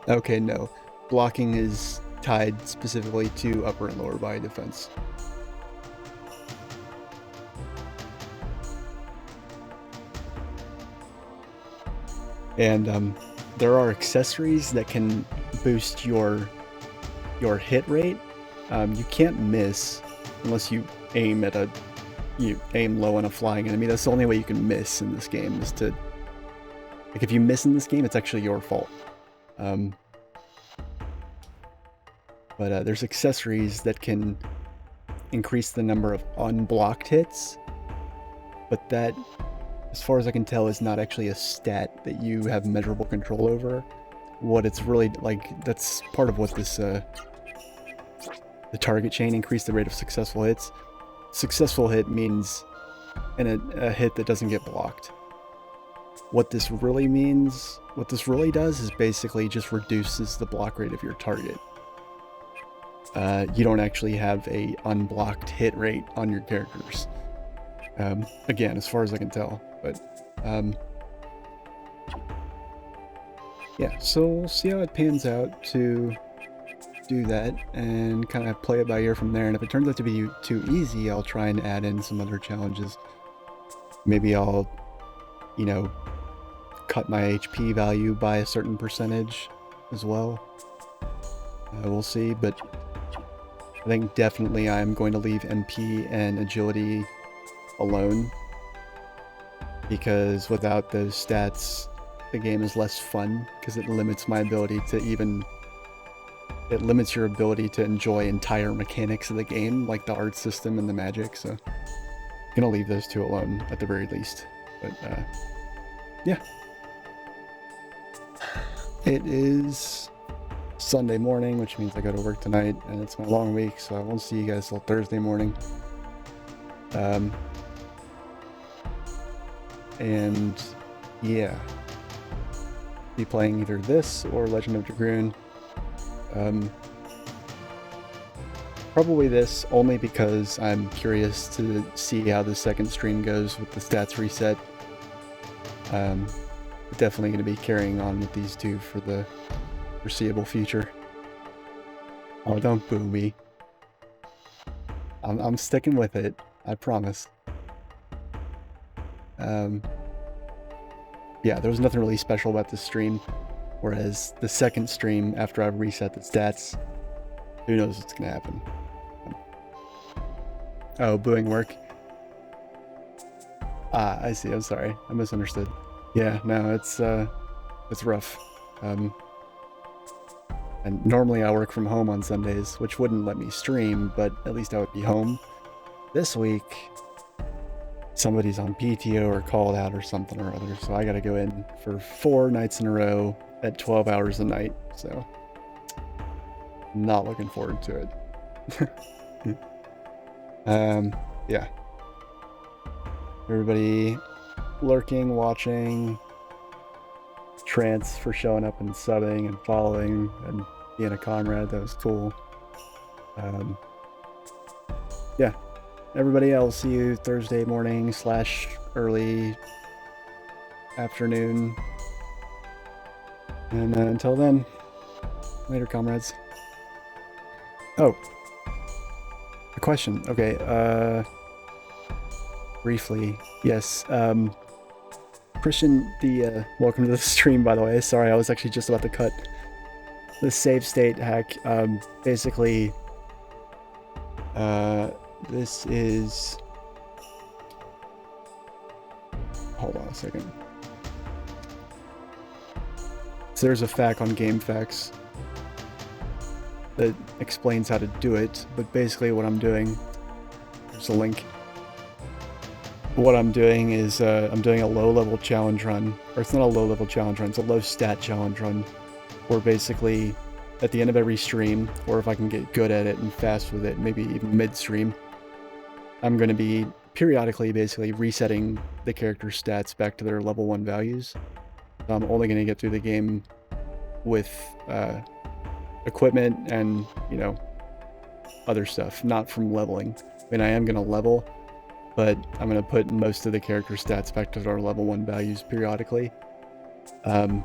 Okay, no. Blocking is tied specifically to upper and lower body defense. And there are accessories that can boost your hit rate. You can't miss unless you aim low on a flying enemy. That's the only way you can miss in this game, is to, like, if you miss in this game, it's actually your fault. But there's accessories that can increase the number of unblocked hits, but that, as far as I can tell, is not actually a stat that you have measurable control over. What it's really like, that's part of what this, the target chain, increase the rate of successful hits. Successful hit means a hit that doesn't get blocked. What this really means, what this really does, is basically just reduces the block rate of your target. You don't actually have a unblocked hit rate on your characters. Again, as far as I can tell, but yeah, so we'll see how it pans out to do that and kind of play it by ear from there. And if it turns out to be too easy, I'll try and add in some other challenges. Maybe I'll, you know, cut my HP value by a certain percentage as well. We'll see, but I think definitely I'm going to leave MP and agility alone, because without those stats the game is less fun, because it limits my ability to even it limits your ability to enjoy entire mechanics of the game, like the art system and the magic. So, gonna leave those two alone at the very least. But yeah, it is Sunday morning, which means I go to work tonight, and it's my long week, so I won't see you guys till Thursday morning. And yeah, be playing either this or Legend of Dragoon. Probably this, only because I'm curious to see how the second stream goes with the stats reset. Definitely going to be carrying on with these two for the foreseeable future. Oh, don't boo me. I'm sticking with it, I promise. Yeah, there was nothing really special about this stream, whereas the second stream, after I've reset the stats, who knows what's going to happen. Oh, booing work. Ah, I see. I'm sorry. I misunderstood. Yeah, no, it's rough. And normally I work from home on Sundays, which wouldn't let me stream, but at least I would be home. This week, somebody's on PTO or called out or something or other, so I gotta go in for 4 nights in a row at 12 hours a night, so not looking forward to it. Yeah. Everybody lurking, watching, Trance for showing up and subbing and following and being a comrade, that was cool. Yeah. Everybody, I'll see you Thursday morning / early afternoon. And until then, later, comrades. Oh, a question. Okay, briefly, yes. Christian, welcome to the stream, by the way. Sorry, I was actually just about to cut the save state hack. Basically, this is... Hold on a second. So there's a FAQ on GameFAQs that explains how to do it, but basically what I'm doing... There's a link. What I'm doing is I'm doing a low-level challenge run, or it's not a low-level challenge run, it's a low-stat challenge run, where basically at the end of every stream, or if I can get good at it and fast with it, maybe even mid-stream, I'm going to be periodically basically resetting the character's stats back to their level 1 values. So I'm only going to get through the game with equipment and, you know, other stuff, not from leveling. I mean, I am going to level, but I'm going to put most of the character stats back to their level 1 values periodically. And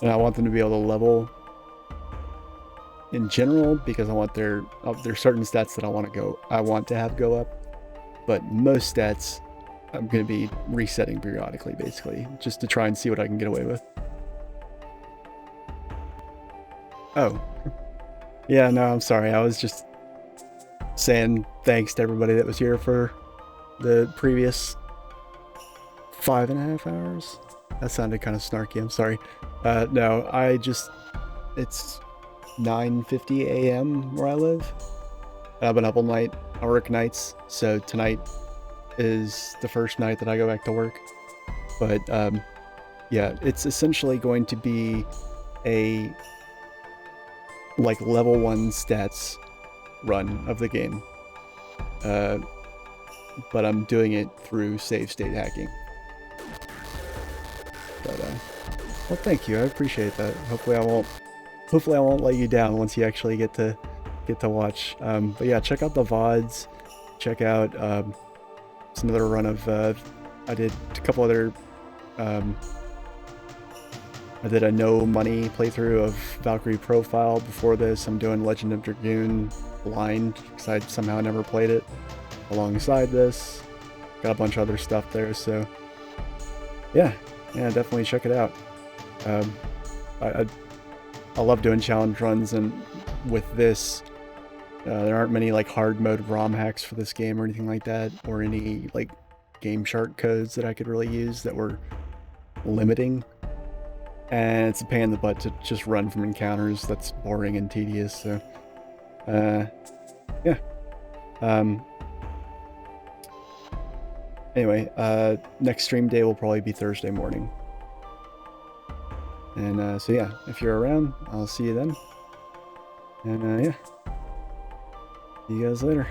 I want them to be able to level in general, because I want there's certain stats that I want to have go up, but most stats I'm going to be resetting periodically, basically, just to try and see what I can get away with. Oh. Yeah, no, I'm sorry. I was just saying thanks to everybody that was here for the previous 5.5 hours. That sounded kind of snarky. I'm sorry. No, it's 9:50 a.m. where I live. I've been up all night. I work nights, so tonight is the first night that I go back to work. But yeah, it's essentially going to be a like level 1 stats run of the game, but I'm doing it through save state hacking. But well, thank you. I appreciate that. Hopefully I won't let you down once you actually get to watch. But yeah, check out the VODs. Check out it's another run of I did a couple other I did a no money playthrough of Valkyrie Profile before this. I'm doing Legend of Dragoon blind because I somehow never played it alongside this. Got a bunch of other stuff there, so yeah, definitely check it out. I love doing challenge runs, and with this, there aren't many like hard mode ROM hacks for this game or anything like that, or any like Game Shark codes that I could really use that were limiting, and it's a pain in the butt to just run from encounters. That's boring and tedious. So, yeah. Anyway, next stream day will probably be Thursday morning. And so yeah, if you're around, I'll see you then. And yeah, see you guys later.